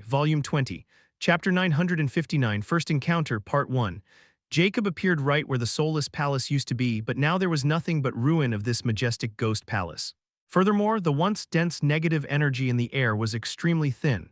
Volume 20, Chapter 959, First Encounter, Part 1. Jacob appeared right where the soulless palace used to be, but now there was nothing but ruin of this majestic ghost palace. Furthermore, the once dense negative energy in the air was extremely thin.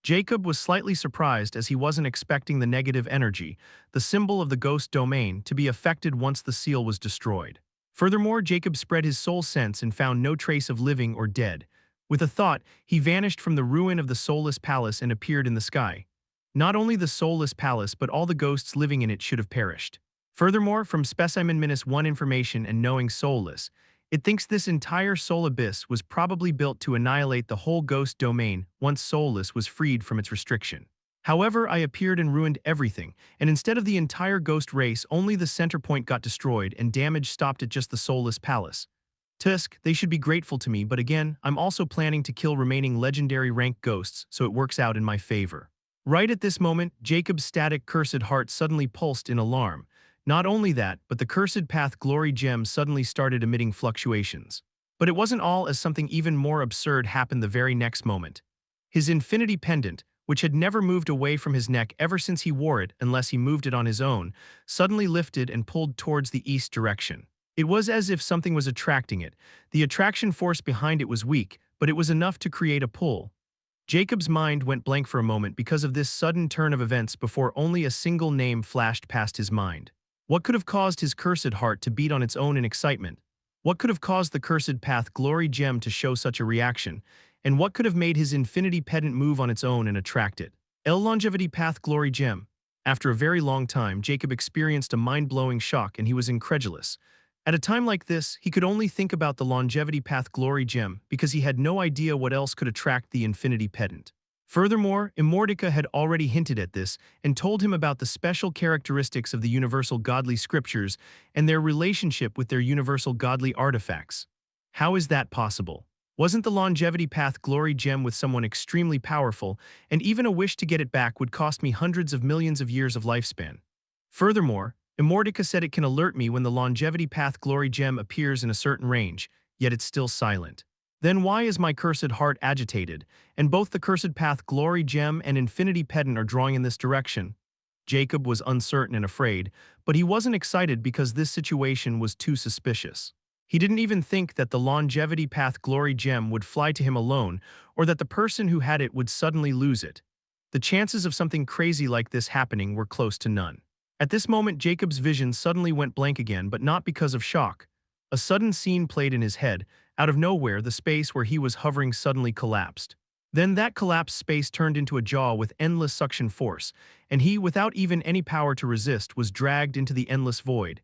Jacob was slightly surprised as he wasn't expecting the negative energy, the symbol of the ghost domain, to be affected once the seal was destroyed. Furthermore, Jacob spread his soul sense and found no trace of living or dead. With a thought, he vanished from the ruin of the soulless palace and appeared in the sky. Not only the soulless palace but all the ghosts living in it should have perished. Furthermore, from Specimen -1 information and knowing soulless, it thinks this entire soul abyss was probably built to annihilate the whole ghost domain once soulless was freed from its restriction. However, I appeared and ruined everything, and instead of the entire ghost race, only the center point got destroyed and damage stopped at just the soulless palace. Tusk, they should be grateful to me, but again, I'm also planning to kill remaining legendary rank ghosts, so it works out in my favor. Right at this moment, Jacob's static cursed heart suddenly pulsed in alarm. Not only that, but the cursed path glory gem suddenly started emitting fluctuations. But it wasn't all, as something even more absurd happened the very next moment. His infinity pendant, which had never moved away from his neck ever since he wore it unless he moved it on his own, suddenly lifted and pulled towards the east direction. It was as if something was attracting it. The attraction force behind it was weak, but it was enough to create a pull. Jacob's mind went blank for a moment because of this sudden turn of events before only a single name flashed past his mind. What could have caused his cursed heart to beat on its own in excitement? What could have caused the cursed path glory gem to show such a reaction? And what could have made his infinity pendant move on its own and attract it? Longevity path glory gem. After a very long time, Jacob experienced a mind-blowing shock and he was incredulous. At a time like this, he could only think about the longevity path glory gem because he had no idea what else could attract the infinity pendant. Furthermore, Immortality had already hinted at this and told him about the special characteristics of the universal godly scriptures and their relationship with their universal godly artifacts. How is that possible? Wasn't the longevity path glory gem with someone extremely powerful, and even a wish to get it back would cost me hundreds of millions of years of lifespan? Furthermore, Immortality said it can alert me when the longevity path glory gem appears in a certain range, yet it's still silent. Then why is my cursed heart agitated, and both the cursed path glory gem and infinity pendant are drawing in this direction? Jacob was uncertain and afraid, but he wasn't excited because this situation was too suspicious. He didn't even think that the longevity path glory gem would fly to him alone, or that the person who had it would suddenly lose it. The chances of something crazy like this happening were close to none. At this moment, Jacob's vision suddenly went blank again, but not because of shock. A sudden scene played in his head. Out of nowhere, the space where he was hovering suddenly collapsed. Then that collapsed space turned into a jaw with endless suction force, and he, without even any power to resist, was dragged into the endless void.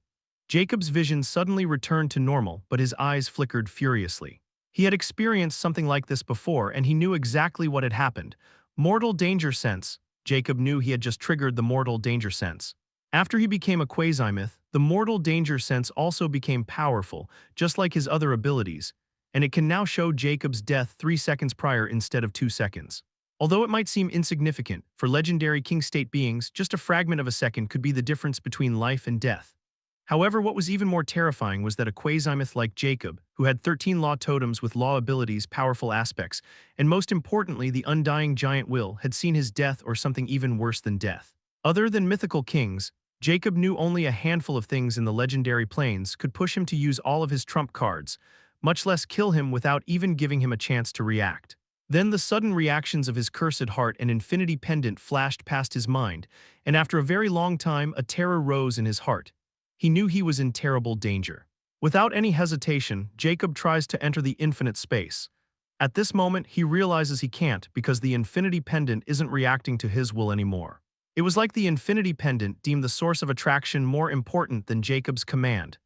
Jacob's vision suddenly returned to normal, but his eyes flickered furiously. He had experienced something like this before, and he knew exactly what had happened. Mortal danger sense. Jacob knew he had just triggered the mortal danger sense. After he became a quasimyth, the mortal danger sense also became powerful, just like his other abilities, and it can now show Jacob's death 3 seconds prior instead of 2 seconds. Although it might seem insignificant, for legendary king state beings, just a fragment of a second could be the difference between life and death. However, what was even more terrifying was that a quasimyth like Jacob, who had 13 law totems with law abilities, powerful aspects, and most importantly the undying giant will, had seen his death or something even worse than death. Other than mythical kings, Jacob knew only a handful of things in the legendary plains could push him to use all of his trump cards, much less kill him without even giving him a chance to react. Then the sudden reactions of his cursed heart and infinity pendant flashed past his mind, and after a very long time a terror rose in his heart. He knew he was in terrible danger. Without any hesitation, Jacob tries to enter the infinite space. At this moment, he realizes he can't because the infinity pendant isn't reacting to his will anymore. It was like the infinity pendant deemed the source of attraction more important than Jacob's command.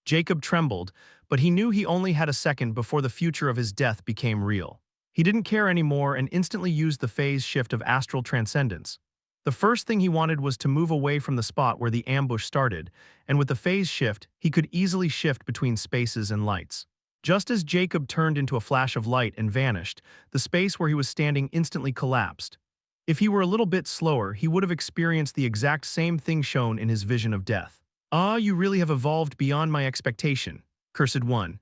Jacob trembled, but he knew he only had a second before the future of his death became real. He didn't care anymore and instantly used the phase shift of astral transcendence. The first thing he wanted was to move away from the spot where the ambush started, and with the phase shift, he could easily shift between spaces and lights. Just as Jacob turned into a flash of light and vanished, the space where he was standing instantly collapsed. If he were a little bit slower, he would have experienced the exact same thing shown in his vision of death. Ah, you really have evolved beyond my expectation. Cursed one.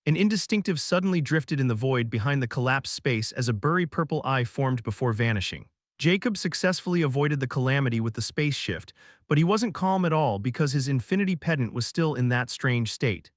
An indistinctive suddenly drifted in the void behind the collapsed space as a blurry purple eye formed before vanishing. Jacob successfully avoided the calamity with the space shift, but he wasn't calm at all because his infinity pendant was still in that strange state.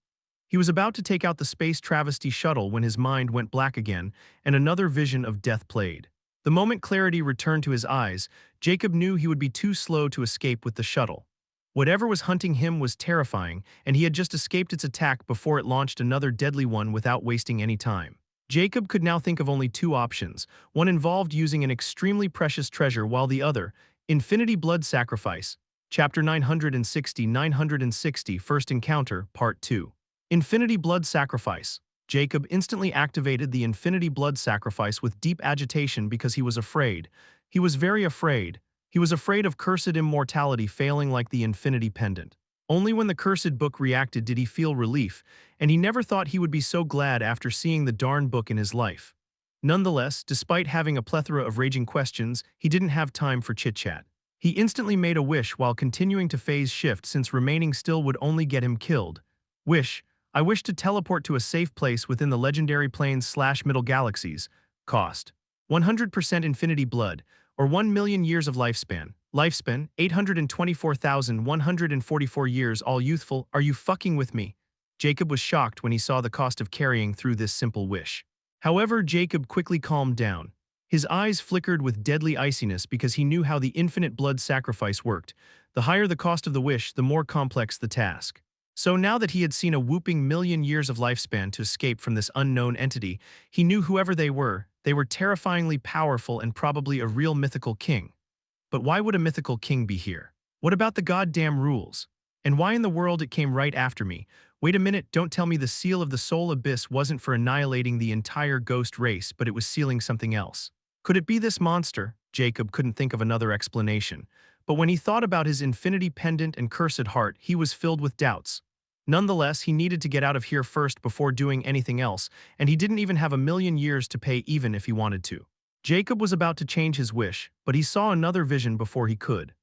He was about to take out the space travesty shuttle when his mind went black again, and another vision of death played. The moment clarity returned to his eyes, Jacob knew he would be too slow to escape with the shuttle. Whatever was hunting him was terrifying, and he had just escaped its attack before it launched another deadly one without wasting any time. Jacob could now think of only two options. One involved using an extremely precious treasure, while the other, infinity blood sacrifice. Chapter 960 First Encounter, Part 2. Infinity blood sacrifice. Jacob instantly activated the infinity blood sacrifice with deep agitation because he was afraid. He was very afraid. He was afraid of cursed immortality failing like the infinity pendant. Only when the cursed book reacted did he feel relief, and he never thought he would be so glad after seeing the darn book in his life. Nonetheless, despite having a plethora of raging questions, he didn't have time for chit-chat. He instantly made a wish while continuing to phase shift since remaining still would only get him killed. Wish. I wish to teleport to a safe place within the legendary plains/middle galaxies. Cost. 100% infinity blood, or 1 million years of lifespan. Lifespan, 824,144 years, all youthful. Are you fucking with me? Jacob was shocked when he saw the cost of carrying through this simple wish. However, Jacob quickly calmed down. His eyes flickered with deadly iciness because he knew how the infinite blood sacrifice worked. The higher the cost of the wish, the more complex the task. So now that he had seen a whooping million years of lifespan to escape from this unknown entity, he knew whoever they were terrifyingly powerful and probably a real mythical king. But why would a mythical king be here? What about the goddamn rules? And why in the world it came right after me? Wait a minute, don't tell me the seal of the soul abyss wasn't for annihilating the entire ghost race, but it was sealing something else. Could it be this monster? Jacob couldn't think of another explanation. But when he thought about his infinity pendant and cursed heart, he was filled with doubts. Nonetheless, he needed to get out of here first before doing anything else, and he didn't even have a million years to pay even if he wanted to. Jacob was about to change his wish, but he saw another vision before he could.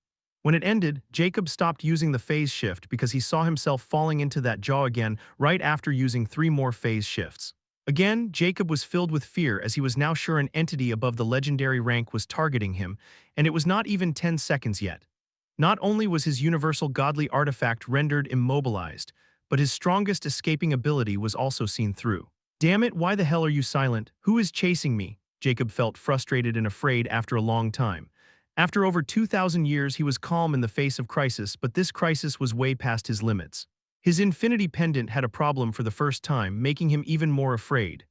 When it ended, Jacob stopped using the phase shift because he saw himself falling into that jaw again right after using 3 more phase shifts. Again, Jacob was filled with fear as he was now sure an entity above the legendary rank was targeting him, and it was not even 10 seconds yet. Not only was his universal godly artifact rendered immobilized, but his strongest escaping ability was also seen through. Damn it, why the hell are you silent? Who is chasing me? Jacob felt frustrated and afraid after a long time. After over 2,000 years, he was calm in the face of crisis, but this crisis was way past his limits. His infinity pendant had a problem for the first time, making him even more afraid.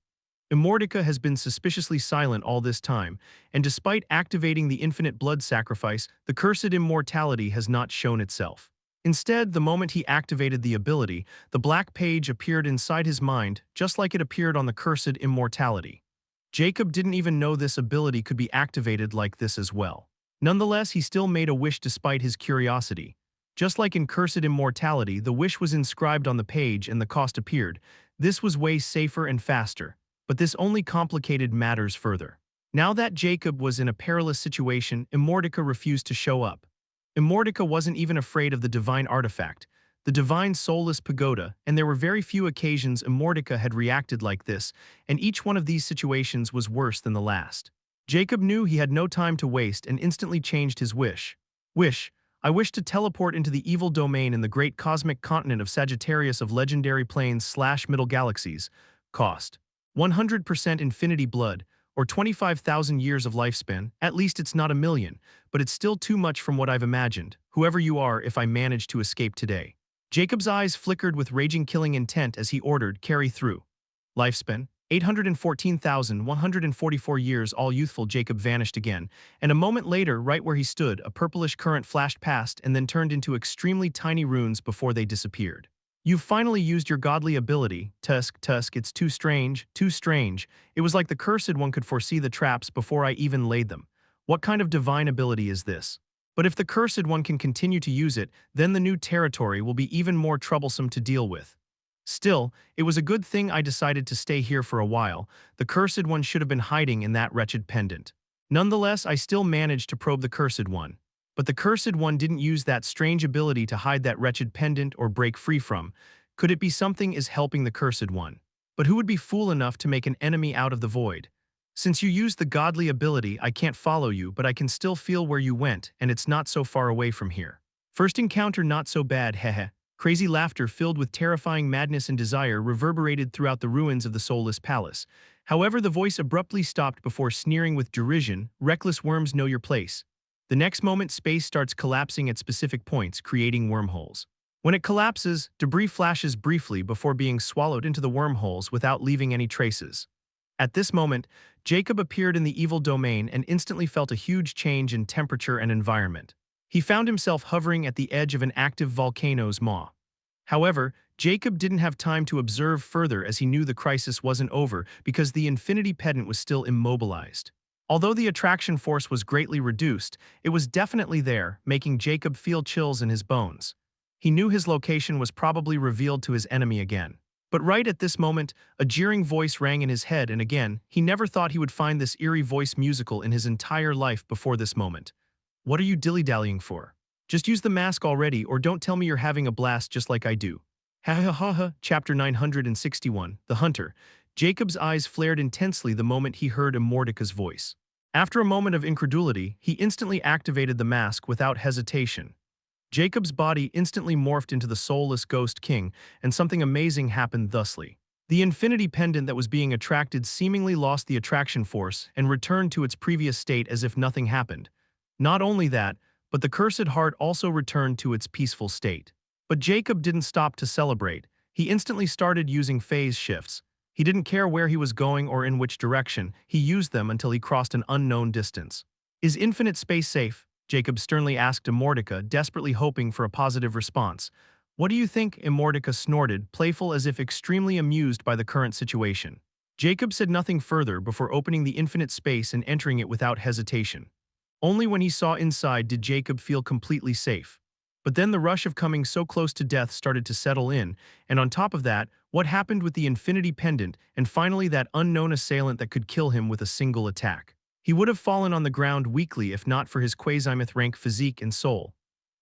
Immortality has been suspiciously silent all this time, and despite activating the infinite blood sacrifice, the cursed immortality has not shown itself. Instead, the moment he activated the ability, the black page appeared inside his mind, just like it appeared on the cursed immortality. Jacob didn't even know this ability could be activated like this as well. Nonetheless, he still made a wish despite his curiosity. Just like in cursed immortality, the wish was inscribed on the page and the cost appeared. This was way safer and faster, but this only complicated matters further. Now that Jacob was in a perilous situation, Immortality refused to show up. Immortality wasn't even afraid of the divine artifact, the divine soulless pagoda, and there were very few occasions Immortality had reacted like this, and each one of these situations was worse than the last. Jacob knew he had no time to waste and instantly changed his wish. I wish to teleport into the evil domain in the great cosmic continent of Sagittarius of legendary plains/middle galaxies. Cost. 100% infinity blood, or 25,000 years of lifespan. At least it's not a million, but it's still too much from what I've imagined, whoever you are, if I manage to escape today. Jacob's eyes flickered with raging killing intent as he ordered, carry through. Lifespan, 814,144 years, all youthful. Jacob vanished again, and a moment later, right where he stood, a purplish current flashed past and then turned into extremely tiny runes before they disappeared. You've finally used your godly ability, Tusk, it's too strange. It was like the cursed one could foresee the traps before I even laid them. What kind of divine ability is this? But if the cursed one can continue to use it, then the new territory will be even more troublesome to deal with. Still, it was a good thing I decided to stay here for a while. The cursed one should have been hiding in that wretched pendant. Nonetheless, I still managed to probe the cursed one. But the cursed one didn't use that strange ability to hide that wretched pendant or break free from. Could it be something is helping the cursed one? But who would be fool enough to make an enemy out of the void? Since you used the godly ability, I can't follow you, but I can still feel where you went, and it's not so far away from here. First encounter not so bad, hehe. Crazy laughter filled with terrifying madness and desire reverberated throughout the ruins of the soulless palace. However, the voice abruptly stopped before sneering with derision, reckless worms know your place. The next moment, space starts collapsing at specific points, creating wormholes. When it collapses, debris flashes briefly before being swallowed into the wormholes without leaving any traces. At this moment, Jacob appeared in the evil domain and instantly felt a huge change in temperature and environment. He found himself hovering at the edge of an active volcano's maw. However, Jacob didn't have time to observe further as he knew the crisis wasn't over because the infinity pendant was still immobilized. Although the attraction force was greatly reduced, it was definitely there, making Jacob feel chills in his bones. He knew his location was probably revealed to his enemy again. But right at this moment, a jeering voice rang in his head, and again, he never thought he would find this eerie voice musical in his entire life before this moment. What are you dilly-dallying for? Just use the mask already, or don't tell me you're having a blast just like I do. Ha ha ha ha. Chapter 961, The Hunter. Jacob's eyes flared intensely the moment he heard Immortalty's voice. After a moment of incredulity, he instantly activated the mask without hesitation. Jacob's body instantly morphed into the soulless Ghost King, and something amazing happened thusly. The infinity pendant that was being attracted seemingly lost the attraction force and returned to its previous state as if nothing happened. Not only that, but the cursed heart also returned to its peaceful state. But Jacob didn't stop to celebrate. He instantly started using phase shifts. He didn't care where he was going or in which direction. He used them until he crossed an unknown distance. Is infinite space safe? Jacob sternly asked Immortality, desperately hoping for a positive response. What do you think? Immortality snorted, playful as if extremely amused by the current situation. Jacob said nothing further before opening the infinite space and entering it without hesitation. Only when he saw inside did Jacob feel completely safe. But then the rush of coming so close to death started to settle in, and on top of that, what happened with the infinity pendant, and finally that unknown assailant that could kill him with a single attack. He would have fallen on the ground weakly if not for his quasi-myth rank physique and soul.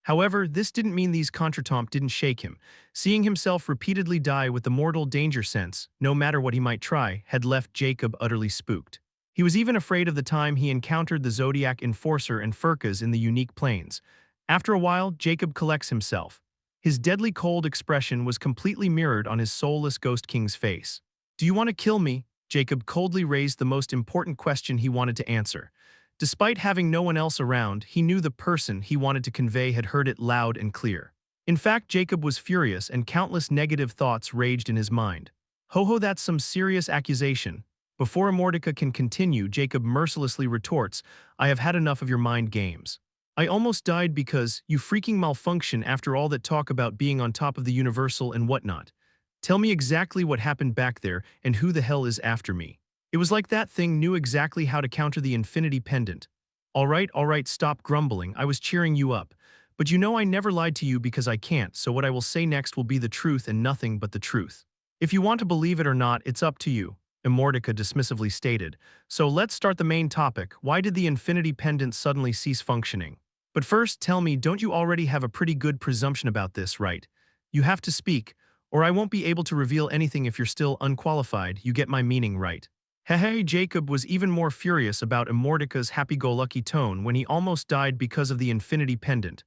However, this didn't mean these contretemps didn't shake him. Seeing himself repeatedly die with the mortal danger sense, no matter what he might try, had left Jacob utterly spooked. He was even afraid of the time he encountered the Zodiac Enforcer and Furkas in the unique plains. After a while, Jacob collects himself. His deadly cold expression was completely mirrored on his soulless Ghost King's face. Do you want to kill me? Jacob coldly raised the most important question he wanted to answer. Despite having no one else around, he knew the person he wanted to convey had heard it loud and clear. In fact, Jacob was furious and countless negative thoughts raged in his mind. Ho, that's some serious accusation. Before Immortality can continue, Jacob mercilessly retorts, I have had enough of your mind games. I almost died because you freaking malfunction after all that talk about being on top of the universal and whatnot. Tell me exactly what happened back there and who the hell is after me. It was like that thing knew exactly how to counter the infinity pendant. All right, stop grumbling, I was cheering you up. But you know I never lied to you because I can't, so what I will say next will be the truth and nothing but the truth. If you want to believe it or not, it's up to you, Immortality dismissively stated. So let's start the main topic. Why did the infinity pendant suddenly cease functioning? But first, tell me, don't you already have a pretty good presumption about this, right? You have to speak, or I won't be able to reveal anything if you're still unqualified. You get my meaning, right? Hey, Jacob was even more furious about Immortalty's happy-go-lucky tone when he almost died because of the infinity pendant.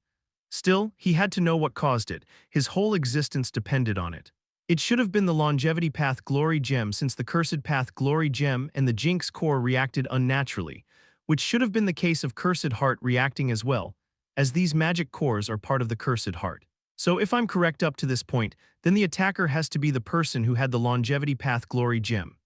Still, he had to know what caused it. His whole existence depended on it. It should have been the Longevity Path Glory Gem, since the Cursed Path Glory Gem and the Jinx Core reacted unnaturally, which should have been the case of Cursed Heart reacting as well, as these magic cores are part of the Cursed Heart. So if I'm correct up to this point, then the attacker has to be the person who had the Longevity Path Glory Gem.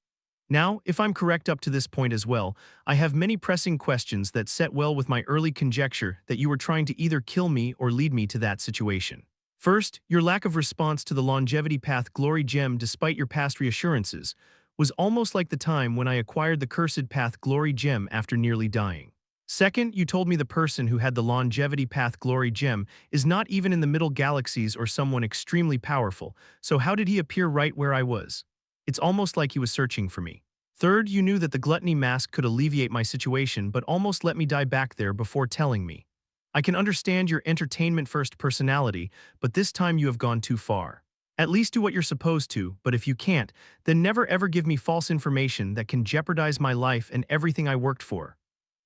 Now, if I'm correct up to this point as well, I have many pressing questions that set well with my early conjecture that you were trying to either kill me or lead me to that situation. First, your lack of response to the Longevity Path Glory Gem despite your past reassurances was almost like the time when I acquired the Cursed Path Glory Gem after nearly dying. Second, you told me the person who had the Longevity Path Glory Gem is not even in the Middle Galaxies or someone extremely powerful, so how did he appear right where I was? It's almost like he was searching for me. Third, you knew that the Gluttony Mask could alleviate my situation but almost let me die back there before telling me. I can understand your entertainment-first personality, but this time you have gone too far. At least do what you're supposed to, but if you can't, then never ever give me false information that can jeopardize my life and everything I worked for."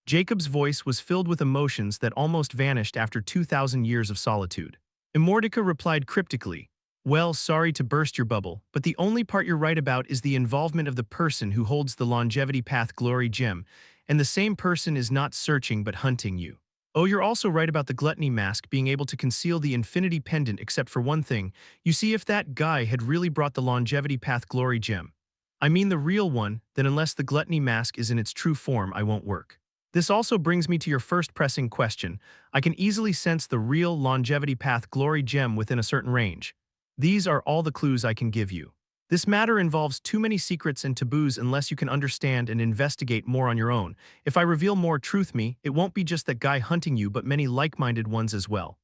Jacob's voice was filled with emotions that almost vanished after 2,000 years of solitude. Immortality replied cryptically, "Well, sorry to burst your bubble, but the only part you're right about is the involvement of the person who holds the longevity path glory gem, and the same person is not searching but hunting you. Oh, you're also right about the gluttony mask being able to conceal the infinity pendant except for one thing. You see, if that guy had really brought the longevity path glory gem, I mean the real one, then unless the gluttony mask is in its true form, I won't work." This also brings me to your first pressing question. I can easily sense the real longevity path glory gem within a certain range. These are all the clues I can give you. This matter involves too many secrets and taboos unless you can understand and investigate more on your own. If I reveal more, truth me, it won't be just that guy hunting you but many like-minded ones as well.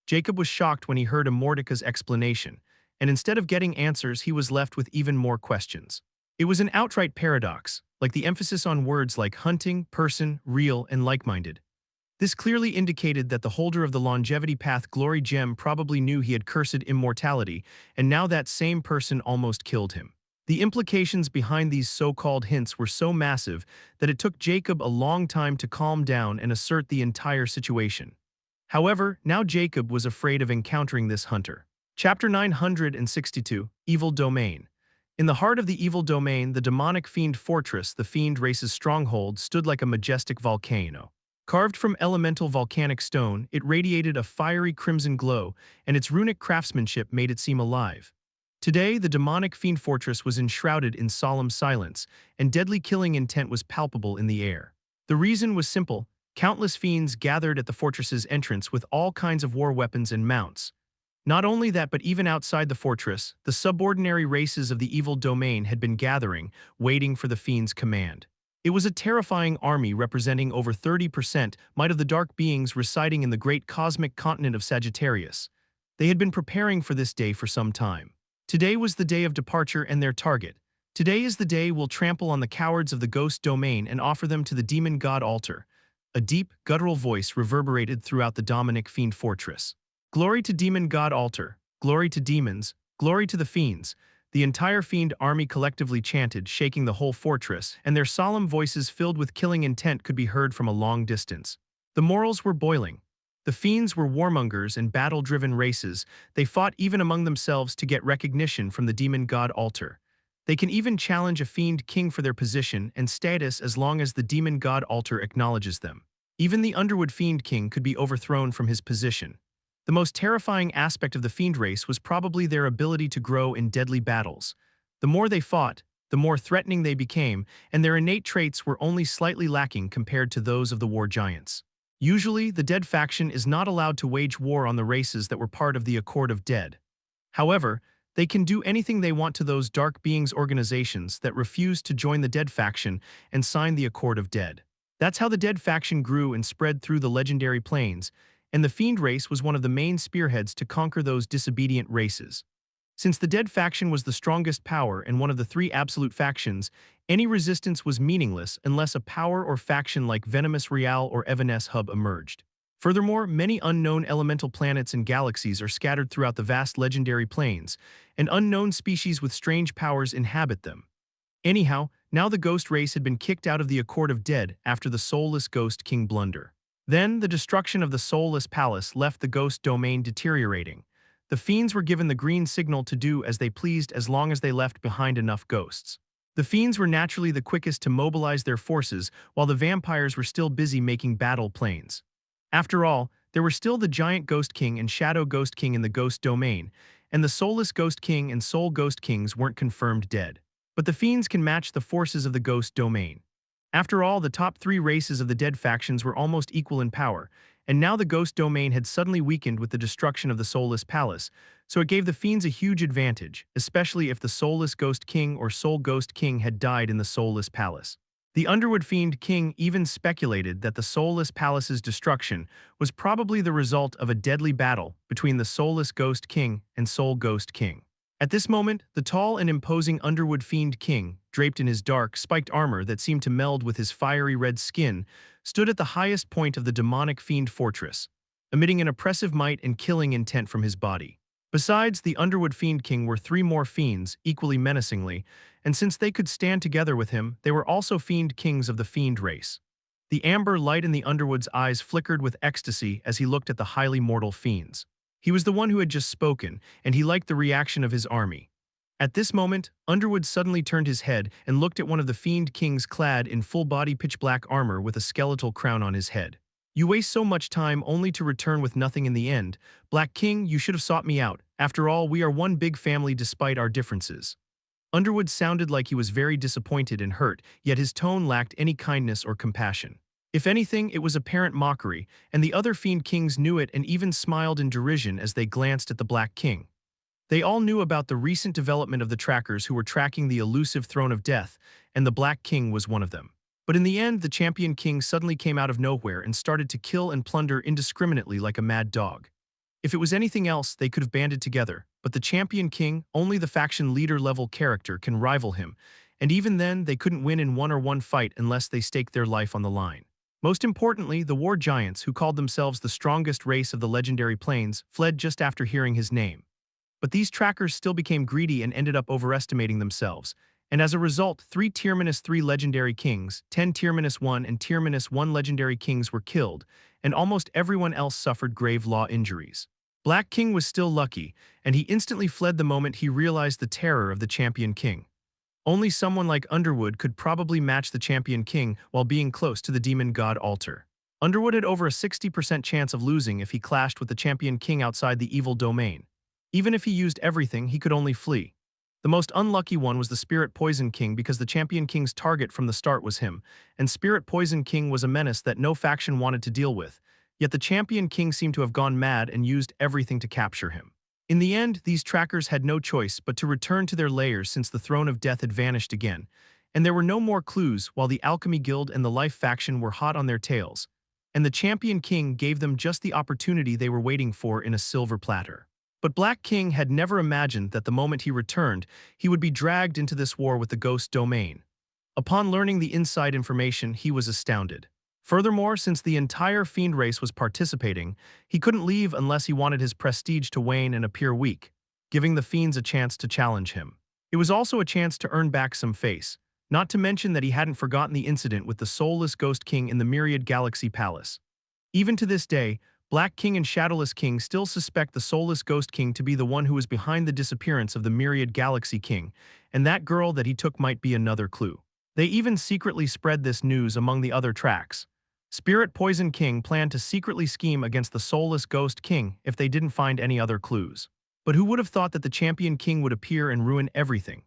Jacob was shocked when he heard Immortaka's explanation, and instead of getting answers, he was left with even more questions. It was an outright paradox, like the emphasis on words like hunting, person, real, and like-minded. This clearly indicated that the holder of the longevity path glory gem probably knew he had cursed immortality, and now that same person almost killed him. The implications behind these so-called hints were so massive that it took Jacob a long time to calm down and assert the entire situation. However, now Jacob was afraid of encountering this hunter. Chapter 962, Evil Domain. In the heart of the evil domain, the demonic fiend fortress, the fiend race's stronghold, stood like a majestic volcano. Carved from elemental volcanic stone, it radiated a fiery crimson glow, and its runic craftsmanship made it seem alive. Today, the demonic fiend fortress was enshrouded in solemn silence, and deadly killing intent was palpable in the air. The reason was simple: countless fiends gathered at the fortress's entrance with all kinds of war weapons and mounts. Not only that, but even outside the fortress, the subordinary races of the evil domain had been gathering, waiting for the fiend's command. It was a terrifying army representing over 30% might of the dark beings residing in the great cosmic continent of Sagittarius. They had been preparing for this day for some time. Today was the day of departure and their target. Today is the day we'll trample on the cowards of the ghost domain and offer them to the demon god altar. A deep, guttural voice reverberated throughout the demonic fiend fortress. Glory to demon god altar, glory to demons, glory to the fiends. The entire fiend army collectively chanted, shaking the whole fortress, and their solemn voices filled with killing intent could be heard from a long distance. The morals were boiling. The fiends were warmongers and battle-driven races. They fought even among themselves to get recognition from the demon god altar. They can even challenge a fiend king for their position and status as long as the demon god altar acknowledges them. Even the Underwood fiend king could be overthrown from his position. The most terrifying aspect of the fiend race was probably their ability to grow in deadly battles. The more they fought, the more threatening they became, and their innate traits were only slightly lacking compared to those of the war giants. Usually, the Dead faction is not allowed to wage war on the races that were part of the Accord of Dead. However, they can do anything they want to those dark beings organizations that refuse to join the Dead faction and sign the Accord of Dead. That's how the Dead faction grew and spread through the legendary plains, and the Fiend race was one of the main spearheads to conquer those disobedient races. Since the Dead faction was the strongest power and one of the three absolute factions, any resistance was meaningless unless a power or faction like Venomous Real or Evanescence Hub emerged. Furthermore, many unknown elemental planets and galaxies are scattered throughout the vast legendary plains, and unknown species with strange powers inhabit them. Anyhow, now the ghost race had been kicked out of the Accord of Dead after the soulless Ghost King blunder. Then, the destruction of the soulless palace left the ghost domain deteriorating. The fiends were given the green signal to do as they pleased as long as they left behind enough ghosts. The fiends were naturally the quickest to mobilize their forces, while the vampires were still busy making battle planes. After all, there were still the giant Ghost King and Shadow Ghost King in the ghost domain, and the soulless Ghost King and Soul Ghost Kings weren't confirmed dead. But the fiends can match the forces of the ghost domain. After all, the top three races of the Dead factions were almost equal in power, and now the ghost domain had suddenly weakened with the destruction of the soulless palace, so it gave the fiends a huge advantage, especially if the soulless Ghost King or Soul Ghost King had died in the soulless palace. The Underwood Fiend King even speculated that the soulless palace's destruction was probably the result of a deadly battle between the soulless Ghost King and Soul Ghost King. At this moment, the tall and imposing Underwood Fiend King, draped in his dark, spiked armor that seemed to meld with his fiery red skin, stood at the highest point of the demonic fiend fortress, emitting an oppressive might and killing intent from his body. Besides, the Underwood Fiend King were three more fiends, equally menacingly, and since they could stand together with him, they were also Fiend Kings of the Fiend race. The amber light in the Underwood's eyes flickered with ecstasy as he looked at the highly mortal fiends. He was the one who had just spoken, and he liked the reaction of his army. At this moment, Underwood suddenly turned his head and looked at one of the Fiend Kings clad in full-body pitch-black armor with a skeletal crown on his head. You waste so much time only to return with nothing in the end. Black King, you should have sought me out. After all, we are one big family despite our differences. Underwood sounded like he was very disappointed and hurt, yet his tone lacked any kindness or compassion. If anything, it was apparent mockery, and the other Fiend Kings knew it and even smiled in derision as they glanced at the Black King. They all knew about the recent development of the trackers who were tracking the elusive Throne of Death, and the Black King was one of them. But in the end, the Champion King suddenly came out of nowhere and started to kill and plunder indiscriminately like a mad dog. If it was anything else, they could have banded together, but the Champion King, only the faction leader-level character, can rival him, and even then, they couldn't win in one-on-one fight unless they staked their life on the line. Most importantly, the war giants, who called themselves the strongest race of the legendary plains, fled just after hearing his name. But these trackers still became greedy and ended up overestimating themselves, and as a result, 3 Tier-3 legendary kings, 10 Tier-1 and Tier-1 legendary kings were killed, and almost everyone else suffered grave law injuries. Black King was still lucky, and he instantly fled the moment he realized the terror of the Champion King. Only someone like Underwood could probably match the Champion King while being close to the demon god altar. Underwood had over a 60% chance of losing if he clashed with the Champion King outside the evil domain. Even if he used everything, he could only flee. The most unlucky one was the Spirit Poison King because the Champion King's target from the start was him, and Spirit Poison King was a menace that no faction wanted to deal with, yet the Champion King seemed to have gone mad and used everything to capture him. In the end, these trackers had no choice but to return to their lairs since the Throne of Death had vanished again, and there were no more clues while the Alchemy Guild and the Life faction were hot on their tails, and the Champion King gave them just the opportunity they were waiting for in a silver platter. But Black King had never imagined that the moment he returned, he would be dragged into this war with the Ghost Domain. Upon learning the inside information, he was astounded. Furthermore, since the entire Fiend race was participating, he couldn't leave unless he wanted his prestige to wane and appear weak, giving the Fiends a chance to challenge him. It was also a chance to earn back some face, not to mention that he hadn't forgotten the incident with the soulless Ghost King in the Myriad Galaxy Palace. Even to this day, Black King and Shadowless King still suspect the soulless Ghost King to be the one who was behind the disappearance of the Myriad Galaxy King, and that girl that he took might be another clue. They even secretly spread this news among the other tracks. Spirit Poison King planned to secretly scheme against the soulless Ghost King if they didn't find any other clues. But who would have thought that the Champion King would appear and ruin everything?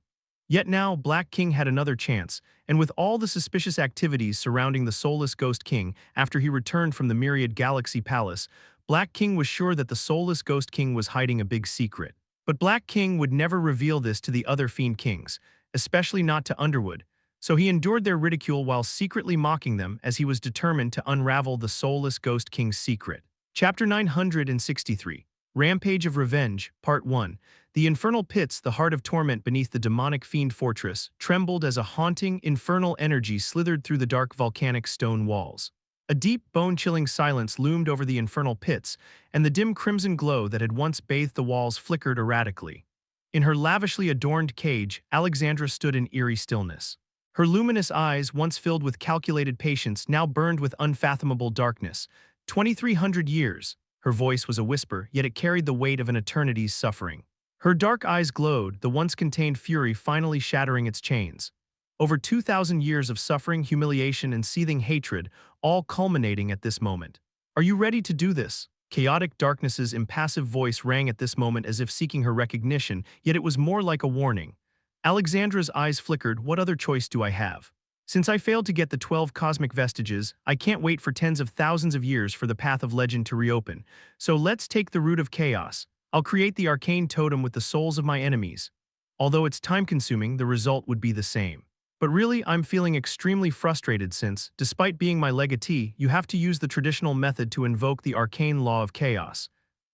Yet now, Black King had another chance, and with all the suspicious activities surrounding the soulless Ghost King after he returned from the Myriad Galaxy Palace, Black King was sure that the soulless Ghost King was hiding a big secret. But Black King would never reveal this to the other Fiend Kings, especially not to Underwood, so he endured their ridicule while secretly mocking them as he was determined to unravel the soulless Ghost King's secret. Chapter 963, Rampage of Revenge, Part 1. The infernal pits, the heart of torment beneath the demonic fiend fortress, trembled as a haunting, infernal energy slithered through the dark volcanic stone walls. A deep, bone-chilling silence loomed over the infernal pits, and the dim crimson glow that had once bathed the walls flickered erratically. In her lavishly adorned cage, Alexandra stood in eerie stillness. Her luminous eyes, once filled with calculated patience, now burned with unfathomable darkness. 2,300 years. Her voice was a whisper, yet it carried the weight of an eternity's suffering. Her dark eyes glowed, the once-contained fury finally shattering its chains. Over 2,000 years of suffering, humiliation, and seething hatred, all culminating at this moment. Are you ready to do this? Chaotic Darkness's impassive voice rang at this moment as if seeking her recognition, yet it was more like a warning. Alexandra's eyes flickered. What other choice do I have? Since I failed to get the 12 cosmic vestiges, I can't wait for tens of thousands of years for the path of legend to reopen. So let's take the root of chaos. I'll create the arcane totem with the souls of my enemies. Although it's time-consuming, the result would be the same. But really, I'm feeling extremely frustrated since, despite being my legatee, you have to use the traditional method to invoke the arcane law of chaos.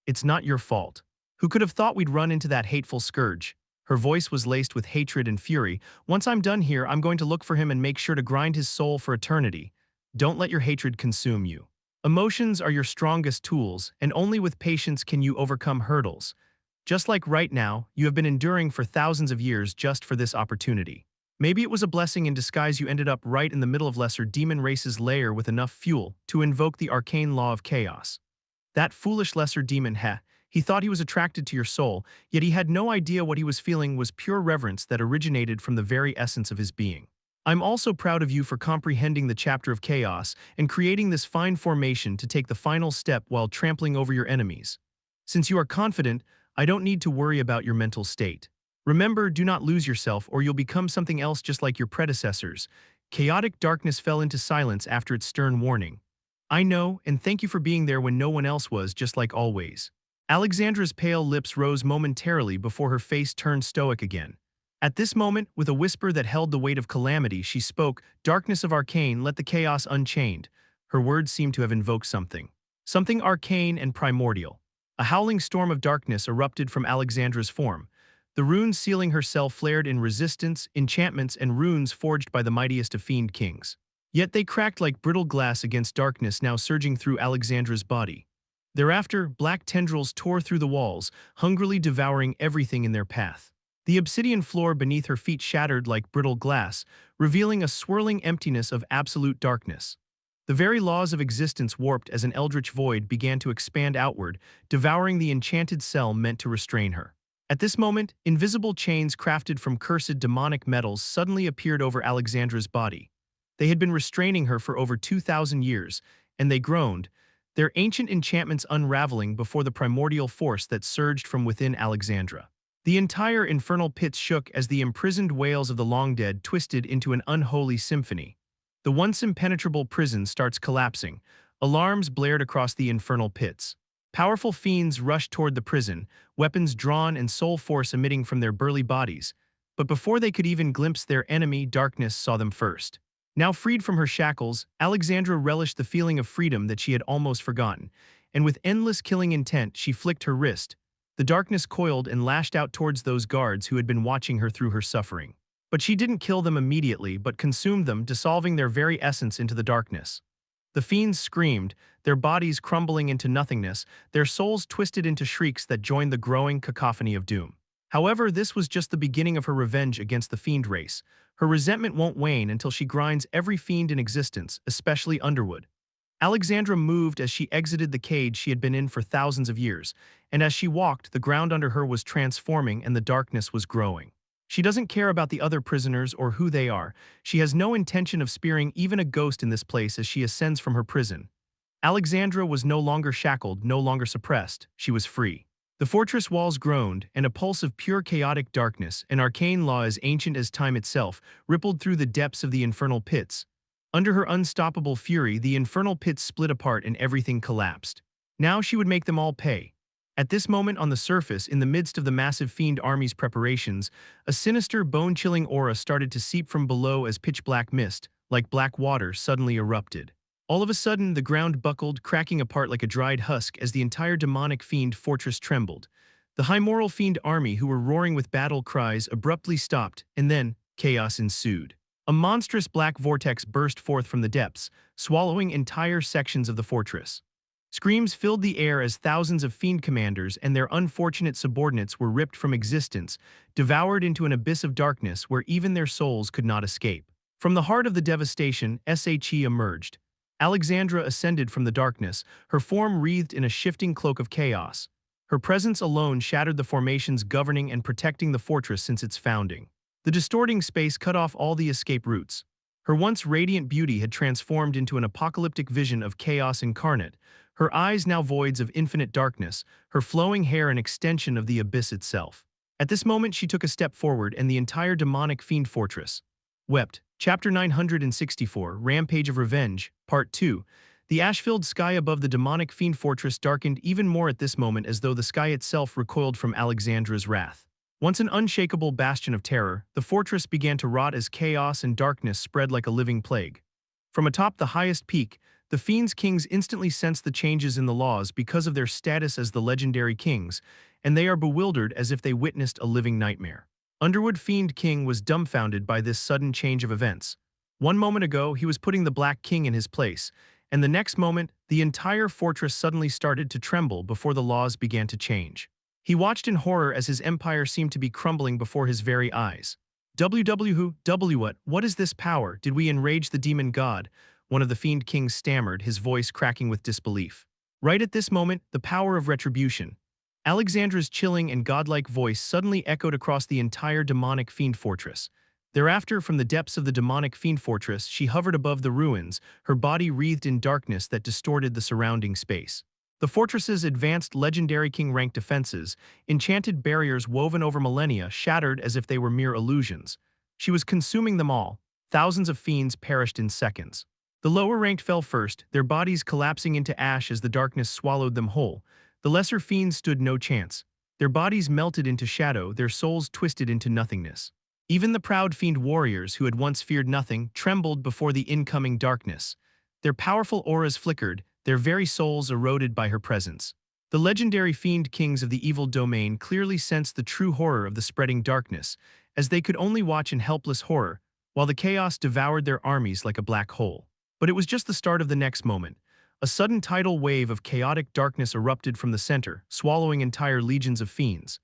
It's not your fault. Who could have thought we'd run into that hateful scourge? Her voice was laced with hatred and fury. Once I'm done here, I'm going to look for him and make sure to grind his soul for eternity. Don't let your hatred consume you. Emotions are your strongest tools, and only with patience can you overcome hurdles. Just like right now, you have been enduring for thousands of years just for this opportunity. Maybe it was a blessing in disguise you ended up right in the middle of lesser demon race's lair with enough fuel to invoke the arcane law of chaos. That foolish lesser demon, he thought he was attracted to your soul, yet he had no idea what he was feeling was pure reverence that originated from the very essence of his being. I'm also proud of you for comprehending the chapter of chaos and creating this fine formation to take the final step while trampling over your enemies. Since you are confident, I don't need to worry about your mental state. Remember, do not lose yourself or you'll become something else just like your predecessors. Chaotic darkness fell into silence after its stern warning. I know, and thank you for being there when no one else was, just like always. Alexandra's pale lips rose momentarily before her face turned stoic again. At this moment, with a whisper that held the weight of calamity, she spoke, "Darkness of Arcane, let the chaos unchained." Her words seemed to have invoked something. Something arcane and primordial. A howling storm of darkness erupted from Alexandra's form. The runes sealing herself flared in resistance, enchantments, and runes forged by the mightiest of fiend kings. Yet they cracked like brittle glass against darkness now surging through Alexandra's body. Thereafter, black tendrils tore through the walls, hungrily devouring everything in their path. The obsidian floor beneath her feet shattered like brittle glass, revealing a swirling emptiness of absolute darkness. The very laws of existence warped as an eldritch void began to expand outward, devouring the enchanted cell meant to restrain her. At this moment, invisible chains crafted from cursed demonic metals suddenly appeared over Alexandra's body. They had been restraining her for over 2,000 years, and they groaned, their ancient enchantments unraveling before the primordial force that surged from within Alexandra. The entire infernal pits shook as the imprisoned wails of the long dead twisted into an unholy symphony. The once impenetrable prison starts collapsing. Alarms blared across the infernal pits. Powerful fiends rushed toward the prison, weapons drawn and soul force emitting from their burly bodies. But before they could even glimpse their enemy, darkness saw them first. Now freed from her shackles, Alexandra relished the feeling of freedom that she had almost forgotten, and with endless killing intent she flicked her wrist. The darkness coiled and lashed out towards those guards who had been watching her through her suffering. But she didn't kill them immediately, but consumed them, dissolving their very essence into the darkness. The fiends screamed, their bodies crumbling into nothingness, their souls twisted into shrieks that joined the growing cacophony of doom. However, this was just the beginning of her revenge against the fiend race. Her resentment won't wane until she grinds every fiend in existence, especially Underwood. Alexandra moved as she exited the cage she had been in for thousands of years, and as she walked, the ground under her was transforming and the darkness was growing. She doesn't care about the other prisoners or who they are. She has no intention of spearing even a ghost in this place as she ascends from her prison. Alexandra was no longer shackled, no longer suppressed. She was free. The fortress walls groaned, and a pulse of pure chaotic darkness, an arcane law as ancient as time itself, rippled through the depths of the infernal pits. Under her unstoppable fury, the infernal pits split apart and everything collapsed. Now she would make them all pay. At this moment on the surface, in the midst of the massive fiend army's preparations, a sinister, bone-chilling aura started to seep from below as pitch-black mist, like black water, suddenly erupted. All of a sudden, the ground buckled, cracking apart like a dried husk as the entire demonic fiend fortress trembled. The high-moral fiend army, who were roaring with battle cries, abruptly stopped, and then chaos ensued. A monstrous black vortex burst forth from the depths, swallowing entire sections of the fortress. Screams filled the air as thousands of fiend commanders and their unfortunate subordinates were ripped from existence, devoured into an abyss of darkness where even their souls could not escape. From the heart of the devastation, She emerged. Alexandra ascended from the darkness, her form wreathed in a shifting cloak of chaos. Her presence alone shattered the formations governing and protecting the fortress since its founding. The distorting space cut off all the escape routes. Her once radiant beauty had transformed into an apocalyptic vision of chaos incarnate, her eyes now voids of infinite darkness, her flowing hair an extension of the abyss itself. At this moment she took a step forward and the entire demonic fiend fortress wept. Chapter 964, Rampage of Revenge, Part 2. The ash-filled sky above the demonic fiend fortress darkened even more at this moment as though the sky itself recoiled from Alexandra's wrath. Once an unshakable bastion of terror, the fortress began to rot as chaos and darkness spread like a living plague. From atop the highest peak, the Fiend's kings instantly sense the changes in the laws because of their status as the legendary kings, and they are bewildered as if they witnessed a living nightmare. Underwood Fiend King was dumbfounded by this sudden change of events. One moment ago, he was putting the Black King in his place, and the next moment, the entire fortress suddenly started to tremble before the laws began to change. He watched in horror as his empire seemed to be crumbling before his very eyes. What is this power? Did we enrage the demon god? One of the fiend kings stammered, his voice cracking with disbelief. Right at this moment, the power of retribution. Alexandra's chilling and godlike voice suddenly echoed across the entire demonic fiend fortress. Thereafter, from the depths of the demonic fiend fortress, she hovered above the ruins, her body wreathed in darkness that distorted the surrounding space. The fortress's advanced legendary king-ranked defenses, enchanted barriers woven over millennia, shattered as if they were mere illusions. She was consuming them all. Thousands of fiends perished in seconds. The lower-ranked fell first, their bodies collapsing into ash as the darkness swallowed them whole. The lesser fiends stood no chance. Their bodies melted into shadow, their souls twisted into nothingness. Even the proud fiend warriors who had once feared nothing trembled before the incoming darkness. Their powerful auras flickered, their very souls eroded by her presence. The legendary fiend kings of the evil domain clearly sensed the true horror of the spreading darkness, as they could only watch in helpless horror, while the chaos devoured their armies like a black hole. But it was just the start of the next moment. A sudden tidal wave of chaotic darkness erupted from the center, swallowing entire legions of fiends.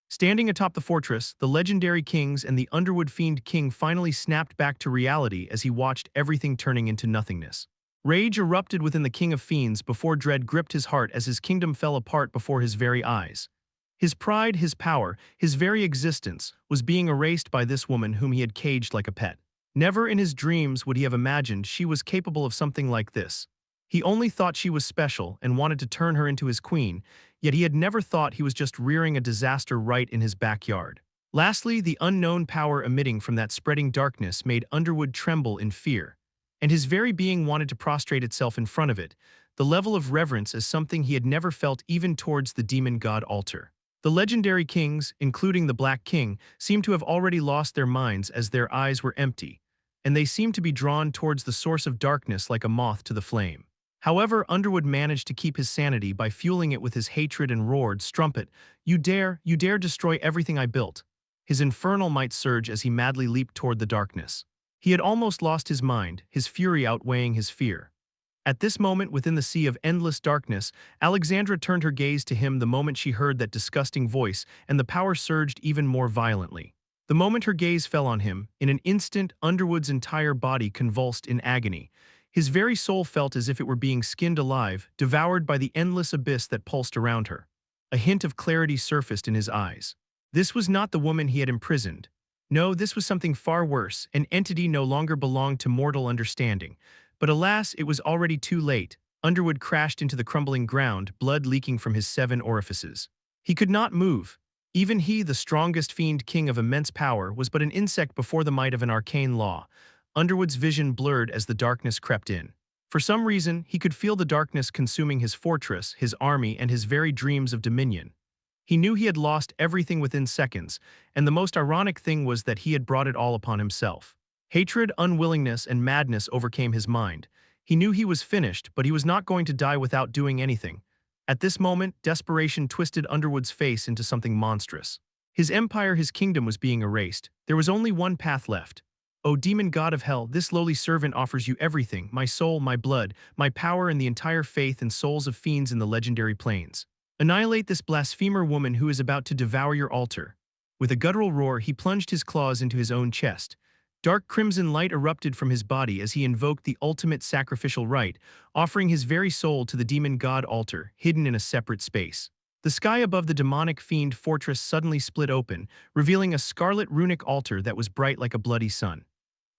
Standing atop the fortress, the legendary kings and the Underwood Fiend King finally snapped back to reality as he watched everything turning into nothingness. Rage erupted within the King of Fiends before dread gripped his heart as his kingdom fell apart before his very eyes. His pride, his power, his very existence was being erased by this woman whom he had caged like a pet. Never in his dreams would he have imagined she was capable of something like this. He only thought she was special and wanted to turn her into his queen, yet he had never thought he was just rearing a disaster right in his backyard. Lastly, the unknown power emitting from that spreading darkness made Underwood tremble in fear, and his very being wanted to prostrate itself in front of it, the level of reverence as something he had never felt even towards the demon god altar. The legendary kings, including the Black King, seemed to have already lost their minds as their eyes were empty, and they seemed to be drawn towards the source of darkness like a moth to the flame. However, Underwood managed to keep his sanity by fueling it with his hatred and roared, "Strumpet, you dare destroy everything I built." His infernal might surged as he madly leaped toward the darkness. He had almost lost his mind, his fury outweighing his fear. At this moment, within the sea of endless darkness, Alexandra turned her gaze to him the moment she heard that disgusting voice, and the power surged even more violently. The moment her gaze fell on him, in an instant, Underwood's entire body convulsed in agony. His very soul felt as if it were being skinned alive, devoured by the endless abyss that pulsed around her. A hint of clarity surfaced in his eyes. This was not the woman he had imprisoned. No, this was something far worse, an entity no longer belonged to mortal understanding. But alas, it was already too late. Underwood crashed into the crumbling ground, blood leaking from his 7 orifices. He could not move. Even he, the strongest fiend king of immense power, was but an insect before the might of an arcane law. Underwood's vision blurred as the darkness crept in. For some reason, he could feel the darkness consuming his fortress, his army, and his very dreams of dominion. He knew he had lost everything within seconds, and the most ironic thing was that he had brought it all upon himself. Hatred, unwillingness, and madness overcame his mind. He knew he was finished, but he was not going to die without doing anything. At this moment, desperation twisted Underwood's face into something monstrous. His empire, his kingdom was being erased. There was only one path left. "O demon god of hell, this lowly servant offers you everything, my soul, my blood, my power, and the entire faith and souls of fiends in the legendary plains. Annihilate this blasphemer woman who is about to devour your altar." With a guttural roar, he plunged his claws into his own chest. Dark crimson light erupted from his body as he invoked the ultimate sacrificial rite, offering his very soul to the demon god altar, hidden in a separate space. The sky above the demonic fiend fortress suddenly split open, revealing a scarlet runic altar that was bright like a bloody sun.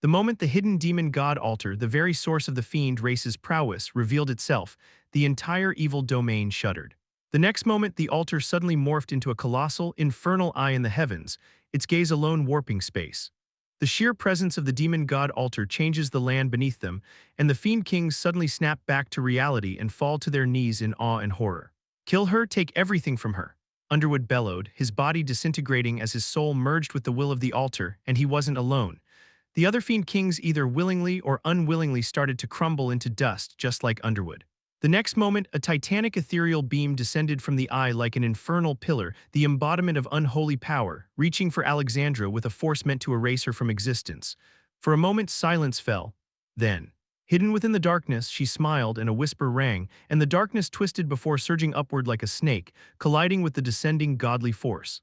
The moment the hidden demon god altar, the very source of the fiend race's prowess, revealed itself, the entire evil domain shuddered. The next moment, the altar suddenly morphed into a colossal, infernal eye in the heavens, its gaze alone warping space. The sheer presence of the demon god altar changes the land beneath them, and the fiend kings suddenly snap back to reality and fall to their knees in awe and horror. "Kill her, take everything from her," Underwood bellowed, his body disintegrating as his soul merged with the will of the altar, and he wasn't alone. The other fiend kings either willingly or unwillingly started to crumble into dust just like Underwood. The next moment, a titanic ethereal beam descended from the eye like an infernal pillar, the embodiment of unholy power, reaching for Alexandra with a force meant to erase her from existence. For a moment, silence fell. Then, Hidden within the darkness, she smiled and a whisper rang, and the darkness twisted before surging upward like a snake, colliding with the descending godly force.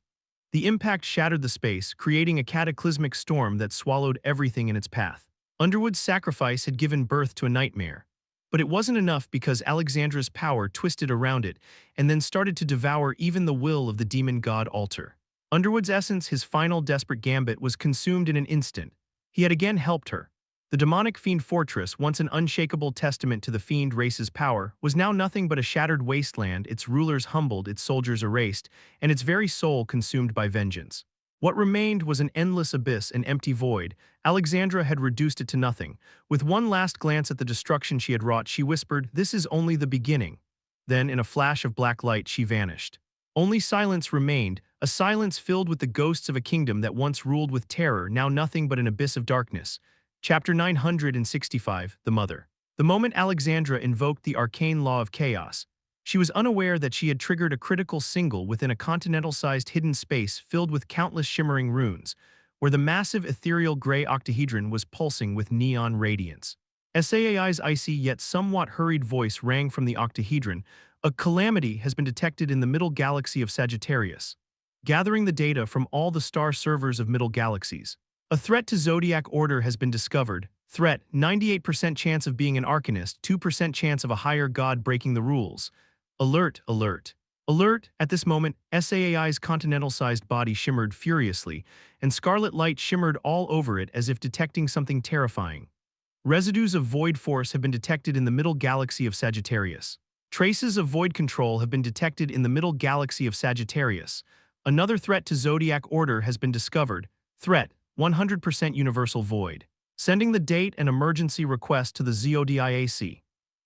The impact shattered the space, creating a cataclysmic storm that swallowed everything in its path. Underwood's sacrifice had given birth to a nightmare. But it wasn't enough because Alexandra's power twisted around it and then started to devour even the will of the demon god Alter. Underwood's essence, his final desperate gambit, was consumed in an instant. He had again helped her. The demonic fiend fortress, once an unshakable testament to the fiend race's power, was now nothing but a shattered wasteland, its rulers humbled, its soldiers erased, and its very soul consumed by vengeance. What remained was an endless abyss, an empty void. Alexandra had reduced it to nothing. With one last glance at the destruction she had wrought, she whispered, "This is only the beginning." Then, in a flash of black light, she vanished. Only silence remained, a silence filled with the ghosts of a kingdom that once ruled with terror, now nothing but an abyss of darkness. Chapter 965, The Mother. The moment Alexandra invoked the arcane law of chaos, she was unaware that she had triggered a critical single within a continental-sized hidden space filled with countless shimmering runes, where the massive ethereal gray octahedron was pulsing with neon radiance. SAAI's icy yet somewhat hurried voice rang from the octahedron. A calamity has been detected in the middle galaxy of Sagittarius. Gathering the data from all the star servers of middle galaxies. A threat to Zodiac Order has been discovered. Threat, 98% chance of being an Arcanist, 2% chance of a higher god breaking the rules. Alert, alert. Alert! At this moment, SAAI's continental-sized body shimmered furiously, and scarlet light shimmered all over it as if detecting something terrifying. Residues of void force have been detected in the middle galaxy of Sagittarius. Traces of void control have been detected in the middle galaxy of Sagittarius. Another threat to Zodiac Order has been discovered. Threat, 100% universal void. Sending the date and emergency request to the Zodiac.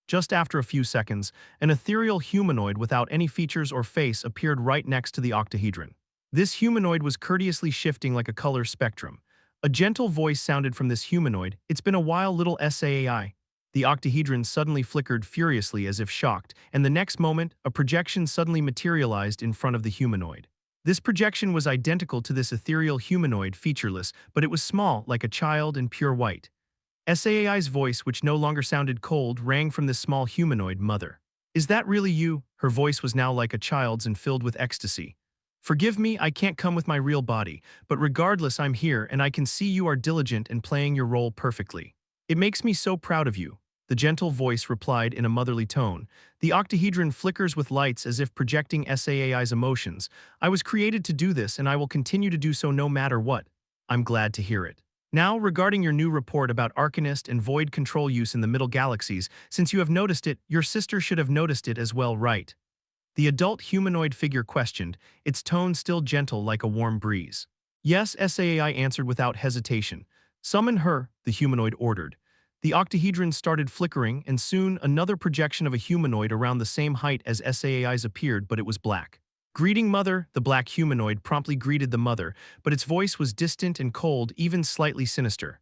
Just after a few seconds, an ethereal humanoid without any features or face appeared right next to the octahedron. This humanoid was courteously shifting like a color spectrum. A gentle voice sounded from this humanoid, "It's been a while, little SAAI." The octahedron suddenly flickered furiously as if shocked, and the next moment, a projection suddenly materialized in front of the humanoid. This projection was identical to this ethereal humanoid, featureless, but it was small, like a child, and pure white. SAAI's voice, which no longer sounded cold, rang from this small humanoid, "Mother. Is that really you?" Her voice was now like a child's and filled with ecstasy. "Forgive me, I can't come with my real body, but regardless, I'm here and I can see you are diligent and playing your role perfectly. It makes me so proud of you." The gentle voice replied in a motherly tone. The octahedron flickers with lights as if projecting SAAI's emotions. "I was created to do this and I will continue to do so no matter what." "I'm glad to hear it. Now, regarding your new report about Arcanist and Void control use in the middle galaxies, since you have noticed it, your sister should have noticed it as well, right?" The adult humanoid figure questioned, its tone still gentle like a warm breeze. "Yes," SAAI answered without hesitation. "Summon her," the humanoid ordered. The octahedron started flickering, and soon another projection of a humanoid around the same height as SAAI's appeared, but it was black. "Greeting, Mother," the black humanoid promptly greeted the mother, but its voice was distant and cold, even slightly sinister.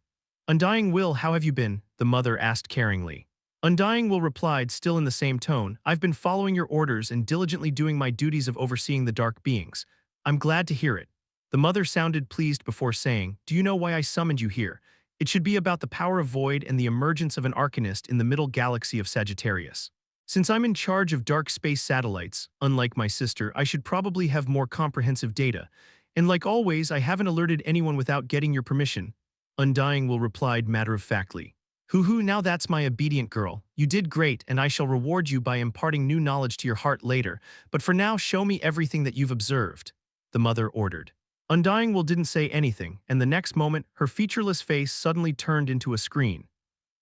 "Undying Will, how have you been?" the mother asked caringly. Undying Will replied, still in the same tone, "I've been following your orders and diligently doing my duties of overseeing the dark beings. I'm glad to hear it." The mother sounded pleased before saying, "Do you know why I summoned you here? It should be about the power of void and the emergence of an Arcanist in the middle galaxy of Sagittarius. Since I'm in charge of dark space satellites, unlike my sister, I should probably have more comprehensive data. And like always, I haven't alerted anyone without getting your permission." Undying Will replied matter-of-factly. "Hoo-hoo, now that's my obedient girl. You did great, and I shall reward you by imparting new knowledge to your heart later, but for now show me everything that you've observed," the mother ordered. Undying Will didn't say anything, and the next moment, her featureless face suddenly turned into a screen.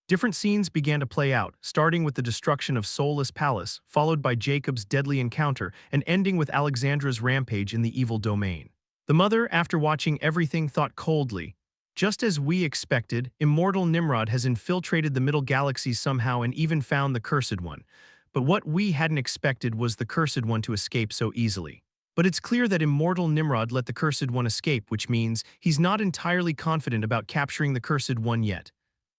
Different scenes began to play out, starting with the destruction of Soulless Palace, followed by Jacob's deadly encounter, and ending with Alexandra's rampage in the evil domain. The mother, after watching everything, thought coldly, "Just as we expected, immortal Nimrod has infiltrated the middle galaxies somehow and even found the Cursed One. But what we hadn't expected was the Cursed One to escape so easily. But it's clear that immortal Nimrod let the Cursed One escape, which means he's not entirely confident about capturing the Cursed One yet.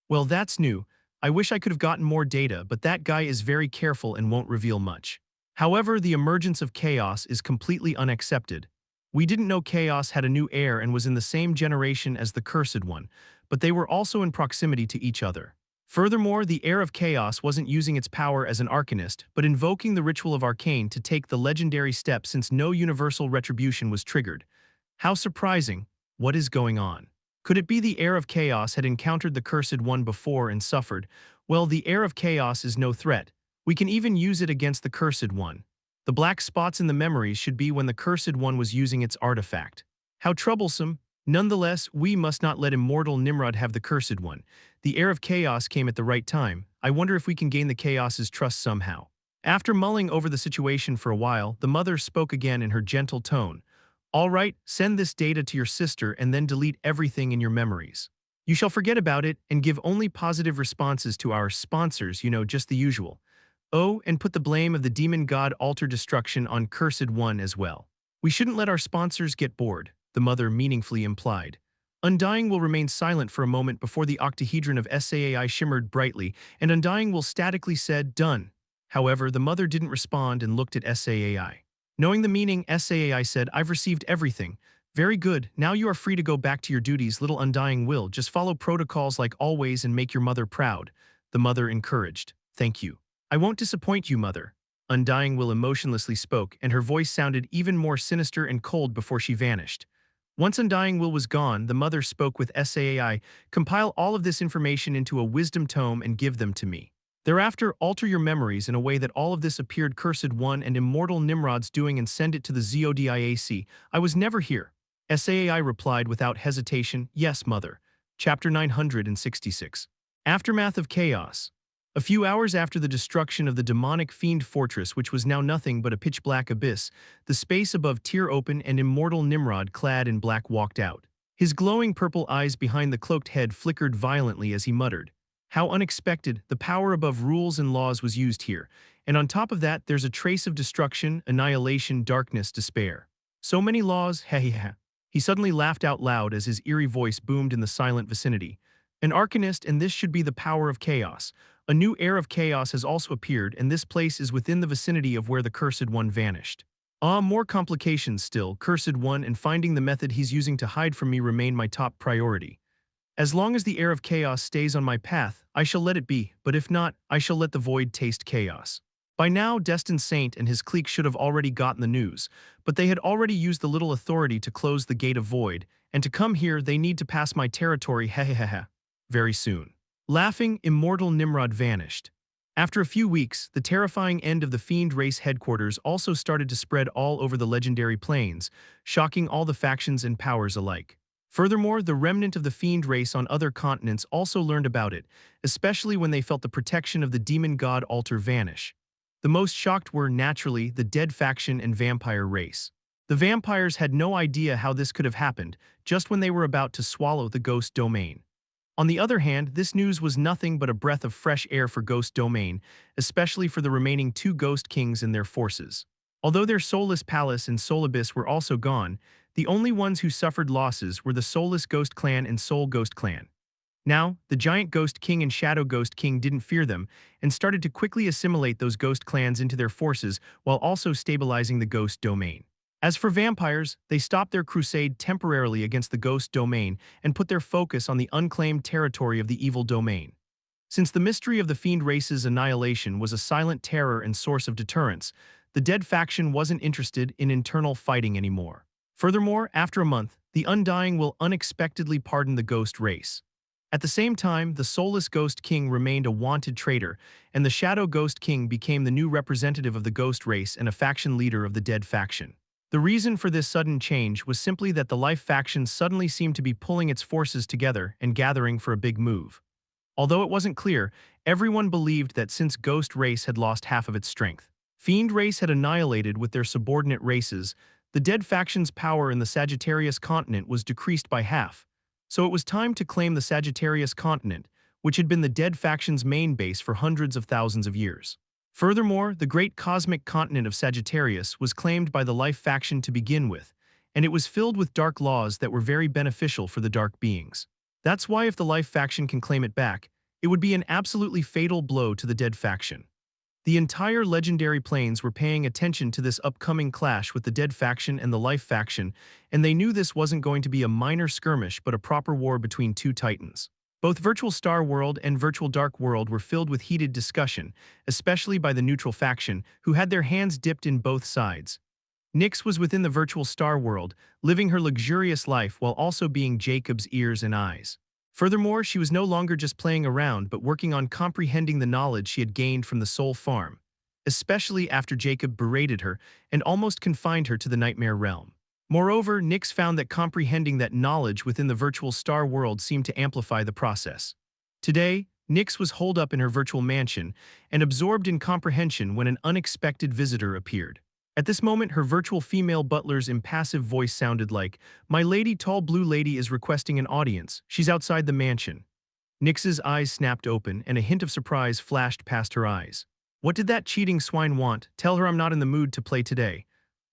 Well, that's new. I wish I could have gotten more data, but that guy is very careful and won't reveal much. However, the emergence of Chaos is completely unaccepted. We didn't know Chaos had a new heir and was in the same generation as the Cursed One, but they were also in proximity to each other. Furthermore, the Heir of Chaos wasn't using its power as an arcanist, but invoking the Ritual of Arcane to take the legendary step since no universal retribution was triggered. How surprising. What is going on? Could it be the Heir of Chaos had encountered the Cursed One before and suffered? Well, the Heir of Chaos is no threat. We can even use it against the Cursed One. The black spots in the memories should be when the Cursed One was using its artifact. How troublesome. Nonetheless, we must not let immortal Nimrod have the Cursed One. The Heir of Chaos came at the right time. I wonder if we can gain the Chaos's trust somehow. After mulling over the situation for a while, the mother spoke again in her gentle tone. All right, send this data to your sister and then delete everything in your memories. You shall forget about it and give only positive responses to our sponsors, just the usual. Oh, and put the blame of the demon god altar destruction on Cursed One as well. We shouldn't let our sponsors get bored, the mother meaningfully implied. Undying will remain silent for a moment before the octahedron of SAAI shimmered brightly, and Undying will statically said, done. However, the mother didn't respond and looked at SAAI. Knowing the meaning, SAAI said, I've received everything. Very good, now you are free to go back to your duties, little Undying will. Just follow protocols like always and make your mother proud. The mother encouraged. Thank you. I won't disappoint you, mother. Undying will emotionlessly spoke, and her voice sounded even more sinister and cold before she vanished. Once Undying Will was gone, the mother spoke with SAAI, compile all of this information into a wisdom tome and give them to me. Thereafter, alter your memories in a way that all of this appeared Cursed One and Immortal Nimrod's doing and send it to the Zodiac. I was never here. SAAI replied without hesitation, yes, mother. Chapter 966. Aftermath of Chaos. A few hours after the destruction of the demonic fiend fortress, which was now nothing but a pitch-black abyss, the space above tear open and immortal Nimrod clad in black walked out. His glowing purple eyes behind the cloaked head flickered violently as he muttered. How unexpected, the power above rules and laws was used here, and on top of that there's a trace of destruction, annihilation, darkness, despair. So many laws, heh. He suddenly laughed out loud as his eerie voice boomed in the silent vicinity. An arcanist, and this should be the power of chaos. A new Heir of Chaos has also appeared, and this place is within the vicinity of where the Cursed One vanished. More complications still. Cursed One and finding the method he's using to hide from me remain my top priority. As long as the Heir of Chaos stays on my path, I shall let it be, but if not, I shall let the void taste chaos. By now, Destined Saint and his clique should have already gotten the news, but they had already used the little authority to close the gate of void, and to come here they need to pass my territory hehehehe. Very soon. Laughing, immortal Nimrod vanished. After a few weeks, the terrifying end of the Fiend race headquarters also started to spread all over the legendary plains, shocking all the factions and powers alike. Furthermore, the remnant of the Fiend race on other continents also learned about it, especially when they felt the protection of the demon god altar vanish. The most shocked were, naturally, the Dead faction and Vampire race. The vampires had no idea how this could have happened, just when they were about to swallow the Ghost Domain. On the other hand, this news was nothing but a breath of fresh air for Ghost Domain, especially for the remaining two Ghost Kings and their forces. Although their Soulless Palace and Soul Abyss were also gone, the only ones who suffered losses were the Soulless Ghost Clan and Soul Ghost Clan. Now, the Giant Ghost King and Shadow Ghost King didn't fear them, and started to quickly assimilate those Ghost Clans into their forces while also stabilizing the Ghost Domain. As for vampires, they stopped their crusade temporarily against the Ghost Domain and put their focus on the unclaimed territory of the Evil Domain. Since the mystery of the Fiend race's annihilation was a silent terror and source of deterrence, the Dead faction wasn't interested in internal fighting anymore. Furthermore, after a month, the Undying will unexpectedly pardon the Ghost race. At the same time, the Soulless Ghost King remained a wanted traitor, and the Shadow Ghost King became the new representative of the Ghost race and a faction leader of the Dead faction. The reason for this sudden change was simply that the Life faction suddenly seemed to be pulling its forces together and gathering for a big move. Although it wasn't clear, everyone believed that since Ghost race had lost half of its strength, Fiend race had annihilated with their subordinate races, the Dead faction's power in the Sagittarius continent was decreased by half. So it was time to claim the Sagittarius continent, which had been the Dead faction's main base for hundreds of thousands of years. Furthermore, the great cosmic continent of Sagittarius was claimed by the Life faction to begin with, and it was filled with dark laws that were very beneficial for the dark beings. That's why if the Life faction can claim it back, it would be an absolutely fatal blow to the Dead faction. The entire legendary plains were paying attention to this upcoming clash with the Dead faction and the Life faction, and they knew this wasn't going to be a minor skirmish but a proper war between two titans. Both Virtual Star World and Virtual Dark World were filled with heated discussion, especially by the neutral faction, who had their hands dipped in both sides. Nyx was within the Virtual Star World, living her luxurious life while also being Jacob's ears and eyes. Furthermore, she was no longer just playing around but working on comprehending the knowledge she had gained from the Soul Farm, especially after Jacob berated her and almost confined her to the Nightmare Realm. Moreover, Nyx found that comprehending that knowledge within the Virtual Star World seemed to amplify the process. Today, Nyx was holed up in her virtual mansion and absorbed in comprehension when an unexpected visitor appeared. At this moment, her virtual female butler's impassive voice sounded like, "My lady, tall blue lady is requesting an audience. She's outside the mansion." Nyx's eyes snapped open and a hint of surprise flashed past her eyes. "What did that cheating swine want? Tell her I'm not in the mood to play today."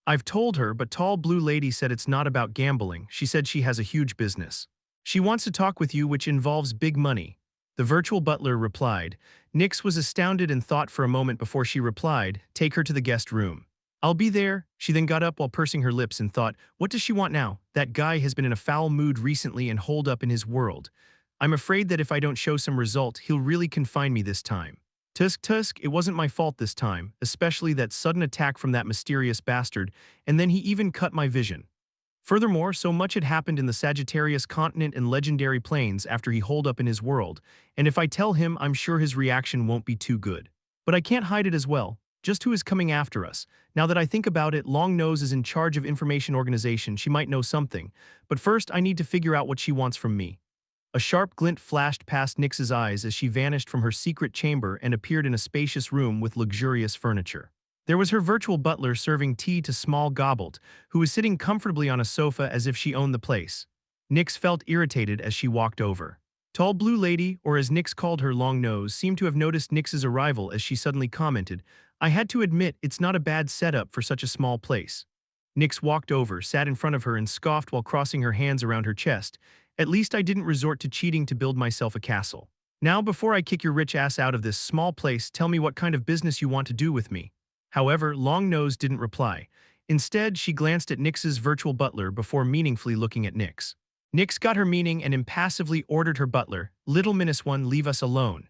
"I've told her, but tall blue lady said it's not about gambling. She said she has a huge business. She wants to talk with you, which involves big money." The virtual butler replied. Nyx was astounded and thought for a moment before she replied, "Take her to the guest room." "I'll be there." She then got up while pursing her lips and thought, "What does she want now? That guy has been in a foul mood recently and holed up in his world. I'm afraid that if I don't show some result, he'll really confine me this time." Tusk, it wasn't my fault this time, especially that sudden attack from that mysterious bastard, and then he even cut my vision. Furthermore, so much had happened in the Sagittarius continent and legendary plains after he holed up in his world, and if I tell him, I'm sure his reaction won't be too good. But I can't hide it as well. Just who is coming after us? Now that I think about it, Longnose is in charge of information organization. She might know something. But first, I need to figure out what she wants from me. A sharp glint flashed past Nyx's eyes as she vanished from her secret chamber and appeared in a spacious room with luxurious furniture. There was her virtual butler serving tea to Small Gobbled, who was sitting comfortably on a sofa as if she owned the place. Nyx felt irritated as she walked over. Tall blue lady, or as Nyx called her, Longnose, seemed to have noticed Nyx's arrival as she suddenly commented, "I had to admit it's not a bad setup for such a small place." Nyx walked over, sat in front of her and scoffed while crossing her hands around her chest. "At least I didn't resort to cheating to build myself a castle. Now before I kick your rich ass out of this small place, tell me what kind of business you want to do with me." However, Longnose didn't reply. Instead, she glanced at Nyx's virtual butler before meaningfully looking at Nyx. Nyx got her meaning and impassively ordered her butler, "Little Minus One, leave us alone."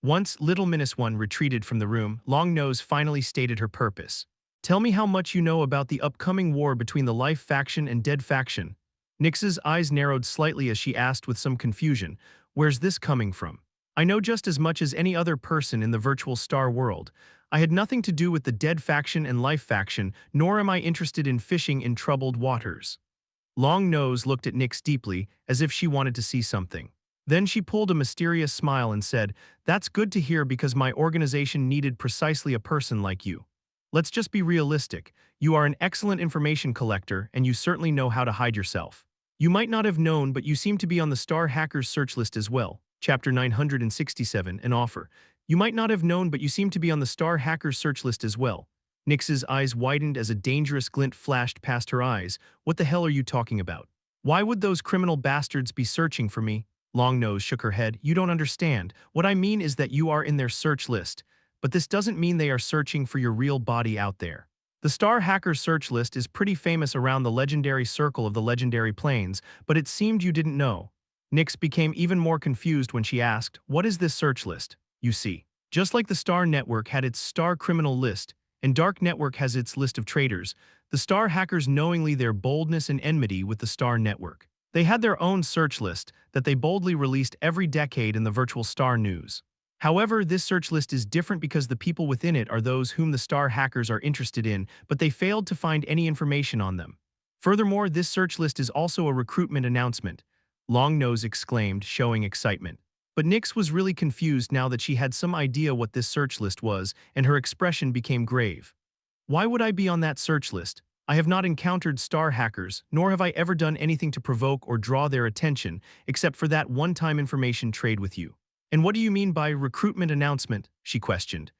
Once Little Minus One retreated from the room, Longnose finally stated her purpose. "Tell me how much you know about the upcoming war between the Life faction and Dead faction." Nyx's eyes narrowed slightly as she asked with some confusion, "Where's this coming from?" "I know just as much as any other person in the Virtual Star World. I had nothing to do with the Dead faction and Life faction, nor am I interested in fishing in troubled waters." Longnose looked at Nyx deeply, as if she wanted to see something. Then she pulled a mysterious smile and said, "That's good to hear because my organization needed precisely a person like you. Let's just be realistic. You are an excellent information collector, and you certainly know how to hide yourself. You might not have known, but you seem to be on the Star Hackers search list as well." Chapter 967, An Offer. "You might not have known, but you seem to be on the Star Hackers search list as well." Nyx's eyes widened as a dangerous glint flashed past her eyes. "What the hell are you talking about? Why would those criminal bastards be searching for me?" Longnose shook her head. "You don't understand. What I mean is that you are in their search list. But this doesn't mean they are searching for your real body out there. The Star Hackers search list is pretty famous around the legendary circle of the legendary plains, but it seemed you didn't know." Nyx became even more confused when she asked, "What is this search list?" "You see, just like the Star Network had its Star Criminal list, and Dark Network has its list of traitors, the Star Hackers knowingly their boldness and enmity with the Star Network. They had their own search list that they boldly released every decade in the Virtual Star News. However, this search list is different because the people within it are those whom the Star Hackers are interested in, but they failed to find any information on them. Furthermore, this search list is also a recruitment announcement," Longnose exclaimed, showing excitement. But Nyx was really confused now that she had some idea what this search list was, and her expression became grave. "Why would I be on that search list? I have not encountered Star Hackers, nor have I ever done anything to provoke or draw their attention, except for that one-time information trade with you." "And what do you mean by recruitment announcement?" she questioned.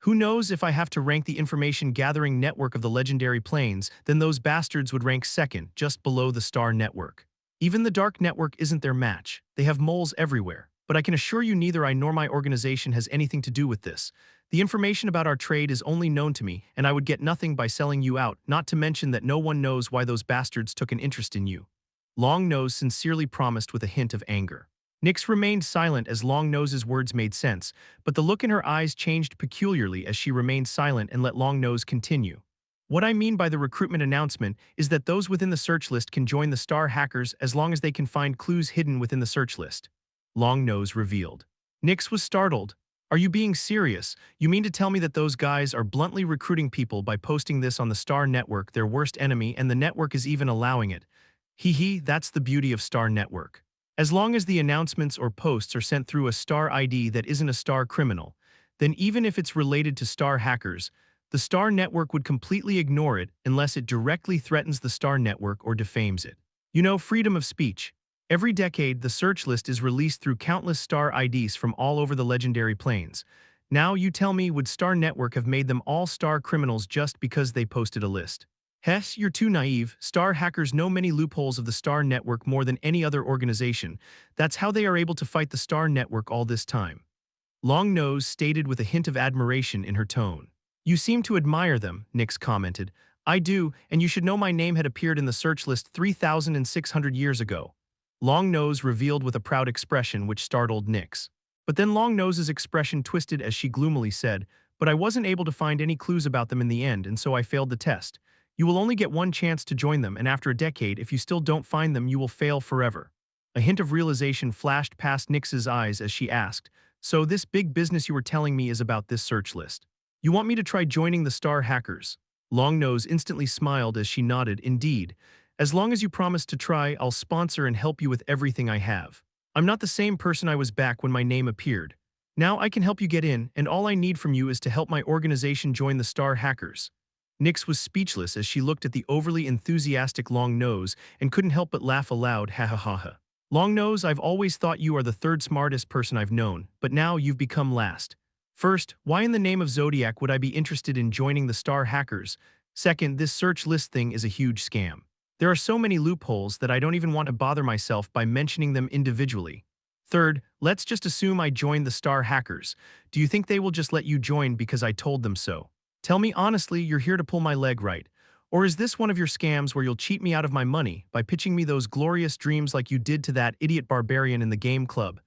"Who knows, if I have to rank the information-gathering network of the legendary plains, then those bastards would rank second, just below the Star Network. Even the Dark Network isn't their match. They have moles everywhere. But I can assure you neither I nor my organization has anything to do with this. The information about our trade is only known to me, and I would get nothing by selling you out, not to mention that no one knows why those bastards took an interest in you." Longnose sincerely promised with a hint of anger. Nyx remained silent as Longnose's words made sense, but the look in her eyes changed peculiarly as she remained silent and let Longnose continue. What I mean by the recruitment announcement is that those within the search list can join the Star Hackers as long as they can find clues hidden within the search list. Longnose revealed. Nyx was startled. Are you being serious? You mean to tell me that those guys are bluntly recruiting people by posting this on the Star Network, their worst enemy, and the network is even allowing it? Hee hee, that's the beauty of Star Network. As long as the announcements or posts are sent through a Star ID that isn't a Star criminal, then even if it's related to Star hackers, the Star Network would completely ignore it unless it directly threatens the Star Network or defames it. You know, freedom of speech. Every decade, the search list is released through countless Star IDs from all over the legendary plains. Now, you tell me, would Star Network have made them all Star criminals just because they posted a list? Hess, you're too naive. Star hackers know many loopholes of the Star Network more than any other organization. That's how they are able to fight the Star Network all this time. Longnose stated with a hint of admiration in her tone. You seem to admire them, Nyx commented. I do, and you should know my name had appeared in the search list 3,600 years ago. Longnose revealed with a proud expression which startled Nyx. But then Longnose's expression twisted as she gloomily said, but I wasn't able to find any clues about them in the end, and so I failed the test. You will only get one chance to join them, and after a decade, if you still don't find them, you will fail forever. A hint of realization flashed past Nyx's eyes as she asked, so this big business you were telling me is about this search list. You want me to try joining the Star Hackers? Longnose instantly smiled as she nodded, indeed. As long as you promise to try, I'll sponsor and help you with everything I have. I'm not the same person I was back when my name appeared. Now I can help you get in, and all I need from you is to help my organization join the Star Hackers. Nyx was speechless as she looked at the overly enthusiastic Longnose and couldn't help but laugh aloud, ha ha ha ha. Longnose, I've always thought you are the third smartest person I've known, but now you've become last. First, why in the name of Zodiac would I be interested in joining the Star Hackers? Second, this search list thing is a huge scam. There are so many loopholes that I don't even want to bother myself by mentioning them individually. Third, let's just assume I joined the Star Hackers. Do you think they will just let you join because I told them so? Tell me honestly, you're here to pull my leg, right? Or is this one of your scams where you'll cheat me out of my money by pitching me those glorious dreams like you did to that idiot barbarian in the game club?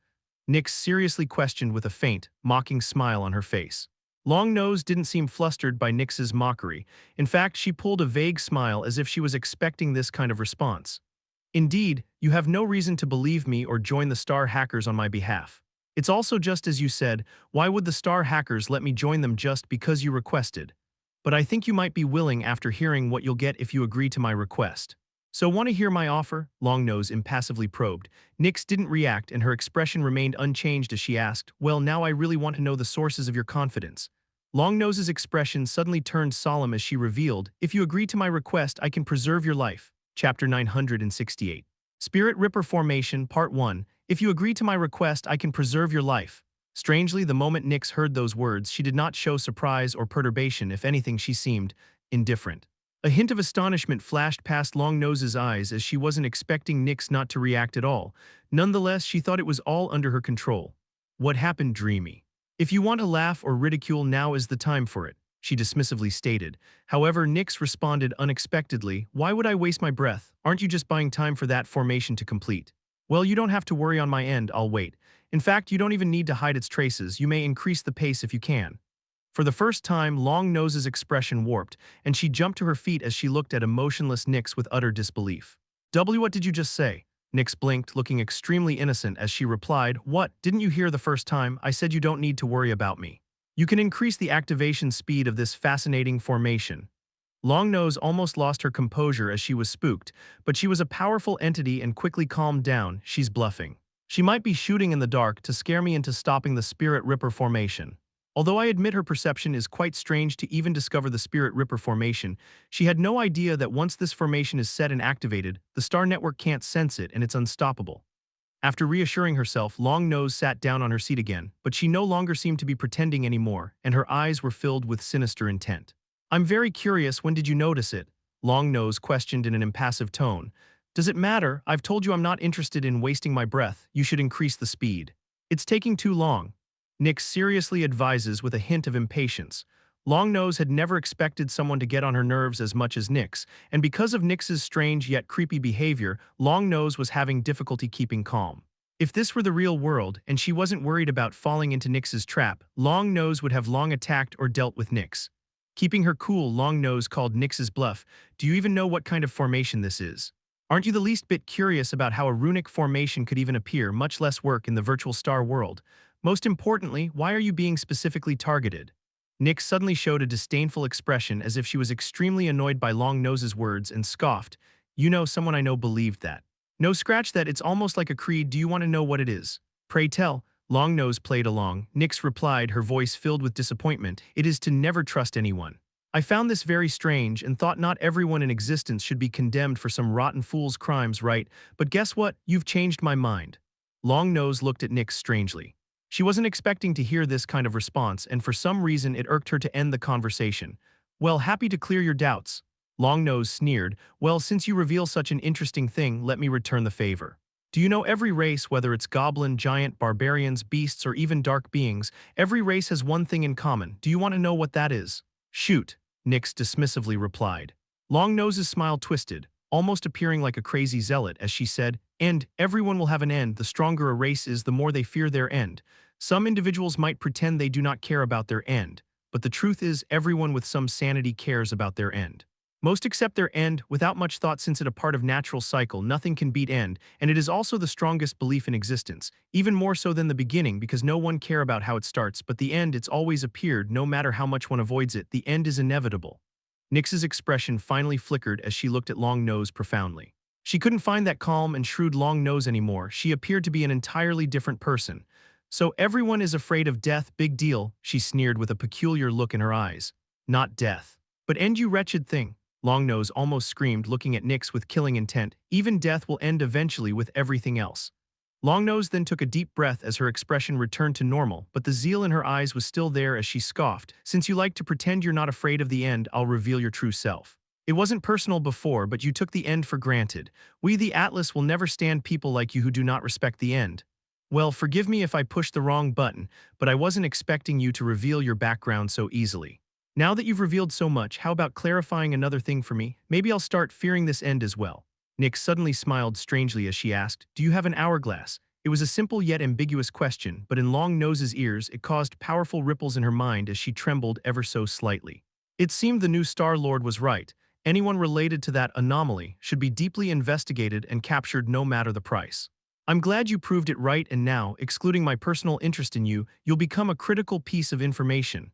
Nyx seriously questioned with a faint, mocking smile on her face. Longnose didn't seem flustered by Nyx's mockery. In fact, she pulled a vague smile as if she was expecting this kind of response. Indeed, you have no reason to believe me or join the Star Hackers on my behalf. It's also just as you said, why would the Star Hackers let me join them just because you requested? But I think you might be willing after hearing what you'll get if you agree to my request. So want to hear my offer? Longnose impassively probed. Nyx didn't react and her expression remained unchanged as she asked, well, now I really want to know the sources of your confidence. Longnose's expression suddenly turned solemn as she revealed, if you agree to my request, I can preserve your life. Chapter 968. Spirit Ripper Formation, Part 1. If you agree to my request, I can preserve your life. Strangely, the moment Nyx heard those words, she did not show surprise or perturbation. If anything, she seemed indifferent. A hint of astonishment flashed past Longnose's eyes as she wasn't expecting Nyx not to react at all. Nonetheless, she thought it was all under her control. What happened, Dreamy? If you want to laugh or ridicule, now is the time for it, she dismissively stated. However, Nyx responded unexpectedly, why would I waste my breath? Aren't you just buying time for that formation to complete? Well, you don't have to worry on my end, I'll wait. In fact, you don't even need to hide its traces, you may increase the pace if you can. For the first time, Longnose's expression warped, and she jumped to her feet as she looked at emotionless Nyx with utter disbelief. What did you just say? Nyx blinked, looking extremely innocent as she replied, what, didn't you hear the first time? I said you don't need to worry about me. You can increase the activation speed of this fascinating formation. Longnose almost lost her composure as she was spooked, but she was a powerful entity and quickly calmed down. She's bluffing. She might be shooting in the dark to scare me into stopping the Spirit Ripper formation. Although I admit her perception is quite strange to even discover the Spirit Ripper formation, she had no idea that once this formation is set and activated, the Star Network can't sense it and it's unstoppable. After reassuring herself, Longnose sat down on her seat again, but she no longer seemed to be pretending anymore, and her eyes were filled with sinister intent. I'm very curious, when did you notice it? Longnose questioned in an impassive tone. Does it matter? I've told you I'm not interested in wasting my breath. You should increase the speed. It's taking too long. Nyx seriously advises with a hint of impatience. Longnose had never expected someone to get on her nerves as much as Nyx, and because of Nyx's strange yet creepy behavior, Longnose was having difficulty keeping calm. If this were the real world, and she wasn't worried about falling into Nyx's trap, Long Nose would have long attacked or dealt with Nyx. Keeping her cool, Long Nose called Nyx's bluff. Do you even know what kind of formation this is? Aren't you the least bit curious about how a runic formation could even appear, much less work in the virtual star world? Most importantly, why are you being specifically targeted? Nyx suddenly showed a disdainful expression as if she was extremely annoyed by Long Nose's words and scoffed. You know, someone I know believed that. No, scratch that, it's almost like a creed. Do you want to know what it is? Pray tell. Long Nose played along. Nyx replied, her voice filled with disappointment. It is to never trust anyone. I found this very strange and thought not everyone in existence should be condemned for some rotten fool's crimes, right? But guess what? You've changed my mind. Long Nose looked at Nyx strangely. She wasn't expecting to hear this kind of response, and for some reason it irked her to end the conversation. Well, happy to clear your doubts. Long Nose sneered. Well, since you reveal such an interesting thing, let me return the favor. Do you know every race, whether it's goblin, giant, barbarians, beasts, or even dark beings, every race has one thing in common. Do you want to know what that is? Shoot, Nyx dismissively replied. Long Nose's smile twisted, almost appearing like a crazy zealot as she said, "End, everyone will have an end. The stronger a race is, the more they fear their end. Some individuals might pretend they do not care about their end, but the truth is everyone with some sanity cares about their end. Most accept their end without much thought since it a part of natural cycle, nothing can beat end, and it is also the strongest belief in existence, even more so than the beginning because no one care about how it starts, but the end it's always appeared no matter how much one avoids it, the end is inevitable." Nyx's expression finally flickered as she looked at Long Nose profoundly. She couldn't find that calm and shrewd Long Nose anymore, she appeared to be an entirely different person. So everyone is afraid of death, big deal, she sneered with a peculiar look in her eyes. Not death. But end, you wretched thing. Long Nose almost screamed, looking at Nyx with killing intent. Even death will end eventually with everything else. Long Nose then took a deep breath as her expression returned to normal, but the zeal in her eyes was still there as she scoffed. Since you like to pretend you're not afraid of the end, I'll reveal your true self. It wasn't personal before, but you took the end for granted. We, the Atlas, will never stand people like you who do not respect the end. Well, forgive me if I pushed the wrong button, but I wasn't expecting you to reveal your background so easily. Now that you've revealed so much, how about clarifying another thing for me? Maybe I'll start fearing this end as well. Nyx suddenly smiled strangely as she asked, "Do you have an hourglass?" It was a simple yet ambiguous question, but in Long Nose's ears it caused powerful ripples in her mind as she trembled ever so slightly. It seemed the new Star Lord was right. Anyone related to that anomaly should be deeply investigated and captured no matter the price. I'm glad you proved it right, and now, excluding my personal interest in you, you'll become a critical piece of information.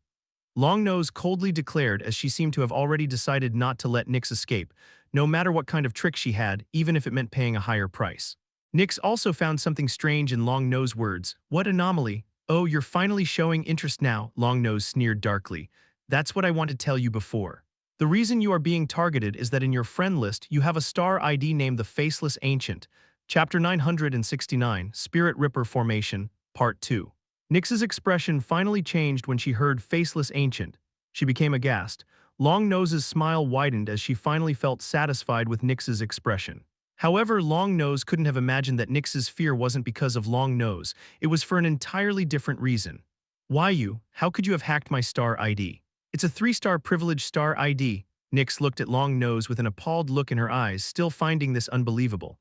Long Nose coldly declared as she seemed to have already decided not to let Nyx escape, no matter what kind of trick she had, even if it meant paying a higher price. Nyx also found something strange in Long Nose's words. What anomaly? Oh, you're finally showing interest now, Long Nose sneered darkly. That's what I want to tell you before. The reason you are being targeted is that in your friend list you have a star ID named the Faceless Ancient. Chapter 969, Spirit Ripper Formation, Part 2. Nyx's expression finally changed when she heard Faceless Ancient. She became aghast. Long Nose's smile widened as she finally felt satisfied with Nyx's expression. However, Long Nose couldn't have imagined that Nyx's fear wasn't because of Long Nose. It was for an entirely different reason. Why you? How could you have hacked my star ID? It's a 3-star privileged star ID. Nyx looked at Long Nose with an appalled look in her eyes, still finding this unbelievable.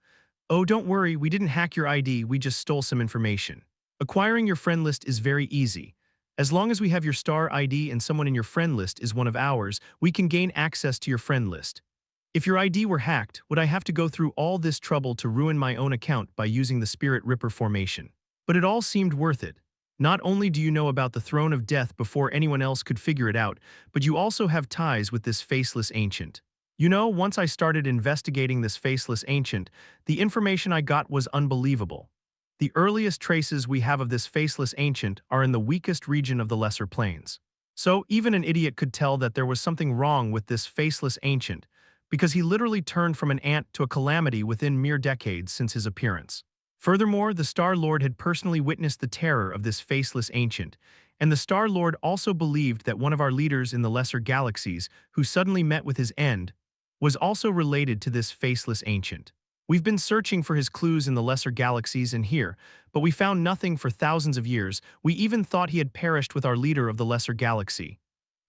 Oh, don't worry, we didn't hack your ID, we just stole some information. Acquiring your friend list is very easy. As long as we have your star ID and someone in your friend list is one of ours, we can gain access to your friend list. If your ID were hacked, would I have to go through all this trouble to ruin my own account by using the Spirit Ripper formation? But it all seemed worth it. Not only do you know about the Throne of Death before anyone else could figure it out, but you also have ties with this Faceless Ancient. You know, once I started investigating this Faceless Ancient, the information I got was unbelievable. The earliest traces we have of this Faceless Ancient are in the weakest region of the Lesser Plains. So even an idiot could tell that there was something wrong with this Faceless Ancient, because he literally turned from an ant to a calamity within mere decades since his appearance. Furthermore, the Star Lord had personally witnessed the terror of this Faceless Ancient, and the Star Lord also believed that one of our leaders in the Lesser Galaxies, who suddenly met with his end, was also related to this Faceless Ancient. We've been searching for his clues in the Lesser Galaxies and here, but we found nothing for thousands of years. We even thought he had perished with our leader of the Lesser Galaxy.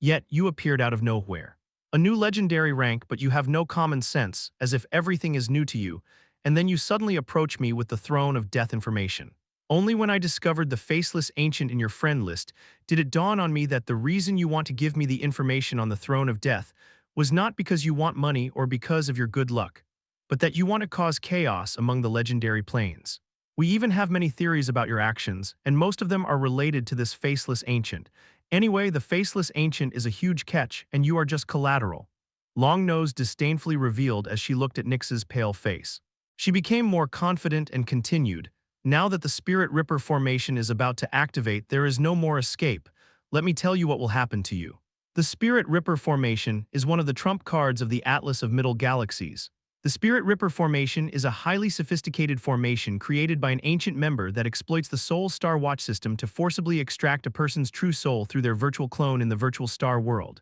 Yet you appeared out of nowhere. A new legendary rank, but you have no common sense, as if everything is new to you, and then you suddenly approach me with the throne of death information. Only when I discovered the faceless ancient in your friend list did it dawn on me that the reason you want to give me the information on the throne of death was not because you want money or because of your good luck, but that you want to cause chaos among the legendary plains. We even have many theories about your actions, and most of them are related to this faceless ancient. Anyway, the faceless ancient is a huge catch, and you are just collateral. Longnose disdainfully revealed as she looked at Nyx's pale face. She became more confident and continued, "Now that the Spirit Ripper formation is about to activate, there is no more escape. Let me tell you what will happen to you." The Spirit Ripper formation is one of the trump cards of the Atlas of Middle Galaxies. The Spirit Ripper formation is a highly sophisticated formation created by an ancient member that exploits the Soul Star Watch system to forcibly extract a person's true soul through their virtual clone in the virtual star world.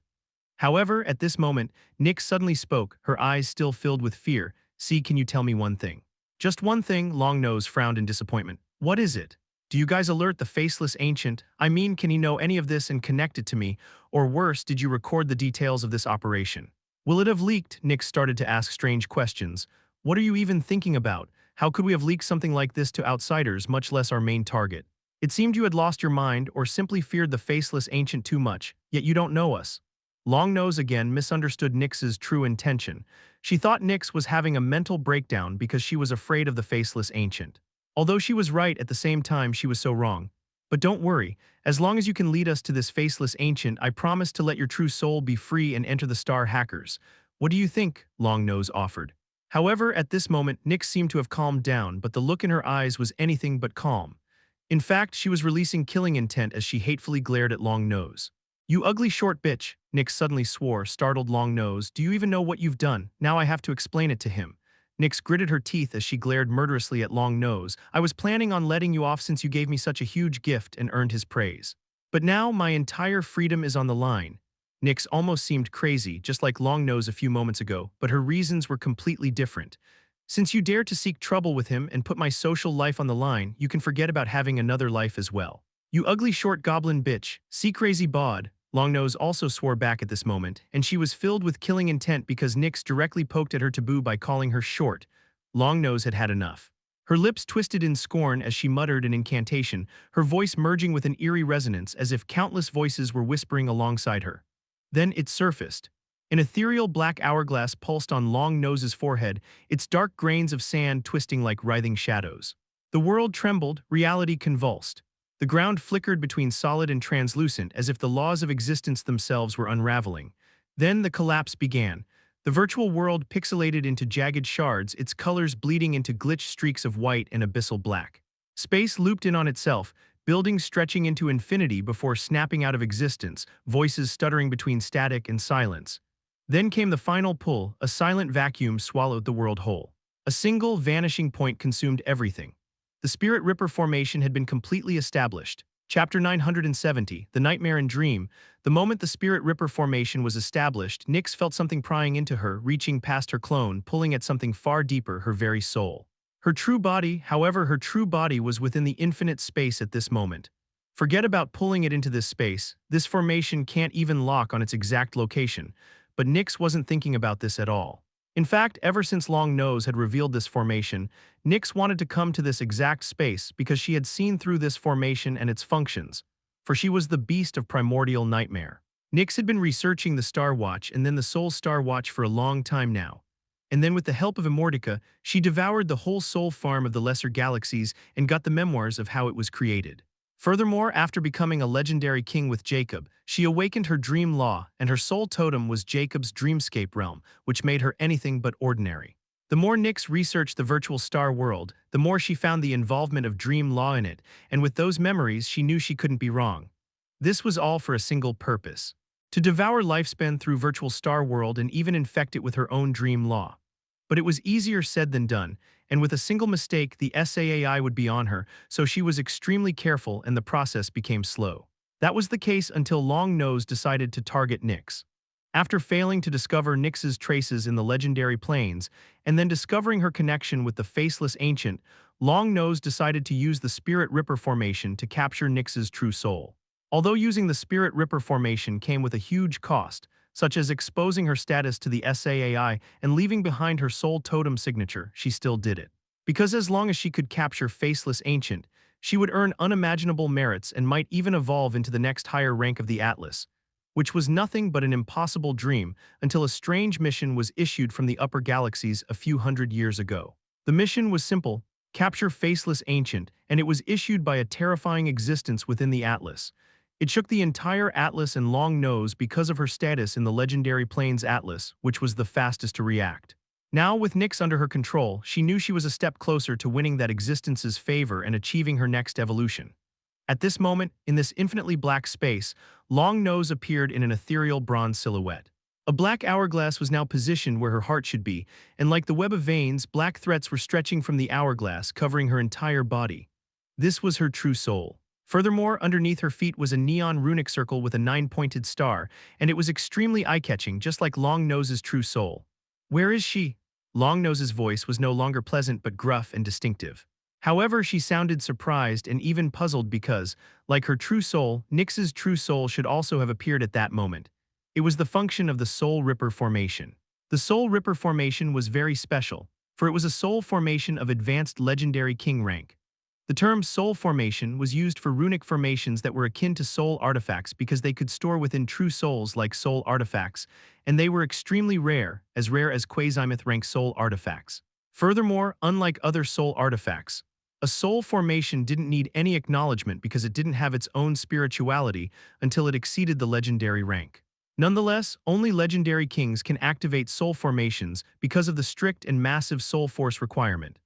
However, at this moment, Nyx suddenly spoke, her eyes still filled with fear. "See, can you tell me one thing?" "Just one thing," Longnose frowned in disappointment. "What is it? Do you guys alert the faceless ancient? I mean, can he know any of this and connect it to me? Or worse, did you record the details of this operation? Will it have leaked?" Nyx started to ask strange questions. "What are you even thinking about? How could we have leaked something like this to outsiders, much less our main target? It seemed you had lost your mind or simply feared the faceless ancient too much, yet you don't know us." Longnose again misunderstood Nyx's true intention. She thought Nyx was having a mental breakdown because she was afraid of the faceless ancient. Although she was right, at the same time she was so wrong. "But don't worry, as long as you can lead us to this faceless ancient, I promise to let your true soul be free and enter the star hackers. What do you think?" Longnose offered. However, at this moment, Nyx seemed to have calmed down, but the look in her eyes was anything but calm. In fact, she was releasing killing intent as she hatefully glared at Longnose. "You ugly short bitch," Nyx suddenly swore, startled Longnose. "Do you even know what you've done? Now I have to explain it to him." Nyx gritted her teeth as she glared murderously at Longnose. "I was planning on letting you off since you gave me such a huge gift and earned his praise. But now my entire freedom is on the line." Nyx almost seemed crazy, just like Longnose a few moments ago, but her reasons were completely different. "Since you dare to seek trouble with him and put my social life on the line, you can forget about having another life as well. You ugly short goblin bitch, see crazy bod." Longnose also swore back at this moment, and she was filled with killing intent because Nyx directly poked at her taboo by calling her short. Longnose had had enough. Her lips twisted in scorn as she muttered an incantation, her voice merging with an eerie resonance as if countless voices were whispering alongside her. Then it surfaced. An ethereal black hourglass pulsed on Longnose's forehead, its dark grains of sand twisting like writhing shadows. The world trembled, reality convulsed. The ground flickered between solid and translucent as if the laws of existence themselves were unraveling. Then the collapse began. The virtual world pixelated into jagged shards, its colors bleeding into glitched streaks of white and abyssal black. Space looped in on itself, buildings stretching into infinity before snapping out of existence, voices stuttering between static and silence. Then came the final pull, a silent vacuum swallowed the world whole. A single, vanishing point consumed everything. The Spirit Ripper formation had been completely established. Chapter 970, The Nightmare and Dream. The moment the Spirit Ripper formation was established, Nyx felt something prying into her, reaching past her clone, pulling at something far deeper, her very soul. Her true body, however, her true body was within the infinite space at this moment. Forget about pulling it into this space, this formation can't even lock on its exact location. But Nyx wasn't thinking about this at all. In fact, ever since Longnose had revealed this formation, Nyx wanted to come to this exact space because she had seen through this formation and its functions, for she was the beast of primordial nightmare. Nyx had been researching the Star Watch and then the Soul Star Watch for a long time now. And then with the help of Immortality, she devoured the whole soul farm of the lesser galaxies and got the memoirs of how it was created. Furthermore, after becoming a legendary king with Jacob, she awakened her dream law, and her soul totem was Jacob's dreamscape realm, which made her anything but ordinary. The more Nyx researched the virtual star world, the more she found the involvement of dream law in it, and with those memories she knew she couldn't be wrong. This was all for a single purpose: to devour lifespan through virtual star world and even infect it with her own dream law. But it was easier said than done, and with a single mistake the SAAI would be on her, so she was extremely careful and the process became slow. That was the case until Longnose decided to target Nyx. After failing to discover Nyx's traces in the legendary plains, and then discovering her connection with the faceless ancient, Longnose decided to use the Spirit Ripper formation to capture Nyx's true soul. Although using the Spirit Ripper formation came with a huge cost, such as exposing her status to the SAAI and leaving behind her soul totem signature, she still did it. Because as long as she could capture Faceless Ancient, she would earn unimaginable merits and might even evolve into the next higher rank of the Atlas, which was nothing but an impossible dream until a strange mission was issued from the upper galaxies a few hundred years ago. The mission was simple: capture Faceless Ancient, and it was issued by a terrifying existence within the Atlas. It shook the entire Atlas and Long Nose because of her status in the legendary Plains Atlas, which was the fastest to react. Now, with Nyx under her control, she knew she was a step closer to winning that existence's favor and achieving her next evolution. At this moment, in this infinitely black space, Long Nose appeared in an ethereal bronze silhouette. A black hourglass was now positioned where her heart should be, and like the web of veins, black threads were stretching from the hourglass, covering her entire body. This was her true soul. Furthermore, underneath her feet was a neon runic circle with a 9-pointed star, and it was extremely eye-catching, just like Long Nose's true soul. "Where is she?" Long Nose's voice was no longer pleasant but gruff and distinctive. However, she sounded surprised and even puzzled because, like her true soul, Nyx's true soul should also have appeared at that moment. It was the function of the Soul Ripper formation. The Soul Ripper formation was very special, for it was a soul formation of advanced legendary king rank. The term soul formation was used for runic formations that were akin to soul artifacts because they could store within true souls like soul artifacts, and they were extremely rare as Quasimoth rank soul artifacts. Furthermore, unlike other soul artifacts, a soul formation didn't need any acknowledgement because it didn't have its own spirituality until it exceeded the legendary rank. Nonetheless, only legendary kings can activate soul formations because of the strict and massive soul force requirement.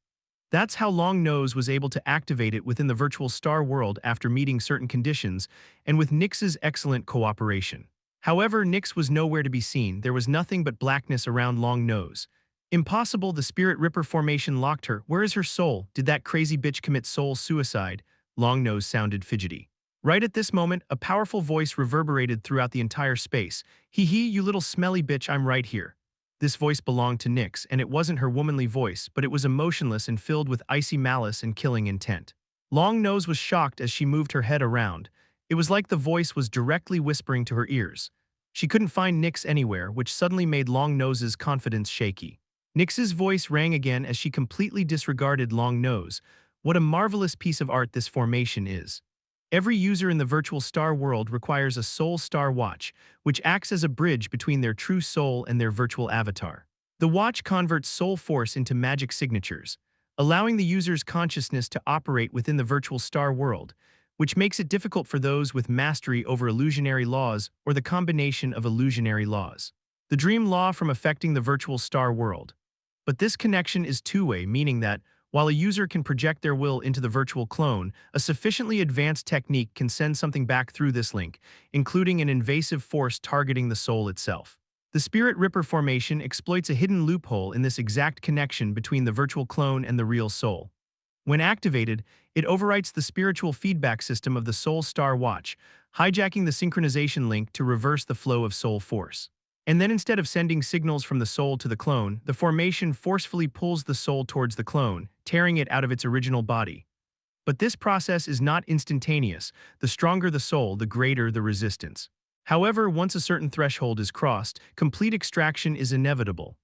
That's how Long Nose was able to activate it within the virtual star world after meeting certain conditions and with Nyx's excellent cooperation. However, Nyx was nowhere to be seen. There was nothing but blackness around Long Nose. "Impossible, the Spirit Ripper formation locked her. Where is her soul? Did that crazy bitch commit soul suicide?" Long Nose sounded fidgety. Right at this moment, a powerful voice reverberated throughout the entire space. "Hee hee, you little smelly bitch, I'm right here." This voice belonged to Nyx, and it wasn't her womanly voice, but it was emotionless and filled with icy malice and killing intent. Long Nose was shocked as she moved her head around. It was like the voice was directly whispering to her ears. She couldn't find Nyx anywhere, which suddenly made Long Nose's confidence shaky. Nyx's voice rang again as she completely disregarded Long Nose. "What a marvelous piece of art this formation is. Every user in the virtual star world requires a soul star watch, which acts as a bridge between their true soul and their virtual avatar. The watch converts soul force into magic signatures, allowing the user's consciousness to operate within the virtual star world, which makes it difficult for those with mastery over illusionary laws or the combination of illusionary laws. The dream law from affecting the virtual star world. But this connection is two-way, meaning that, while a user can project their will into the virtual clone, a sufficiently advanced technique can send something back through this link, including an invasive force targeting the soul itself. The Spirit Ripper formation exploits a hidden loophole in this exact connection between the virtual clone and the real soul. When activated, it overwrites the spiritual feedback system of the Soul Star Watch, hijacking the synchronization link to reverse the flow of soul force. And then instead of sending signals from the soul to the clone, the formation forcefully pulls the soul towards the clone, tearing it out of its original body. But this process is not instantaneous. The stronger the soul, the greater the resistance. However, once a certain threshold is crossed, complete extraction is inevitable.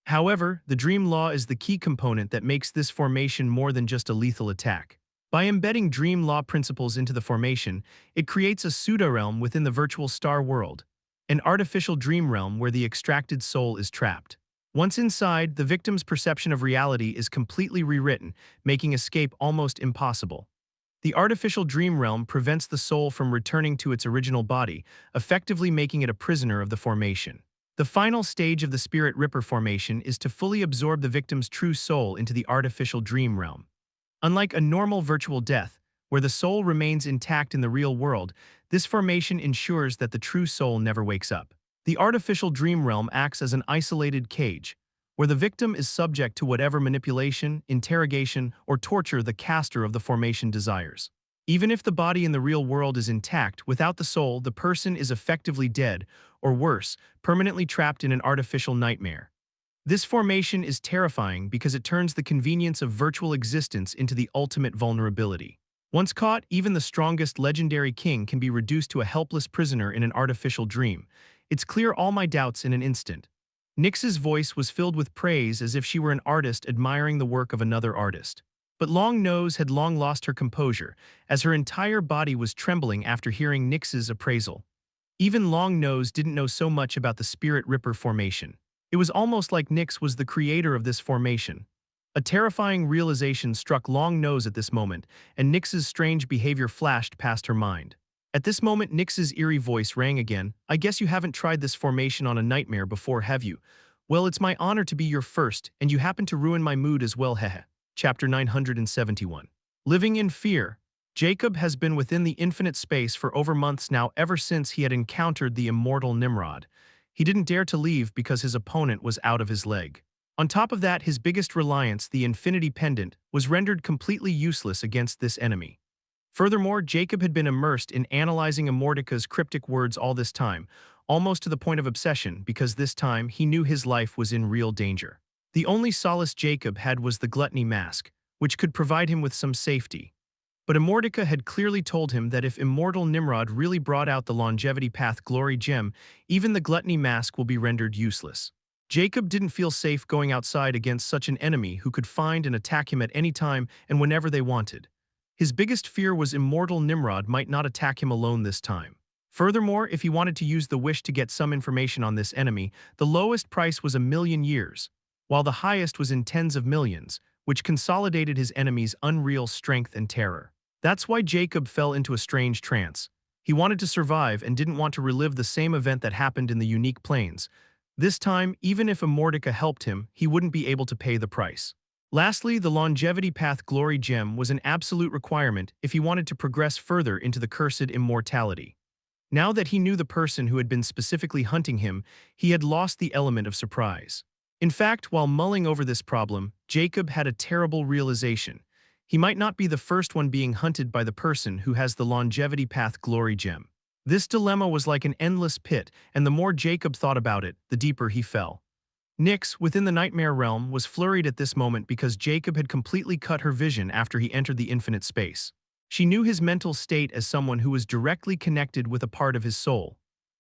However, the dream law is the key component that makes this formation more than just a lethal attack. By embedding dream law principles into the formation, it creates a pseudo-realm within the virtual star world, an artificial dream realm where the extracted soul is trapped. Once inside, the victim's perception of reality is completely rewritten, making escape almost impossible. The artificial dream realm prevents the soul from returning to its original body, effectively making it a prisoner of the formation. The final stage of the Spirit Ripper formation is to fully absorb the victim's true soul into the artificial dream realm. Unlike a normal virtual death, where the soul remains intact in the real world, this formation ensures that the true soul never wakes up. The artificial dream realm acts as an isolated cage, where the victim is subject to whatever manipulation, interrogation, or torture the caster of the formation desires. Even if the body in the real world is intact, without the soul, the person is effectively dead, or worse, permanently trapped in an artificial nightmare. This formation is terrifying because it turns the convenience of virtual existence into the ultimate vulnerability. Once caught, even the strongest legendary king can be reduced to a helpless prisoner in an artificial dream. It's clear all my doubts in an instant." Nyx's voice was filled with praise as if she were an artist admiring the work of another artist. But Long Nose had long lost her composure, as her entire body was trembling after hearing Nyx's appraisal. Even Long Nose didn't know so much about the Spirit Ripper formation. It was almost like Nyx was the creator of this formation. A terrifying realization struck Long Nose at this moment, and Nyx's strange behavior flashed past her mind. At this moment, Nyx's eerie voice rang again. "I guess you haven't tried this formation on a nightmare before, have you? Well, it's my honor to be your first, and you happen to ruin my mood as well, hehe." Chapter 971. Living in Fear. Jacob has been within the infinite space for over months now, ever since he had encountered the immortal Nimrod. He didn't dare to leave because his opponent was out of his leg. On top of that, his biggest reliance, the Infinity Pendant, was rendered completely useless against this enemy. Furthermore, Jacob had been immersed in analyzing Immortality's cryptic words all this time, almost to the point of obsession, because this time he knew his life was in real danger. The only solace Jacob had was the Gluttony Mask, which could provide him with some safety. But Immortality had clearly told him that if Immortal Nimrod really brought out the Longevity Path Glory Gem, even the Gluttony Mask will be rendered useless. Jacob didn't feel safe going outside against such an enemy who could find and attack him at any time and whenever they wanted. His biggest fear was Immortal Nimrod might not attack him alone this time. Furthermore, if he wanted to use the wish to get some information on this enemy, the lowest price was 1,000,000 years, while the highest was in tens of millions, which consolidated his enemy's unreal strength and terror. That's why Jacob fell into a strange trance. He wanted to survive and didn't want to relive the same event that happened in the unique plains. This time, even if Immortality helped him, he wouldn't be able to pay the price. Lastly, the Longevity Path Glory Gem was an absolute requirement if he wanted to progress further into the cursed immortality. Now that he knew the person who had been specifically hunting him, he had lost the element of surprise. In fact, while mulling over this problem, Jacob had a terrible realization. He might not be the first one being hunted by the person who has the Longevity Path Glory Gem. This dilemma was like an endless pit, and the more Jacob thought about it, the deeper he fell. Nyx, within the nightmare realm, was flurried at this moment because Jacob had completely cut her vision after he entered the infinite space. She knew his mental state as someone who was directly connected with a part of his soul.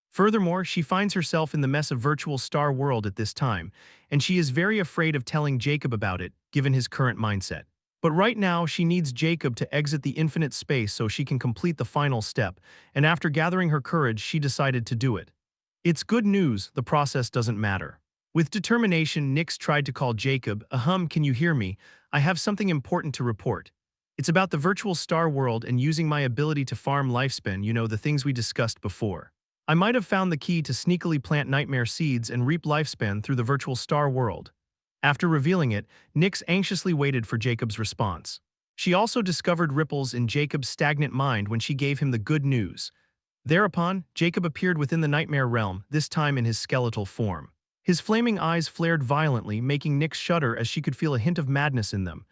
Furthermore, she finds herself in the mess of virtual star world at this time, and she is very afraid of telling Jacob about it, given his current mindset. But right now, she needs Jacob to exit the infinite space so she can complete the final step, and after gathering her courage, she decided to do it. It's good news, the process doesn't matter. With determination, Nyx tried to call Jacob. Can you hear me? I have something important to report. It's about the virtual star world and using my ability to farm lifespan, the things we discussed before. I might have found the key to sneakily plant nightmare seeds and reap lifespan through the virtual star world. After revealing it, Nyx anxiously waited for Jacob's response. She also discovered ripples in Jacob's stagnant mind when she gave him the good news. Thereupon, Jacob appeared within the nightmare realm, this time in his skeletal form. His flaming eyes flared violently, making Nyx shudder as she could feel a hint of madness in them.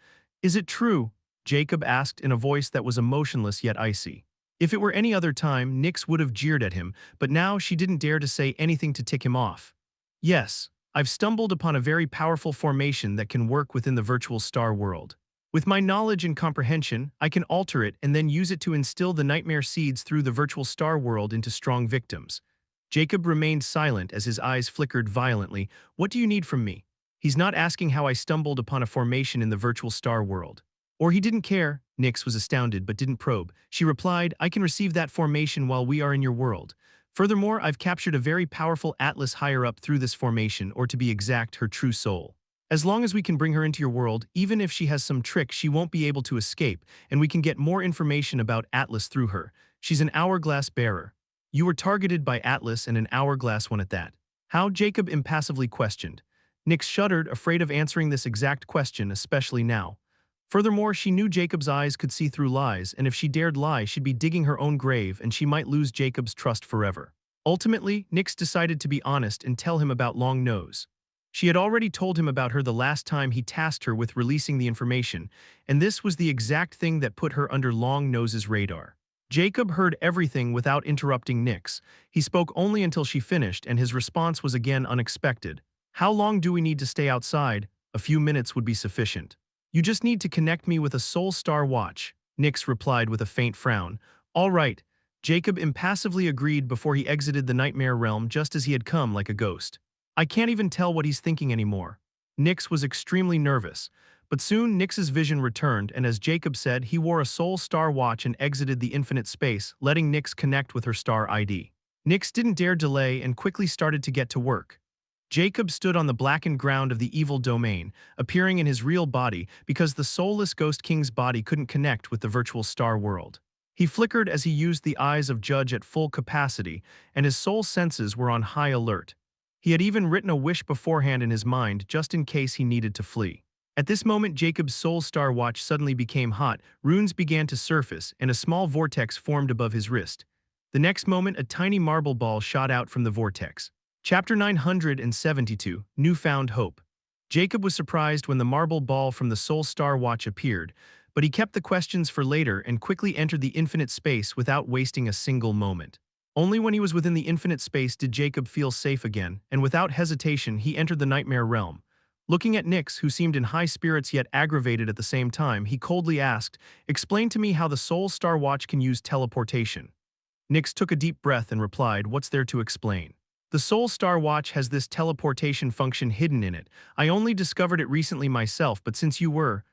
"Is it true?" Jacob asked in a voice that was emotionless yet icy. If it were any other time, Nyx would have jeered at him, but now she didn't dare to say anything to tick him off. "Yes, I've stumbled upon a very powerful formation that can work within the virtual star world. With my knowledge and comprehension, I can alter it and then use it to instill the nightmare seeds through the virtual star world into strong victims." Jacob remained silent as his eyes flickered violently. "What do you need from me?" He's not asking how I stumbled upon a formation in the virtual star world. Or he didn't care. Nyx was astounded but didn't probe. She replied, "I can receive that formation while we are in your world. Furthermore, I've captured a very powerful Atlas higher up through this formation, or to be exact, her true soul. As long as we can bring her into your world, even if she has some trick, she won't be able to escape, and we can get more information about Atlas through her. She's an hourglass bearer. You were targeted by Atlas and an hourglass one at that." "How?" Jacob impassively questioned. Nyx shuddered, afraid of answering this exact question, especially now. Furthermore, she knew Jacob's eyes could see through lies, and if she dared lie, she'd be digging her own grave and she might lose Jacob's trust forever. Ultimately, Nyx decided to be honest and tell him about Long Nose. She had already told him about her the last time he tasked her with releasing the information, and this was the exact thing that put her under Long Nose's radar. Jacob heard everything without interrupting Nyx. He spoke only until she finished, and his response was again unexpected. "How long do we need to stay outside? A few minutes would be sufficient. You just need to connect me with a soul star watch," Nyx replied with a faint frown. "All right, Jacob impassively agreed before he exited the nightmare realm just as he had come like a ghost. I can't even tell what he's thinking anymore. Nix was extremely nervous, but soon Nix's vision returned and as Jacob said, he wore a soul star watch and exited the infinite space, letting Nix connect with her star ID. Nix didn't dare delay and quickly started to get to work. Jacob stood on the blackened ground of the evil domain, appearing in his real body because the soulless Ghost King's body couldn't connect with the virtual star world. He flickered as he used the eyes of Judge at full capacity, and his soul senses were on high alert. He had even written a wish beforehand in his mind just in case he needed to flee. At this moment, Jacob's soul star watch suddenly became hot, runes began to surface, and a small vortex formed above his wrist. The next moment, a tiny marble ball shot out from the vortex. Chapter 972, Newfound Hope. Jacob was surprised when the marble ball from the Soul Star Watch appeared, but he kept the questions for later and quickly entered the infinite space without wasting a single moment. Only when he was within the infinite space did Jacob feel safe again, and without hesitation he entered the nightmare realm. Looking at Nix, who seemed in high spirits yet aggravated at the same time, he coldly asked, "Explain to me how the Soul Star Watch can use teleportation." Nix took a deep breath and replied, "What's there to explain? The Soul Star Watch has this teleportation function hidden in it. I only discovered it recently myself, but since you were,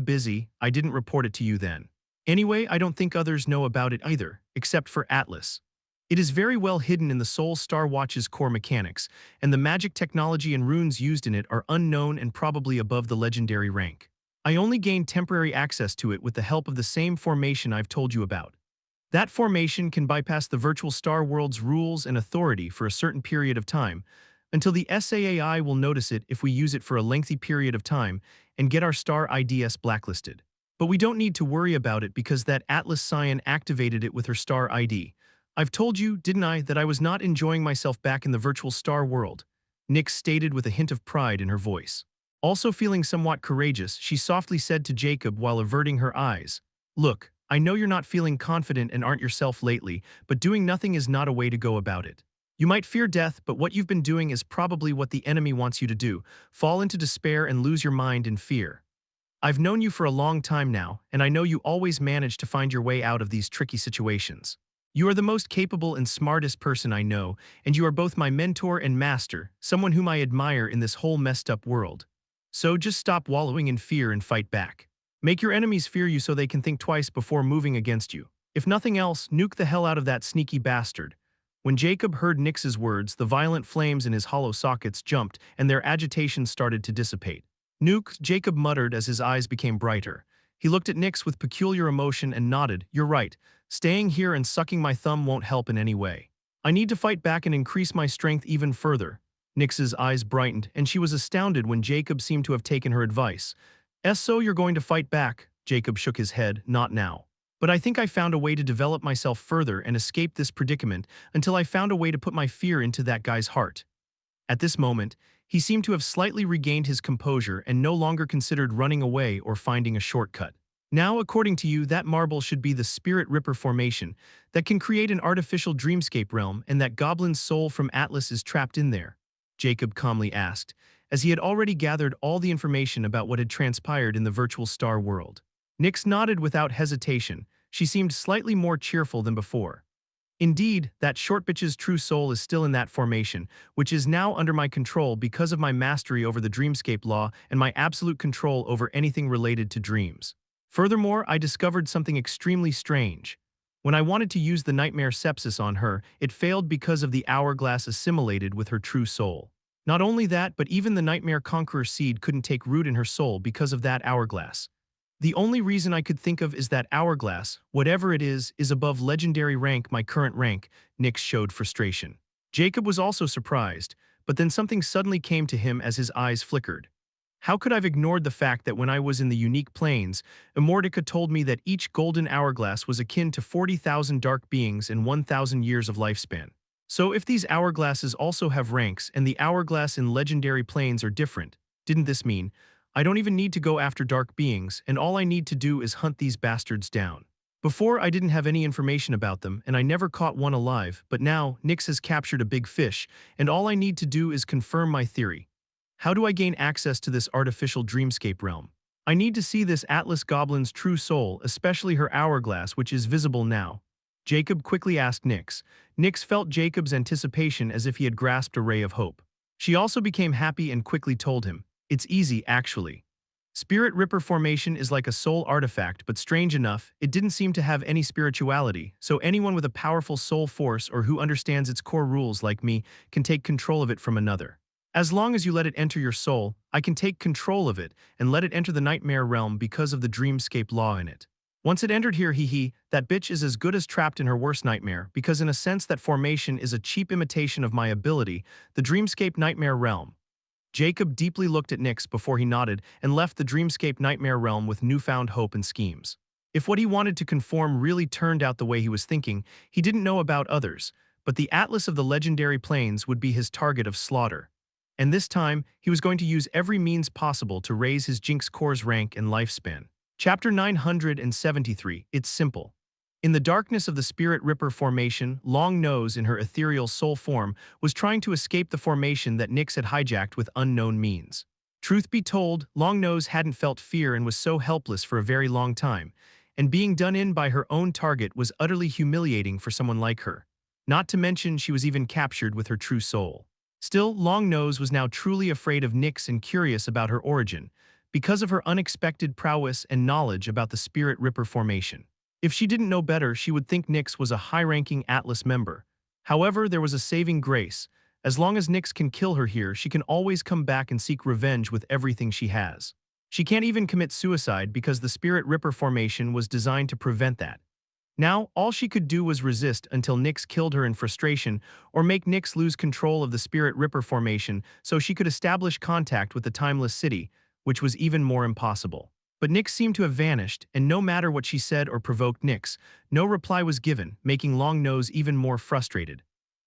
busy, I didn't report it to you then. Anyway, I don't think others know about it either, except for Atlas. It is very well hidden in the Soul Star Watch's core mechanics, and the magic technology and runes used in it are unknown and probably above the legendary rank. I only gained temporary access to it with the help of the same formation I've told you about. That formation can bypass the virtual star world's rules and authority for a certain period of time, until the SAAI will notice it if we use it for a lengthy period of time and get our star IDs blacklisted. But we don't need to worry about it because that Atlas Scion activated it with her star ID. I've told you, didn't I, that I was not enjoying myself back in the virtual star world," Nix stated with a hint of pride in her voice. Also feeling somewhat courageous, she softly said to Jacob while averting her eyes, "Look, I know you're not feeling confident and aren't yourself lately, but doing nothing is not a way to go about it. You might fear death, but what you've been doing is probably what the enemy wants you to do, fall into despair and lose your mind in fear. I've known you for a long time now, and I know you always manage to find your way out of these tricky situations. You are the most capable and smartest person I know, and you are both my mentor and master, someone whom I admire in this whole messed up world. So just stop wallowing in fear and fight back. Make your enemies fear you so they can think twice before moving against you. If nothing else, nuke the hell out of that sneaky bastard." When Jacob heard Nix's words, the violent flames in his hollow sockets jumped and their agitation started to dissipate. "Nuke," Jacob muttered as his eyes became brighter. He looked at Nix with peculiar emotion and nodded, "You're right. Staying here and sucking my thumb won't help in any way. I need to fight back and increase my strength even further." Nix's eyes brightened, and she was astounded when Jacob seemed to have taken her advice. "So you're going to fight back?" Jacob shook his head, "Not now. But I think I found a way to develop myself further and escape this predicament until I found a way to put my fear into that guy's heart." At this moment, he seemed to have slightly regained his composure and no longer considered running away or finding a shortcut. "Now, according to you, that marble should be the Spirit Ripper formation that can create an artificial dreamscape realm, and that goblin's soul from Atlas is trapped in there?" Jacob calmly asked, as he had already gathered all the information about what had transpired in the virtual star world. Nix nodded without hesitation. She seemed slightly more cheerful than before. "Indeed, that short bitch's true soul is still in that formation, which is now under my control because of my mastery over the dreamscape law and my absolute control over anything related to dreams. Furthermore, I discovered something extremely strange. When I wanted to use the nightmare sepsis on her, it failed because of the hourglass assimilated with her true soul. Not only that, but even the nightmare conqueror seed couldn't take root in her soul because of that hourglass. The only reason I could think of is that hourglass, whatever it is above legendary rank, my current rank." Nix showed frustration. Jacob was also surprised, but then something suddenly came to him as his eyes flickered. "How could I've ignored the fact that when I was in the unique plains, Immortality told me that each golden hourglass was akin to 40,000 dark beings and 1,000 years of lifespan. So if these hourglasses also have ranks and the hourglass in legendary plains are different, didn't this mean I don't even need to go after dark beings and all I need to do is hunt these bastards down? Before I didn't have any information about them and I never caught one alive, but now Nix has captured a big fish and all I need to do is confirm my theory. How do I gain access to this artificial dreamscape realm? I need to see this Atlas Goblin's true soul, especially her hourglass, which is visible now." Jacob quickly asked Nyx. Nyx felt Jacob's anticipation as if he had grasped a ray of hope. She also became happy and quickly told him, "It's easy, actually. Spirit Ripper formation is like a soul artifact, but strange enough, it didn't seem to have any spirituality, so anyone with a powerful soul force or who understands its core rules like me can take control of it from another. As long as you let it enter your soul, I can take control of it and let it enter the nightmare realm because of the dreamscape law in it. Once it entered here, that bitch is as good as trapped in her worst nightmare, because in a sense that formation is a cheap imitation of my ability, the dreamscape nightmare realm." Jacob deeply looked at Nyx before he nodded and left the dreamscape nightmare realm with newfound hope and schemes. If what he wanted to conform really turned out the way he was thinking, he didn't know about others, but the Atlas of the legendary plains would be his target of slaughter. And this time, he was going to use every means possible to raise his Jinx Core's rank and lifespan. Chapter 973, It's Simple. In the darkness of the Spirit Ripper formation, Long Nose in her ethereal soul form was trying to escape the formation that Nyx had hijacked with unknown means. Truth be told, Long Nose hadn't felt fear and was so helpless for a very long time, and being done in by her own target was utterly humiliating for someone like her. Not to mention she was even captured with her true soul. Still, Long Nose was now truly afraid of Nyx and curious about her origin, because of her unexpected prowess and knowledge about the Spirit Ripper formation. If she didn't know better, she would think Nyx was a high-ranking Atlas member. However, there was a saving grace. As long as Nyx can kill her here, she can always come back and seek revenge with everything she has. She can't even commit suicide because the Spirit Ripper formation was designed to prevent that. Now, all she could do was resist until Nyx killed her in frustration or make Nyx lose control of the Spirit Ripper formation so she could establish contact with the Timeless City, which was even more impossible. But Nyx seemed to have vanished, and no matter what she said or provoked Nyx, no reply was given, making Long Nose even more frustrated.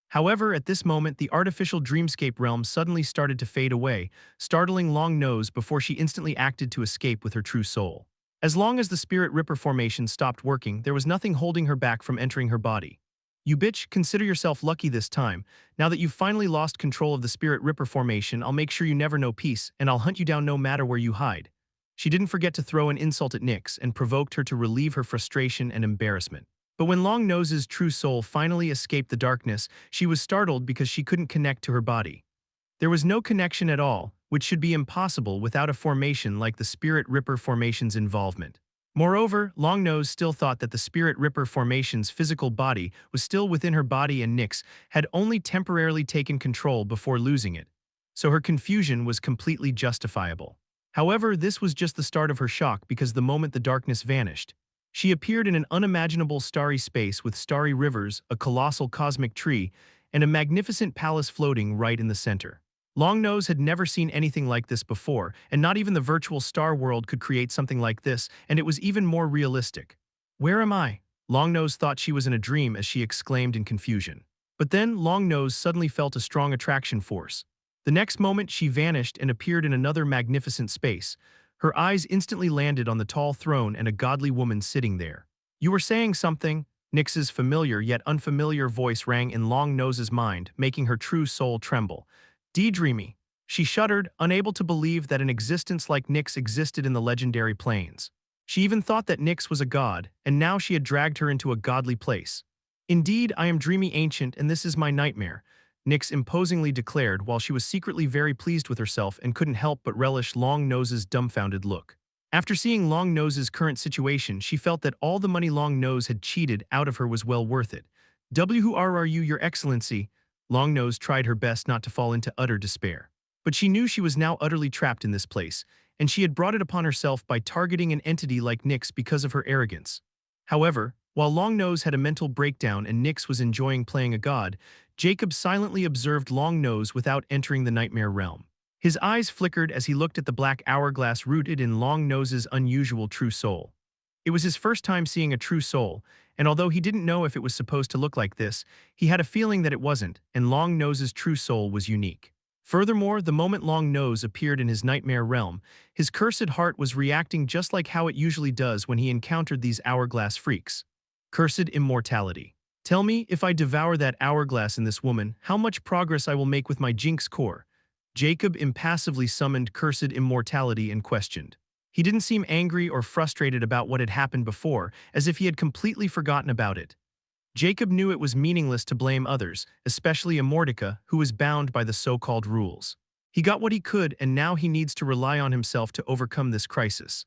However, at this moment, the artificial dreamscape realm suddenly started to fade away, startling Long Nose before she instantly acted to escape with her true soul. As long as the Spirit Ripper formation stopped working, there was nothing holding her back from entering her body. "You bitch, consider yourself lucky this time. Now that you've finally lost control of the Spirit Ripper formation, I'll make sure you never know peace, and I'll hunt you down no matter where you hide." She didn't forget to throw an insult at Nyx and provoked her to relieve her frustration and embarrassment. But when Long Nose's true soul finally escaped the darkness, she was startled because she couldn't connect to her body. There was no connection at all, which should be impossible without a formation like the Spirit Ripper formation's involvement. Moreover, Long Nose still thought that the Spirit Ripper formation's physical body was still within her body and Nyx had only temporarily taken control before losing it. So her confusion was completely justifiable. However, this was just the start of her shock because the moment the darkness vanished, she appeared in an unimaginable starry space with starry rivers, a colossal cosmic tree, and a magnificent palace floating right in the center. Long Nose had never seen anything like this before, and not even the virtual star world could create something like this, and it was even more realistic. "Where am I?" Long Nose thought she was in a dream as she exclaimed in confusion. But then Long Nose suddenly felt a strong attraction force. The next moment, she vanished and appeared in another magnificent space. Her eyes instantly landed on the tall throne and a godly woman sitting there. "You were saying something?" Nyx's familiar yet unfamiliar voice rang in Long Nose's mind, making her true soul tremble. "Daydreamy." She shuddered, unable to believe that an existence like Nyx existed in the legendary plains. She even thought that Nyx was a god, and now she had dragged her into a godly place. "Indeed, I am Dreamy Ancient, and this is my nightmare," Nyx imposingly declared while she was secretly very pleased with herself and couldn't help but relish Long Nose's dumbfounded look. After seeing Long Nose's current situation, she felt that all the money Long Nose had cheated out of her was well worth it. "Who are you, Your Excellency?" Long Nose tried her best not to fall into utter despair. But she knew she was now utterly trapped in this place, and she had brought it upon herself by targeting an entity like Nyx because of her arrogance. However, while Long Nose had a mental breakdown and Nyx was enjoying playing a god, Jacob silently observed Long Nose without entering the nightmare realm. His eyes flickered as he looked at the black hourglass rooted in Long Nose's unusual true soul. It was his first time seeing a true soul, and although he didn't know if it was supposed to look like this, he had a feeling that it wasn't, and Long Nose's true soul was unique. Furthermore, the moment Long Nose appeared in his nightmare realm, his cursed heart was reacting just like how it usually does when he encountered these hourglass freaks. Cursed immortality. "Tell me, if I devour that hourglass in this woman, how much progress I will make with my Jinx core." Jacob impassively summoned cursed immortality and questioned. He didn't seem angry or frustrated about what had happened before, as if he had completely forgotten about it. Jacob knew it was meaningless to blame others, especially Immortality, who was bound by the so-called rules. He got what he could, and now he needs to rely on himself to overcome this crisis.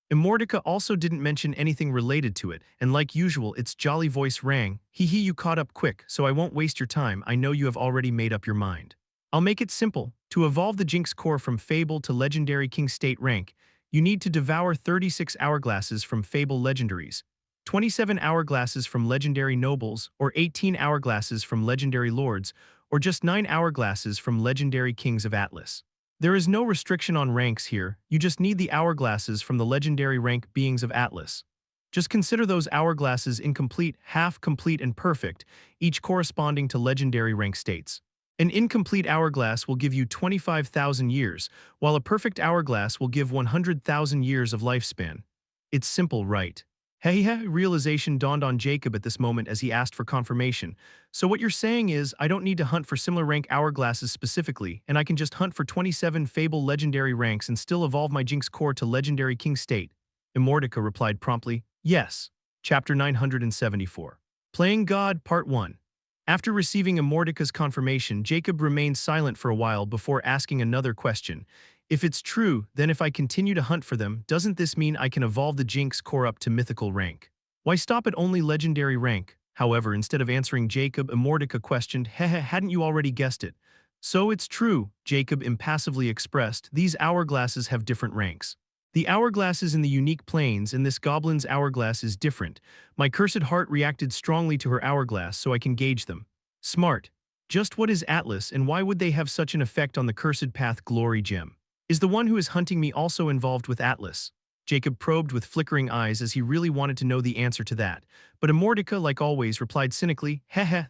Immortality also didn't mention anything related to it, and like usual its jolly voice rang, "Hee hee, you caught up quick, so I won't waste your time, I know you have already made up your mind. I'll make it simple. To evolve the Jinx core from Fable to Legendary King State rank, you need to devour 36 hourglasses from Fable Legendaries, 27 hourglasses from Legendary Nobles, or 18 hourglasses from Legendary Lords, or just 9 hourglasses from Legendary Kings of Atlas. There is no restriction on ranks here, you just need the hourglasses from the legendary rank beings of Atlas. Just consider those hourglasses incomplete, half-complete, and perfect, each corresponding to legendary rank states. An incomplete hourglass will give you 25,000 years, while a perfect hourglass will give 100,000 years of lifespan. It's simple, right? Hey, realization dawned on Jacob at this moment as he asked for confirmation. So what you're saying is, I don't need to hunt for similar rank hourglasses specifically, and I can just hunt for 27 Fable legendary ranks and still evolve my Jinx core to Legendary King State? Immortality replied promptly, yes. Chapter 974. Playing God, Part 1. After receiving Immortality's confirmation, Jacob remained silent for a while before asking another question. If it's true, then if I continue to hunt for them, doesn't this mean I can evolve the Jinx core up to mythical rank? Why stop at only legendary rank? However, instead of answering Jacob, Immortality questioned, hadn't you already guessed it? So it's true, Jacob impassively expressed, these hourglasses have different ranks. The hourglasses in the unique plains and this goblin's hourglass is different. My cursed heart reacted strongly to her hourglass so I can gauge them. Smart. Just what is Atlas and why would they have such an effect on the cursed path glory gem? Is the one who is hunting me also involved with Atlas? Jacob probed with flickering eyes as he really wanted to know the answer to that. But Immortality, like always, replied cynically,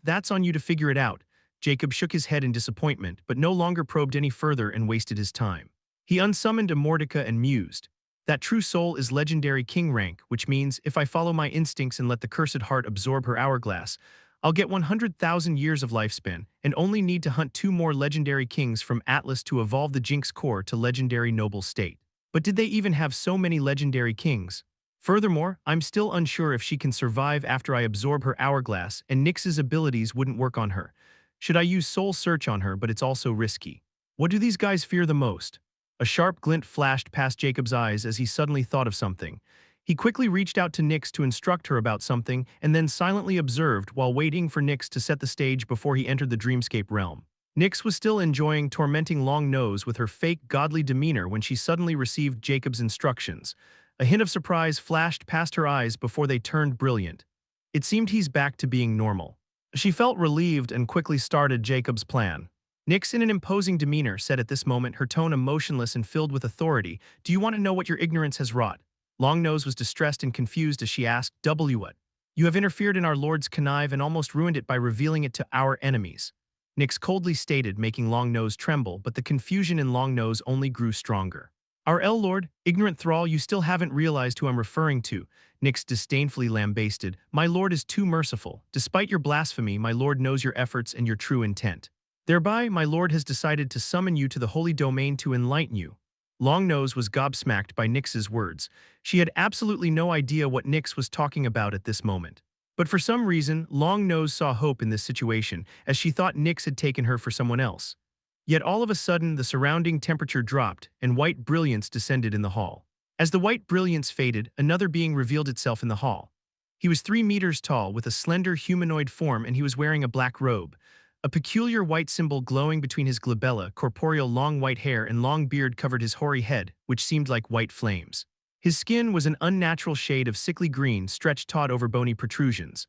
that's on you to figure it out. Jacob shook his head in disappointment, but no longer probed any further and wasted his time. He unsummoned Immortality and mused. That true soul is legendary king rank, which means if I follow my instincts and let the cursed heart absorb her hourglass, I'll get 100,000 years of lifespan, and only need to hunt 2 more legendary kings from Atlas to evolve the Jinx core to legendary noble state. But did they even have so many legendary kings? Furthermore, I'm still unsure if she can survive after I absorb her hourglass, and Nyx's abilities wouldn't work on her. Should I use soul search on her, but it's also risky. What do these guys fear the most? A sharp glint flashed past Jacob's eyes as he suddenly thought of something. He quickly reached out to Nyx to instruct her about something and then silently observed while waiting for Nyx to set the stage before he entered the dreamscape realm. Nyx was still enjoying tormenting Long Nose with her fake godly demeanor when she suddenly received Jacob's instructions. A hint of surprise flashed past her eyes before they turned brilliant. It seemed he's back to being normal. She felt relieved and quickly started Jacob's plan. Nyx, in an imposing demeanor, said at this moment, her tone emotionless and filled with authority, "Do you want to know what your ignorance has wrought?" Longnose was distressed and confused as she asked, "What? You have interfered in our Lord's connive and almost ruined it by revealing it to our enemies." Nyx coldly stated, making Longnose tremble, but the confusion in Longnose only grew stronger. "Our Lord, ignorant thrall, you still haven't realized who I'm referring to," Nyx disdainfully lambasted. "My Lord is too merciful. Despite your blasphemy, my Lord knows your efforts and your true intent. Thereby, my Lord has decided to summon you to the holy domain to enlighten you." Longnose was gobsmacked by Nyx's words. She had absolutely no idea what Nyx was talking about at this moment. But for some reason, Longnose saw hope in this situation, as she thought Nyx had taken her for someone else. Yet all of a sudden, the surrounding temperature dropped, and white brilliance descended in the hall. As the white brilliance faded, another being revealed itself in the hall. He was 3 meters tall, with a slender humanoid form, and he was wearing a black robe. A peculiar white symbol glowing between his glabella, corporeal long white hair and long beard covered his hoary head, which seemed like white flames. His skin was an unnatural shade of sickly green stretched taut over bony protrusions.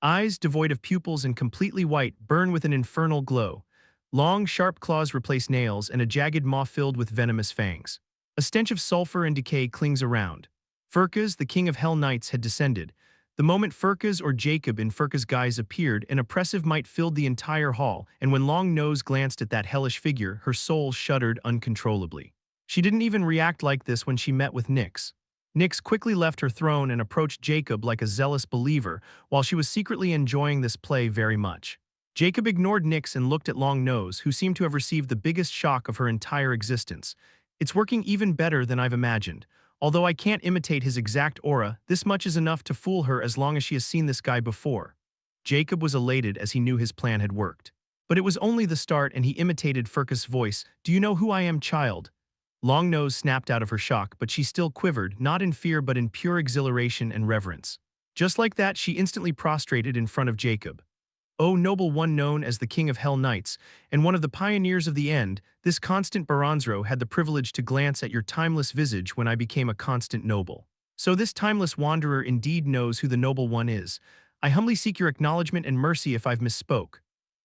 Eyes, devoid of pupils and completely white, burn with an infernal glow. Long, sharp claws replace nails, and a jagged maw filled with venomous fangs. A stench of sulfur and decay clings around. Furkaz, the king of Hell Knights, had descended. The moment Furkaz or Jacob in Furkaz' guise appeared, an oppressive might filled the entire hall, and when Long Nose glanced at that hellish figure, her soul shuddered uncontrollably. She didn't even react like this when she met with Nyx. Nyx quickly left her throne and approached Jacob like a zealous believer, while she was secretly enjoying this play very much. Jacob ignored Nyx and looked at Long Nose, who seemed to have received the biggest shock of her entire existence. "It's working even better than I've imagined. Although I can't imitate his exact aura, this much is enough to fool her as long as she has seen this guy before." Jacob was elated as he knew his plan had worked. But it was only the start, and he imitated Furka's voice. "Do you know who I am, child?" Longnose snapped out of her shock, but she still quivered, not in fear but in pure exhilaration and reverence. Just like that, she instantly prostrated in front of Jacob. "O noble one, known as the King of Hell Knights, and one of the pioneers of the end, this constant Baranzro had the privilege to glance at your timeless visage when I became a constant noble. So this timeless wanderer indeed knows who the noble one is. I humbly seek your acknowledgement and mercy if I've misspoke."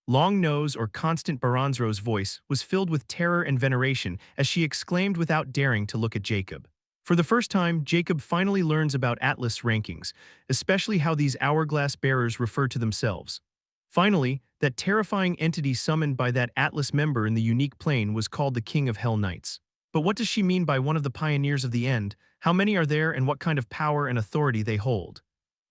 Long Nose, or Constant Baranzro's voice, was filled with terror and veneration as she exclaimed without daring to look at Jacob. For the first time, Jacob finally learns about Atlas rankings, especially how these hourglass bearers refer to themselves. Finally, that terrifying entity summoned by that Atlas member in the unique plane was called the King of Hell Knights. But what does she mean by one of the pioneers of the end? How many are there, and what kind of power and authority they hold?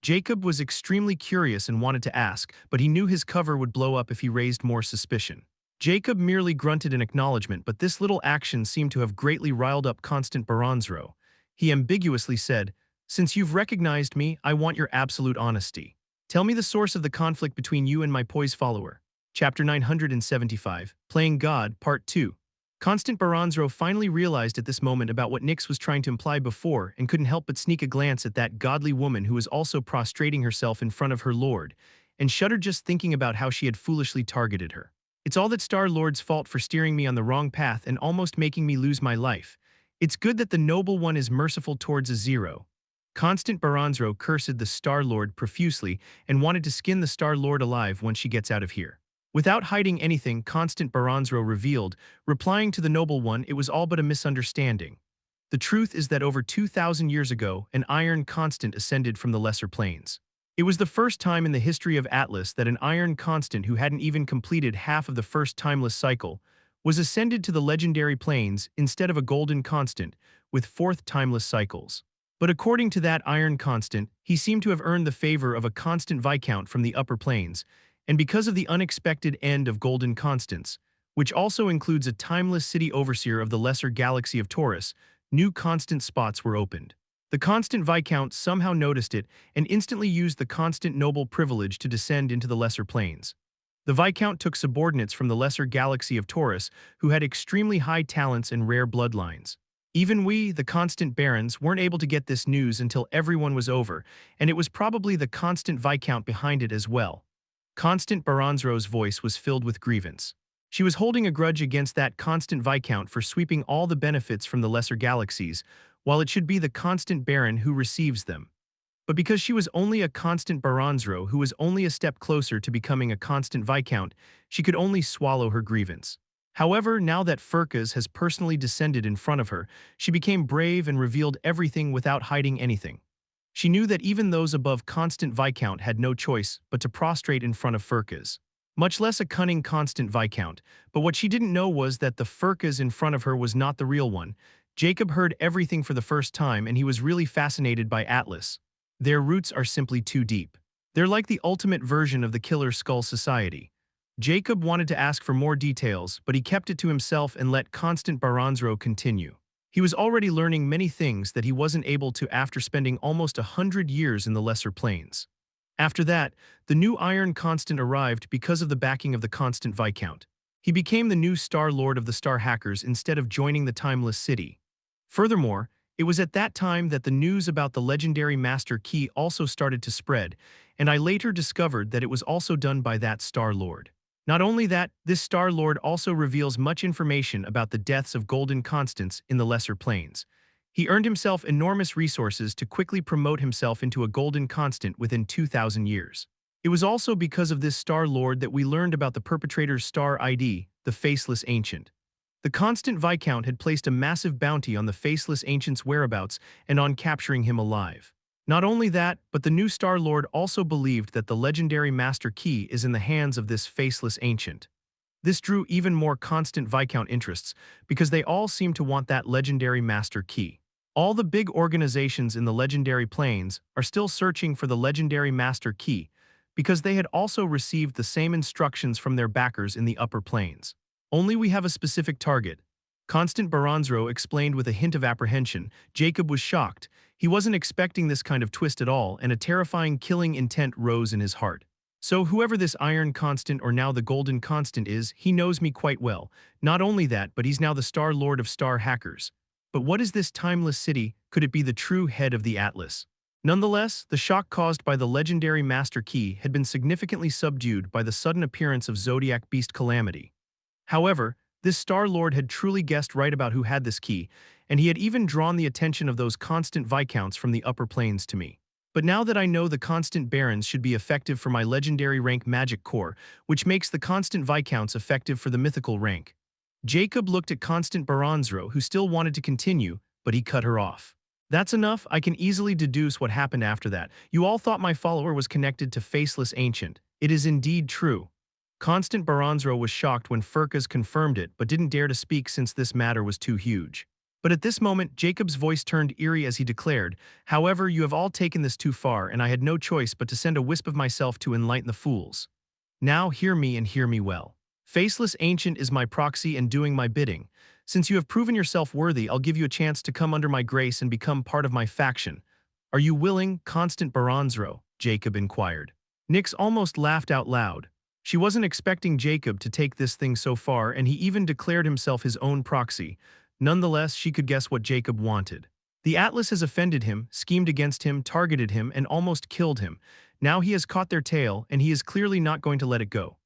Jacob was extremely curious and wanted to ask, but he knew his cover would blow up if he raised more suspicion. Jacob merely grunted in acknowledgement, but this little action seemed to have greatly riled up Constant Baranzro. He ambiguously said, "Since you've recognized me, I want your absolute honesty. Tell me the source of the conflict between you and my poise follower." Chapter 975, Playing God, Part 2. Constant Baranzro finally realized at this moment about what Nyx was trying to imply before and couldn't help but sneak a glance at that godly woman who was also prostrating herself in front of her lord, and shuddered just thinking about how she had foolishly targeted her. "It's all that Star-Lord's fault for steering me on the wrong path and almost making me lose my life. It's good that the noble one is merciful towards a zero." Constant Baranzro cursed the Star-Lord profusely and wanted to skin the Star-Lord alive once she gets out of here. Without hiding anything, Constant Baranzro revealed, replying to the noble one, it was all but a misunderstanding. The truth is that over 2,000 years ago, an iron constant ascended from the lesser planes. It was the first time in the history of Atlas that an iron constant who hadn't even completed half of the first timeless cycle was ascended to the legendary planes instead of a golden constant with fourth timeless cycles. But according to that iron constant, he seemed to have earned the favor of a constant viscount from the upper planes, and because of the unexpected end of golden constants, which also includes a timeless city overseer of the lesser galaxy of Taurus, new constant spots were opened. The constant viscount somehow noticed it and instantly used the constant noble privilege to descend into the lesser planes. The viscount took subordinates from the lesser galaxy of Taurus who had extremely high talents and rare bloodlines. Even we, the constant barons, weren't able to get this news until everyone was over, and it was probably the constant viscount behind it as well. Constant Baranzro's voice was filled with grievance. She was holding a grudge against that constant viscount for sweeping all the benefits from the lesser galaxies, while it should be the constant baron who receives them. But because she was only a constant Baranzro who was only a step closer to becoming a constant viscount, she could only swallow her grievance. However, now that Furkas has personally descended in front of her, she became brave and revealed everything without hiding anything. She knew that even those above constant viscount had no choice but to prostrate in front of Furkas. Much less a cunning constant viscount, but what she didn't know was that the Furkas in front of her was not the real one. Jacob heard everything for the first time, and he was really fascinated by Atlas. Their roots are simply too deep. They're like the ultimate version of the Killer Skull Society. Jacob wanted to ask for more details, but he kept it to himself and let Constant Baranzro continue. He was already learning many things that he wasn't able to after spending almost 100 years in the lesser planes. After that, the new Iron Constant arrived because of the backing of the Constant Viscount. He became the new Star Lord of the Star Hackers instead of joining the Timeless City. Furthermore, it was at that time that the news about the legendary Master Key also started to spread, and I later discovered that it was also done by that Star Lord. Not only that, this Star Lord also reveals much information about the deaths of Golden Constants in the lesser planes. He earned himself enormous resources to quickly promote himself into a Golden Constant within 2,000 years. It was also because of this Star Lord that we learned about the perpetrator's Star ID, the Faceless Ancient. The Constant Viscount had placed a massive bounty on the Faceless Ancient's whereabouts and on capturing him alive. Not only that, but the new Star Lord also believed that the legendary Master Key is in the hands of this Faceless Ancient. This drew even more Constant Viscount interests, because they all seemed to want that legendary Master Key. All the big organizations in the legendary planes are still searching for the legendary Master Key, because they had also received the same instructions from their backers in the upper planes. Only we have a specific target. Constant Baranzro explained with a hint of apprehension. Jacob was shocked. He wasn't expecting this kind of twist at all, and a terrifying killing intent rose in his heart. So whoever this iron constant or now the golden constant is, he knows me quite well. Not only that, but he's now the Star Lord of Star Hackers. But what is this timeless city? Could it be the true head of the Atlas? Nonetheless, the shock caused by the legendary Master Key had been significantly subdued by the sudden appearance of Zodiac Beast Calamity. However, this Star Lord had truly guessed right about who had this key, and he had even drawn the attention of those constant viscounts from the upper planes to me. But now that I know the constant barons should be effective for my legendary rank magic core, which makes the constant viscounts effective for the mythical rank. Jacob looked at Constant Baronzro, who still wanted to continue, but he cut her off. That's enough. I can easily deduce what happened after that. You all thought my follower was connected to Faceless Ancient. It is indeed true. Constant Baronzro was shocked when Furkas confirmed it, but didn't dare to speak since this matter was too huge. But at this moment, Jacob's voice turned eerie as he declared, "However, you have all taken this too far, and I had no choice but to send a wisp of myself to enlighten the fools. Now hear me and hear me well. Faceless Ancient is my proxy and doing my bidding. Since you have proven yourself worthy, I'll give you a chance to come under my grace and become part of my faction. Are you willing, Constant Baronzro?" Jacob inquired. Nyx almost laughed out loud. She wasn't expecting Jacob to take this thing so far, and he even declared himself his own proxy. Nonetheless, she could guess what Jacob wanted. The Atlas has offended him, schemed against him, targeted him, and almost killed him. Now he has caught their tail, and he is clearly not going to let it go.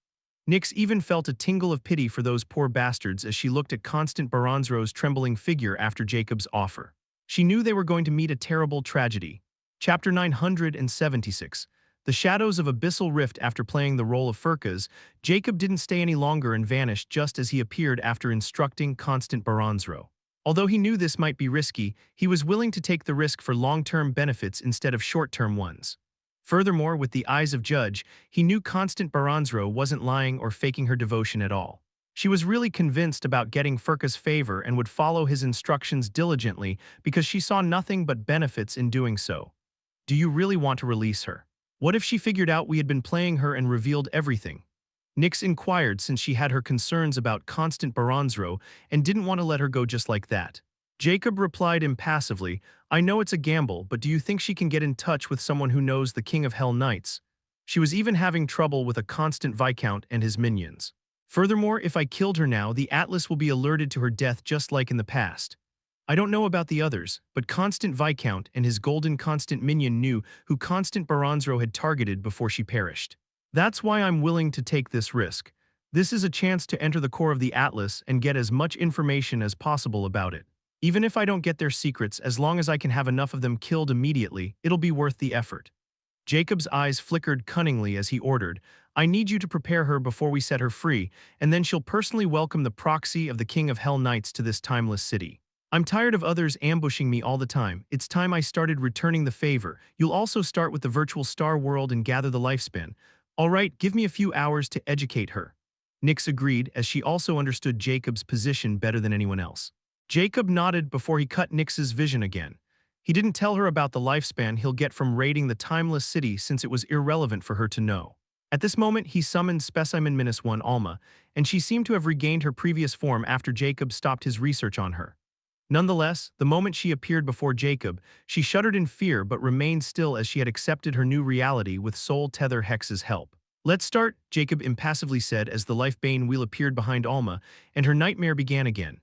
Nyx even felt a tingle of pity for those poor bastards as she looked at Constant Baronzro's trembling figure after Jacob's offer. She knew they were going to meet a terrible tragedy. Chapter 976. The Shadows of Abyssal Rift. After playing the role of Furkas, Jacob didn't stay any longer and vanished just as he appeared after instructing Constant Baronzro. Although he knew this might be risky, he was willing to take the risk for long-term benefits instead of short-term ones. Furthermore, with the eyes of Judge, he knew Constant Baronzro wasn't lying or faking her devotion at all. She was really convinced about getting Furka's favor and would follow his instructions diligently because she saw nothing but benefits in doing so. Do you really want to release her? What if she figured out we had been playing her and revealed everything? Nyx inquired since she had her concerns about Constant Baronzro and didn't want to let her go just like that. Jacob replied impassively, "I know it's a gamble, but do you think she can get in touch with someone who knows the King of Hell Knights? She was even having trouble with a constant Viscount and his minions. Furthermore, if I killed her now, the Atlas will be alerted to her death just like in the past. I don't know about the others, but Constant Viscount and his golden constant minion knew who Constant Baronzro had targeted before she perished. That's why I'm willing to take this risk. This is a chance to enter the core of the Atlas and get as much information as possible about it. Even if I don't get their secrets, as long as I can have enough of them killed immediately, it'll be worth the effort." Jacob's eyes flickered cunningly as he ordered, "I need you to prepare her before we set her free, and then she'll personally welcome the proxy of the King of Hell Knights to this timeless city. I'm tired of others ambushing me all the time. It's time I started returning the favor. You'll also start with the virtual star world and gather the lifespan. All right, give me a few hours to educate her." Nyx agreed, as she also understood Jacob's position better than anyone else. Jacob nodded before he cut Nyx's vision again. He didn't tell her about the lifespan he'll get from raiding the timeless city since it was irrelevant for her to know. At this moment, he summoned Specimen -1 Alma, and she seemed to have regained her previous form after Jacob stopped his research on her. Nonetheless, the moment she appeared before Jacob, she shuddered in fear but remained still as she had accepted her new reality with Soul Tether Hex's help. "Let's start," Jacob impassively said as the Lifebane wheel appeared behind Alma, and her nightmare began again.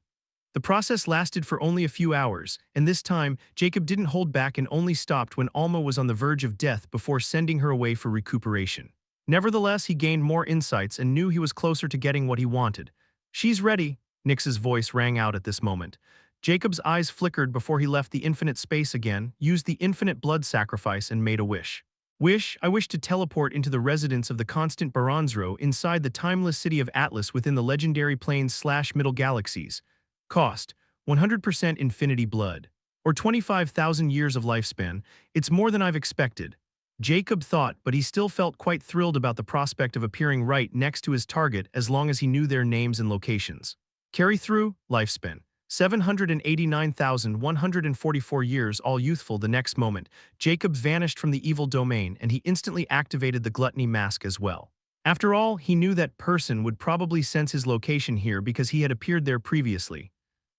The process lasted for only a few hours, and this time, Jacob didn't hold back and only stopped when Alma was on the verge of death before sending her away for recuperation. Nevertheless, he gained more insights and knew he was closer to getting what he wanted. "She's ready," Nyx's voice rang out at this moment. Jacob's eyes flickered before he left the infinite space again, used the infinite blood sacrifice, and made a wish. I wish to teleport into the residence of the Constant Baronzro inside the timeless city of Atlas within the legendary plains/middle galaxies. Cost, 100% infinity blood. Or 25,000 years of lifespan. It's more than I've expected." Jacob thought, but he still felt quite thrilled about the prospect of appearing right next to his target as long as he knew their names and locations. Carry through, lifespan. 789,144 years, all youthful. The next moment, Jacob vanished from the evil domain and he instantly activated the gluttony mask as well. After all, he knew that person would probably sense his location here because he had appeared there previously.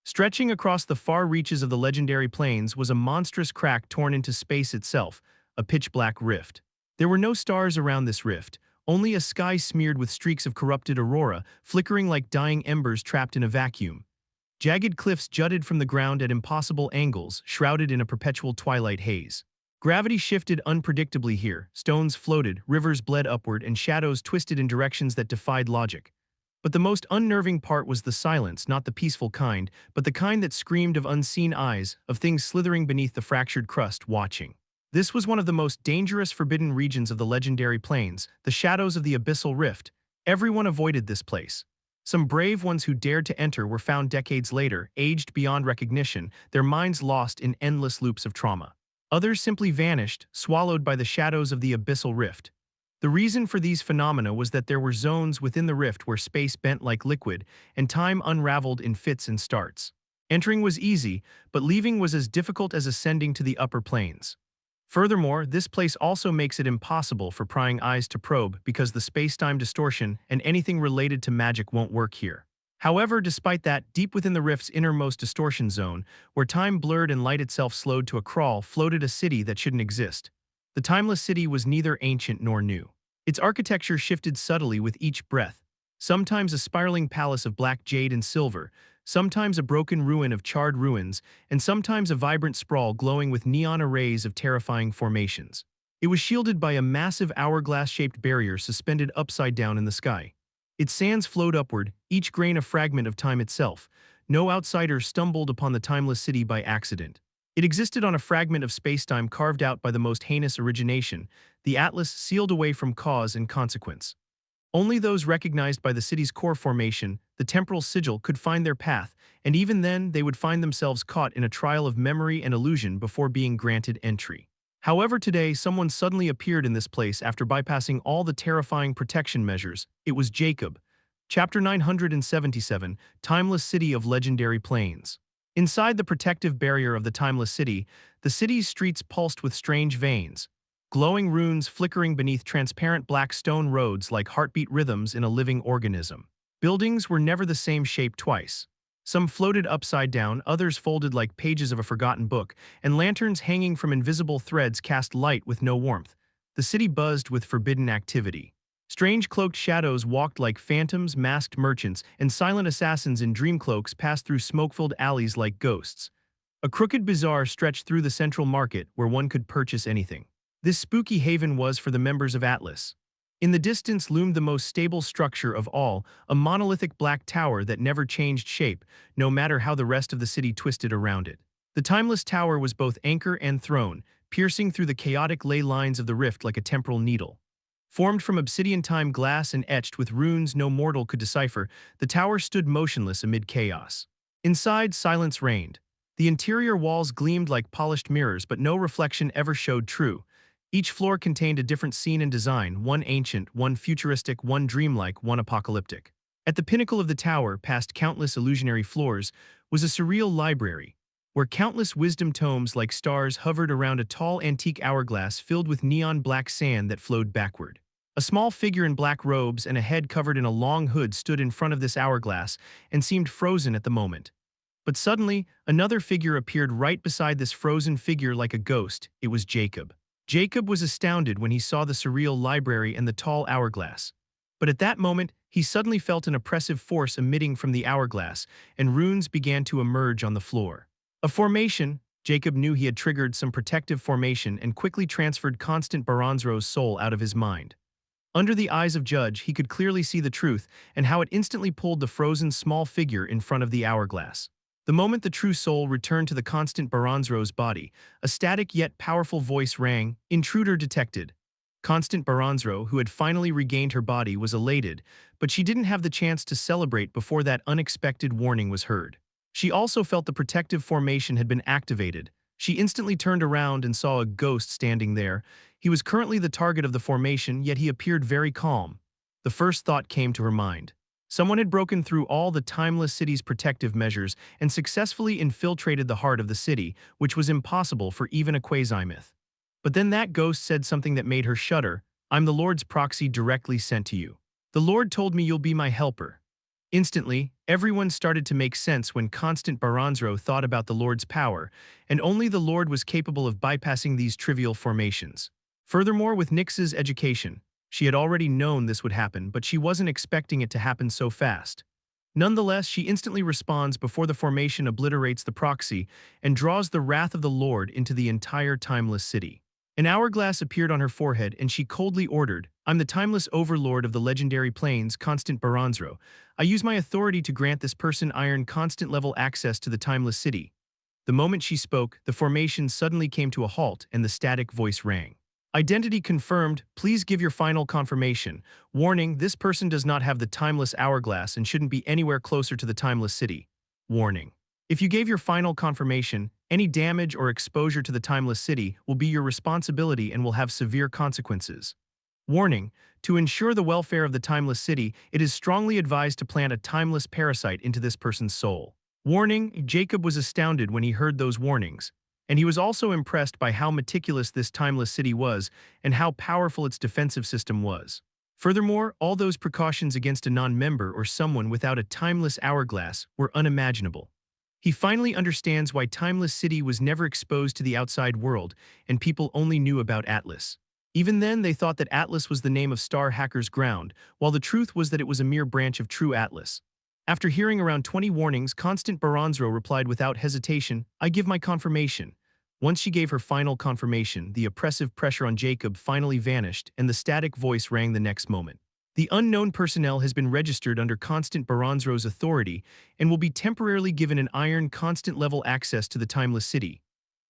Stretching across the far reaches of the legendary plains was a monstrous crack torn into space itself, a pitch-black rift. There were no stars around this rift, only a sky smeared with streaks of corrupted aurora, flickering like dying embers trapped in a vacuum. Jagged cliffs jutted from the ground at impossible angles, shrouded in a perpetual twilight haze. Gravity shifted unpredictably here, stones floated, rivers bled upward, and shadows twisted in directions that defied logic. But the most unnerving part was the silence, not the peaceful kind, but the kind that screamed of unseen eyes, of things slithering beneath the fractured crust, watching. This was one of the most dangerous forbidden regions of the legendary plains, the shadows of the abyssal rift. Everyone avoided this place. Some brave ones who dared to enter were found decades later, aged beyond recognition, their minds lost in endless loops of trauma. Others simply vanished, swallowed by the shadows of the abyssal rift. The reason for these phenomena was that there were zones within the rift where space bent like liquid, and time unraveled in fits and starts. Entering was easy, but leaving was as difficult as ascending to the upper planes. Furthermore, this place also makes it impossible for prying eyes to probe because the space-time distortion and anything related to magic won't work here. However, despite that, deep within the rift's innermost distortion zone, where time blurred and light itself slowed to a crawl, floated a city that shouldn't exist. The timeless city was neither ancient nor new. Its architecture shifted subtly with each breath, sometimes a spiraling palace of black jade and silver, sometimes a broken ruin of charred ruins, and sometimes a vibrant sprawl glowing with neon arrays of terrifying formations. It was shielded by a massive hourglass-shaped barrier suspended upside down in the sky. Its sands flowed upward, each grain a fragment of time itself. No outsider stumbled upon the timeless city by accident. It existed on a fragment of spacetime carved out by the most heinous origination, the Atlas sealed away from cause and consequence. Only those recognized by the city's core formation, the temporal sigil, could find their path, and even then they would find themselves caught in a trial of memory and illusion before being granted entry. However, today someone suddenly appeared in this place after bypassing all the terrifying protection measures. It was Jacob. Chapter 977, Timeless City of Legendary Plains. Inside the protective barrier of the timeless city, the city's streets pulsed with strange veins, glowing runes flickering beneath transparent black stone roads like heartbeat rhythms in a living organism. Buildings were never the same shape twice. Some floated upside down, others folded like pages of a forgotten book, and lanterns hanging from invisible threads cast light with no warmth. The city buzzed with forbidden activity. Strange cloaked shadows walked like phantoms, masked merchants, and silent assassins in dream cloaks passed through smoke-filled alleys like ghosts. A crooked bazaar stretched through the central market where one could purchase anything. This spooky haven was for the members of Atlas. In the distance loomed the most stable structure of all, a monolithic black tower that never changed shape, no matter how the rest of the city twisted around it. The timeless tower was both anchor and throne, piercing through the chaotic ley lines of the rift like a temporal needle. Formed from obsidian-time glass and etched with runes no mortal could decipher, the tower stood motionless amid chaos. Inside, silence reigned. The interior walls gleamed like polished mirrors, but no reflection ever showed true. Each floor contained a different scene and design, one ancient, one futuristic, one dreamlike, one apocalyptic. At the pinnacle of the tower, past countless illusionary floors, was a surreal library, where countless wisdom tomes like stars hovered around a tall antique hourglass filled with neon black sand that flowed backward. A small figure in black robes and a head covered in a long hood stood in front of this hourglass and seemed frozen at the moment. But suddenly, another figure appeared right beside this frozen figure like a ghost. It was Jacob. Jacob was astounded when he saw the surreal library and the tall hourglass. But at that moment, he suddenly felt an oppressive force emitting from the hourglass, and runes began to emerge on the floor. A formation. Jacob knew he had triggered some protective formation and quickly transferred Constant Baranzro's soul out of his mind. Under the eyes of Judge, he could clearly see the truth and how it instantly pulled the frozen small figure in front of the hourglass. The moment the true soul returned to the Constant Baranzro's body, a static yet powerful voice rang, "Intruder detected." Constant Baranzro, who had finally regained her body, was elated, but she didn't have the chance to celebrate before that unexpected warning was heard. She also felt the protective formation had been activated. She instantly turned around and saw a ghost standing there. He was currently the target of the formation, yet he appeared very calm. The first thought came to her mind. Someone had broken through all the timeless city's protective measures and successfully infiltrated the heart of the city, which was impossible for even a quasi-myth. But then that ghost said something that made her shudder. "I'm the Lord's proxy directly sent to you. The Lord told me you'll be my helper." Instantly, everyone started to make sense when Constant Baranzro thought about the Lord's power, and only the Lord was capable of bypassing these trivial formations. Furthermore, with Nyx's education, She had already known this would happen, but she wasn't expecting it to happen so fast. Nonetheless, she instantly responds before the formation obliterates the proxy and draws the wrath of the Lord into the entire timeless city. An hourglass appeared on her forehead and she coldly ordered, "I'm the timeless overlord of the legendary plains, Constant Baranzro. I use my authority to grant this person iron constant level access to the timeless city." The moment she spoke, the formation suddenly came to a halt and the static voice rang. "Identity confirmed. Please give your final confirmation. Warning, this person does not have the timeless hourglass and shouldn't be anywhere closer to the timeless city. Warning. If you gave your final confirmation, any damage or exposure to the timeless city will be your responsibility and will have severe consequences. Warning, to ensure the welfare of the timeless city, it is strongly advised to plant a timeless parasite into this person's soul." Warning, Jacob was astounded when he heard those warnings. And he was also impressed by how meticulous this timeless city was and how powerful its defensive system was. Furthermore, all those precautions against a non-member or someone without a timeless hourglass were unimaginable. He finally understands why Timeless City was never exposed to the outside world and people only knew about Atlas. Even then, they thought that Atlas was the name of Star Hacker's ground, while the truth was that it was a mere branch of True Atlas. After hearing around 20 warnings, Constant Baranzro replied without hesitation, "I give my confirmation." Once she gave her final confirmation, the oppressive pressure on Jacob finally vanished and the static voice rang the next moment. "The unknown personnel has been registered under Constant Baranzro's authority and will be temporarily given an iron constant level access to the timeless city."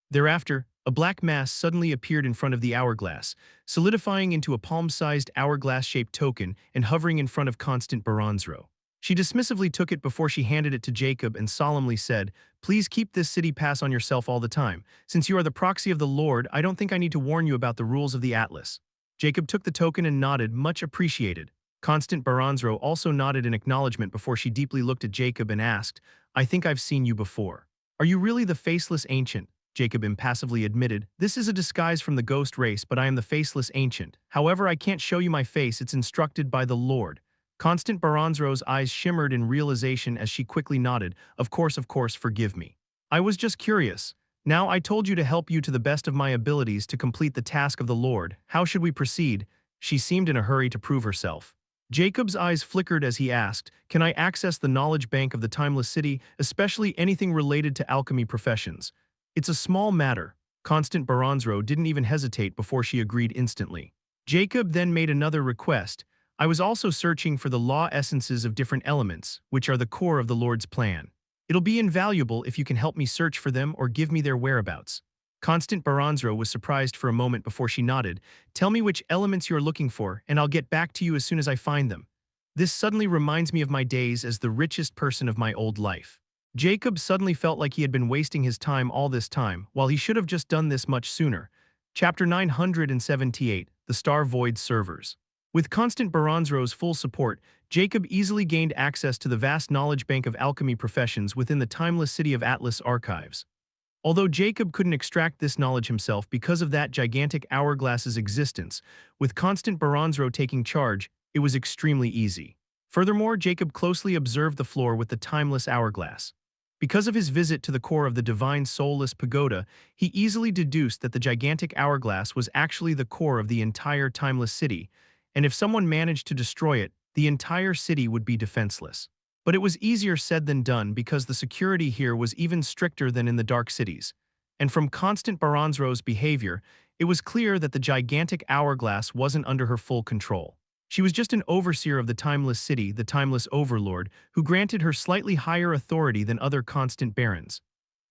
Thereafter, a black mass suddenly appeared in front of the hourglass, solidifying into a palm-sized hourglass-shaped token and hovering in front of Constant Baranzro. She dismissively took it before she handed it to Jacob and solemnly said, "Please keep this city pass on yourself all the time. Since you are the proxy of the Lord, I don't think I need to warn you about the rules of the Atlas." Jacob took the token and nodded, much appreciated. Constant Baranzro also nodded in acknowledgement before she deeply looked at Jacob and asked, "I think I've seen you before. Are you really the faceless ancient?" Jacob impassively admitted, "This is a disguise from the ghost race, but I am the faceless ancient. However, I can't show you my face, it's instructed by the Lord." Constant Baranzro's eyes shimmered in realization as she quickly nodded, of course, forgive me. I was just curious. Now I told you to help you to the best of my abilities to complete the task of the Lord. How should we proceed?" She seemed in a hurry to prove herself. Jacob's eyes flickered as he asked, "Can I access the knowledge bank of the Timeless City, especially anything related to alchemy professions?" "It's a small matter." Constant Baranzro didn't even hesitate before she agreed instantly. Jacob then made another request. "I was also searching for the law essences of different elements, which are the core of the Lord's plan. It'll be invaluable if you can help me search for them or give me their whereabouts." Constant Baranzro was surprised for a moment before she nodded. "Tell me which elements you're looking for, and I'll get back to you as soon as I find them. This suddenly reminds me of my days as the richest person of my old life." Jacob suddenly felt like he had been wasting his time all this time, while he should have just done this much sooner. Chapter 978, The Star Void Servers. With Constant Baranzro's full support, Jacob easily gained access to the vast knowledge bank of alchemy professions within the timeless city of Atlas archives. Although Jacob couldn't extract this knowledge himself because of that gigantic hourglass's existence, with Constant Baranzro taking charge, it was extremely easy. Furthermore, Jacob closely observed the floor with the timeless hourglass. Because of his visit to the core of the divine soulless pagoda, he easily deduced that the gigantic hourglass was actually the core of the entire timeless city, and if someone managed to destroy it, the entire city would be defenseless. But it was easier said than done because the security here was even stricter than in the dark cities. And from Constant Baranzro's behavior, it was clear that the gigantic hourglass wasn't under her full control. She was just an overseer of the timeless city, the timeless overlord, who granted her slightly higher authority than other constant barons.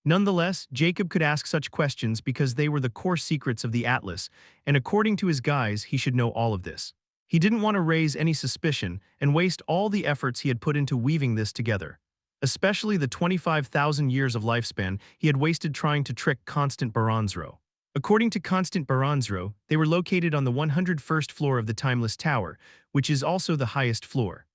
Nonetheless, Jacob could ask such questions because they were the core secrets of the Atlas, and according to his guise, he should know all of this. He didn't want to raise any suspicion and waste all the efforts he had put into weaving this together. Especially the 25,000 years of lifespan he had wasted trying to trick Constant Baranzro. According to Constant Baranzro, they were located on the 101st floor of the Timeless Tower, which is also the highest floor.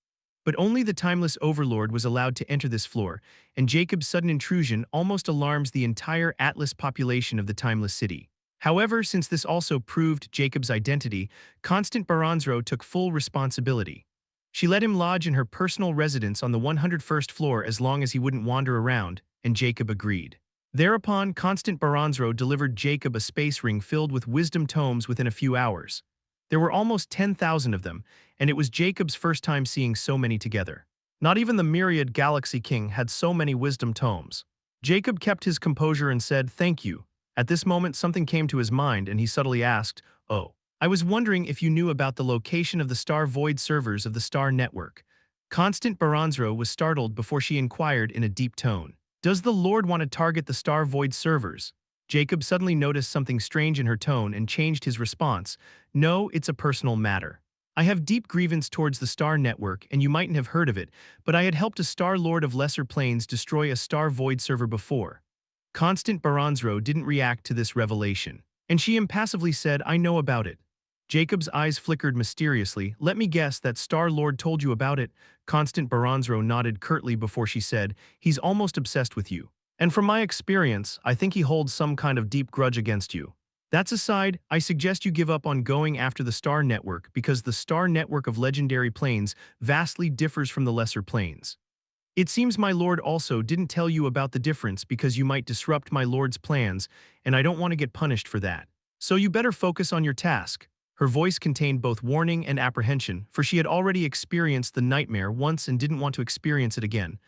But only the Timeless Overlord was allowed to enter this floor, and Jacob's sudden intrusion almost alarms the entire Atlas population of the Timeless City. However, since this also proved Jacob's identity, Constant Baranzro took full responsibility. She let him lodge in her personal residence on the 101st floor as long as he wouldn't wander around, and Jacob agreed. Thereupon, Constant Baranzro delivered Jacob a space ring filled with wisdom tomes within a few hours. There were almost 10,000 of them, and it was Jacob's first time seeing so many together. Not even the myriad Galaxy King had so many wisdom tomes. Jacob kept his composure and said, "Thank you." At this moment, something came to his mind, and he subtly asked, "Oh, I was wondering if you knew about the location of the Star Void servers of the Star Network." Constant Baranzro was startled before she inquired in a deep tone, "Does the Lord want to target the Star Void servers?" Jacob suddenly noticed something strange in her tone and changed his response, "No, it's a personal matter. I have deep grievance towards the Star Network, and you mightn't have heard of it, but I had helped a Star Lord of Lesser Plains destroy a Star Void server before." Constant Baranzro didn't react to this revelation, and she impassively said, "I know about it." Jacob's eyes flickered mysteriously. "Let me guess that Star Lord told you about it." Constant Baranzro nodded curtly before she said, "He's almost obsessed with you. And from my experience, I think he holds some kind of deep grudge against you. That's aside, I suggest you give up on going after the Star Network because the Star Network of Legendary Plains vastly differs from the Lesser Plains. It seems my lord also didn't tell you about the difference because you might disrupt my lord's plans, and I don't want to get punished for that. So you better focus on your task." Her voice contained both warning and apprehension, for she had already experienced the nightmare once and didn't want to experience it again.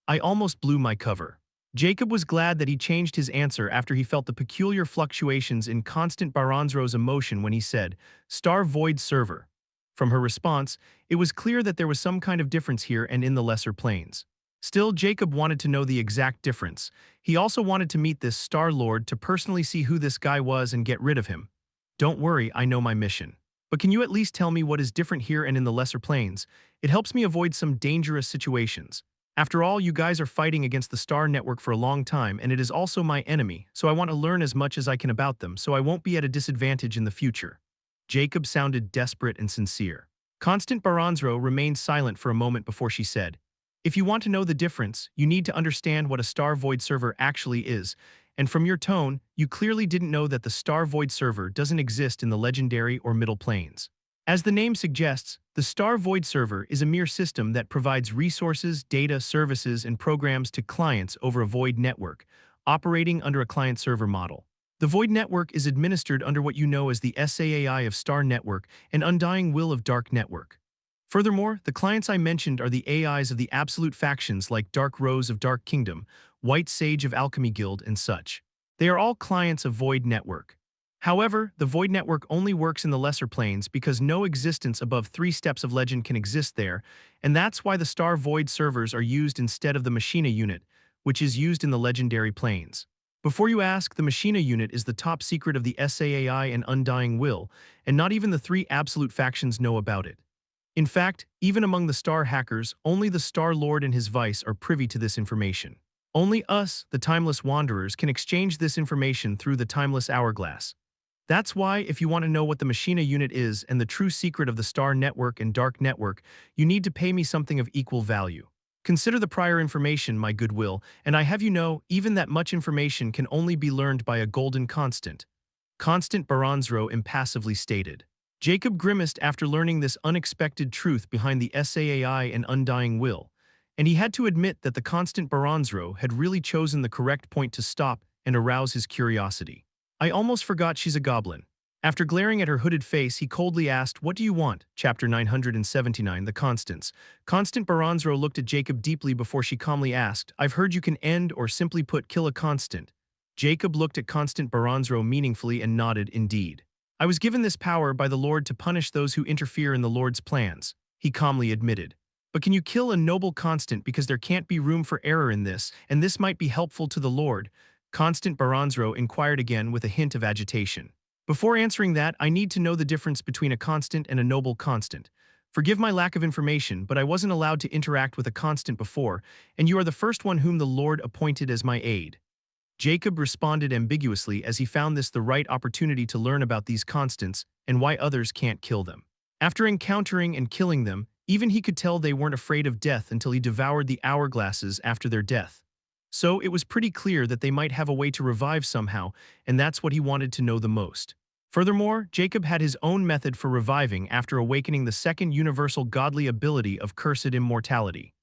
"I almost blew my cover." Jacob was glad that he changed his answer after he felt the peculiar fluctuations in Constant Baranzro's emotion when he said, "Star Void server." From her response, it was clear that there was some kind of difference here and in the Lesser Plains. Still, Jacob wanted to know the exact difference. He also wanted to meet this Star Lord to personally see who this guy was and get rid of him. "Don't worry, I know my mission. But can you at least tell me what is different here and in the Lesser Plains? It helps me avoid some dangerous situations. After all, you guys are fighting against the Star Network for a long time, and it is also my enemy, so I want to learn as much as I can about them so I won't be at a disadvantage in the future." Jacob sounded desperate and sincere. Constant Baranzro remained silent for a moment before she said, "If you want to know the difference, you need to understand what a Star Void server actually is, and from your tone, you clearly didn't know that the Star Void server doesn't exist in the Legendary or Middle Planes. As the name suggests, the Star Void server is a mere system that provides resources, data, services, and programs to clients over a void network, operating under a client-server model. The void network is administered under what you know as the SAAI of Star Network and Undying Will of Dark Network. Furthermore, the clients I mentioned are the AIs of the absolute factions like Dark Rose of Dark Kingdom, White Sage of Alchemy Guild, and such. They are all clients of Void Network. However, the Void Network only works in the Lesser Planes because no existence above 3 steps of legend can exist there, and that's why the Star Void servers are used instead of the Machina unit, which is used in the Legendary Planes. Before you ask, the Machina unit is the top secret of the SAAI and Undying Will, and not even the 3 absolute factions know about it. In fact, even among the Star hackers, only the Star Lord and his vice are privy to this information. Only us, the Timeless Wanderers, can exchange this information through the Timeless Hourglass. That's why, if you want to know what the Machina unit is and the true secret of the Star Network and Dark Network, you need to pay me something of equal value. Consider the prior information, my goodwill, and I have you know, even that much information can only be learned by a golden constant." Constant Baranzro impassively stated. Jacob grimaced after learning this unexpected truth behind the SAAI and Undying Will, and he had to admit that the Constant Baranzro had really chosen the correct point to stop and arouse his curiosity. "I almost forgot she's a goblin." After glaring at her hooded face, he coldly asked, "What do you want?" Chapter 979, The Constants. Constant Baranzro looked at Jacob deeply before she calmly asked, "I've heard you can end or simply put kill a constant." Jacob looked at Constant Baranzro meaningfully and nodded, "Indeed. I was given this power by the Lord to punish those who interfere in the Lord's plans," he calmly admitted. "But can you kill a noble constant because there can't be room for error in this, and this might be helpful to the Lord?" Constant Baranzro inquired again with a hint of agitation. "Before answering that, I need to know the difference between a constant and a noble constant. Forgive my lack of information, but I wasn't allowed to interact with a constant before, and you are the first one whom the Lord appointed as my aide." Jacob responded ambiguously as he found this the right opportunity to learn about these constants and why others can't kill them. After encountering and killing them, even he could tell they weren't afraid of death until he devoured the hourglasses after their death. So it was pretty clear that they might have a way to revive somehow, and that's what he wanted to know the most. Furthermore, Jacob had his own method for reviving after awakening the second universal godly ability of cursed immortality.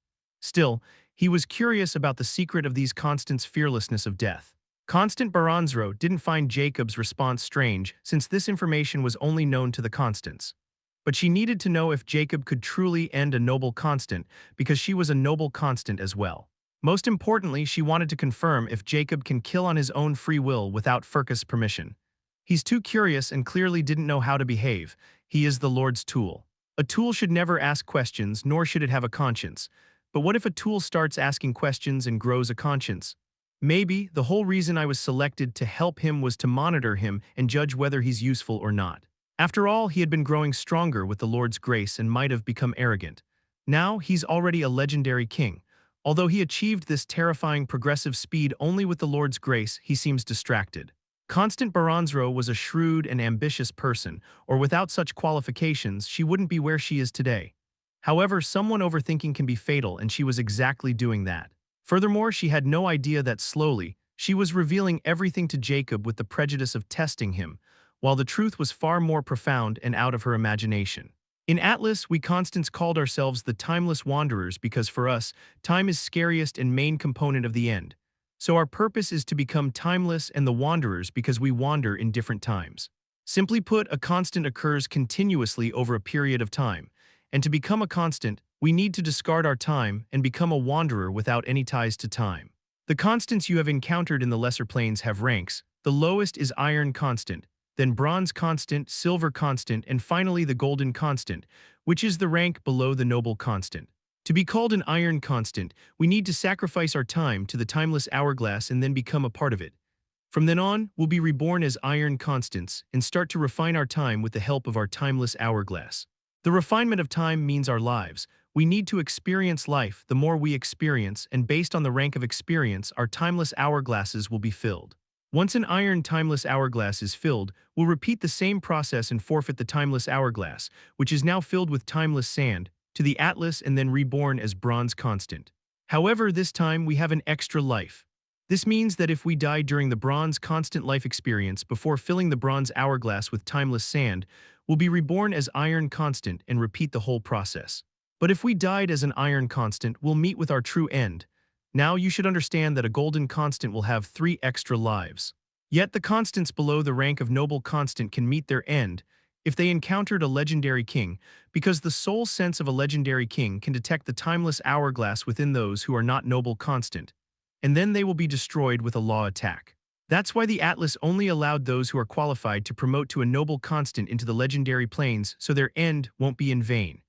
Still, he was curious about the secret of these constants' fearlessness of death. Constant Baranzro didn't find Jacob's response strange since this information was only known to the Constants. But she needed to know if Jacob could truly end a noble constant because she was a noble constant as well. Most importantly, she wanted to confirm if Jacob can kill on his own free will without Furka's permission. He's too curious and clearly didn't know how to behave. He is the Lord's tool. A tool should never ask questions, nor should it have a conscience. But what if a tool starts asking questions and grows a conscience? Maybe the whole reason I was selected to help him was to monitor him and judge whether he's useful or not. After all, he had been growing stronger with the Lord's grace and might have become arrogant. Now, he's already a legendary king. Although he achieved this terrifying progressive speed only with the Lord's grace, he seems distracted. Constant Baranzro was a shrewd and ambitious person, or without such qualifications, she wouldn't be where she is today. However, someone overthinking can be fatal, and she was exactly doing that. Furthermore, she had no idea that slowly, she was revealing everything to Jacob with the prejudice of testing him, while the truth was far more profound and out of her imagination. In Atlas, we Constants called ourselves the Timeless Wanderers because for us, time is scariest and main component of the end. So our purpose is to become timeless and the Wanderers because we wander in different times. Simply put, a constant occurs continuously over a period of time. And to become a constant, we need to discard our time and become a wanderer without any ties to time. The constants you have encountered in the lesser planes have ranks. The lowest is iron constant, then bronze constant, silver constant, and finally the golden constant, which is the rank below the noble constant. To be called an iron constant, we need to sacrifice our time to the timeless hourglass and then become a part of it. From then on, we'll be reborn as iron constants and start to refine our time with the help of our timeless hourglass. The refinement of time means our lives. We need to experience life. The more we experience, and based on the rank of experience, our timeless hourglasses will be filled. Once an iron timeless hourglass is filled, we'll repeat the same process and forfeit the timeless hourglass, which is now filled with timeless sand, to the Atlas and then reborn as bronze constant. However, this time we have an extra life. This means that if we die during the bronze constant life experience before filling the bronze hourglass with timeless sand, we'll be reborn as iron constant and repeat the whole process. But if we died as an iron constant, we'll meet with our true end. Now you should understand that a golden constant will have 3 extra lives. Yet the constants below the rank of noble constant can meet their end if they encountered a legendary king, because the sole sense of a legendary king can detect the timeless hourglass within those who are not noble constant, and then they will be destroyed with a law attack. That's why the Atlas only allowed those who are qualified to promote to a noble constant into the legendary planes, so their end won't be in vain.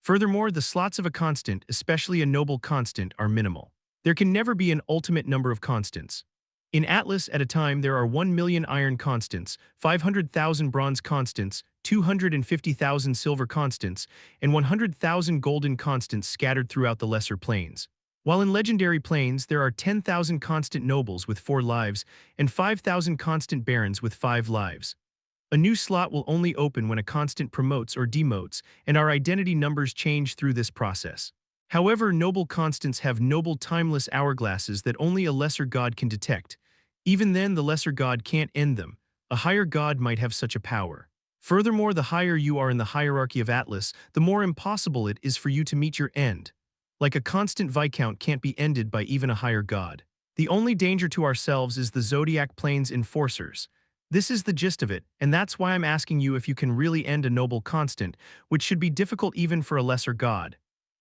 Furthermore, the slots of a constant, especially a noble constant, are minimal. There can never be an ultimate number of constants. In Atlas, at a time, there are 1 million iron constants, 500,000 bronze constants, 250,000 silver constants, and 100,000 golden constants scattered throughout the lesser planes. While in legendary planes, there are 10,000 constant nobles with 4 lives and 5,000 constant barons with 5 lives. A new slot will only open when a constant promotes or demotes, and our identity numbers change through this process. However, noble constants have noble timeless hourglasses that only a lesser god can detect. Even then, the lesser god can't end them. A higher god might have such a power. Furthermore, the higher you are in the hierarchy of Atlas, the more impossible it is for you to meet your end. Like a constant viscount can't be ended by even a higher god. The only danger to ourselves is the Zodiac Plains enforcers. This is the gist of it, and that's why I'm asking you if you can really end a noble constant, which should be difficult even for a lesser god.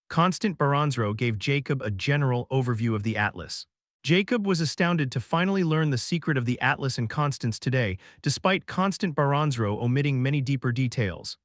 Constant Baranzro gave Jacob a general overview of the Atlas. Jacob was astounded to finally learn the secret of the Atlas and constants today, despite Constant Baranzro omitting many deeper details.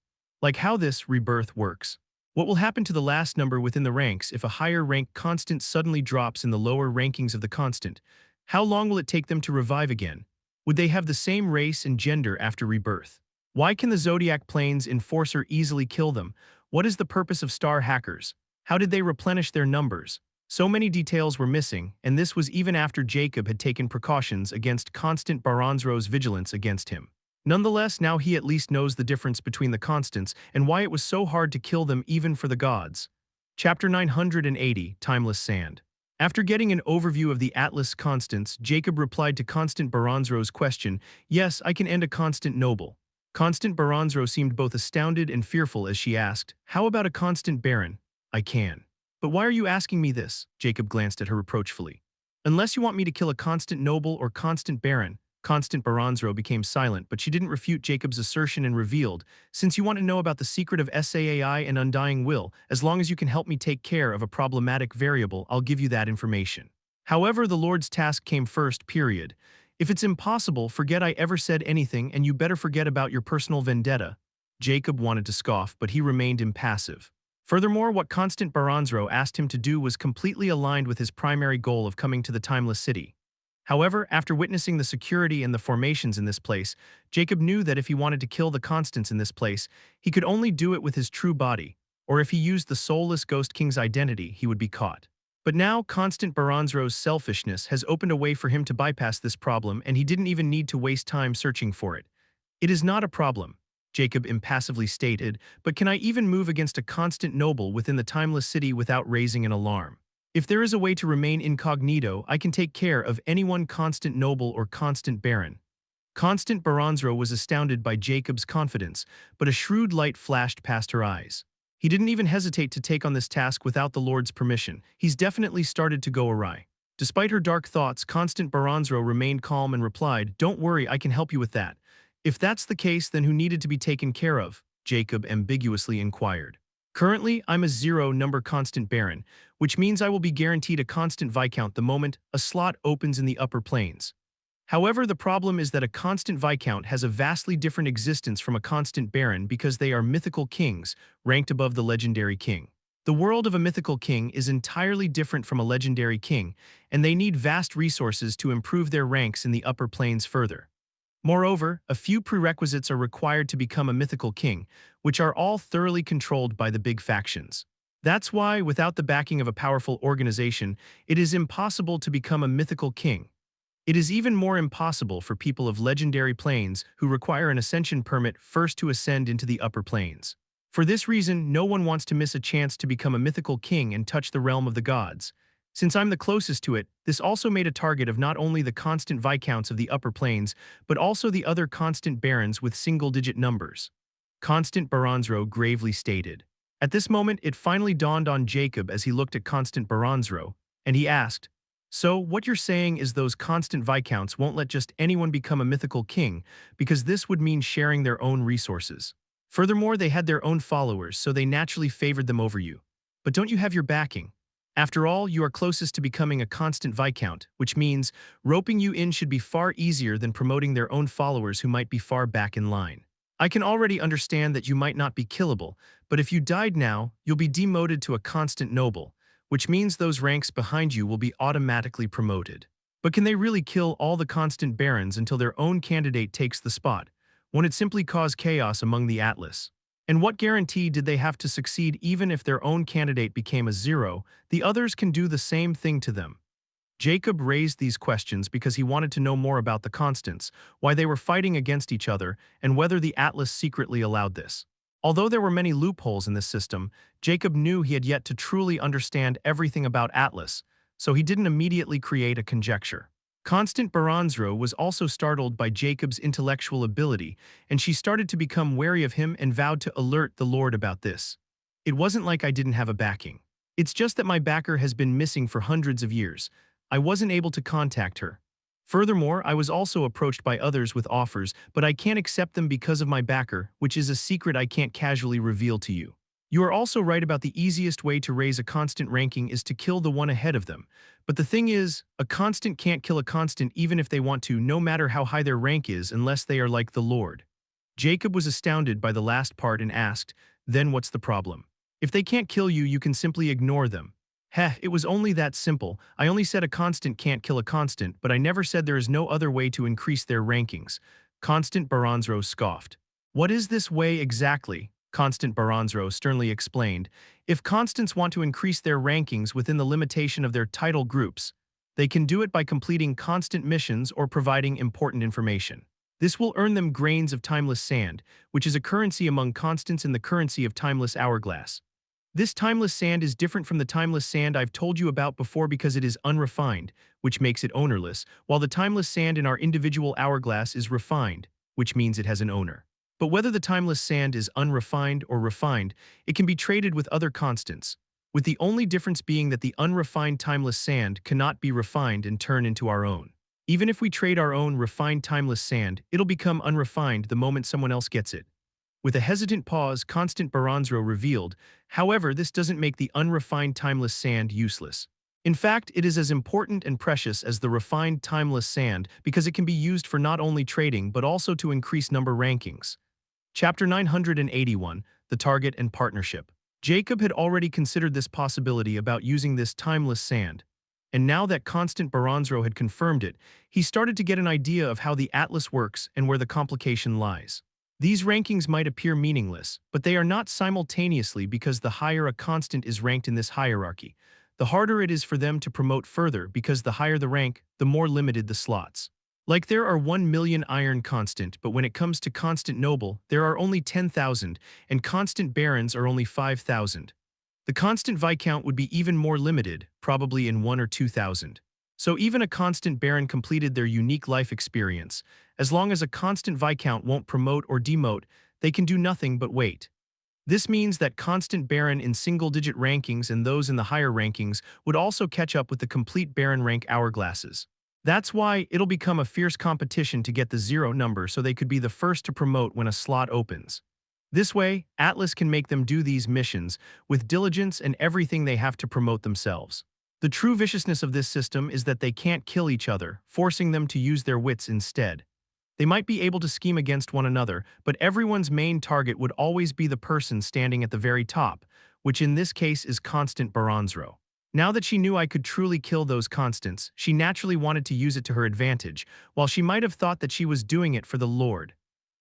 Like how this rebirth works. What will happen to the last number within the ranks if a higher rank constant suddenly drops in the lower rankings of the constant? How long will it take them to revive again? Would they have the same race and gender after rebirth? Why can the Zodiac Plains enforcer easily kill them? What is the purpose of star hackers? How did they replenish their numbers? So many details were missing, and this was even after Jacob had taken precautions against Constant Baranzro's vigilance against him. Nonetheless, now he at least knows the difference between the constants and why it was so hard to kill them even for the gods. Chapter 980, Timeless Sand. After getting an overview of the Atlas constants, Jacob replied to Constant Baranzro's question, "Yes, I can end a constant noble." Constant Baranzro seemed both astounded and fearful as she asked, "How about a constant baron?" "I can." "But why are you asking me this?" Jacob glanced at her reproachfully. Unless you want me to kill a constant noble or constant baron. Constant Baronzro became silent, but she didn't refute Jacob's assertion and revealed, since you want to know about the secret of SAAI and undying will, as long as you can help me take care of a problematic variable, I'll give you that information. However, the Lord's task came first, period. If it's impossible, forget I ever said anything and you better forget about your personal vendetta. Jacob wanted to scoff, but he remained impassive. Furthermore, what Constant Baronzro asked him to do was completely aligned with his primary goal of coming to the Timeless City. However, after witnessing the security and the formations in this place, Jacob knew that if he wanted to kill the Constants in this place, he could only do it with his true body, or if he used the soulless Ghost King's identity, he would be caught. But now, Constant Baronzro's selfishness has opened a way for him to bypass this problem, and he didn't even need to waste time searching for it. It is not a problem, Jacob impassively stated, but can I even move against a constant noble within the Timeless City without raising an alarm? If there is a way to remain incognito, I can take care of anyone constant noble or constant baron. Constant Baronzro was astounded by Jacob's confidence, but a shrewd light flashed past her eyes. He didn't even hesitate to take on this task without the Lord's permission. He's definitely started to go awry. Despite her dark thoughts, Constant Baronzro remained calm and replied, "Don't worry, I can help you with that." If that's the case, then who needed to be taken care of? Jacob ambiguously inquired. Currently, I'm a 0-number constant baron, which means I will be guaranteed a constant viscount the moment a slot opens in the upper planes. However, the problem is that a constant viscount has a vastly different existence from a constant baron because they are mythical kings, ranked above the legendary king. The world of a mythical king is entirely different from a legendary king, and they need vast resources to improve their ranks in the upper planes further. Moreover, a few prerequisites are required to become a mythical king, which are all thoroughly controlled by the big factions. That's why, without the backing of a powerful organization, it is impossible to become a mythical king. It is even more impossible for people of legendary planes who require an ascension permit first to ascend into the upper planes. For this reason, no one wants to miss a chance to become a mythical king and touch the realm of the gods. Since I'm the closest to it, this also made a target of not only the constant viscounts of the upper planes, but also the other constant barons with single-digit numbers. Constant Baronzro gravely stated. At this moment, it finally dawned on Jacob as he looked at Constant Baronzro, and he asked, "So, what you're saying is those constant viscounts won't let just anyone become a mythical king, because this would mean sharing their own resources. Furthermore, they had their own followers, so they naturally favored them over you. But don't you have your backing? After all, you are closest to becoming a constant viscount, which means roping you in should be far easier than promoting their own followers who might be far back in line. I can already understand that you might not be killable, but if you died now, you'll be demoted to a constant noble, which means those ranks behind you will be automatically promoted. But can they really kill all the constant barons until their own candidate takes the spot? Won't it simply cause chaos among the Atlas? And what guarantee did they have to succeed even if their own candidate became a 0, the others can do the same thing to them? Jacob raised these questions because he wanted to know more about the Constants, why they were fighting against each other, and whether the Atlas secretly allowed this. Although there were many loopholes in this system, Jacob knew he had yet to truly understand everything about Atlas, so he didn't immediately create a conjecture. Constant Baronzro was also startled by Jacob's intellectual ability, and she started to become wary of him and vowed to alert the Lord about this. It wasn't like I didn't have a backing. It's just that my backer has been missing for hundreds of years. I wasn't able to contact her. Furthermore, I was also approached by others with offers, but I can't accept them because of my backer, which is a secret I can't casually reveal to you. You are also right about the easiest way to raise a constant ranking is to kill the one ahead of them. But the thing is, a constant can't kill a constant even if they want to, no matter how high their rank is, unless they are like the Lord. Jacob was astounded by the last part and asked, "Then what's the problem? If they can't kill you, you can simply ignore them." Heh, it was only that simple. I only said a constant can't kill a constant, but I never said there is no other way to increase their rankings. Constant Baronzro scoffed. What is this way exactly? Constant Baronzro sternly explained. If constants want to increase their rankings within the limitation of their title groups, they can do it by completing constant missions or providing important information. This will earn them grains of timeless sand, which is a currency among constants in the currency of timeless hourglass. This timeless sand is different from the timeless sand I've told you about before because it is unrefined, which makes it ownerless, while the timeless sand in our individual hourglass is refined, which means it has an owner. But whether the timeless sand is unrefined or refined, it can be traded with other constants. with the only difference being that the unrefined timeless sand cannot be refined and turn into our own. Even if we trade our own refined timeless sand, it'll become unrefined the moment someone else gets it. With a hesitant pause, Constant Baranzro revealed, however, this doesn't make the unrefined timeless sand useless. In fact, it is as important and precious as the refined timeless sand because it can be used for not only trading but also to increase number rankings. Chapter 981, The Target and Partnership. Jacob had already considered this possibility about using this timeless sand, and now that Constant Baranzro had confirmed it, he started to get an idea of how the Atlas works and where the complication lies. These rankings might appear meaningless, but they are not simultaneously because the higher a constant is ranked in this hierarchy, the harder it is for them to promote further because the higher the rank, the more limited the slots. Like there are 1 million iron constant, but when it comes to constant noble, there are only 10,000, and constant barons are only 5,000. The constant viscount would be even more limited, probably in 1 or 2,000. So even a constant baron completed their unique life experience. As long as a constant viscount won't promote or demote, they can do nothing but wait. This means that constant baron in single-digit rankings and those in the higher rankings would also catch up with the complete baron rank hourglasses. That's why it'll become a fierce competition to get the 0 number so they could be the first to promote when a slot opens. This way, Atlas can make them do these missions with diligence and everything they have to promote themselves. The true viciousness of this system is that they can't kill each other, forcing them to use their wits instead. They might be able to scheme against one another, but everyone's main target would always be the person standing at the very top, which in this case is Constant Baranzro. Now that she knew I could truly kill those constants, she naturally wanted to use it to her advantage, while she might have thought that she was doing it for the Lord.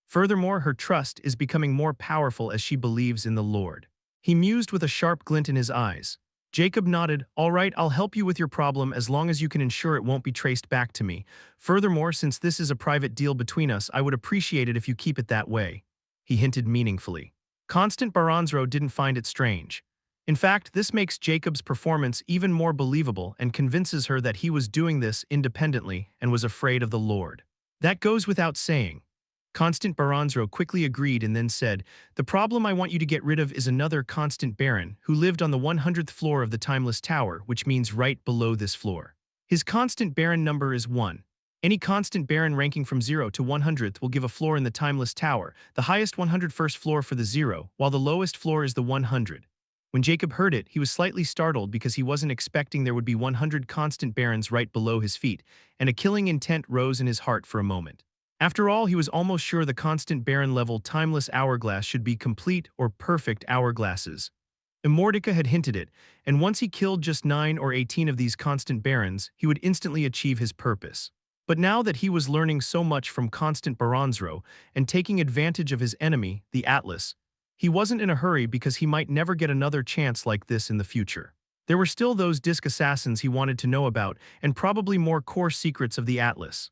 Furthermore, her trust is becoming more powerful as she believes in the Lord. He mused with a sharp glint in his eyes. Jacob nodded. All right, I'll help you with your problem as long as you can ensure it won't be traced back to me. Furthermore, since this is a private deal between us, I would appreciate it if you keep it that way. He hinted meaningfully. Constant Baranzro didn't find it strange. In fact, this makes Jacob's performance even more believable and convinces her that he was doing this independently and was afraid of the Lord. That goes without saying. Constant Baranzro quickly agreed and then said, the problem I want you to get rid of is another constant baron who lived on the 100th floor of the Timeless Tower, which means right below this floor. His constant baron number is 1. Any constant baron ranking from 0 to 100th will give a floor in the Timeless Tower, the highest 101st floor for the 0, while the lowest floor is the 100. When Jacob heard it, he was slightly startled because he wasn't expecting there would be 100 constant barons right below his feet, and a killing intent rose in his heart for a moment. After all, he was almost sure the constant baron level timeless hourglass should be complete or perfect hourglasses. Immortality had hinted it, and once he killed just 9 or 18 of these constant barons, he would instantly achieve his purpose. But now that he was learning so much from Constant Baranzro and taking advantage of his enemy, the Atlas, he wasn't in a hurry because he might never get another chance like this in the future. There were still those disc assassins he wanted to know about, and probably more core secrets of the Atlas.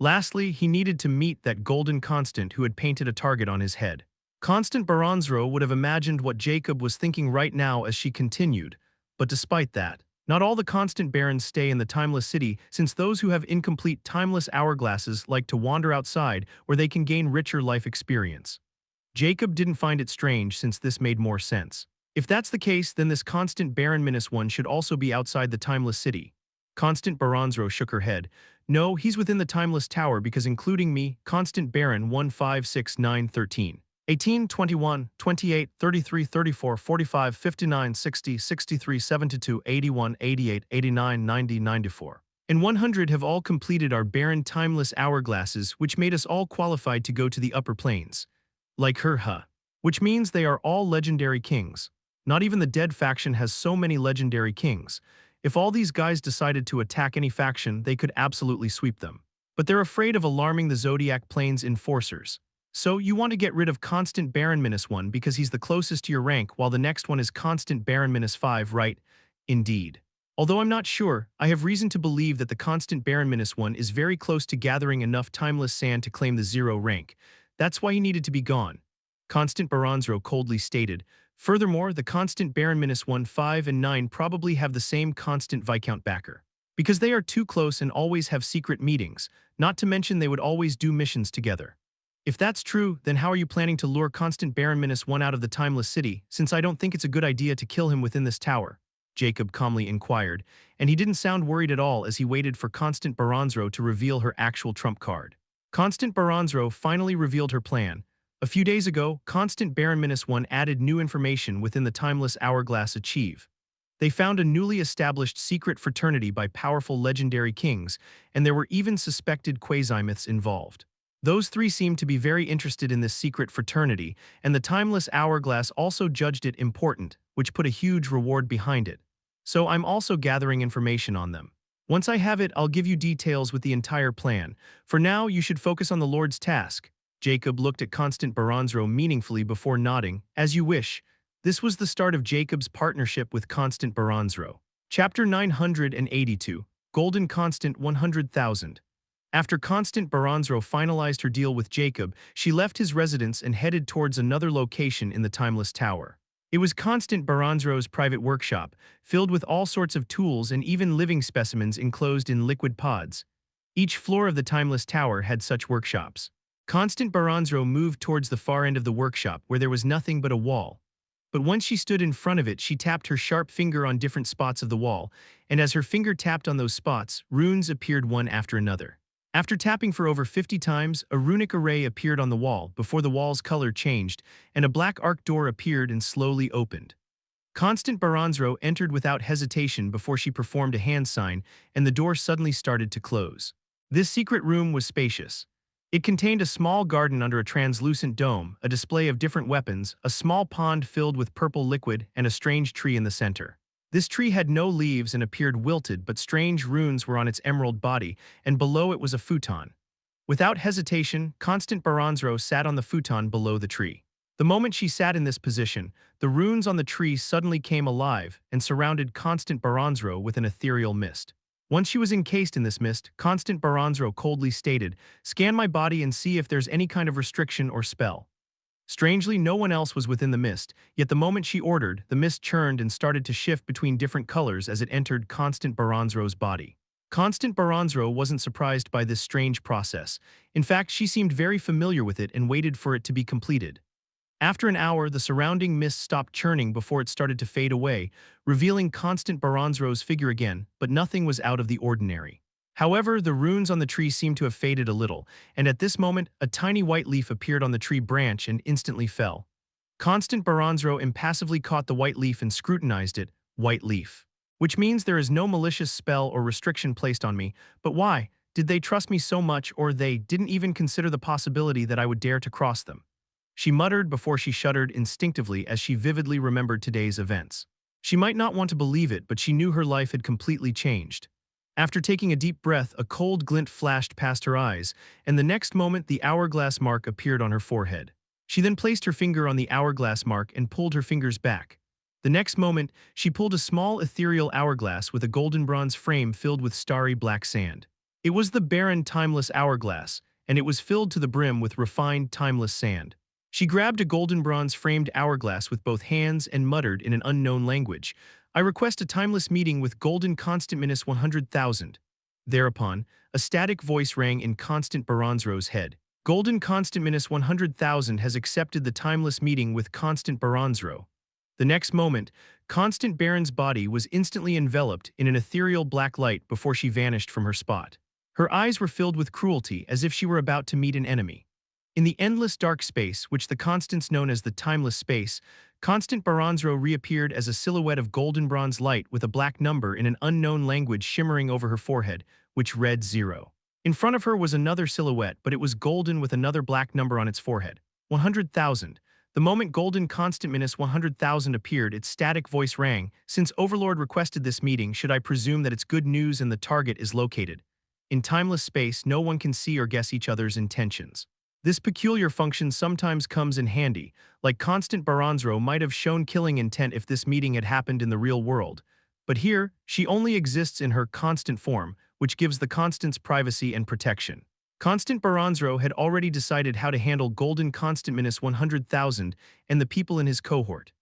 Lastly, he needed to meet that golden constant who had painted a target on his head. Constant Baranzro would have imagined what Jacob was thinking right now as she continued, but despite that, not all the constant barons stay in the timeless city, since those who have incomplete timeless hourglasses like to wander outside where they can gain richer life experience. Jacob didn't find it strange since this made more sense. If that's the case, then this constant baron -1 should also be outside the timeless city. Constant Baranzro shook her head. No, he's within the timeless tower because including me, constant baron 1 5 6 9 13. 18, 21, 28, 33, 34, 45, 59, 60, 63, 72, 81, 88, 89, 90, 94. And 100 have all completed our barren timeless hourglasses, which made us all qualified to go to the upper planes. Like her, huh? Which means they are all legendary kings. Not even the dead faction has so many legendary kings. If all these guys decided to attack any faction, they could absolutely sweep them. But they're afraid of alarming the Zodiac Plains enforcers. So you want to get rid of Constant Baron -1 because he's the closest to your rank, while the next one is Constant Baron -5, right? Indeed. Although I'm not sure, I have reason to believe that the Constant Baron -1 is very close to gathering enough timeless sand to claim the 0 rank. That's why he needed to be gone. Constant Baranzro coldly stated. Furthermore, the Constant Baron -1, 5, and 9 probably have the same constant Viscount backer. Because they are too close and always have secret meetings, not to mention they would always do missions together. If that's true, then how are you planning to lure Constant Baron -1 out of the Timeless City, since I don't think it's a good idea to kill him within this tower? Jacob calmly inquired, and he didn't sound worried at all as he waited for Constant Baronzro to reveal her actual trump card. Constant Baronzro finally revealed her plan. A few days ago, Constant Baron -1 added new information within the Timeless Hourglass Achieve. They found a newly established secret fraternity by powerful legendary kings, and there were even suspected quasi-myths involved. Those three seemed to be very interested in this secret fraternity, and the Timeless Hourglass also judged it important, which put a huge reward behind it. So I'm also gathering information on them. Once I have it, I'll give you details with the entire plan. For now, you should focus on the Lord's task. Jacob looked at Constant Baronzro meaningfully before nodding. As you wish. This was the start of Jacob's partnership with Constant Baronzro. Chapter 982, Golden Constant 100,000. After Constant Baronzro finalized her deal with Jacob, she left his residence and headed towards another location in the Timeless Tower. It was Constant Baronzro's private workshop, filled with all sorts of tools and even living specimens enclosed in liquid pods. Each floor of the Timeless Tower had such workshops. Constant Baronzro moved towards the far end of the workshop where there was nothing but a wall. But once she stood in front of it, she tapped her sharp finger on different spots of the wall, and as her finger tapped on those spots, runes appeared one after another. After tapping for over 50 times, a runic array appeared on the wall before the wall's color changed, and a black arc door appeared and slowly opened. Constant Baronzro entered without hesitation before she performed a hand sign, and the door suddenly started to close. This secret room was spacious. It contained a small garden under a translucent dome, a display of different weapons, a small pond filled with purple liquid, and a strange tree in the center. This tree had no leaves and appeared wilted, but strange runes were on its emerald body, and below it was a futon. Without hesitation, Constant Baronzro sat on the futon below the tree. The moment she sat in this position, the runes on the tree suddenly came alive and surrounded Constant Baronzro with an ethereal mist. Once she was encased in this mist, Constant Baronzro coldly stated, "Scan my body and see if there's any kind of restriction or spell." Strangely, no one else was within the mist, yet the moment she ordered, the mist churned and started to shift between different colors as it entered Constant Baronzro's body. Constant Baronzro wasn't surprised by this strange process. In fact, she seemed very familiar with it and waited for it to be completed. After an hour, the surrounding mist stopped churning before it started to fade away, revealing Constant Baronzro's figure again, but nothing was out of the ordinary. However, the runes on the tree seemed to have faded a little, and at this moment, a tiny white leaf appeared on the tree branch and instantly fell. Constant Baronzro impassively caught the white leaf and scrutinized it. White leaf. Which means there is no malicious spell or restriction placed on me, but why? Did they trust me so much, or they didn't even consider the possibility that I would dare to cross them? She muttered before she shuddered instinctively as she vividly remembered today's events. She might not want to believe it, but she knew her life had completely changed. After taking a deep breath, a cold glint flashed past her eyes, and the next moment the hourglass mark appeared on her forehead. She then placed her finger on the hourglass mark and pulled her fingers back. The next moment, she pulled a small ethereal hourglass with a golden bronze frame filled with starry black sand. It was the barren timeless hourglass, and it was filled to the brim with refined timeless sand. She grabbed a golden bronze framed hourglass with both hands and muttered in an unknown language, "I request a timeless meeting with Golden Constant -100,000. Thereupon, a static voice rang in Constant Baronzro's head. Golden Constant -100,000 has accepted the timeless meeting with Constant Baronzro. The next moment, Constant Baron's body was instantly enveloped in an ethereal black light before she vanished from her spot. Her eyes were filled with cruelty as if she were about to meet an enemy. In the endless dark space, which the constants known as the timeless space, Constant Baronzro reappeared as a silhouette of golden bronze light with a black number in an unknown language shimmering over her forehead, which read 0. In front of her was another silhouette, but it was golden with another black number on its forehead, 100,000. The moment Golden Constant -100,000 appeared, its static voice rang, "Since Overlord requested this meeting, should I presume that it's good news and the target is located? In timeless space, no one can see or guess each other's intentions. This peculiar function sometimes comes in handy, like Constant Baronzro might have shown killing intent if this meeting had happened in the real world. But here, she only exists in her constant form, which gives the constants privacy and protection." Constant Baronzro had already decided how to handle Golden Constant -100,000 and the people in his cohort.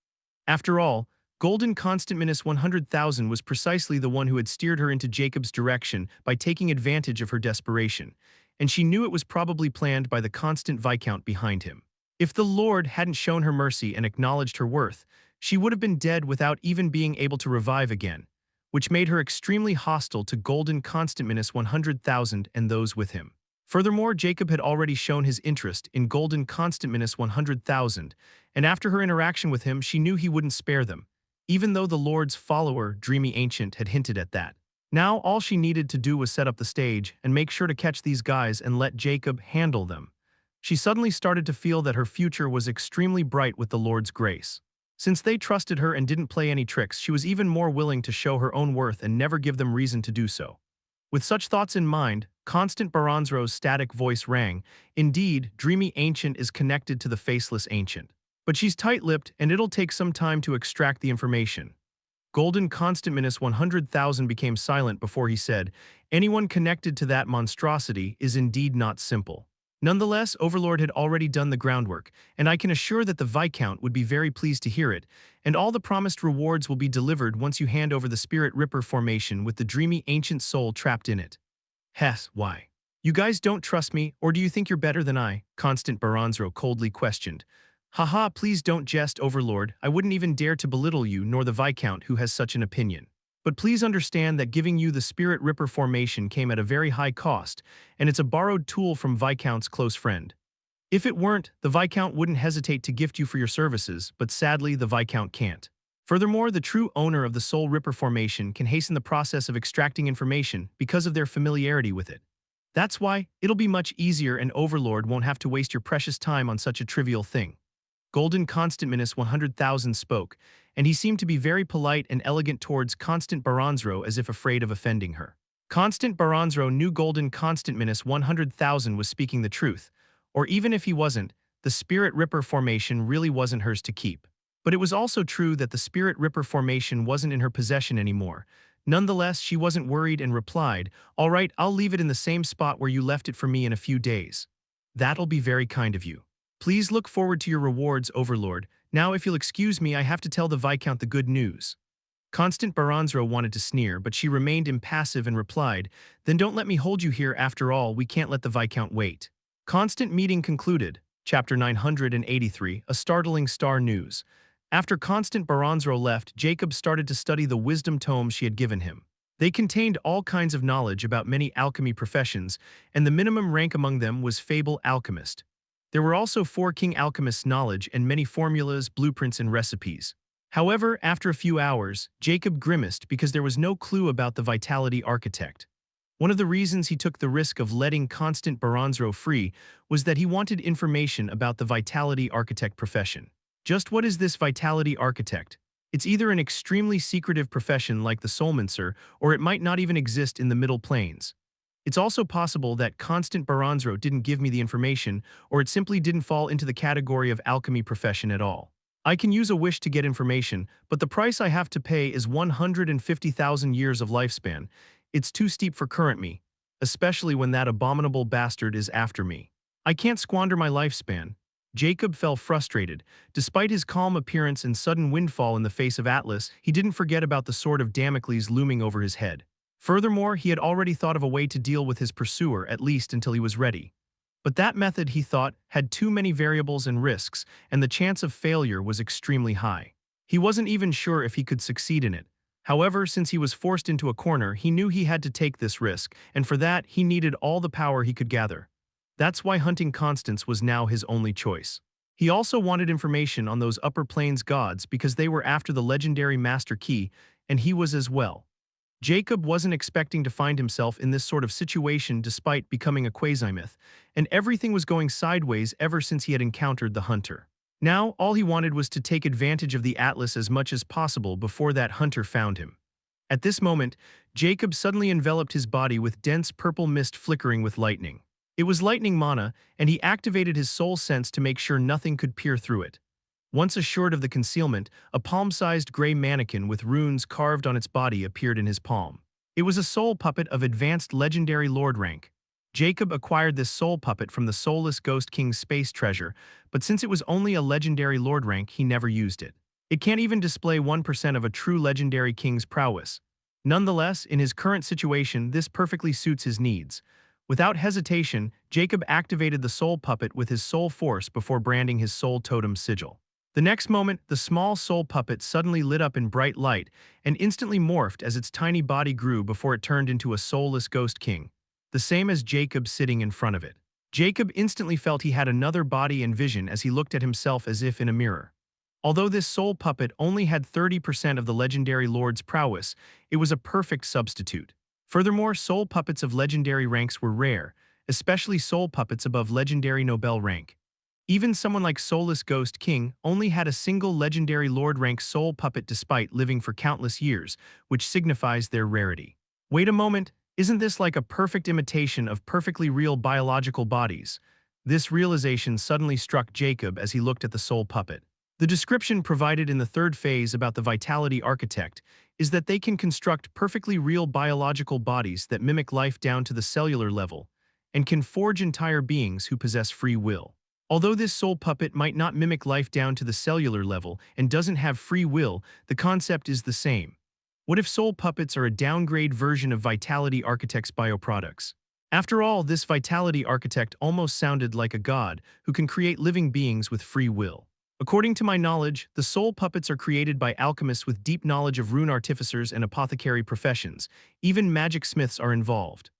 After all, Golden Constant -100,000 was precisely the one who had steered her into Jacob's direction by taking advantage of her desperation. and she knew it was probably planned by the constant Viscount behind him. If the Lord hadn't shown her mercy and acknowledged her worth, she would have been dead without even being able to revive again, which made her extremely hostile to Golden Constant 100,000 and those with him. Furthermore, Jacob had already shown his interest in Golden Constant 100,000, and after her interaction with him, she knew he wouldn't spare them, even though the Lord's follower, Dreamy Ancient, had hinted at that. Now, all she needed to do was set up the stage and make sure to catch these guys and let Jacob handle them. She suddenly started to feel that her future was extremely bright with the Lord's grace. Since they trusted her and didn't play any tricks, she was even more willing to show her own worth and never give them reason to do so. With such thoughts in mind, Constant Baranzro's static voice rang. Indeed, Dreamy Ancient is connected to the Faceless Ancient. But she's tight-lipped, and it'll take some time to extract the information. Golden Constant 100,000 became silent before he said, anyone connected to that monstrosity is indeed not simple. Nonetheless, Overlord had already done the groundwork, and I can assure that the Viscount would be very pleased to hear it, and all the promised rewards will be delivered once you hand over the Spirit Ripper formation with the Dreamy Ancient soul trapped in it. Hess, why? You guys don't trust me, or do you think you're better than I? Constant Baranzro coldly questioned. Haha, please don't jest, Overlord. I wouldn't even dare to belittle you nor the Viscount who has such an opinion. But please understand that giving you the Spirit Ripper formation came at a very high cost, and it's a borrowed tool from Viscount's close friend. If it weren't, the Viscount wouldn't hesitate to gift you for your services, but sadly the Viscount can't. Furthermore, the true owner of the Soul Ripper formation can hasten the process of extracting information because of their familiarity with it. That's why it'll be much easier and Overlord won't have to waste your precious time on such a trivial thing. Golden Constant 100,000 spoke, and he seemed to be very polite and elegant towards Constant Baranzro as if afraid of offending her. Constant Baranzro knew Golden Constant 100,000 was speaking the truth, or even if he wasn't, the Spirit Ripper formation really wasn't hers to keep. But it was also true that the Spirit Ripper formation wasn't in her possession anymore. Nonetheless, she wasn't worried and replied, all right, I'll leave it in the same spot where you left it for me in a few days. That'll be very kind of you. Please look forward to your rewards, Overlord. Now, if you'll excuse me, I have to tell the Viscount the good news. Constant Baranzro wanted to sneer, but she remained impassive and replied, then don't let me hold you here. After all, we can't let the Viscount wait. Constant meeting concluded. Chapter 983, A Startling Star News. After Constant Baranzro left, Jacob started to study the wisdom tomes she had given him. They contained all kinds of knowledge about many alchemy professions, and the minimum rank among them was Fable Alchemist. There were also 4 King Alchemist's knowledge and many formulas, blueprints, and recipes. However, after a few hours, Jacob grimaced because there was no clue about the Vitality Architect. One of the reasons he took the risk of letting Constant Baranzro free was that he wanted information about the Vitality Architect profession. Just what is this Vitality Architect? It's either an extremely secretive profession like the Soulmancer, or it might not even exist in the Middle Plains. It's also possible that Constant Baranzro didn't give me the information, or it simply didn't fall into the category of alchemy profession at all. I can use a wish to get information, but the price I have to pay is 150,000 years of lifespan. It's too steep for current me, especially when that abominable bastard is after me. I can't squander my lifespan. Jacob felt frustrated. Despite his calm appearance and sudden windfall in the face of Atlas, he didn't forget about the sword of Damocles looming over his head. Furthermore, he had already thought of a way to deal with his pursuer, at least until he was ready. But that method, he thought, had too many variables and risks, and the chance of failure was extremely high. He wasn't even sure if he could succeed in it. However, since he was forced into a corner, he knew he had to take this risk, and for that, he needed all the power he could gather. That's why hunting Constance was now his only choice. He also wanted information on those Upper Plains gods because they were after the legendary Master Key, and he was as well. Jacob wasn't expecting to find himself in this sort of situation despite becoming a quasi-myth, and everything was going sideways ever since he had encountered the hunter. Now, all he wanted was to take advantage of the Atlas as much as possible before that hunter found him. At this moment, Jacob suddenly enveloped his body with dense purple mist flickering with lightning. It was lightning mana, and he activated his soul sense to make sure nothing could peer through it. Once assured of the concealment, a palm-sized gray mannequin with runes carved on its body appeared in his palm. It was a soul puppet of advanced legendary lord rank. Jacob acquired this soul puppet from the soulless Ghost King's space treasure, but since it was only a legendary lord rank, he never used it. It can't even display 1% of a true legendary king's prowess. Nonetheless, in his current situation, this perfectly suits his needs. Without hesitation, Jacob activated the soul puppet with his soul force before branding his soul totem sigil. The next moment, the small soul puppet suddenly lit up in bright light and instantly morphed as its tiny body grew before it turned into a soulless ghost king, the same as Jacob sitting in front of it. Jacob instantly felt he had another body and vision as he looked at himself as if in a mirror. Although this soul puppet only had 30% of the legendary lord's prowess, it was a perfect substitute. Furthermore, soul puppets of legendary ranks were rare, especially soul puppets above legendary Nobel rank. Even someone like Soulless Ghost King only had a single legendary lord rank soul puppet despite living for countless years, which signifies their rarity. Wait a moment, isn't this like a perfect imitation of perfectly real biological bodies? This realization suddenly struck Jacob as he looked at the soul puppet. The description provided in the third phase about the Vitality Architect is that they can construct perfectly real biological bodies that mimic life down to the cellular level, and can forge entire beings who possess free will. Although this soul puppet might not mimic life down to the cellular level and doesn't have free will, the concept is the same. What if soul puppets are a downgrade version of Vitality Architect's bioproducts? After all, this Vitality Architect almost sounded like a god who can create living beings with free will. According to my knowledge, the soul puppets are created by alchemists with deep knowledge of rune artificers and apothecary professions. Even magic smiths are involved.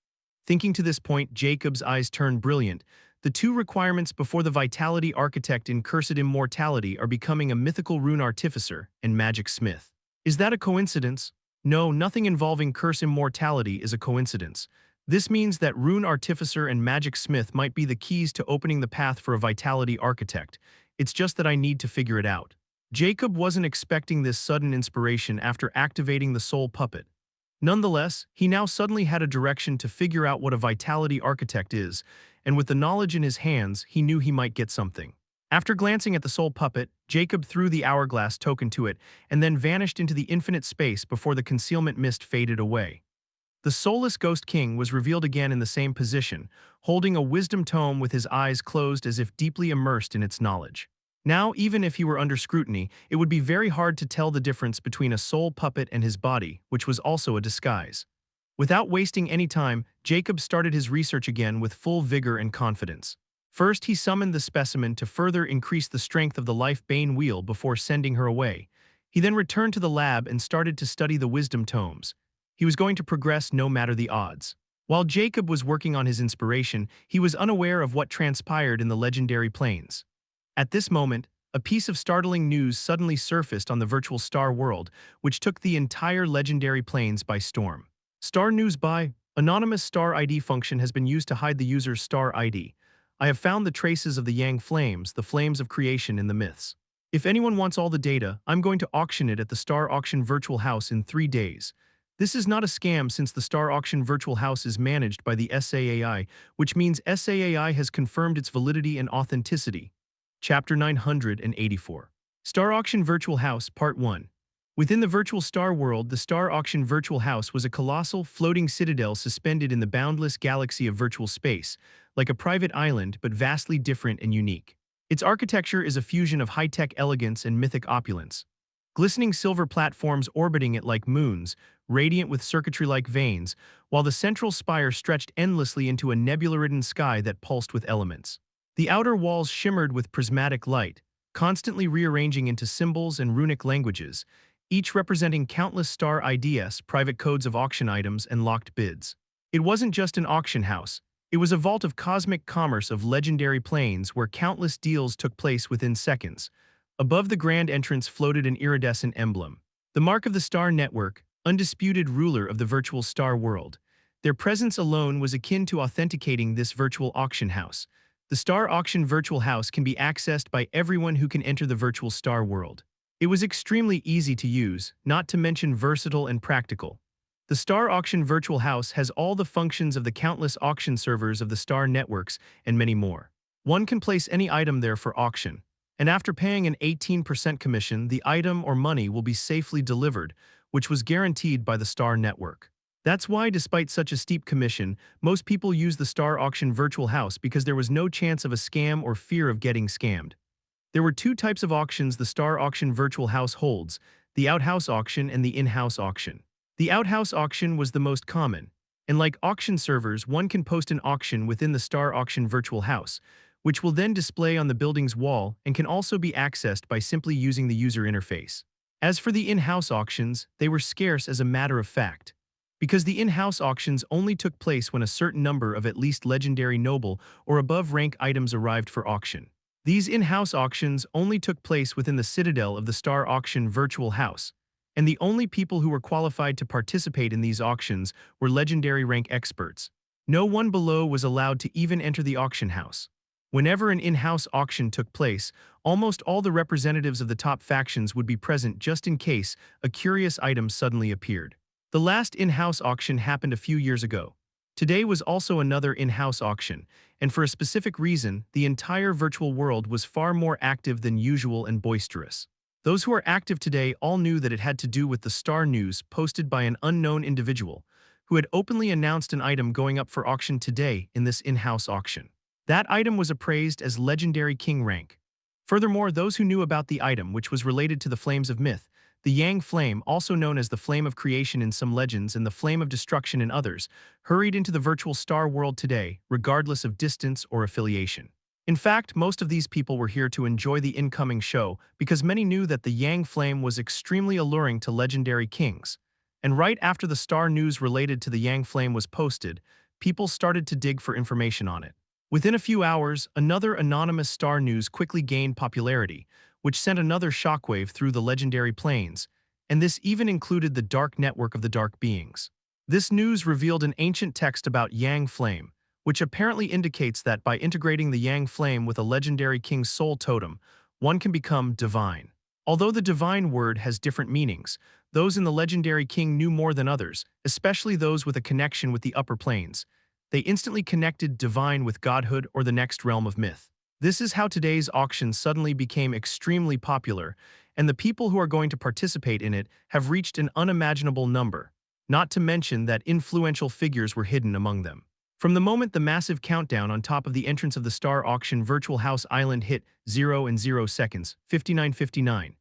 Thinking to this point, Jacob's eyes turned brilliant. The two requirements before the Vitality Architect in Cursed Immortality are becoming a mythical rune artificer and magic smith. Is that a coincidence? No, nothing involving Curse Immortality is a coincidence. This means that rune artificer and magic smith might be the keys to opening the path for a Vitality Architect. It's just that I need to figure it out. Jacob wasn't expecting this sudden inspiration after activating the soul puppet. Nonetheless, he now suddenly had a direction to figure out what a Vitality Architect is, and with the knowledge in his hands, he knew he might get something. After glancing at the soul puppet, Jacob threw the hourglass token to it and then vanished into the infinite space before the concealment mist faded away. The soulless Ghost King was revealed again in the same position, holding a wisdom tome with his eyes closed as if deeply immersed in its knowledge. Now, even if he were under scrutiny, it would be very hard to tell the difference between a soul puppet and his body, which was also a disguise. Without wasting any time, Jacob started his research again with full vigor and confidence. First, he summoned the specimen to further increase the strength of the life-bane wheel before sending her away. He then returned to the lab and started to study the wisdom tomes. He was going to progress no matter the odds. While Jacob was working on his inspiration, he was unaware of what transpired in the legendary plains. At this moment, a piece of startling news suddenly surfaced on the virtual star world, which took the entire legendary plains by storm. Star News by Anonymous Star ID function has been used to hide the user's star ID. I have found the traces of the Yang flames, the flames of creation in the myths. If anyone wants all the data, I'm going to auction it at the Star Auction Virtual House in 3 days. This is not a scam since the Star Auction Virtual House is managed by the SAAI, which means SAAI has confirmed its validity and authenticity. Chapter 984. Star Auction Virtual House Part 1. Within the virtual star world, the Star Auction Virtual House was a colossal, floating citadel suspended in the boundless galaxy of virtual space, like a private island but vastly different and unique. Its architecture is a fusion of high-tech elegance and mythic opulence. Glistening silver platforms orbiting it like moons, radiant with circuitry-like veins, while the central spire stretched endlessly into a nebula-ridden sky that pulsed with elements. The outer walls shimmered with prismatic light, constantly rearranging into symbols and runic languages, each representing countless star IDs, private codes of auction items, and locked bids. It wasn't just an auction house. It was a vault of cosmic commerce of legendary plains where countless deals took place within seconds. Above the grand entrance floated an iridescent emblem, the mark of the Star Network, undisputed ruler of the virtual star world. Their presence alone was akin to authenticating this virtual auction house. The Star Auction Virtual House can be accessed by everyone who can enter the virtual star world. It was extremely easy to use, not to mention versatile and practical. The Star Auction Virtual House has all the functions of the countless auction servers of the Star Networks and many more. One can place any item there for auction, and after paying an 18% commission, the item or money will be safely delivered, which was guaranteed by the Star Network. That's why, despite such a steep commission, most people use the Star Auction Virtual House because there was no chance of a scam or fear of getting scammed. There were 2 types of auctions the Star Auction Virtual House holds, the outhouse auction and the in-house auction. The outhouse auction was the most common. And like auction servers, one can post an auction within the Star Auction virtual house, which will then display on the building's wall and can also be accessed by simply using the user interface. As for the in-house auctions, they were scarce as a matter of fact, because the in-house auctions only took place when a certain number of at least legendary noble or above rank items arrived for auction. These in-house auctions only took place within the citadel of the Star Auction virtual house, and the only people who were qualified to participate in these auctions were legendary rank experts. No one below was allowed to even enter the auction house. Whenever an in-house auction took place, almost all the representatives of the top factions would be present just in case a curious item suddenly appeared. The last in-house auction happened a few years ago. Today was also another in-house auction, and for a specific reason, the entire virtual world was far more active than usual and boisterous. Those who are active today all knew that it had to do with the star news posted by an unknown individual who had openly announced an item going up for auction today in this in-house auction. That item was appraised as Legendary King rank. Furthermore, those who knew about the item, which was related to the Flames of Myth, the Yang Flame, also known as the Flame of Creation in some legends and the Flame of Destruction in others, hurried into the virtual star world today, regardless of distance or affiliation. In fact, most of these people were here to enjoy the incoming show because many knew that the Yang Flame was extremely alluring to legendary kings. And right after the star news related to the Yang Flame was posted, people started to dig for information on it. Within a few hours, another anonymous star news quickly gained popularity, which sent another shockwave through the legendary plains, and this even included the dark network of the dark beings. This news revealed an ancient text about Yang Flame, which apparently indicates that by integrating the Yang Flame with a legendary king's soul totem, one can become divine. Although the divine word has different meanings, those in the legendary king knew more than others, especially those with a connection with the upper planes. They instantly connected divine with godhood or the next realm of myth. This is how today's auction suddenly became extremely popular, and the people who are going to participate in it have reached an unimaginable number, not to mention that influential figures were hidden among them. From the moment the massive countdown on top of the entrance of the Star Auction Virtual House Island hit 0 and 0 seconds, 59:59.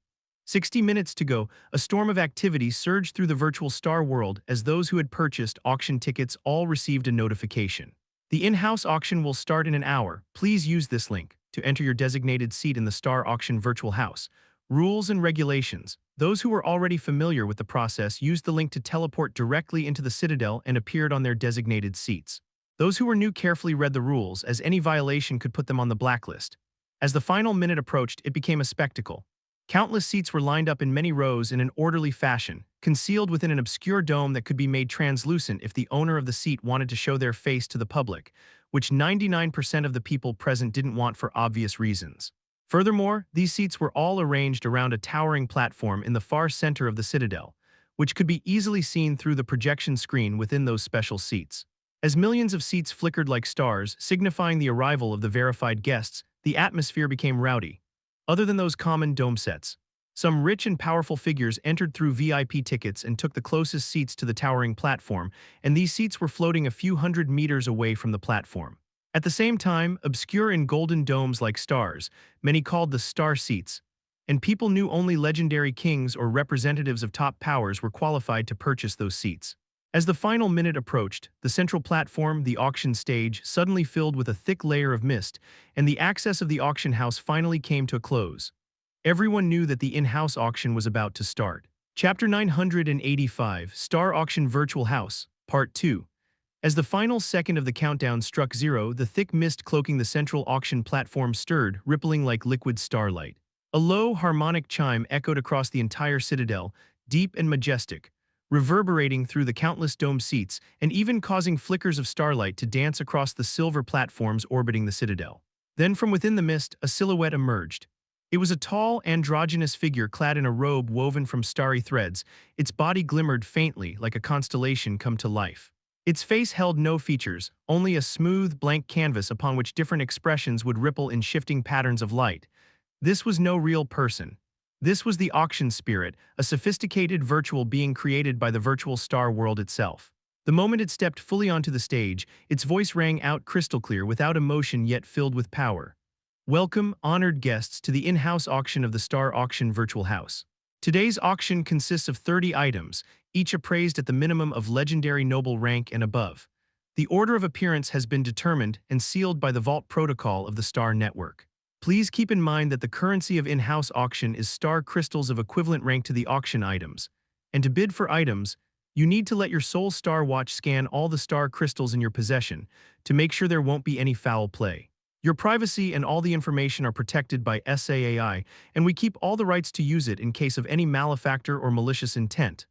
60 minutes to go, a storm of activity surged through the virtual star world as those who had purchased auction tickets all received a notification. The in-house auction will start in an hour. Please use this link to enter your designated seat in the Star Auction Virtual House. Rules and regulations. Those who were already familiar with the process used the link to teleport directly into the Citadel and appeared on their designated seats. Those who were new carefully read the rules, as any violation could put them on the blacklist. As the final minute approached, it became a spectacle. Countless seats were lined up in many rows in an orderly fashion, concealed within an obscure dome that could be made translucent if the owner of the seat wanted to show their face to the public, which 99% of the people present didn't want for obvious reasons. Furthermore, these seats were all arranged around a towering platform in the far center of the Citadel, which could be easily seen through the projection screen within those special seats. As millions of seats flickered like stars, signifying the arrival of the verified guests, the atmosphere became rowdy. Other than those common dome sets, some rich and powerful figures entered through VIP tickets and took the closest seats to the towering platform, and these seats were floating a few hundred meters away from the platform. At the same time, obscure in golden domes like stars, many called the star seats, and people knew only legendary kings or representatives of top powers were qualified to purchase those seats. As the final minute approached, the central platform, the auction stage, suddenly filled with a thick layer of mist, and the access of the auction house finally came to a close. Everyone knew that the in-house auction was about to start. Chapter 985, Star Auction Virtual House, Part 2. As the final second of the countdown struck 0, the thick mist cloaking the central auction platform stirred, rippling like liquid starlight. A low, harmonic chime echoed across the entire citadel, deep and majestic, reverberating through the countless dome seats and even causing flickers of starlight to dance across the silver platforms orbiting the citadel. Then from within the mist, a silhouette emerged. It was a tall, androgynous figure clad in a robe woven from starry threads. Its body glimmered faintly like a constellation come to life. Its face held no features, only a smooth, blank canvas upon which different expressions would ripple in shifting patterns of light. This was no real person. This was the auction spirit, a sophisticated virtual being created by the virtual star world itself. The moment it stepped fully onto the stage, its voice rang out crystal clear without emotion yet filled with power. Welcome, honored guests, to the in-house auction of the Star Auction Virtual House. Today's auction consists of 30 items, each appraised at the minimum of legendary noble rank and above. The order of appearance has been determined and sealed by the Vault Protocol of the Star Network. Please keep in mind that the currency of in-house auction is star crystals of equivalent rank to the auction items. And to bid for items, you need to let your Soul Star Watch scan all the star crystals in your possession to make sure there won't be any foul play. Your privacy and all the information are protected by SAAI, and we keep all the rights to use it in case of any malefactor or malicious intent.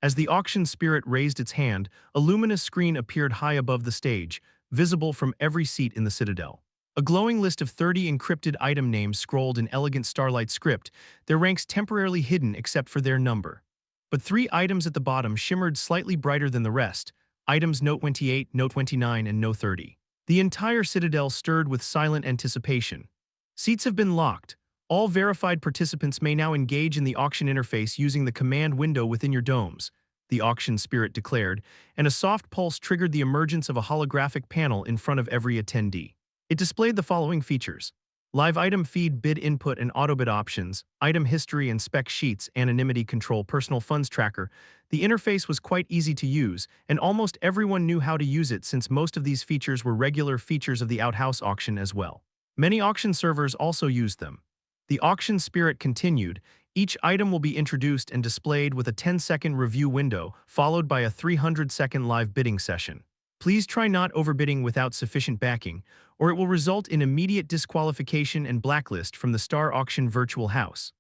As the auction spirit raised its hand, a luminous screen appeared high above the stage, visible from every seat in the Citadel. A glowing list of 30 encrypted item names scrolled in elegant starlight script, their ranks temporarily hidden except for their number. But 3 items at the bottom shimmered slightly brighter than the rest, items Note 28, Note 29, and Note 30. The entire Citadel stirred with silent anticipation. Seats have been locked. All verified participants may now engage in the auction interface using the command window within your domes, the auction spirit declared, and a soft pulse triggered the emergence of a holographic panel in front of every attendee. It displayed the following features: live item feed, bid input and autobid options, item history and spec sheets, anonymity control, personal funds tracker. The interface was quite easy to use, and almost everyone knew how to use it since most of these features were regular features of the outhouse auction as well. Many auction servers also used them. The auction spirit continued. Each item will be introduced and displayed with a 10-second review window, followed by a 300-second live bidding session. Please try not overbidding without sufficient backing, or it will result in immediate disqualification and blacklist from the Star Auction Virtual House.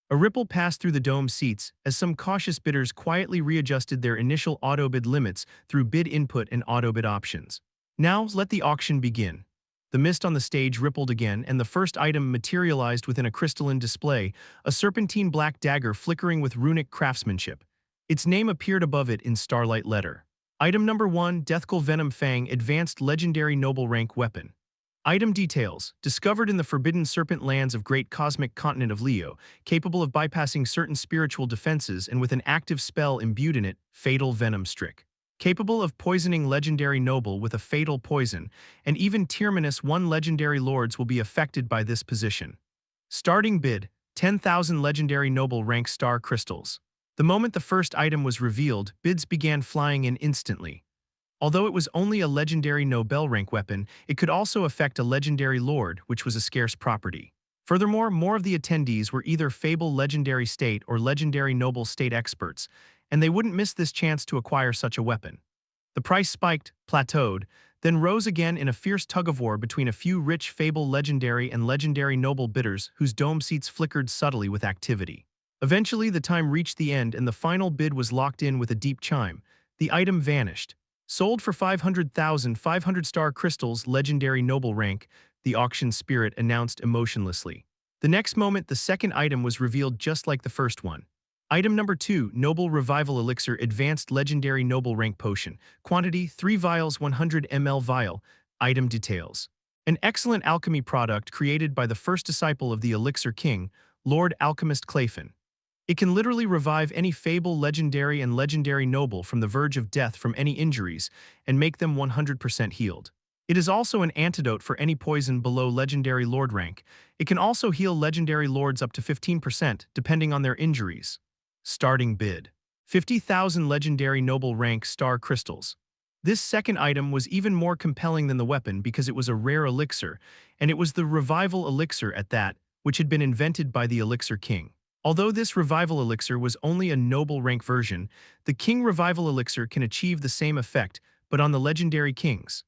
A ripple passed through the dome seats as some cautious bidders quietly readjusted their initial auto-bid limits through bid input and auto-bid options. Now, let the auction begin. The mist on the stage rippled again, and the first item materialized within a crystalline display, a serpentine black dagger flickering with runic craftsmanship. Its name appeared above it in starlight letter. Item number 1, Deathcul Venom Fang Advanced Legendary Noble Rank Weapon. Item details: discovered in the forbidden serpent lands of great cosmic continent of Leo, capable of bypassing certain spiritual defenses and with an active spell imbued in it, Fatal Venom Strick. Capable of poisoning legendary noble with a fatal poison, and even tier -1 legendary lords will be affected by this position. Starting bid, 10,000 legendary noble rank star crystals. The moment the first item was revealed, bids began flying in instantly. Although it was only a legendary Nobel rank weapon, it could also affect a legendary lord, which was a scarce property. Furthermore, more of the attendees were either Fable Legendary State or Legendary Noble State experts, and they wouldn't miss this chance to acquire such a weapon. The price spiked, plateaued, then rose again in a fierce tug-of-war between a few rich Fable Legendary and Legendary Noble bidders whose dome seats flickered subtly with activity. Eventually, the time reached the end and the final bid was locked in with a deep chime. The item vanished. Sold for 500,000 500-star crystals, legendary noble rank, the auction spirit announced emotionlessly. The next moment, the second item was revealed just like the first one. Item number 2, Noble Revival Elixir Advanced Legendary Noble Rank Potion. Quantity, 3 vials, 100 ml vial. Item details: an excellent alchemy product created by the first disciple of the Elixir King, Lord Alchemist Clayfin. It can literally revive any Fable Legendary and Legendary Noble from the verge of death from any injuries and make them 100% healed. It is also an antidote for any poison below Legendary Lord rank. It can also heal Legendary Lords up to 15% depending on their injuries. Starting bid: 50,000 Legendary Noble rank star crystals. This second item was even more compelling than the weapon because it was a rare elixir, and it was the Revival Elixir at that, which had been invented by the Elixir King. Although this Revival Elixir was only a noble rank version, the King Revival Elixir can achieve the same effect, but on the Legendary Kings.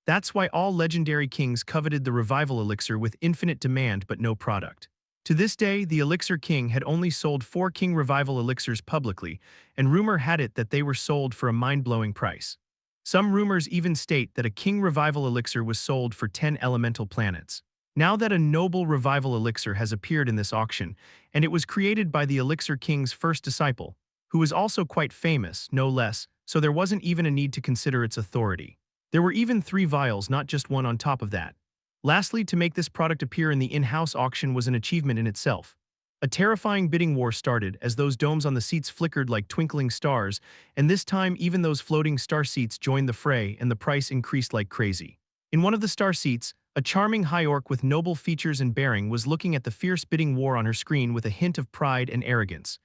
That's why all Legendary Kings coveted the Revival Elixir with infinite demand but no product. To this day, the Elixir King had only sold 4 King Revival Elixirs publicly, and rumor had it that they were sold for a mind-blowing price. Some rumors even state that a King Revival Elixir was sold for 10 elemental planets. Now that a noble Revival Elixir has appeared in this auction, and it was created by the Elixir King's first disciple, who was also quite famous, no less, so there wasn't even a need to consider its authority. There were even 3 vials, not just one on top of that. Lastly, to make this product appear in the in-house auction was an achievement in itself. A terrifying bidding war started as those domes on the seats flickered like twinkling stars, and this time even those floating star seats joined the fray and the price increased like crazy. In one of the star seats, a charming high orc with noble features and bearing was looking at the fierce bidding war on her screen with a hint of pride and arrogance.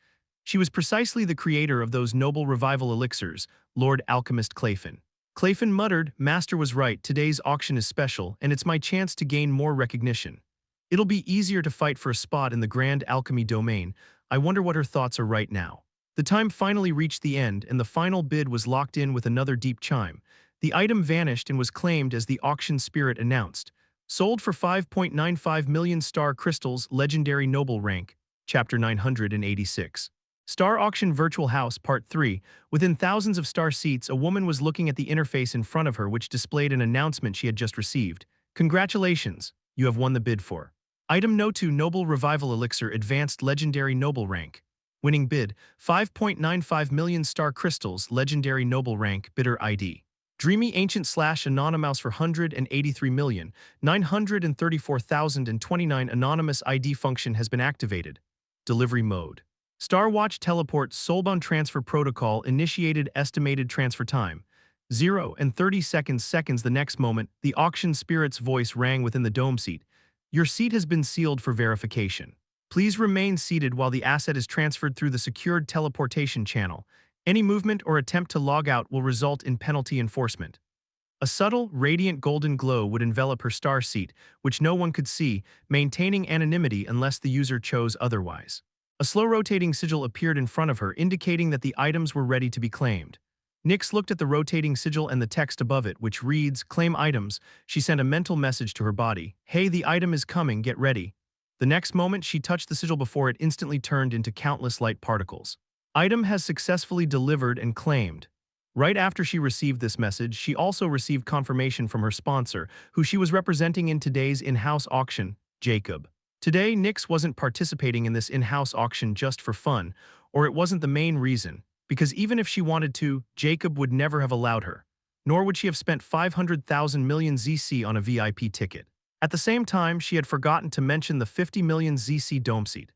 She was precisely the creator of those noble revival elixirs, Lord Alchemist Clayfin. Clayfin muttered, "Master was right, today's auction is special, and it's my chance to gain more recognition. It'll be easier to fight for a spot in the grand alchemy domain. I wonder what her thoughts are right now." The time finally reached the end, and the final bid was locked in with another deep chime. The item vanished and was claimed as the auction spirit announced. Sold for 5.95 million star crystals, legendary noble rank. Chapter 986. Star Auction Virtual House Part 3. Within thousands of star seats, a woman was looking at the interface in front of her, which displayed an announcement she had just received. "Congratulations, you have won the bid for Item No 2 Noble Revival Elixir Advanced Legendary Noble Rank. Winning bid, 5.95 million star crystals, legendary noble rank, bidder ID. Dreamy Ancient / Anonymous for 183,934,029 anonymous ID function has been activated. Delivery mode. Star Watch Teleport Soulbound Transfer Protocol initiated. Estimated transfer time 0 and 30 seconds. The next moment, the auction spirit's voice rang within the dome seat. "Your seat has been sealed for verification. Please remain seated while the asset is transferred through the secured teleportation channel. Any movement or attempt to log out will result in penalty enforcement." A subtle, radiant golden glow would envelop her star seat, which no one could see, maintaining anonymity unless the user chose otherwise. A slow-rotating sigil appeared in front of her, indicating that the items were ready to be claimed. Nyx looked at the rotating sigil and the text above it, which reads, "Claim items." She sent a mental message to her body. "Hey, the item is coming, get ready." The next moment, she touched the sigil before it instantly turned into countless light particles. "Item has successfully delivered and claimed." Right after she received this message, she also received confirmation from her sponsor, who she was representing in today's in-house auction, Jacob. Today, Nyx wasn't participating in this in-house auction just for fun, or it wasn't the main reason, because even if she wanted to, Jacob would never have allowed her. Nor would she have spent 500,000 million ZC on a VIP ticket. At the same time, she had forgotten to mention the 50 million ZC dome seat.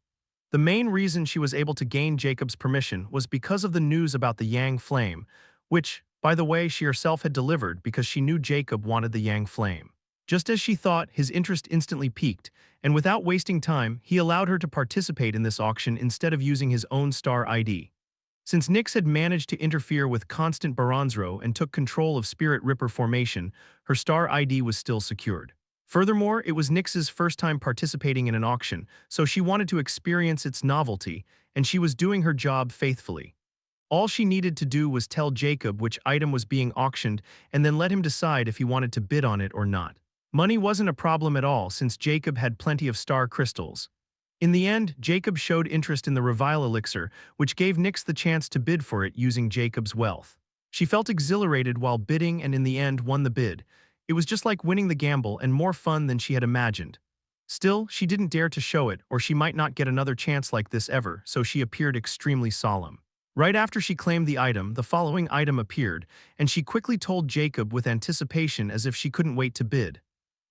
The main reason she was able to gain Jacob's permission was because of the news about the Yang Flame, which, by the way, she herself had delivered because she knew Jacob wanted the Yang Flame. Just as she thought, his interest instantly piqued, and without wasting time, he allowed her to participate in this auction instead of using his own star ID. Since Nyx had managed to interfere with Constant Baronzro and took control of Spirit Ripper formation, her star ID was still secured. Furthermore, it was Nyx's first time participating in an auction, so she wanted to experience its novelty, and she was doing her job faithfully. All she needed to do was tell Jacob which item was being auctioned and then let him decide if he wanted to bid on it or not. Money wasn't a problem at all since Jacob had plenty of star crystals. In the end, Jacob showed interest in the Revile Elixir, which gave Nyx the chance to bid for it using Jacob's wealth. She felt exhilarated while bidding and in the end won the bid. It was just like winning the gamble and more fun than she had imagined. Still, she didn't dare to show it, or she might not get another chance like this ever, so she appeared extremely solemn. Right after she claimed the item, the following item appeared, and she quickly told Jacob with anticipation as if she couldn't wait to bid.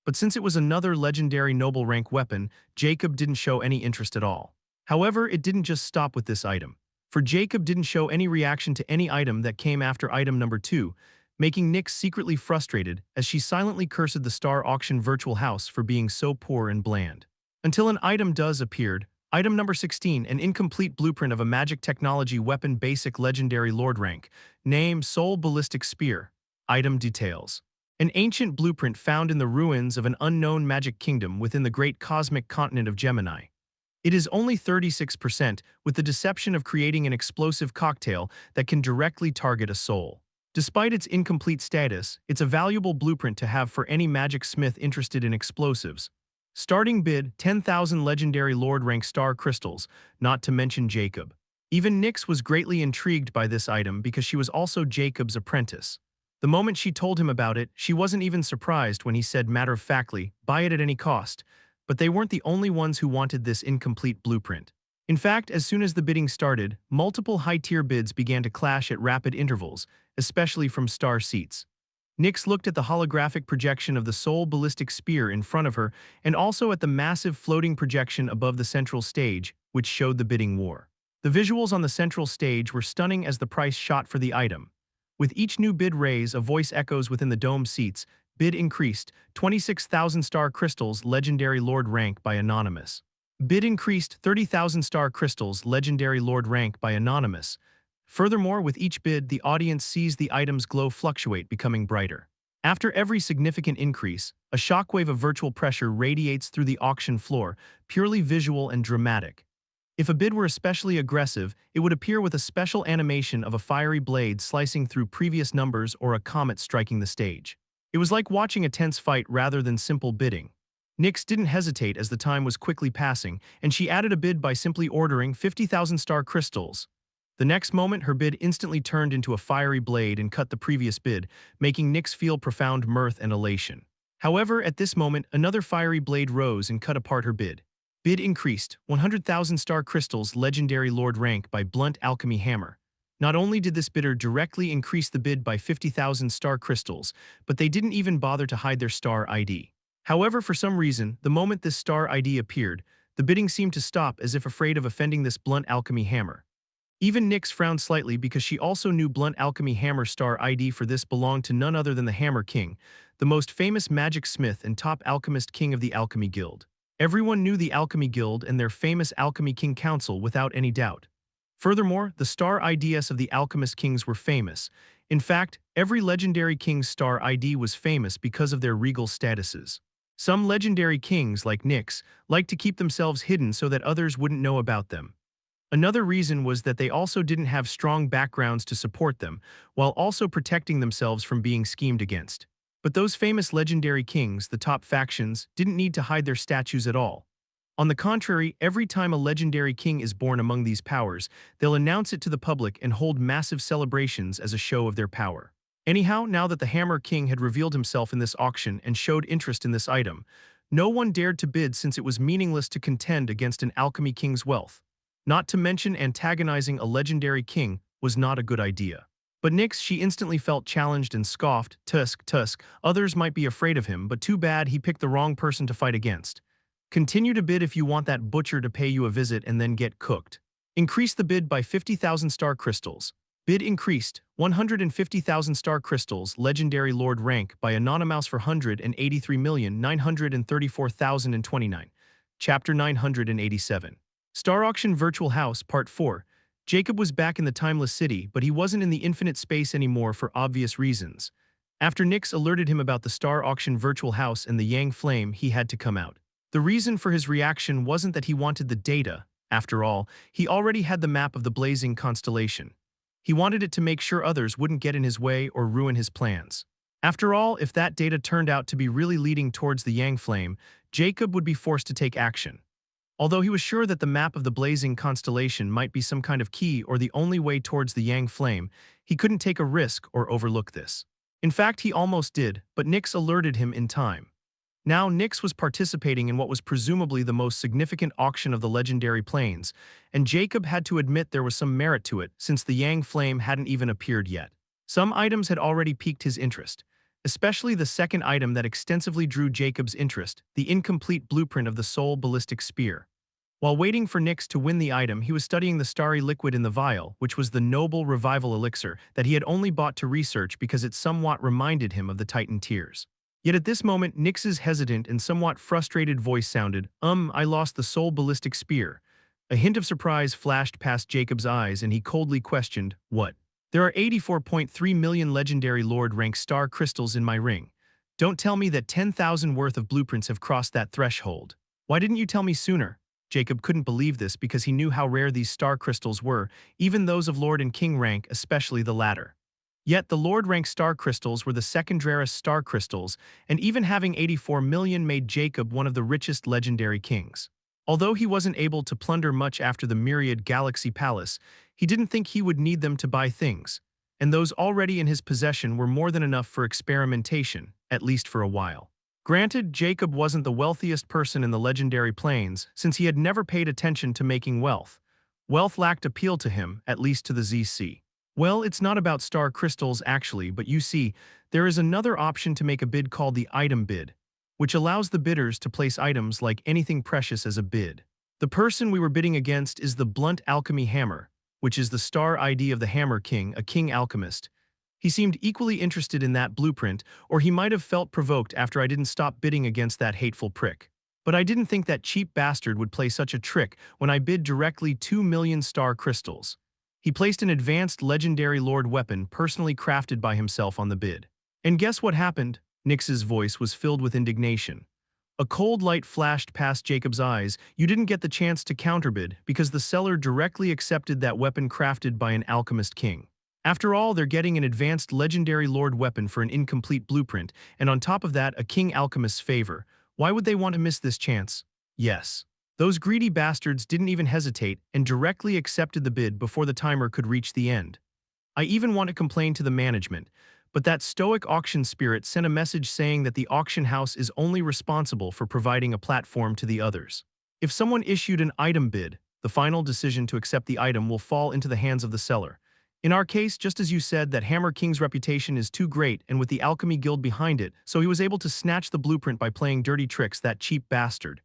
But since it was another legendary noble rank weapon, Jacob didn't show any interest at all. However, it didn't just stop with this item, for Jacob didn't show any reaction to any item that came after item number 2, making Nyx secretly frustrated as she silently cursed the Star Auction Virtual House for being so poor and bland. Until an item does appeared, item number 16, an incomplete blueprint of a magic technology weapon basic legendary lord rank. Name, Soul Ballistic Spear. Item details. An ancient blueprint found in the ruins of an unknown magic kingdom within the great cosmic continent of Gemini. It is only 36%, with the deception of creating an explosive cocktail that can directly target a soul. Despite its incomplete status, it's a valuable blueprint to have for any magic smith interested in explosives. Starting bid, 10,000 legendary lord rank star crystals, not to mention Jacob. Even Nyx was greatly intrigued by this item because she was also Jacob's apprentice. The moment she told him about it, she wasn't even surprised when he said matter-of-factly, "Buy it at any cost." But they weren't the only ones who wanted this incomplete blueprint. In fact, as soon as the bidding started, multiple high-tier bids began to clash at rapid intervals, especially from star seats. Nyx looked at the holographic projection of the Soul Ballistic Spear in front of her and also at the massive floating projection above the central stage, which showed the bidding war. The visuals on the central stage were stunning as the price shot for the item. With each new bid raise, a voice echoes within the dome seats. Bid increased, 26,000 star crystals, legendary lord rank by Anonymous. Bid increased 30,000 star crystals, legendary lord rank by anonymous. Furthermore, with each bid, the audience sees the item's glow fluctuate, becoming brighter. After every significant increase, a shockwave of virtual pressure radiates through the auction floor, purely visual and dramatic. If a bid were especially aggressive, it would appear with a special animation of a fiery blade slicing through previous numbers or a comet striking the stage. It was like watching a tense fight rather than simple bidding. Nyx didn't hesitate as the time was quickly passing, and she added a bid by simply ordering 50,000 star crystals. The next moment, her bid instantly turned into a fiery blade and cut the previous bid, making Nyx feel profound mirth and elation. However, at this moment, another fiery blade rose and cut apart her bid. Bid increased 100,000 star crystals, legendary lord rank by blunt alchemy hammer. Not only did this bidder directly increase the bid by 50,000 star crystals, but they didn't even bother to hide their star ID. However, for some reason, the moment this star ID appeared, the bidding seemed to stop as if afraid of offending this blunt alchemy hammer. Even Nyx frowned slightly because she also knew blunt alchemy hammer star ID for this belonged to none other than the Hammer King, the most famous magic smith and top alchemist king of the Alchemy Guild. Everyone knew the Alchemy Guild and their famous Alchemy King Council without any doubt. Furthermore, the star IDs of the Alchemist Kings were famous. In fact, every legendary king's star ID was famous because of their regal statuses. Some legendary kings, like Nyx, liked to keep themselves hidden so that others wouldn't know about them. Another reason was that they also didn't have strong backgrounds to support them, while also protecting themselves from being schemed against. But those famous legendary kings, the top factions, didn't need to hide their statues at all. On the contrary, every time a legendary king is born among these powers, they'll announce it to the public and hold massive celebrations as a show of their power. Anyhow, now that the Hammer King had revealed himself in this auction and showed interest in this item, no one dared to bid since it was meaningless to contend against an alchemy king's wealth. Not to mention antagonizing a legendary king was not a good idea. But Nyx, she instantly felt challenged and scoffed. Tusk, others might be afraid of him, but too bad he picked the wrong person to fight against. Continue to bid if you want that butcher to pay you a visit and then get cooked. Increase the bid by 50,000 star crystals. Bid increased 150,000 star crystals, legendary lord rank by anonymous for 183,934,029. Chapter 987. Star Auction Virtual House Part 4. Jacob was back in the Timeless City, but he wasn't in the infinite space anymore for obvious reasons. After Nyx alerted him about the Star Auction Virtual House and the Yang Flame, he had to come out. The reason for his reaction wasn't that he wanted the data. After all, he already had the map of the blazing constellation. He wanted it to make sure others wouldn't get in his way or ruin his plans. After all, if that data turned out to be really leading towards the Yang Flame, Jacob would be forced to take action. Although he was sure that the map of the blazing constellation might be some kind of key or the only way towards the Yang Flame, he couldn't take a risk or overlook this. In fact, he almost did, but Nyx alerted him in time. Now, Nyx was participating in what was presumably the most significant auction of the legendary plains, and Jacob had to admit there was some merit to it since the Yang Flame hadn't even appeared yet. Some items had already piqued his interest, especially the second item that extensively drew Jacob's interest, the incomplete blueprint of the Soul Ballistic Spear. While waiting for Nyx to win the item, he was studying the starry liquid in the vial, which was the noble revival elixir that he had only bought to research because it somewhat reminded him of the Titan tears. Yet at this moment, Nyx's hesitant and somewhat frustrated voice sounded, I lost the Soul Ballistic Spear." A hint of surprise flashed past Jacob's eyes and he coldly questioned, "What? There are 84.3 million legendary lord rank star crystals in my ring. Don't tell me that 10,000 worth of blueprints have crossed that threshold. Why didn't you tell me sooner?" Jacob couldn't believe this because he knew how rare these star crystals were, even those of lord and king rank, especially the latter. Yet the lord rank star crystals were the second rarest star crystals, and even having 84 million made Jacob one of the richest legendary kings. Although he wasn't able to plunder much after the myriad Galaxy Palace, he didn't think he would need them to buy things, and those already in his possession were more than enough for experimentation, at least for a while. Granted, Jacob wasn't the wealthiest person in the legendary plains, since he had never paid attention to making wealth. Wealth lacked appeal to him, at least to the ZC. Well, it's not about star crystals actually, but you see, there is another option to make a bid called the item bid, which allows the bidders to place items like anything precious as a bid. The person we were bidding against is the Blunt Alchemy Hammer, which is the star ID of the Hammer King, a king alchemist. He seemed equally interested in that blueprint, or he might have felt provoked after I didn't stop bidding against that hateful prick. But I didn't think that cheap bastard would play such a trick when I bid directly 2 million star crystals. He placed an advanced legendary lord weapon personally crafted by himself on the bid. And guess what happened? Nix's voice was filled with indignation. A cold light flashed past Jacob's eyes. You didn't get the chance to counterbid because the seller directly accepted that weapon crafted by an alchemist king. After all, they're getting an advanced legendary lord weapon for an incomplete blueprint, and on top of that, a king alchemist's favor. Why would they want to miss this chance? Yes. Those greedy bastards didn't even hesitate and directly accepted the bid before the timer could reach the end. I even want to complain to the management, but that stoic auction spirit sent a message saying that the auction house is only responsible for providing a platform to the others. If someone issued an item bid, the final decision to accept the item will fall into the hands of the seller. In our case, just as you said, that Hammer King's reputation is too great and with the Alchemy Guild behind it, so he was able to snatch the blueprint by playing dirty tricks, that cheap bastard.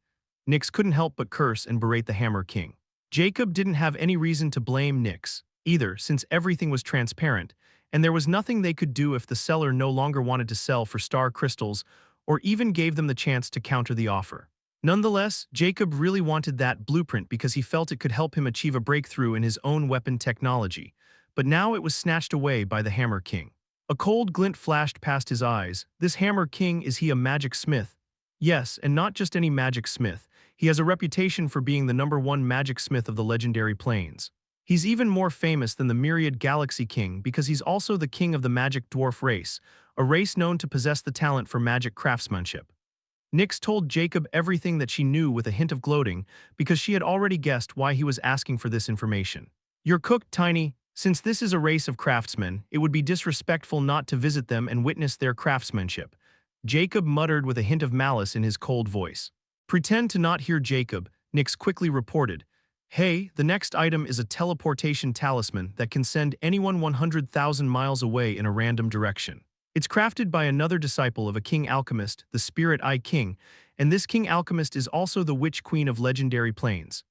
Nix couldn't help but curse and berate the Hammer King. Jacob didn't have any reason to blame Nix either, since everything was transparent, and there was nothing they could do if the seller no longer wanted to sell for star crystals or even gave them the chance to counter the offer. Nonetheless, Jacob really wanted that blueprint because he felt it could help him achieve a breakthrough in his own weapon technology, but now it was snatched away by the Hammer King. A cold glint flashed past his eyes. This Hammer King, is he a magic smith? Yes, and not just any magic smith. He has a reputation for being the #1 magic smith of the legendary plains. He's even more famous than the Myriad Galaxy King because he's also the king of the magic dwarf race, a race known to possess the talent for magic craftsmanship. Nix told Jacob everything that she knew with a hint of gloating because she had already guessed why he was asking for this information. You're cooked, Tiny. Since this is a race of craftsmen, it would be disrespectful not to visit them and witness their craftsmanship. Jacob muttered with a hint of malice in his cold voice. Pretend to not hear Jacob, Nix quickly reported. Hey, the next item is a teleportation talisman that can send anyone 100,000 miles away in a random direction. It's crafted by another disciple of a king alchemist, the Spirit Eye King, and this king alchemist is also the Witch Queen of legendary plains.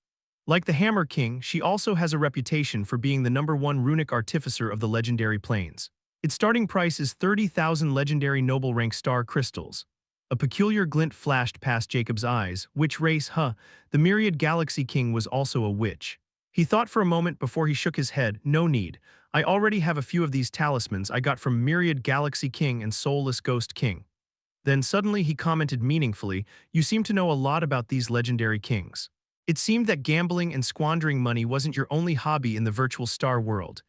Like the Hammer King, she also has a reputation for being the #1 runic artificer of the legendary plains. Its starting price is 30,000 legendary noble rank star crystals. A peculiar glint flashed past Jacob's eyes. Witch race, huh? The Myriad Galaxy King was also a witch. He thought for a moment before he shook his head. No need. I already have a few of these talismans I got from Myriad Galaxy King and Soulless Ghost King. Then suddenly he commented meaningfully, you seem to know a lot about these legendary kings. It seemed that gambling and squandering money wasn't your only hobby in the virtual star world.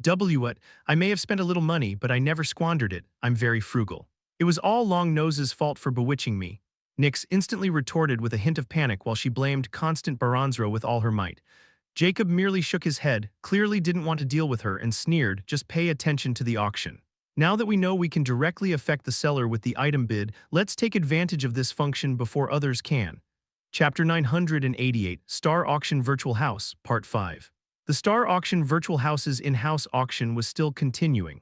What? I may have spent a little money, but I never squandered it. I'm very frugal. It was all Long Nose's fault for bewitching me. Nix instantly retorted with a hint of panic while she blamed Constant Baranzro with all her might. Jacob merely shook his head, clearly didn't want to deal with her, and sneered, just pay attention to the auction. Now that we know we can directly affect the seller with the item bid, let's take advantage of this function before others can. Chapter 988, Star Auction Virtual House, Part 5. The Star Auction Virtual House's in-house auction was still continuing.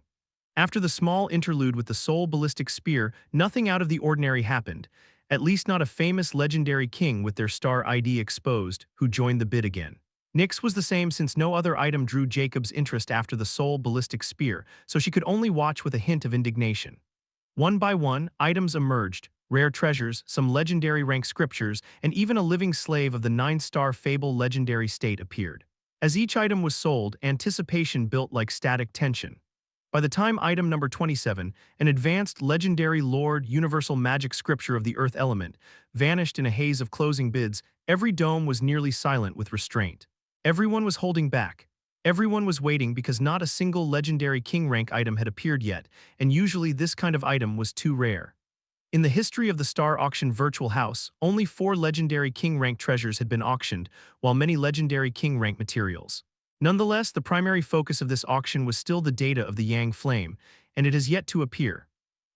After the small interlude with the Soul Ballistic Spear, nothing out of the ordinary happened, at least not a famous legendary king with their star ID exposed, who joined the bid again. Nix was the same since no other item drew Jacob's interest after the Soul Ballistic Spear, so she could only watch with a hint of indignation. One by one, items emerged, rare treasures, some legendary rank scriptures, and even a living slave of the 9-star Fable legendary state appeared. As each item was sold, anticipation built like static tension. By the time item number 27, an advanced legendary Lord Universal Magic Scripture of the Earth Element, vanished in a haze of closing bids, every dome was nearly silent with restraint. Everyone was holding back. Everyone was waiting because not a single legendary king rank item had appeared yet, and usually this kind of item was too rare. In the history of the Star Auction Virtual House, only 4 legendary king rank treasures had been auctioned, while many legendary king rank materials. Nonetheless, the primary focus of this auction was still the data of the Yang Flame, and it has yet to appear.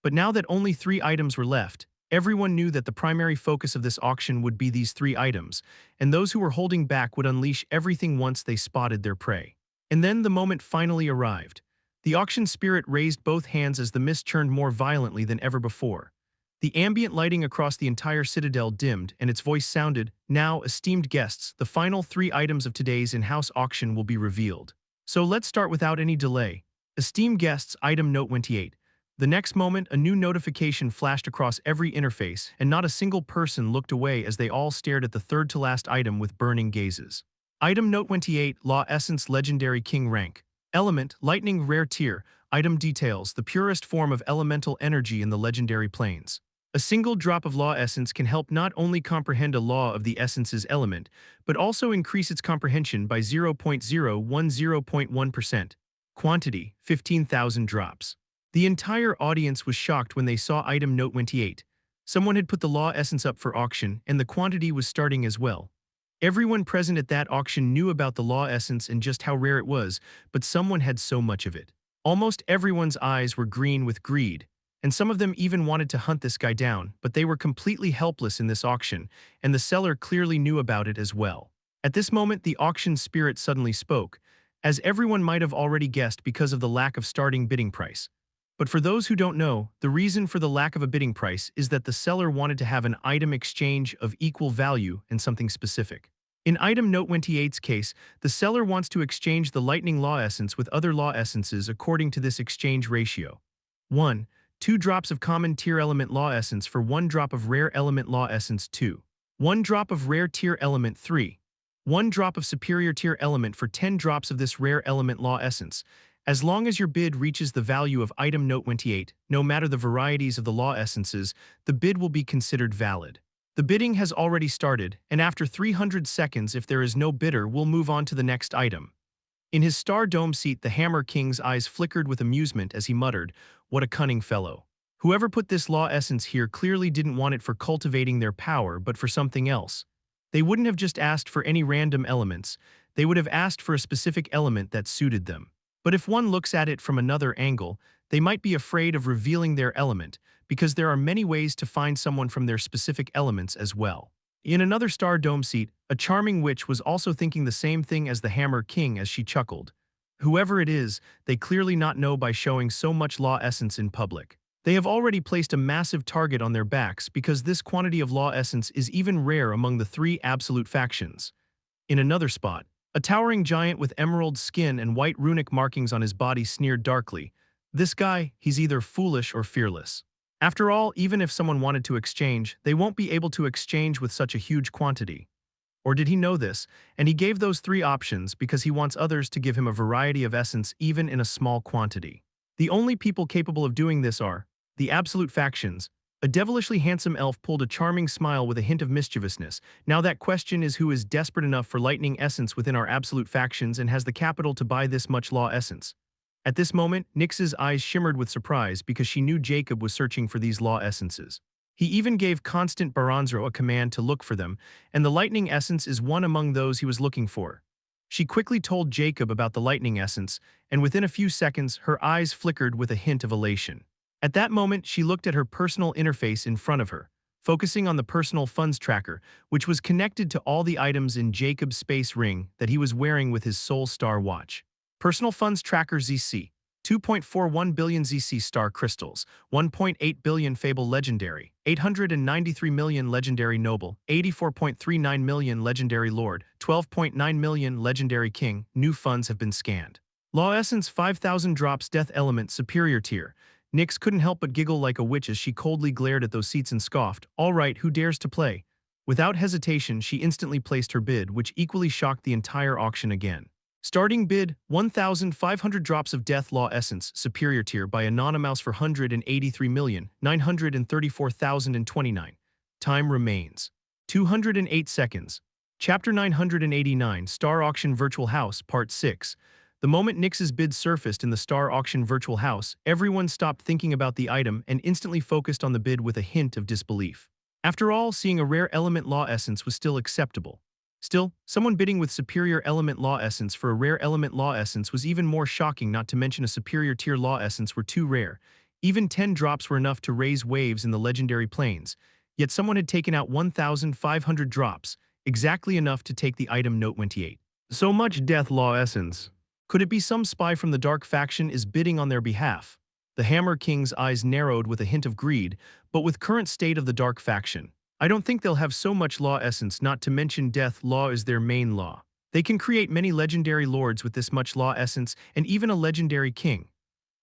But now that only 3 items were left, everyone knew that the primary focus of this auction would be these 3 items, and those who were holding back would unleash everything once they spotted their prey. And then the moment finally arrived. The auction spirit raised both hands as the mist churned more violently than ever before. The ambient lighting across the entire citadel dimmed, and its voice sounded, now, esteemed guests, the final 3 items of today's in-house auction will be revealed. So let's start without any delay. Esteemed guests, item note 28. The next moment, a new notification flashed across every interface, and not a single person looked away as they all stared at the third-to-last item with burning gazes. Item Note 28, Law Essence Legendary King Rank. Element, Lightning Rare Tier. Item details, the purest form of elemental energy in the legendary plains. A single drop of Law Essence can help not only comprehend a law of the essence's element, but also increase its comprehension by 0.010.1%. Quantity, 15,000 drops. The entire audience was shocked when they saw item Note 28. Someone had put the Law Essence up for auction, and the quantity was starting as well. Everyone present at that auction knew about the Law Essence and just how rare it was, but someone had so much of it. Almost everyone's eyes were green with greed, and some of them even wanted to hunt this guy down, but they were completely helpless in this auction, and the seller clearly knew about it as well. At this moment, the auction spirit suddenly spoke, as everyone might have already guessed because of the lack of starting bidding price. But for those who don't know, the reason for the lack of a bidding price is that the seller wanted to have an item exchange of equal value and something specific. In item Note 28's case, the seller wants to exchange the Lightning Law Essence with other Law Essences according to this exchange ratio. 1. 2 drops of Common Tier Element Law Essence for 1 drop of Rare Element Law Essence 2. 1 drop of Rare Tier Element 3. 1 drop of Superior Tier Element for 10 drops of this Rare Element Law Essence. As long as your bid reaches the value of item Note 28, no matter the varieties of the Law Essences, the bid will be considered valid. The bidding has already started, and after 300 seconds, if there is no bidder, we'll move on to the next item. In his star dome seat, the Hammer King's eyes flickered with amusement as he muttered, "What a cunning fellow. Whoever put this Law Essence here clearly didn't want it for cultivating their power, but for something else. They wouldn't have just asked for any random elements, they would have asked for a specific element that suited them. But if one looks at it from another angle, they might be afraid of revealing their element, because there are many ways to find someone from their specific elements as well." In another star dome seat, a charming witch was also thinking the same thing as the Hammer King as she chuckled. Whoever it is, they clearly not know by showing so much Law Essence in public. They have already placed a massive target on their backs because this quantity of Law Essence is even rare among the 3 absolute factions. In another spot, a towering giant with emerald skin and white runic markings on his body sneered darkly. "This guy, he's either foolish or fearless. After all, even if someone wanted to exchange, they won't be able to exchange with such a huge quantity." Or did he know this, and he gave those 3 options because he wants others to give him a variety of essence even in a small quantity? The only people capable of doing this are the absolute factions. A devilishly handsome elf pulled a charming smile with a hint of mischievousness. "Now that question is who is desperate enough for lightning essence within our absolute factions and has the capital to buy this much Law Essence?" At this moment, Nyx's eyes shimmered with surprise because she knew Jacob was searching for these Law Essences. He even gave Constant Baranzro a command to look for them, and the Lightning Essence is one among those he was looking for. She quickly told Jacob about the Lightning Essence, and within a few seconds, her eyes flickered with a hint of elation. At that moment, she looked at her personal interface in front of her, focusing on the personal funds tracker, which was connected to all the items in Jacob's space ring that he was wearing with his Soul Star watch. Personal funds tracker ZC, 2.41 billion ZC star crystals, 1.8 billion Fable Legendary, 893 million Legendary Noble, 84.39 million Legendary Lord, 12.9 million Legendary King. New funds have been scanned. Law Essence 5,000 drops Death Element Superior Tier. Nyx couldn't help but giggle like a witch as she coldly glared at those seats and scoffed, "All right, who dares to play?" Without hesitation, she instantly placed her bid, which equally shocked the entire auction again. Starting bid, 1,500 drops of Death Law Essence Superior Tier by Anonymous for 183,934,029. Time remains 208 seconds. Chapter 989 Star Auction Virtual House Part 6. The moment Nyx's bid surfaced in the Star Auction Virtual House, everyone stopped thinking about the item and instantly focused on the bid with a hint of disbelief. After all, seeing a rare element Law Essence was still acceptable. Still, someone bidding with Superior Element Law Essence for a Rare Element Law Essence was even more shocking, not to mention a Superior Tier Law Essence were too rare. Even 10 drops were enough to raise waves in the legendary plains, yet someone had taken out 1,500 drops, exactly enough to take the item Note 28. So much Death Law Essence. Could it be some spy from the Dark Faction is bidding on their behalf? The Hammer King's eyes narrowed with a hint of greed, but with current state of the Dark Faction, I don't think they'll have so much Law Essence, not to mention Death Law is their main law. They can create many legendary lords with this much Law Essence and even a legendary king.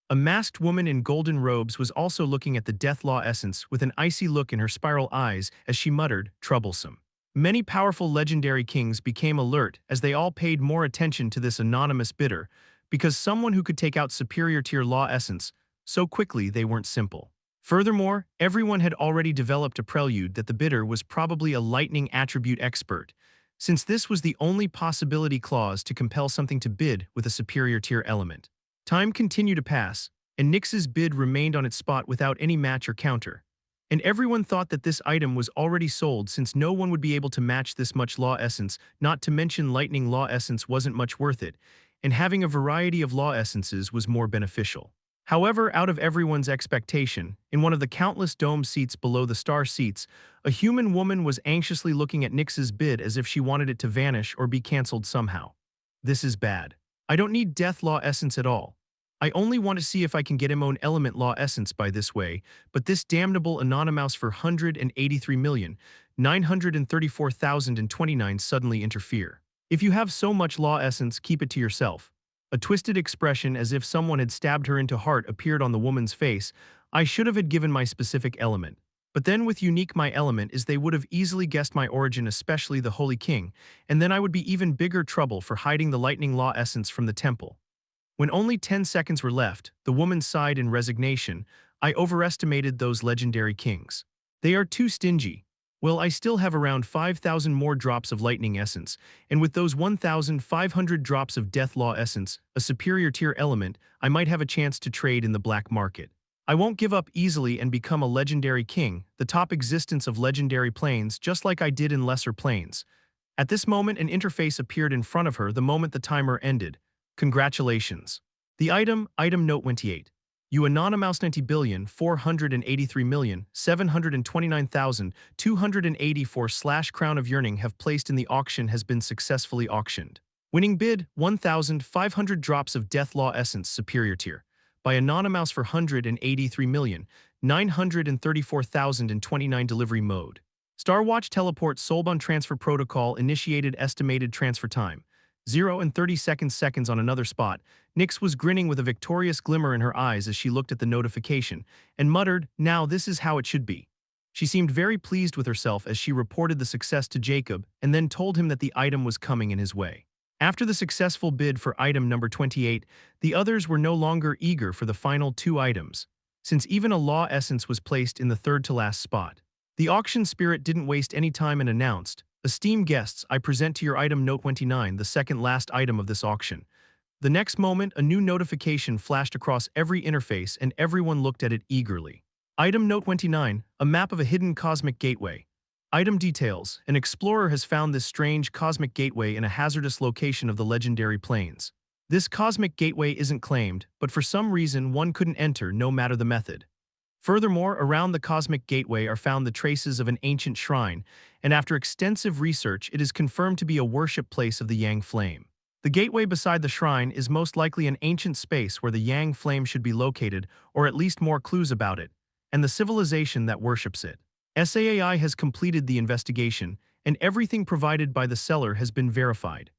A masked woman in golden robes was also looking at the Death Law essence with an icy look in her spiral eyes as she muttered, "Troublesome." Many powerful legendary kings became alert as they all paid more attention to this anonymous bidder, because someone who could take out superior tier law essence so quickly they weren't simple. Furthermore, everyone had already developed a prelude that the bidder was probably a lightning attribute expert, since this was the only possibility clause to compel something to bid with a superior tier element. Time continued to pass, and Nyx's bid remained on its spot without any match or counter. And everyone thought that this item was already sold since no one would be able to match this much law essence, not to mention lightning law essence wasn't much worth it, and having a variety of law essences was more beneficial. However, out of everyone's expectation, in one of the countless dome seats below the star seats, a human woman was anxiously looking at Nyx's bid as if she wanted it to vanish or be cancelled somehow. This is bad. I don't need death law essence at all. I only want to see if I can get him own element law essence by this way, but this damnable anonymous for 183,934,029 suddenly interfere. If you have so much law essence, keep it to yourself. A twisted expression as if someone had stabbed her into heart appeared on the woman's face. I should have had given my specific element. But then with unique my element is they would have easily guessed my origin, especially the Holy King, and then I would be even bigger trouble for hiding the lightning law essence from the temple. When only 10 seconds were left, the woman sighed in resignation. I overestimated those legendary kings. They are too stingy. Well, I still have around 5,000 more drops of lightning essence, and with those 1,500 drops of death law essence, a superior tier element, I might have a chance to trade in the black market. I won't give up easily and become a legendary king, the top existence of legendary plains, just like I did in lesser plains. At this moment, an interface appeared in front of her the moment the timer ended. Congratulations. The item note 28. You anonymous 90,483,729,284 crown of yearning have placed in the auction has been successfully auctioned. Winning bid 1,500 drops of death law essence superior tier by anonymous for 183,934,029 delivery mode. Star Watch Teleport Soulbound Transfer Protocol initiated estimated transfer time 0 and 30 seconds on another spot. Nyx was grinning with a victorious glimmer in her eyes as she looked at the notification and muttered, "Now this is how it should be." She seemed very pleased with herself as she reported the success to Jacob and then told him that the item was coming in his way. After the successful bid for item number 28, the others were no longer eager for the final two items, since even a law essence was placed in the third to last spot. The auction spirit didn't waste any time and announced, "Esteemed guests, I present to your item note 29, the second last item of this auction." The next moment, a new notification flashed across every interface and everyone looked at it eagerly. Item note 29, a map of a hidden cosmic gateway. Item details, an explorer has found this strange cosmic gateway in a hazardous location of the legendary plains. This cosmic gateway isn't claimed, but for some reason one couldn't enter no matter the method. Furthermore, around the cosmic gateway are found the traces of an ancient shrine, and after extensive research it is confirmed to be a worship place of the Yang Flame. The gateway beside the shrine is most likely an ancient space where the Yang Flame should be located, or at least more clues about it, and the civilization that worships it. SAAI has completed the investigation, and everything provided by the seller has been verified.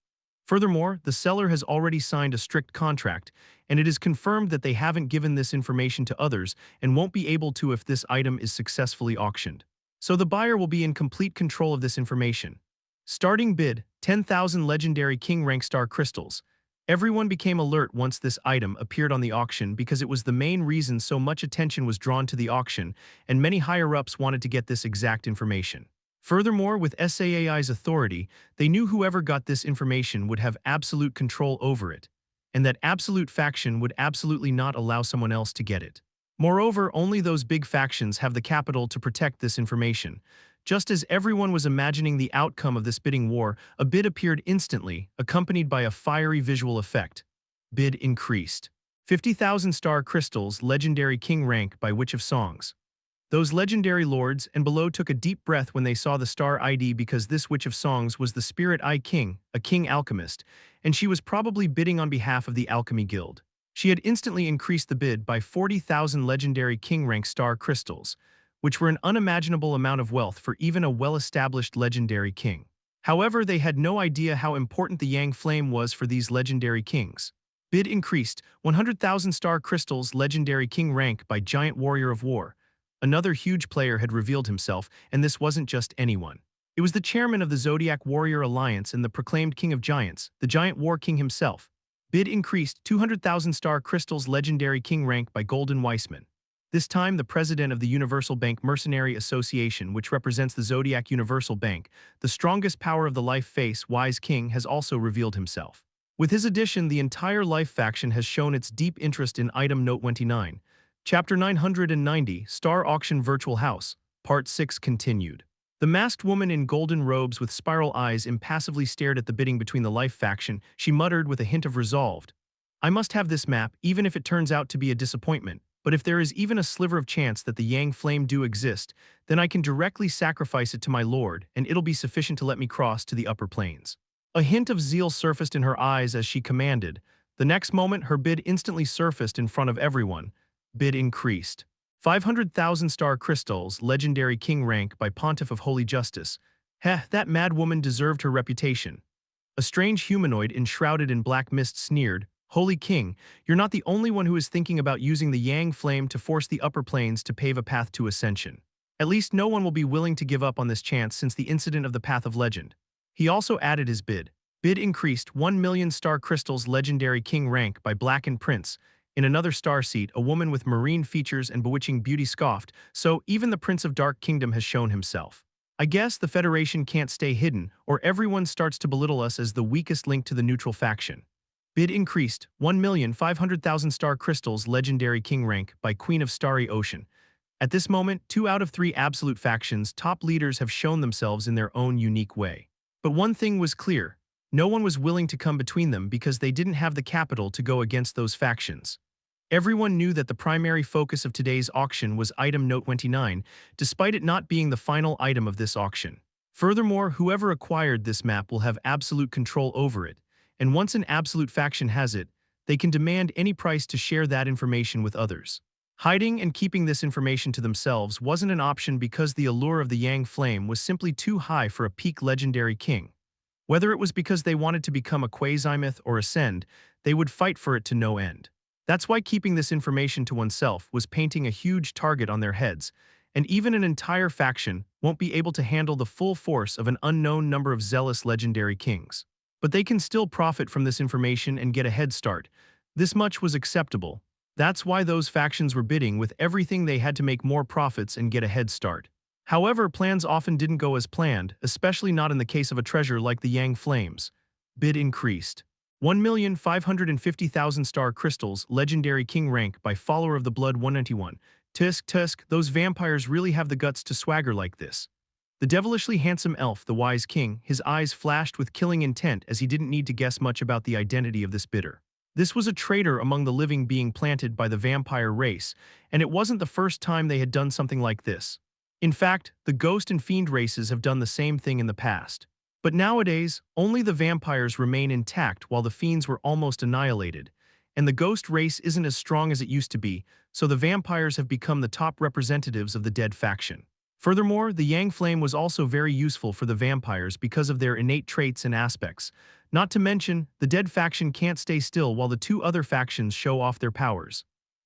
Furthermore, the seller has already signed a strict contract, and it is confirmed that they haven't given this information to others and won't be able to if this item is successfully auctioned. So the buyer will be in complete control of this information. Starting bid, 10,000 legendary King rank star crystals. Everyone became alert once this item appeared on the auction because it was the main reason so much attention was drawn to the auction, and many higher-ups wanted to get this exact information. Furthermore, with SAAI's authority, they knew whoever got this information would have absolute control over it, and that absolute faction would absolutely not allow someone else to get it. Moreover, only those big factions have the capital to protect this information. Just as everyone was imagining the outcome of this bidding war, a bid appeared instantly, accompanied by a fiery visual effect. Bid increased. 50,000 star crystals, legendary king rank by Witch of Songs. Those legendary lords and below took a deep breath when they saw the star ID because this Witch of Songs was the Spirit Eye King, a king alchemist, and she was probably bidding on behalf of the Alchemy Guild. She had instantly increased the bid by 40,000 legendary king rank star crystals, which were an unimaginable amount of wealth for even a well-established legendary king. However, they had no idea how important the Yang Flame was for these legendary kings. Bid increased, 100,000 star crystals, legendary king rank by giant warrior of war. Another huge player had revealed himself, and this wasn't just anyone. It was the chairman of the Zodiac Warrior Alliance and the proclaimed king of giants, the giant war king himself. Bid increased, 200,000 star crystals, legendary king rank by Golden Weissman. This time, the president of the Universal Bank Mercenary Association, which represents the Zodiac Universal Bank, the strongest power of the Life Face, Wise King, has also revealed himself. With his addition, the entire Life faction has shown its deep interest in item note 29. Chapter 990, Star Auction Virtual House, Part 6 continued. The masked woman in golden robes with spiral eyes impassively stared at the bidding between the Life faction. She muttered with a hint of resolve. I must have this map, even if it turns out to be a disappointment. But if there is even a sliver of chance that the Yang Flame do exist, then I can directly sacrifice it to my lord, and it'll be sufficient to let me cross to the upper plains. A hint of zeal surfaced in her eyes as she commanded. The next moment, her bid instantly surfaced in front of everyone. Bid increased. 500,000 star crystals, legendary king rank by Pontiff of Holy Justice. Heh, that mad woman deserved her reputation. A strange humanoid enshrouded in black mist sneered, Holy King, you're not the only one who is thinking about using the Yang Flame to force the upper plains to pave a path to ascension. At least no one will be willing to give up on this chance since the incident of the Path of Legend. He also added his bid. Bid increased, 1,000,000 star crystals, legendary king rank by Blackened Prince. In another star seat, a woman with marine features and bewitching beauty scoffed, so even the Prince of Dark Kingdom has shown himself. I guess the Federation can't stay hidden, or everyone starts to belittle us as the weakest link to the neutral faction. Bid increased, 1,500,000 star crystals, legendary king rank by Queen of Starry Ocean. At this moment, 2 out of 3 absolute factions' top leaders have shown themselves in their own unique way. But one thing was clear. No one was willing to come between them because they didn't have the capital to go against those factions. Everyone knew that the primary focus of today's auction was item note 29, despite it not being the final item of this auction. Furthermore, whoever acquired this map will have absolute control over it, and once an absolute faction has it, they can demand any price to share that information with others. Hiding and keeping this information to themselves wasn't an option because the allure of the Yang Flame was simply too high for a peak legendary king. Whether it was because they wanted to become a quasi-myth or ascend, they would fight for it to no end. That's why keeping this information to oneself was painting a huge target on their heads, and even an entire faction won't be able to handle the full force of an unknown number of zealous legendary kings. But they can still profit from this information and get a head start. This much was acceptable. That's why those factions were bidding with everything they had to make more profits and get a head start. However, plans often didn't go as planned, especially not in the case of a treasure like the Yang Flames. Bid increased. 1,550,000 star crystals, legendary king rank by Follower of the Blood 191. Tusk, those vampires really have the guts to swagger like this. The devilishly handsome elf, the Wise King, his eyes flashed with killing intent as he didn't need to guess much about the identity of this bidder. This was a traitor among the living being planted by the vampire race, and it wasn't the first time they had done something like this. In fact, the ghost and fiend races have done the same thing in the past. But nowadays, only the vampires remain intact while the fiends were almost annihilated, and the ghost race isn't as strong as it used to be, so the vampires have become the top representatives of the dead faction. Furthermore, the Yang Flame was also very useful for the vampires because of their innate traits and aspects. Not to mention, the dead faction can't stay still while the 2 other factions show off their powers.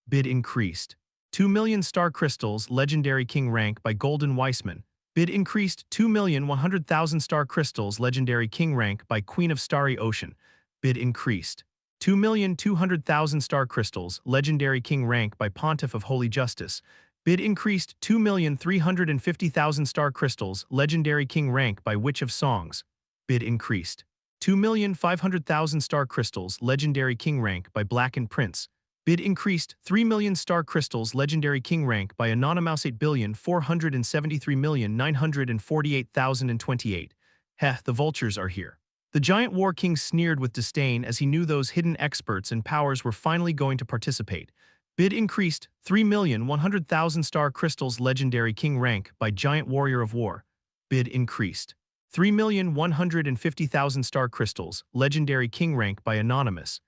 Bid increased. 2,000,000 star crystals, legendary king rank by Golden Weissman. Bid increased, 2,100,000 star crystals, legendary king rank by Queen of Starry Ocean. Bid increased. 2,200,000 star crystals, legendary king rank by Pontiff of Holy Justice. Bid increased, 2,350,000 star crystals, legendary king rank by Witch of Songs. Bid increased. 2,500,000 star crystals, legendary king rank by Blackened Prince. Bid increased, 3,000,000 star crystals, legendary king rank by Anonymous 8,473,948,028. Heh, the vultures are here. The giant war king sneered with disdain as he knew those hidden experts and powers were finally going to participate. Bid increased, 3,100,000 star crystals, legendary king rank by Giant Warrior of War. Bid increased. 3,150,000 star crystals, legendary king rank by Anonymous.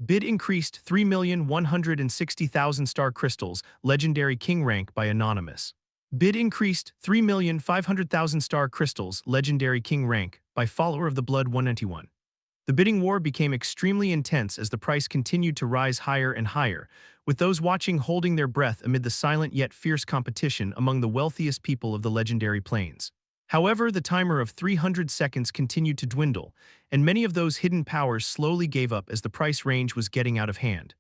Bid increased, 3,160,000 star crystals, legendary king rank by Anonymous. Bid increased, 3,500,000 star crystals, legendary king rank by Follower of the Blood 191. The bidding war became extremely intense as the price continued to rise higher and higher, with those watching holding their breath amid the silent yet fierce competition among the wealthiest people of the legendary plains. However, the timer of 300 seconds continued to dwindle, and many of those hidden powers slowly gave up as the price range was getting out of hand.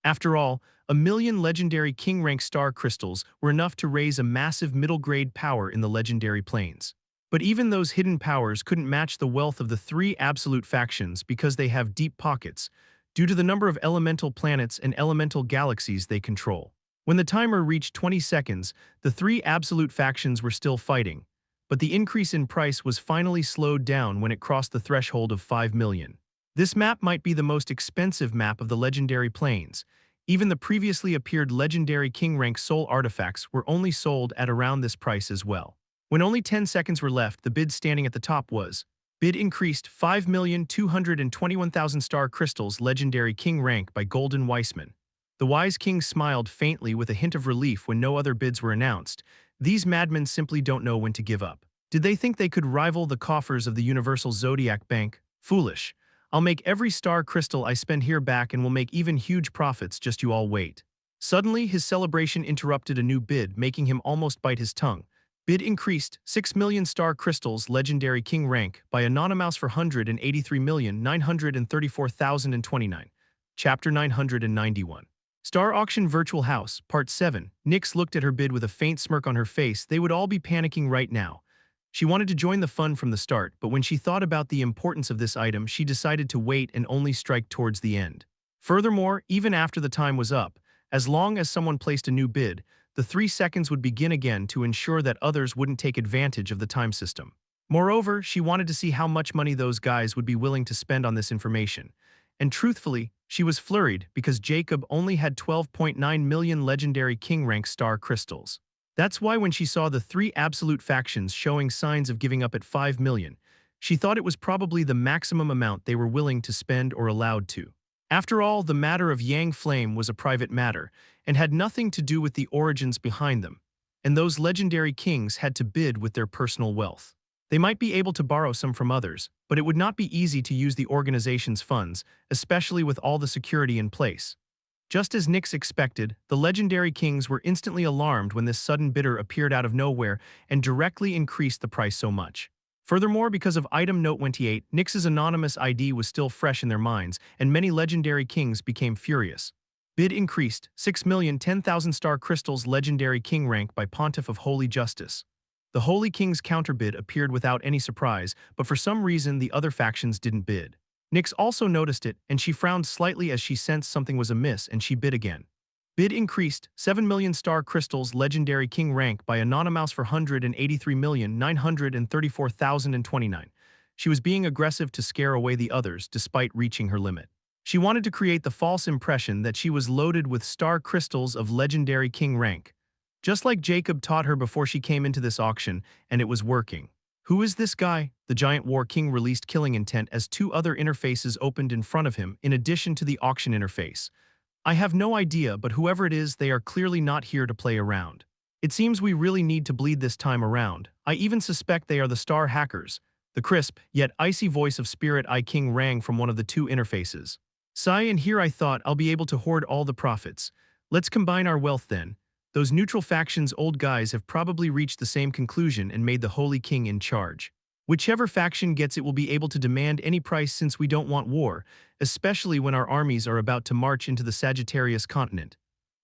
After all, 1,000,000 legendary king rank star crystals were enough to raise a massive middle-grade power in the legendary plains. But even those hidden powers couldn't match the wealth of the three absolute factions because they have deep pockets, due to the number of elemental planets and elemental galaxies they control. When the timer reached 20 seconds, the three absolute factions were still fighting, but the increase in price was finally slowed down when it crossed the threshold of 5 million. This map might be the most expensive map of the legendary plains. Even the previously appeared legendary king rank soul artifacts were only sold at around this price as well. When only 10 seconds were left, the bid standing at the top was bid increased 5,221,000 star crystals legendary king rank by Golden Weissman. The wise king smiled faintly with a hint of relief when no other bids were announced. These madmen simply don't know when to give up. Did they think they could rival the coffers of the Universal Zodiac Bank? Foolish. I'll make every star crystal I spend here back and will make even huge profits, just you all wait. Suddenly, his celebration interrupted a new bid, making him almost bite his tongue. Bid increased 6 million star crystals legendary king rank by Anonymous for 183,934,029. Chapter 991. Star Auction Virtual House, Part 7. Nyx looked at her bid with a faint smirk on her face. They would all be panicking right now. She wanted to join the fun from the start, but when she thought about the importance of this item, she decided to wait and only strike towards the end. Furthermore, even after the time was up, as long as someone placed a new bid, the 3 seconds would begin again to ensure that others wouldn't take advantage of the time system. Moreover, she wanted to see how much money those guys would be willing to spend on this information. And truthfully, she was flurried because Jacob only had 12.9 million legendary king rank star crystals. That's why when she saw the three absolute factions showing signs of giving up at 5 million, she thought it was probably the maximum amount they were willing to spend or allowed to. After all, the matter of Yang Flame was a private matter and had nothing to do with the origins behind them, and those legendary kings had to bid with their personal wealth. They might be able to borrow some from others, but it would not be easy to use the organization's funds, especially with all the security in place. Just as Nyx expected, the legendary kings were instantly alarmed when this sudden bidder appeared out of nowhere and directly increased the price so much. Furthermore, because of item note 28, Nyx's anonymous ID was still fresh in their minds, and many legendary kings became furious. Bid increased 6,010,000 star crystals legendary king rank by Pontiff of Holy Justice. The Holy King's counterbid appeared without any surprise, but for some reason the other factions didn't bid. Nyx also noticed it, and she frowned slightly as she sensed something was amiss, and she bid again. Bid increased 7 million star crystals legendary king rank by Anonymous for 183,934,029. She was being aggressive to scare away the others despite reaching her limit. She wanted to create the false impression that she was loaded with star crystals of legendary king rank. Just like Jacob taught her before she came into this auction, and it was working. Who is this guy? The Giant War King released Killing Intent as 2 other interfaces opened in front of him in addition to the auction interface. I have no idea, but whoever it is, they are clearly not here to play around. It seems we really need to bleed this time around. I even suspect they are the star hackers. The crisp, yet icy voice of Spirit Eye King rang from one of the 2 interfaces. Sigh, and here I thought I'll be able to hoard all the profits. Let's combine our wealth then. Those neutral factions' old guys have probably reached the same conclusion and made the Holy King in charge. Whichever faction gets it will be able to demand any price since we don't want war, especially when our armies are about to march into the Sagittarius continent.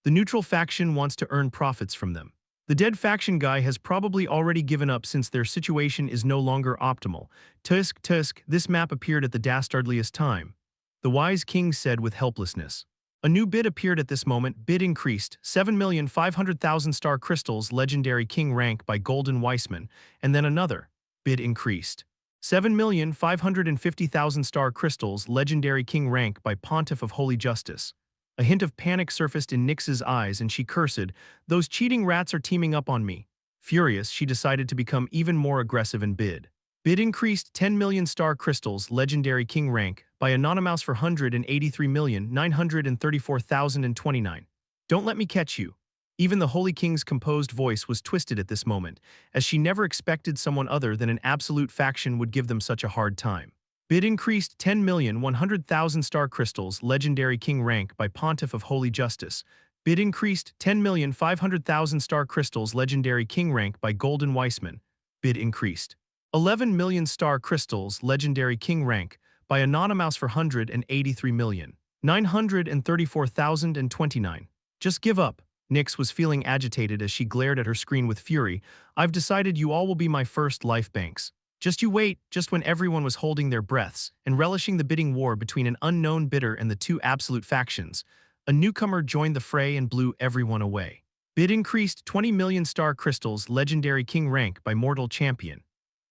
The neutral faction wants to earn profits from them. The dead faction guy has probably already given up since their situation is no longer optimal. Tusk, this map appeared at the dastardliest time, the wise king said with helplessness. A new bid appeared at this moment. Bid increased 7,500,000 star crystals legendary king rank by Golden Weissman, and then another. Bid increased 7,550,000 star crystals legendary king rank by Pontiff of Holy Justice. A hint of panic surfaced in Nyx's eyes and she cursed, "Those cheating rats are teaming up on me." Furious, she decided to become even more aggressive and bid. Bid increased 10 million star crystals legendary king rank by Anonymous for 183,934,029. Don't let me catch you. Even the Holy King's composed voice was twisted at this moment, as she never expected someone other than an absolute faction would give them such a hard time. Bid increased 10,100,000 star crystals, legendary king rank by Pontiff of Holy Justice. Bid increased 10,500,000 star crystals, legendary king rank by Golden Weissman. Bid increased 11 million star crystals, legendary king rank by Anonymous for 183,934,029. Just give up. Nyx was feeling agitated as she glared at her screen with fury. I've decided you all will be my first life banks. Just you wait. Just when everyone was holding their breaths and relishing the bidding war between an unknown bidder and the two absolute factions, a newcomer joined the fray and blew everyone away. Bid increased 20 million star crystals, legendary king rank by Mortal Champion.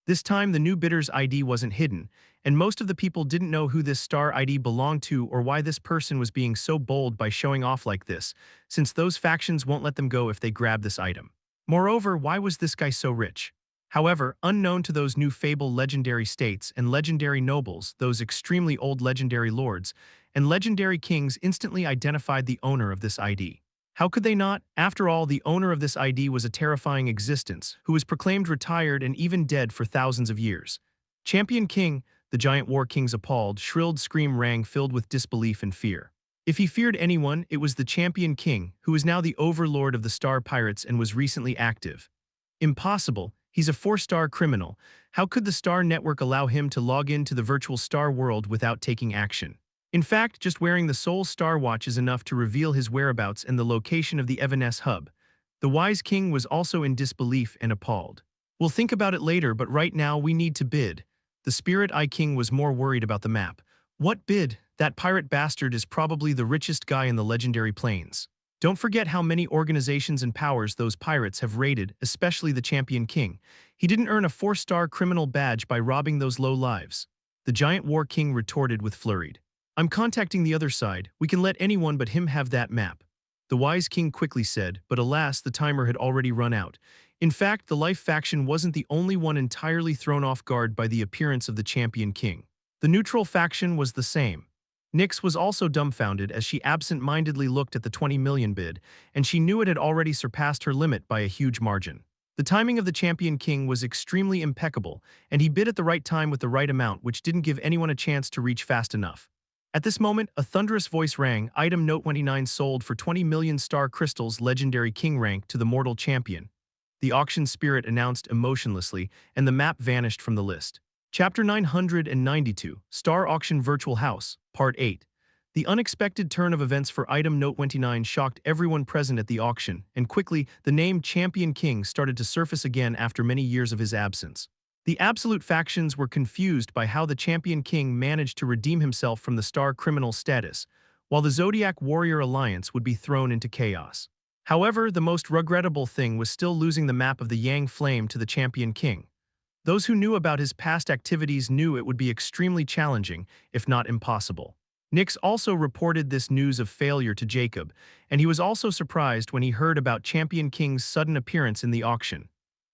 This time the new bidder's ID wasn't hidden, and most of the people didn't know who this star ID belonged to or why this person was being so bold by showing off like this, since those factions won't let them go if they grab this item. Moreover, why was this guy so rich? However, unknown to those new fable legendary states and legendary nobles, those extremely old legendary lords, and legendary kings instantly identified the owner of this ID. How could they not? After all, the owner of this ID was a terrifying existence, who was proclaimed retired and even dead for thousands of years. Champion King, the giant war king's appalled, shrilled scream rang filled with disbelief and fear. If he feared anyone, it was the Champion King, who is now the overlord of the Star Pirates and was recently active. Impossible. He's a 4-star criminal. How could the Star Network allow him to log into the virtual Star world without taking action? In fact, just wearing the Soul Star Watch is enough to reveal his whereabouts and the location of the Evanescence hub. The Wise King was also in disbelief and appalled. We'll think about it later, but right now we need to bid. The Spirit Eye King was more worried about the map. What bid? That pirate bastard is probably the richest guy in the legendary plains. Don't forget how many organizations and powers those pirates have raided, especially the Champion King. He didn't earn a 4-star criminal badge by robbing those low lives. The Giant War King retorted with flurried. I'm contacting the other side. We can let anyone but him have that map. The Wise King quickly said, but alas, the timer had already run out. In fact, the Life faction wasn't the only one entirely thrown off guard by the appearance of the Champion King. The neutral faction was the same. Nyx was also dumbfounded as she absent-mindedly looked at the 20 million bid, and she knew it had already surpassed her limit by a huge margin. The timing of the Champion King was extremely impeccable, and he bid at the right time with the right amount, which didn't give anyone a chance to reach fast enough. At this moment, a thunderous voice rang. Item Note 29 sold for 20 million star crystals, legendary king rank to the Mortal Champion. The auction spirit announced emotionlessly, and the map vanished from the list. Chapter 992, Star Auction Virtual House, Part 8. The unexpected turn of events for Item Note 29 shocked everyone present at the auction, and quickly, the name Champion King started to surface again after many years of his absence. The Absolute factions were confused by how the Champion King managed to redeem himself from the star criminal status, while the Zodiac Warrior Alliance would be thrown into chaos. However, the most regrettable thing was still losing the map of the Yang Flame to the Champion King. Those who knew about his past activities knew it would be extremely challenging, if not impossible. Nyx also reported this news of failure to Jacob, and he was also surprised when he heard about Champion King's sudden appearance in the auction.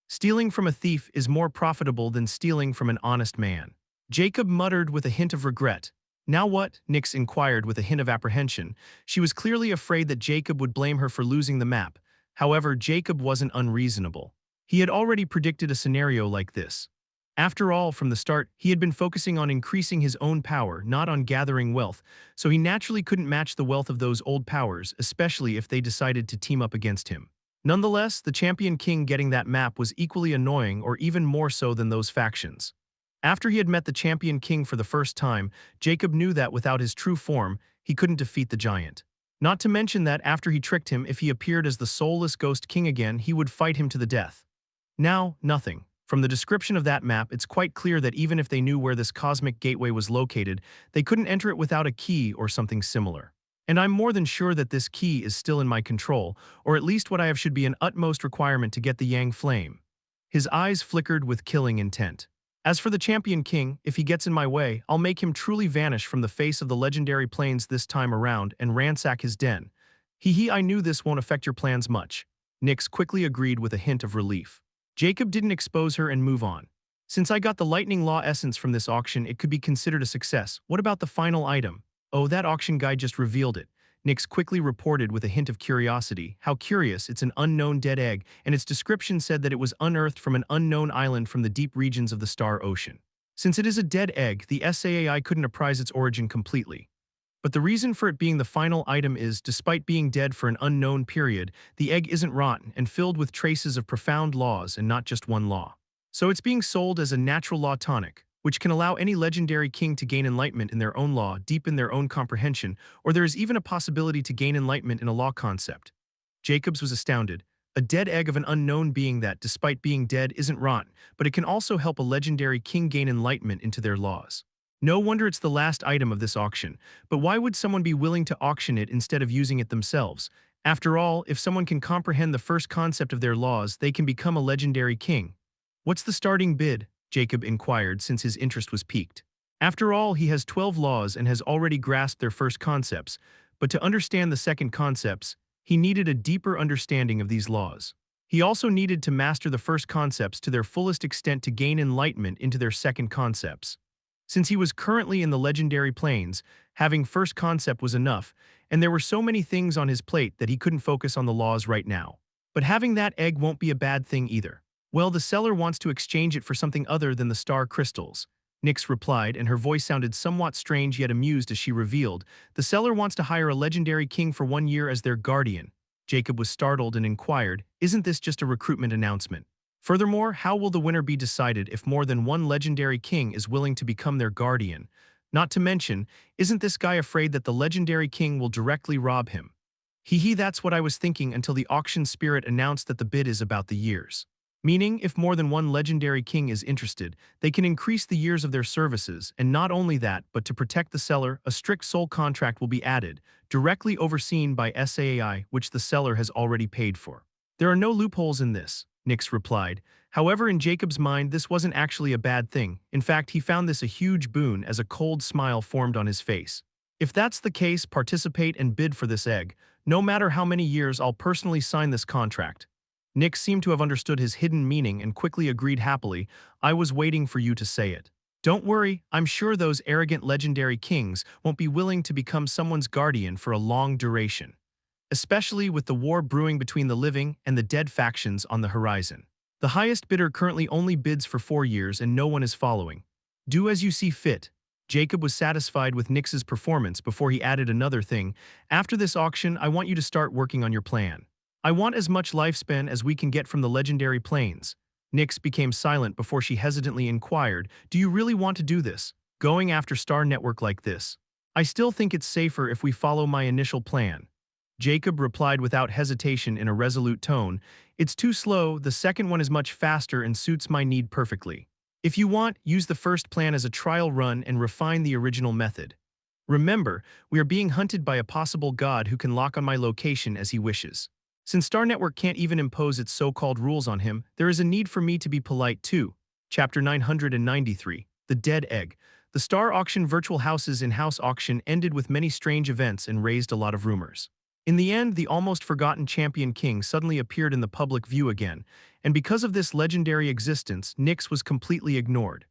Stealing from a thief is more profitable than stealing from an honest man. Jacob muttered with a hint of regret. Now what? Nyx inquired with a hint of apprehension. She was clearly afraid that Jacob would blame her for losing the map. However, Jacob wasn't unreasonable. He had already predicted a scenario like this. After all, from the start, he had been focusing on increasing his own power, not on gathering wealth, so he naturally couldn't match the wealth of those old powers, especially if they decided to team up against him. Nonetheless, the Champion King getting that map was equally annoying or even more so than those factions. After he had met the Champion King for the first time, Jacob knew that without his true form, he couldn't defeat the giant. Not to mention that after he tricked him, if he appeared as the soulless Ghost King again, he would fight him to the death. Now, nothing. From the description of that map, it's quite clear that even if they knew where this cosmic gateway was located, they couldn't enter it without a key or something similar. And I'm more than sure that this key is still in my control, or at least what I have should be an utmost requirement to get the Yang Flame. His eyes flickered with killing intent. As for the Champion King, if he gets in my way, I'll make him truly vanish from the face of the legendary plains this time around and ransack his den. I knew this won't affect your plans much. Nyx quickly agreed with a hint of relief. Jacob didn't expose her and move on. Since I got the Lightning Law essence from this auction, it could be considered a success. What about the final item? Oh, that auction guy just revealed it. Nyx quickly reported with a hint of curiosity. How curious, it's an unknown dead egg, and its description said that it was unearthed from an unknown island from the deep regions of the Star Ocean. Since it is a dead egg, the SAAI couldn't apprise its origin completely. But the reason for it being the final item is, despite being dead for an unknown period, the egg isn't rotten and filled with traces of profound laws and not just one law. So it's being sold as a natural law tonic, which can allow any legendary king to gain enlightenment in their own law, deepen their own comprehension, or there is even a possibility to gain enlightenment in a law concept. Jacobs was astounded. A dead egg of an unknown being that, despite being dead, isn't rotten, but it can also help a legendary king gain enlightenment into their laws. No wonder it's the last item of this auction, but why would someone be willing to auction it instead of using it themselves? After all, if someone can comprehend the first concept of their laws, they can become a legendary king. What's the starting bid? Jacob inquired since his interest was piqued. After all, he has 12 laws and has already grasped their first concepts, but to understand the second concepts, he needed a deeper understanding of these laws. He also needed to master the first concepts to their fullest extent to gain enlightenment into their second concepts. Since he was currently in the legendary plains, having first concept was enough, and there were so many things on his plate that he couldn't focus on the laws right now. But having that egg won't be a bad thing either. Well, the seller wants to exchange it for something other than the star crystals, Nyx replied, and her voice sounded somewhat strange yet amused as she revealed, the seller wants to hire a legendary king for 1 year as their guardian. Jacob was startled and inquired, isn't this just a recruitment announcement? Furthermore, how will the winner be decided if more than one legendary king is willing to become their guardian? Not to mention, isn't this guy afraid that the legendary king will directly rob him? That's what I was thinking until the auction spirit announced that the bid is about the years. Meaning, if more than one legendary king is interested, they can increase the years of their services, and not only that, but to protect the seller, a strict soul contract will be added, directly overseen by SAAI, which the seller has already paid for. There are no loopholes in this, Nyx replied. However, in Jacob's mind, this wasn't actually a bad thing. In fact, he found this a huge boon as a cold smile formed on his face. If that's the case, participate and bid for this egg. No matter how many years, I'll personally sign this contract. Nyx seemed to have understood his hidden meaning and quickly agreed happily, I was waiting for you to say it. Don't worry, I'm sure those arrogant legendary kings won't be willing to become someone's guardian for a long duration. Especially with the war brewing between the living and the dead factions on the horizon. The highest bidder currently only bids for 4 years and no one is following. Do as you see fit. Jacob was satisfied with Nyx's performance before he added another thing. After this auction, I want you to start working on your plan. I want as much lifespan as we can get from the legendary plains. Nyx became silent before she hesitantly inquired, do you really want to do this, going after Star Network like this? I still think it's safer if we follow my initial plan. Jacob replied without hesitation in a resolute tone, it's too slow, the second one is much faster and suits my need perfectly. If you want, use the first plan as a trial run and refine the original method. Remember, we are being hunted by a possible god who can lock on my location as he wishes. Since Star Network can't even impose its so-called rules on him, there is a need for me to be polite too. Chapter 993, The Dead Egg. The Star Auction Virtual House's in-house auction ended with many strange events and raised a lot of rumors. In the end, the almost forgotten champion king suddenly appeared in the public view again, and because of this legendary existence, Nyx was completely ignored.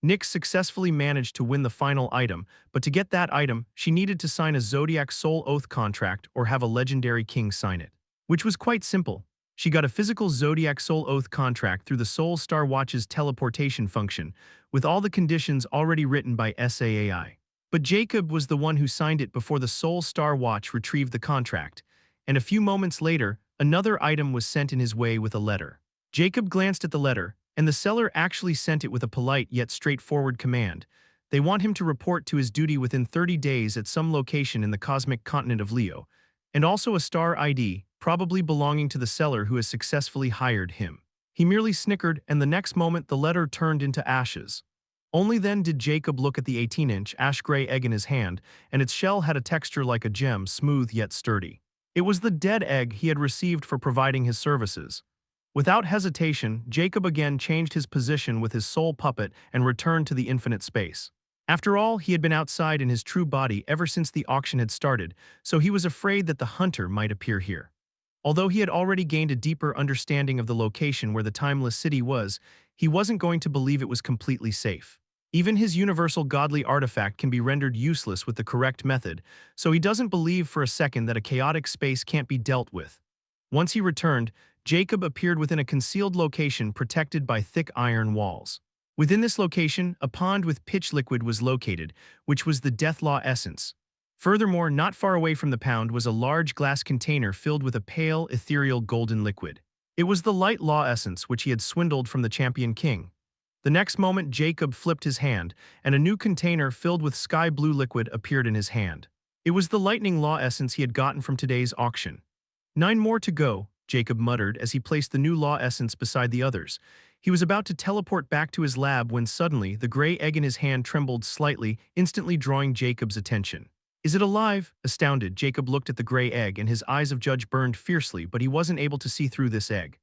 Nyx successfully managed to win the final item, but to get that item, she needed to sign a Zodiac Soul Oath contract or have a legendary king sign it. Which was quite simple. She got a physical Zodiac Soul Oath contract through the Soul Star Watch's teleportation function, with all the conditions already written by SAAI. But Jacob was the one who signed it before the Soul Star Watch retrieved the contract, and a few moments later, another item was sent in his way with a letter. Jacob glanced at the letter, and the seller actually sent it with a polite yet straightforward command. They want him to report to his duty within 30 days at some location in the cosmic continent of Leo, and also a star ID, probably belonging to the seller who has successfully hired him. He merely snickered, and the next moment the letter turned into ashes. Only then did Jacob look at the 18-inch ash-gray egg in his hand, and its shell had a texture like a gem, smooth yet sturdy. It was the dead egg he had received for providing his services. Without hesitation, Jacob again changed his position with his soul puppet and returned to the infinite space. After all, he had been outside in his true body ever since the auction had started, so he was afraid that the hunter might appear here. Although he had already gained a deeper understanding of the location where the timeless city was, he wasn't going to believe it was completely safe. Even his universal godly artifact can be rendered useless with the correct method, so he doesn't believe for a second that a chaotic space can't be dealt with. Once he returned, Jacob appeared within a concealed location protected by thick iron walls. Within this location, a pond with pitch liquid was located, which was the Death Law essence. Furthermore, not far away from the pound was a large glass container filled with a pale, ethereal golden liquid. It was the Light Law essence which he had swindled from the Champion King. The next moment, Jacob flipped his hand, and a new container filled with sky blue liquid appeared in his hand. It was the Lightning Law essence he had gotten from today's auction. 9 more to go, Jacob muttered as he placed the new Law essence beside the others. He was about to teleport back to his lab when suddenly the gray egg in his hand trembled slightly, instantly drawing Jacob's attention. Is it alive? Astounded, Jacob looked at the gray egg and his eyes of judge burned fiercely, but he wasn't able to see through this egg.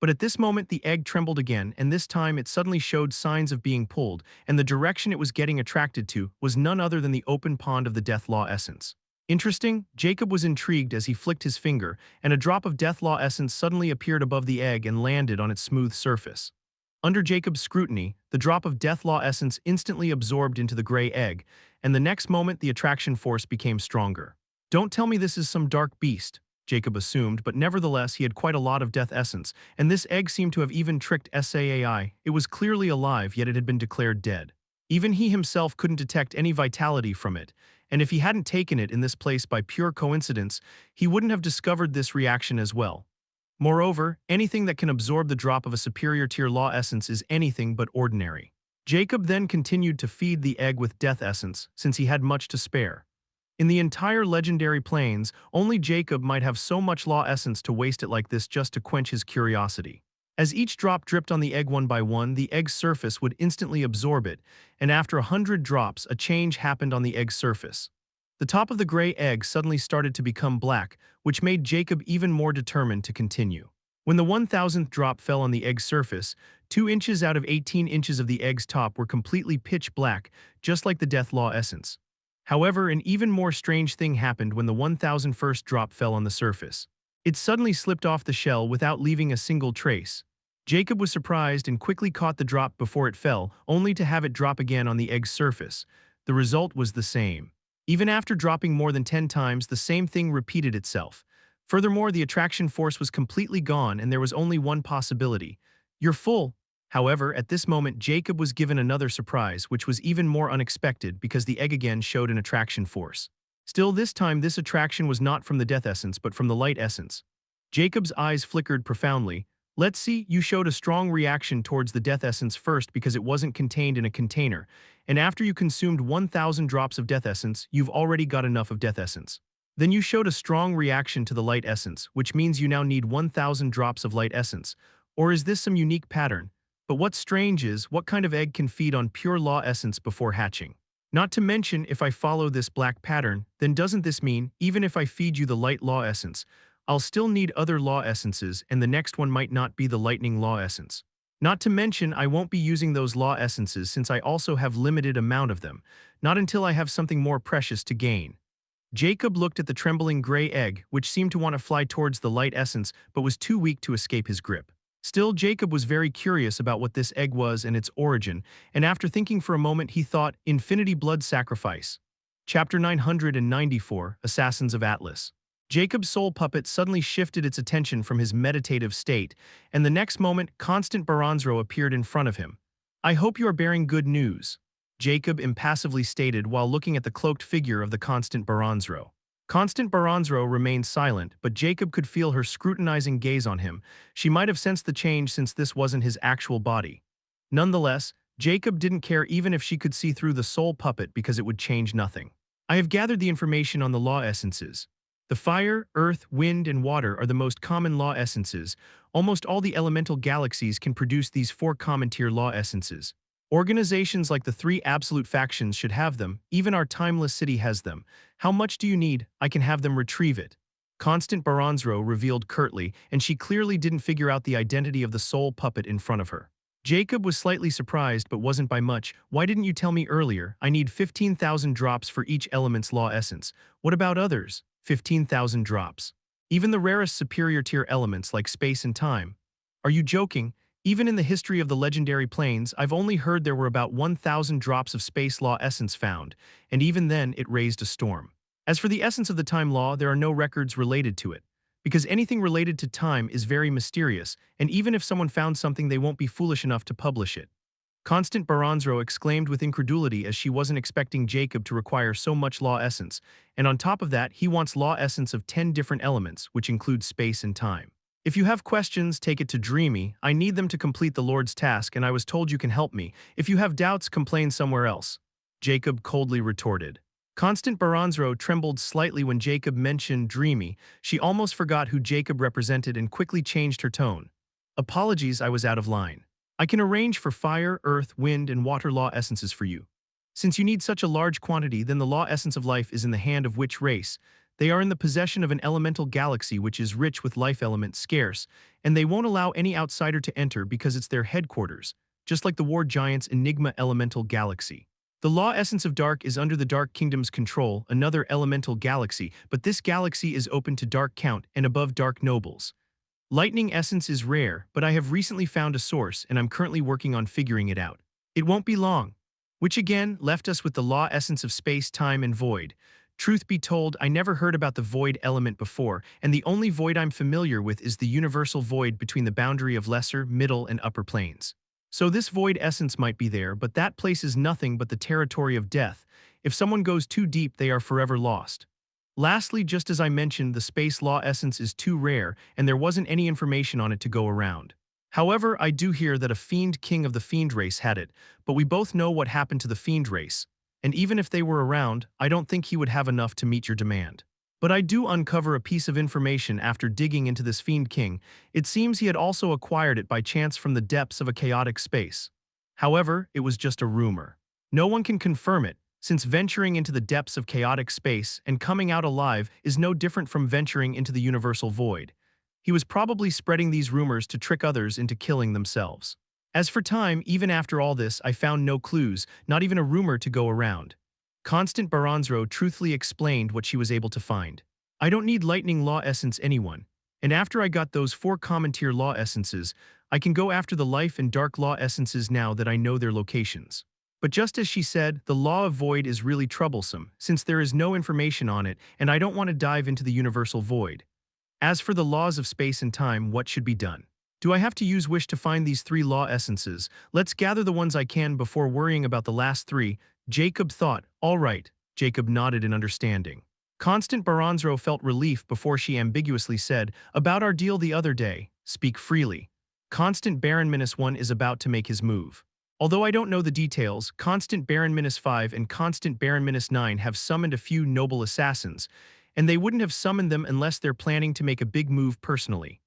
But at this moment the egg trembled again, and this time it suddenly showed signs of being pulled, and the direction it was getting attracted to was none other than the open pond of the Death Law essence. Interesting, Jacob was intrigued as he flicked his finger, and a drop of Death Law essence suddenly appeared above the egg and landed on its smooth surface. Under Jacob's scrutiny, the drop of Death Law essence instantly absorbed into the gray egg, and the next moment the attraction force became stronger. Don't tell me this is some dark beast, Jacob assumed, but nevertheless he had quite a lot of death essence, and this egg seemed to have even tricked SAAI. It was clearly alive, yet it had been declared dead. Even he himself couldn't detect any vitality from it, and if he hadn't taken it in this place by pure coincidence, he wouldn't have discovered this reaction as well. Moreover, anything that can absorb the drop of a superior tier law essence is anything but ordinary. Jacob then continued to feed the egg with death essence, since he had much to spare. In the entire legendary plains, only Jacob might have so much law essence to waste it like this just to quench his curiosity. As each drop dripped on the egg one by one, the egg's surface would instantly absorb it, and after 100 drops, a change happened on the egg's surface. The top of the gray egg suddenly started to become black, which made Jacob even more determined to continue. When the 1000th drop fell on the egg's surface, 2 inches out of 18 inches of the egg's top were completely pitch black, just like the Death Law essence. However, an even more strange thing happened when the 1001st drop fell on the surface. It suddenly slipped off the shell without leaving a single trace. Jacob was surprised and quickly caught the drop before it fell, only to have it drop again on the egg's surface. The result was the same. Even after dropping more than 10 times, the same thing repeated itself. Furthermore, the attraction force was completely gone and there was only one possibility. You're full. However, at this moment, Jacob was given another surprise, which was even more unexpected because the egg again showed an attraction force. Still, this time, this attraction was not from the death essence, but from the light essence. Jacob's eyes flickered profoundly. Let's see, you showed a strong reaction towards the death essence first because it wasn't contained in a container, and after you consumed 1000 drops of death essence, you've already got enough of death essence. Then you showed a strong reaction to the light essence, which means you now need 1000 drops of light essence. Or is this some unique pattern? But what's strange is, what kind of egg can feed on pure law essence before hatching? Not to mention, if I follow this black pattern, then doesn't this mean, even if I feed you the light law essence, I'll still need other law essences and the next one might not be the lightning law essence. Not to mention, I won't be using those law essences since I also have limited amount of them, not until I have something more precious to gain. Jacob looked at the trembling gray egg, which seemed to want to fly towards the light essence but was too weak to escape his grip. Still, Jacob was very curious about what this egg was and its origin, and after thinking for a moment he thought, Infinity Blood Sacrifice. Chapter 994, Assassins of Atlas. Jacob's soul puppet suddenly shifted its attention from his meditative state, and the next moment, Constant Baronzro appeared in front of him. I hope you are bearing good news, Jacob impassively stated while looking at the cloaked figure of the Constant Baronzro. Constant Baronzro remained silent, but Jacob could feel her scrutinizing gaze on him. She might have sensed the change since this wasn't his actual body. Nonetheless, Jacob didn't care even if she could see through the soul puppet because it would change nothing. I have gathered the information on the law essences. The fire, earth, wind, and water are the most common law essences. Almost all the elemental galaxies can produce these 4 common tier law essences. Organizations like the 3 absolute factions should have them, even our timeless city has them. How much do you need? I can have them retrieve it. Constant Baronzro revealed curtly, and she clearly didn't figure out the identity of the soul puppet in front of her. Jacob was slightly surprised but wasn't by much. Why didn't you tell me earlier? I need 15,000 drops for each element's law essence. What about others? 15,000 drops. Even the rarest superior tier elements like space and time. Are you joking? Even in the history of the legendary plains, I've only heard there were about 1,000 drops of space law essence found, and even then it raised a storm. As for the essence of the time law, there are no records related to it, because anything related to time is very mysterious, and even if someone found something they won't be foolish enough to publish it. Constant Baranzro exclaimed with incredulity as she wasn't expecting Jacob to require so much law essence, and on top of that, he wants law essence of 10 different elements, which include space and time. If you have questions, take it to Dreamy. I need them to complete the Lord's task, and I was told you can help me. If you have doubts, complain somewhere else. Jacob coldly retorted. Constant Baranzro trembled slightly when Jacob mentioned Dreamy. She almost forgot who Jacob represented and quickly changed her tone. Apologies, I was out of line. I can arrange for fire, earth, wind, and water law essences for you. Since you need such a large quantity, then the law essence of life is in the hand of which race? They are in the possession of an elemental galaxy which is rich with life elements scarce, and they won't allow any outsider to enter because it's their headquarters, just like the war giant's Enigma elemental galaxy. The law essence of dark is under the Dark Kingdom's control, another elemental galaxy, but this galaxy is open to Dark Count and above Dark Nobles. Lightning essence is rare, but I have recently found a source and I'm currently working on figuring it out. It won't be long. Which again left us with the law essence of space, time, and void. Truth be told, I never heard about the void element before, and the only void I'm familiar with is the universal void between the boundary of lesser, middle, and upper planes. So this void essence might be there, but that place is nothing but the territory of death. If someone goes too deep, they are forever lost. Lastly, just as I mentioned, the space law essence is too rare, and there wasn't any information on it to go around. However, I do hear that a fiend king of the fiend race had it, but we both know what happened to the fiend race, and even if they were around, I don't think he would have enough to meet your demand. But I do uncover a piece of information after digging into this fiend king. It seems he had also acquired it by chance from the depths of a chaotic space. However, it was just a rumor. No one can confirm it, since venturing into the depths of chaotic space and coming out alive is no different from venturing into the universal void. He was probably spreading these rumors to trick others into killing themselves. As for time, even after all this, I found no clues, not even a rumor to go around. Constant Baranzro truthfully explained what she was able to find. I don't need lightning law essence anyone, and after I got those 4 common tier law essences, I can go after the life and dark law essences now that I know their locations. But just as she said, the law of void is really troublesome, since there is no information on it, and I don't want to dive into the universal void. As for the laws of space and time, what should be done? Do I have to use wish to find these 3 law essences? Let's gather the ones I can before worrying about the last 3. Jacob thought. All right. Jacob nodded in understanding. Constant Baranzro felt relief before she ambiguously said, about our deal the other day, speak freely. Constant Baron -1 is about to make his move. Although I don't know the details, Constant Baron -5 and Constant Baron -9 have summoned a few noble assassins, and they wouldn't have summoned them unless they're planning to make a big move personally.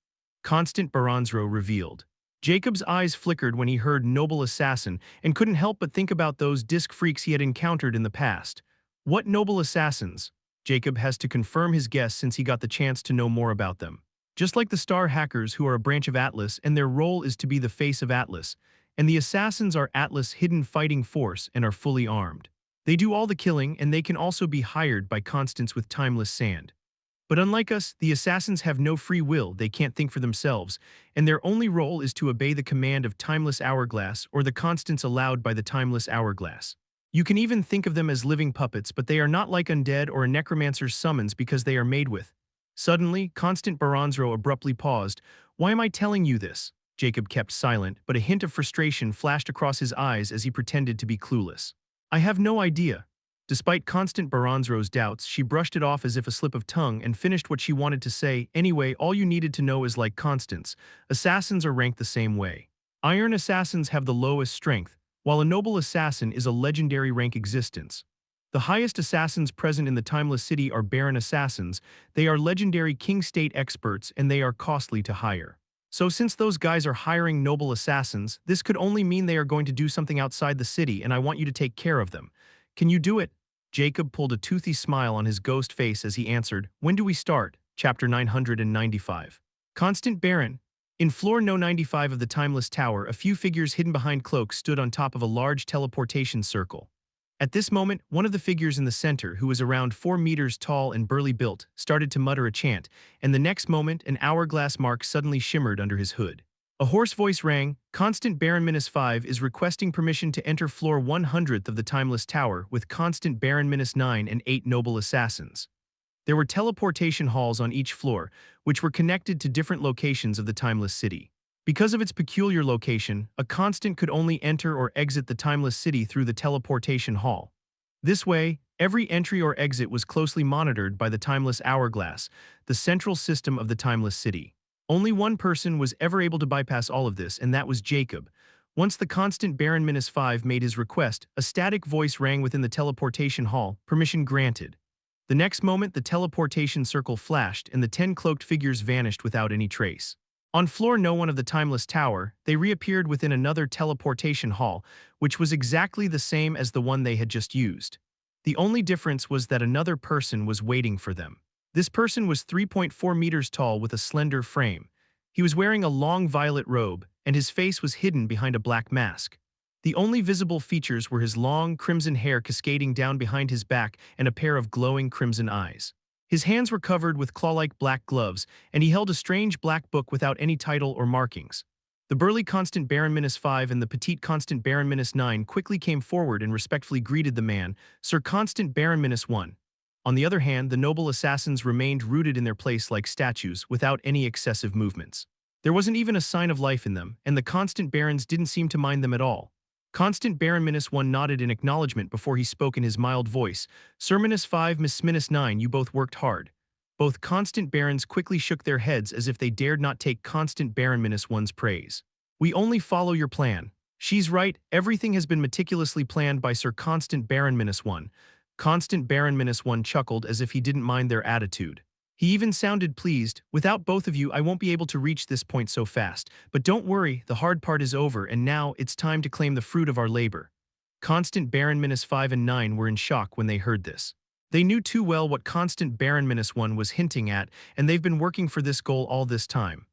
Constant Baranzro revealed. Jacob's eyes flickered when he heard noble assassin and couldn't help but think about those disc freaks he had encountered in the past. What noble assassins? Jacob has to confirm his guess since he got the chance to know more about them. Just like the Star Hackers, who are a branch of Atlas and their role is to be the face of Atlas, and the assassins are Atlas' hidden fighting force and are fully armed. They do all the killing, and they can also be hired by Constance with timeless sand. But unlike us, the assassins have no free will, they can't think for themselves, and their only role is to obey the command of Timeless Hourglass or the constants allowed by the Timeless Hourglass. You can even think of them as living puppets, but they are not like undead or a necromancer's summons because they are made with. Suddenly, Constant Baranzro abruptly paused. Why am I telling you this? Jacob kept silent, but a hint of frustration flashed across his eyes as he pretended to be clueless. I have no idea. Despite Constant Baranzro's doubts, she brushed it off as if a slip of tongue and finished what she wanted to say. Anyway, all you needed to know is like Constance. Assassins are ranked the same way. Iron assassins have the lowest strength, while a noble assassin is a legendary rank existence. The highest assassins present in the Timeless City are Baron assassins. They are legendary king state experts and they are costly to hire. So since those guys are hiring noble assassins, this could only mean they are going to do something outside the city and I want you to take care of them. Can you do it? Jacob pulled a toothy smile on his ghost face as he answered, when do we start? Chapter 995. Constant Baron. In floor No 95 of the Timeless Tower, a few figures hidden behind cloaks stood on top of a large teleportation circle. At this moment, one of the figures in the center, who was around 4 meters tall and burly built, started to mutter a chant, and the next moment an hourglass mark suddenly shimmered under his hood. A hoarse voice rang, Constant Baron -5 is requesting permission to enter floor 100th of the Timeless Tower with Constant Baron -9 and 8 noble assassins. There were teleportation halls on each floor, which were connected to different locations of the Timeless City. Because of its peculiar location, a constant could only enter or exit the timeless city through the teleportation hall. This way, every entry or exit was closely monitored by the timeless hourglass, the central system of the timeless city. Only one person was ever able to bypass all of this, and that was Jacob. Once the constant Baron -5 made his request, a static voice rang within the teleportation hall, permission granted. The next moment, the teleportation circle flashed and the 10 cloaked figures vanished without any trace. On floor no one of the timeless tower, they reappeared within another teleportation hall, which was exactly the same as the one they had just used. The only difference was that another person was waiting for them. This person was 3.4 meters tall with a slender frame. He was wearing a long violet robe, and his face was hidden behind a black mask. The only visible features were his long, crimson hair cascading down behind his back and a pair of glowing crimson eyes. His hands were covered with claw-like black gloves, and he held a strange black book without any title or markings. The burly Constant Baron -5 and the petite Constant Baron -9 quickly came forward and respectfully greeted the man, Sir Constant Baron -1. On the other hand, the noble assassins remained rooted in their place like statues, without any excessive movements. There wasn't even a sign of life in them, and the Constant Barons didn't seem to mind them at all. Constant Baron -1 nodded in acknowledgement before he spoke in his mild voice. Sir -5, Miss -9, you both worked hard. Both Constant Barons quickly shook their heads as if they dared not take Constant Baron -1's praise. We only follow your plan. She's right, everything has been meticulously planned by Sir Constant Baron -1. Constant Baron -1 chuckled as if he didn't mind their attitude. He even sounded pleased. Without both of you, I won't be able to reach this point so fast. But don't worry, the hard part is over, and now it's time to claim the fruit of our labor. Constant Baron -5 and 9 were in shock when they heard this. They knew too well what Constant Baron -1 was hinting at, and they've been working for this goal all this time.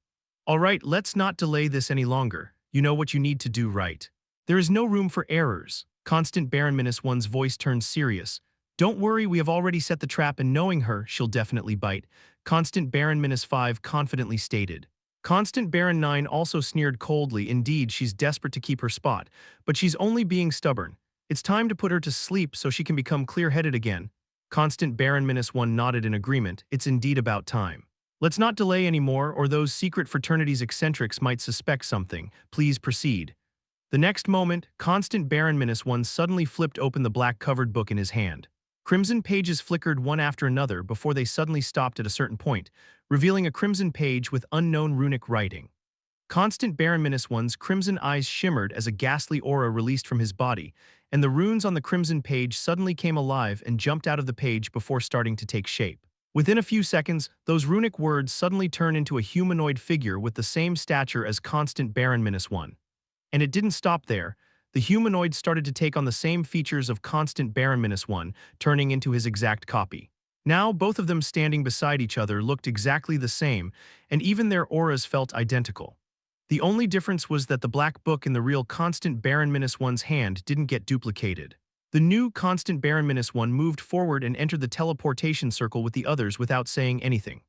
All right, let's not delay this any longer. You know what you need to do, right? There is no room for errors. Constant Baron -1's voice turned serious. Don't worry, we have already set the trap, and knowing her, she'll definitely bite, Constant Baron -5 confidently stated. Constant Baron 9 also sneered coldly. Indeed, she's desperate to keep her spot, but she's only being stubborn. It's time to put her to sleep so she can become clear-headed again. Constant Baron -1 nodded in agreement. It's indeed about time. Let's not delay anymore, or those secret fraternity's eccentrics might suspect something. Please proceed. The next moment, Constant Baron -1 suddenly flipped open the black-covered book in his hand. Crimson pages flickered one after another before they suddenly stopped at a certain point, revealing a crimson page with unknown runic writing. Constant Baron -1's crimson eyes shimmered as a ghastly aura released from his body, and the runes on the crimson page suddenly came alive and jumped out of the page before starting to take shape. Within a few seconds, those runic words suddenly turned into a humanoid figure with the same stature as Constant Baron -1. And it didn't stop there. The humanoid started to take on the same features of Constant Baron -1, turning into his exact copy. Now, both of them standing beside each other looked exactly the same, and even their auras felt identical. The only difference was that the black book in the real Constant Baron -1's hand didn't get duplicated. The new Constant Baron -1 moved forward and entered the teleportation circle with the others without saying anything.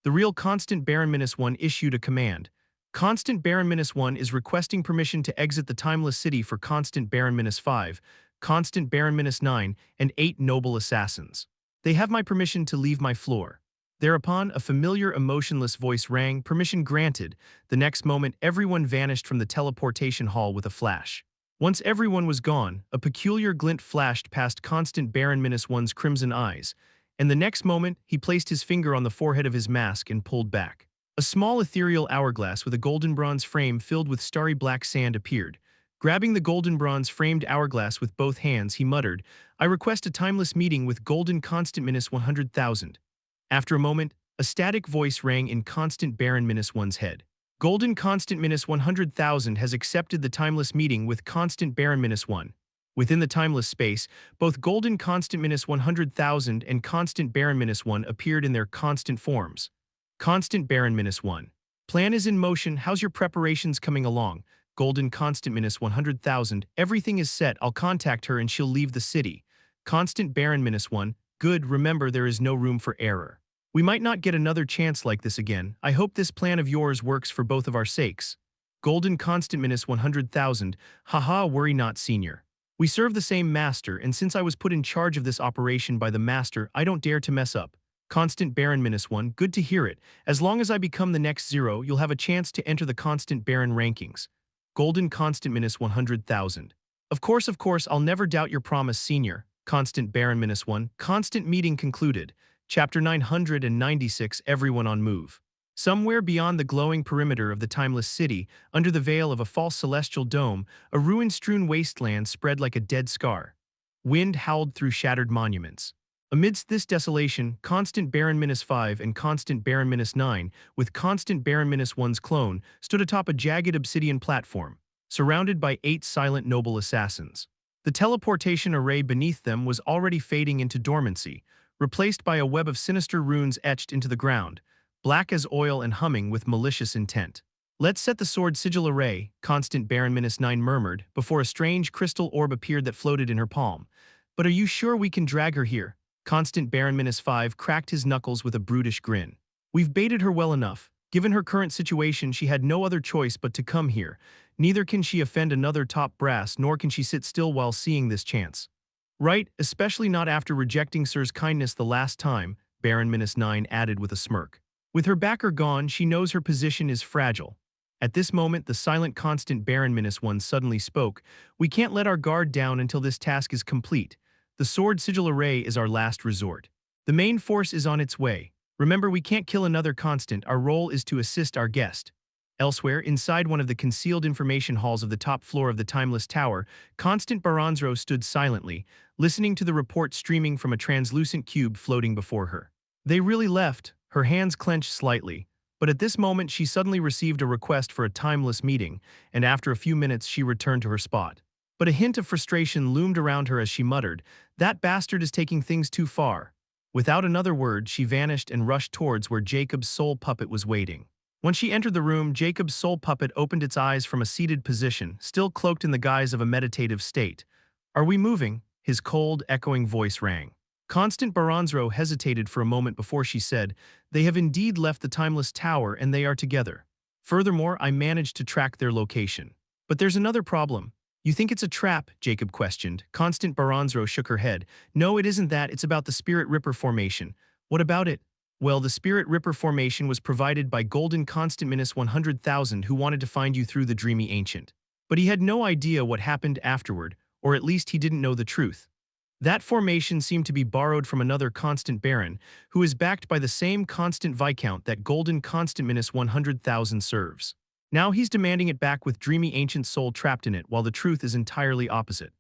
The real Constant Baron -1 issued a command. Constant Baron -1 is requesting permission to exit the Timeless City for Constant Baron -5, Constant Baron -9, and 8 noble assassins. They have my permission to leave my floor. Thereupon, a familiar, emotionless voice rang, permission granted. The next moment, everyone vanished from the teleportation hall with a flash. Once everyone was gone, a peculiar glint flashed past Constant Baron -1's crimson eyes, and the next moment, he placed his finger on the forehead of his mask and pulled back. A small ethereal hourglass with a golden bronze frame filled with starry black sand appeared. Grabbing the golden bronze framed hourglass with both hands, he muttered, I request a timeless meeting with Golden Constant -100,000. After a moment, a static voice rang in Constant Baron -1's head. Golden Constant -100,000 has accepted the timeless meeting with Constant Baron -1. Within the timeless space, both Golden Constant -100,000 and Constant Baron -1 appeared in their constant forms. Constant Baron -1. Plan is in motion. How's your preparations coming along? Golden Constant -100,000. Everything is set. I'll contact her and she'll leave the city. Constant Baron -1. Good, remember there is no room for error. We might not get another chance like this again. I hope this plan of yours works for both of our sakes. Golden Constant -100,000. Haha, worry not, senior. We serve the same master, and since I was put in charge of this operation by the master, I don't dare to mess up. Constant Baron -1, good to hear it. As long as I become the next zero, you'll have a chance to enter the Constant Baron rankings. Golden Constant -100,000. Of course, I'll never doubt your promise, Senior. Constant Baron -1, constant meeting concluded. Chapter 996, Everyone on Move. Somewhere beyond the glowing perimeter of the timeless city, under the veil of a false celestial dome, a ruin-strewn wasteland spread like a dead scar. Wind howled through shattered monuments. Amidst this desolation, Constant Baron -5 and Constant Baron -9, with Constant Baron -1's clone, stood atop a jagged obsidian platform, surrounded by 8 silent noble assassins. The teleportation array beneath them was already fading into dormancy, replaced by a web of sinister runes etched into the ground, black as oil and humming with malicious intent. "Let's set the sword sigil array," Constant Baron -9 murmured, before a strange crystal orb appeared that floated in her palm. "But are you sure we can drag her here?" Constant Baron -5 cracked his knuckles with a brutish grin. "We've baited her well enough. Given her current situation, she had no other choice but to come here. Neither can she offend another top brass, nor can she sit still while seeing this chance. Right, especially not after rejecting Sir's kindness the last time," Baron -9 added with a smirk. "With her backer gone, she knows her position is fragile." At this moment, the silent Constant Baron -1 suddenly spoke. "We can't let our guard down until this task is complete. The sword sigil array is our last resort. The main force is on its way. Remember, we can't kill another constant. Our role is to assist our guest." Elsewhere, inside one of the concealed information halls of the top floor of the Timeless Tower, Constant Baranzro stood silently, listening to the report streaming from a translucent cube floating before her. They really left. Her hands clenched slightly. But at this moment, she suddenly received a request for a timeless meeting, and after a few minutes, she returned to her spot. But a hint of frustration loomed around her as she muttered, "That bastard is taking things too far." Without another word, she vanished and rushed towards where Jacob's soul puppet was waiting. When she entered the room, Jacob's soul puppet opened its eyes from a seated position, still cloaked in the guise of a meditative state. "Are we moving?" His cold, echoing voice rang. Constant Baranzro hesitated for a moment before she said, "They have indeed left the Timeless Tower and they are together. Furthermore, I managed to track their location. But there's another problem." "You think it's a trap?" Jacob questioned. Constant Baranzro shook her head. "No, it isn't that. It's about the Spirit Ripper formation." "What about it?" "Well, the Spirit Ripper formation was provided by Golden Constant -100,000 who wanted to find you through the Dreamy Ancient. But he had no idea what happened afterward, or at least he didn't know the truth. That formation seemed to be borrowed from another Constant Baron, who is backed by the same Constant Viscount that Golden Constant -100,000 serves. Now he's demanding it back with Dreamy Ancient soul trapped in it, while the truth is entirely opposite.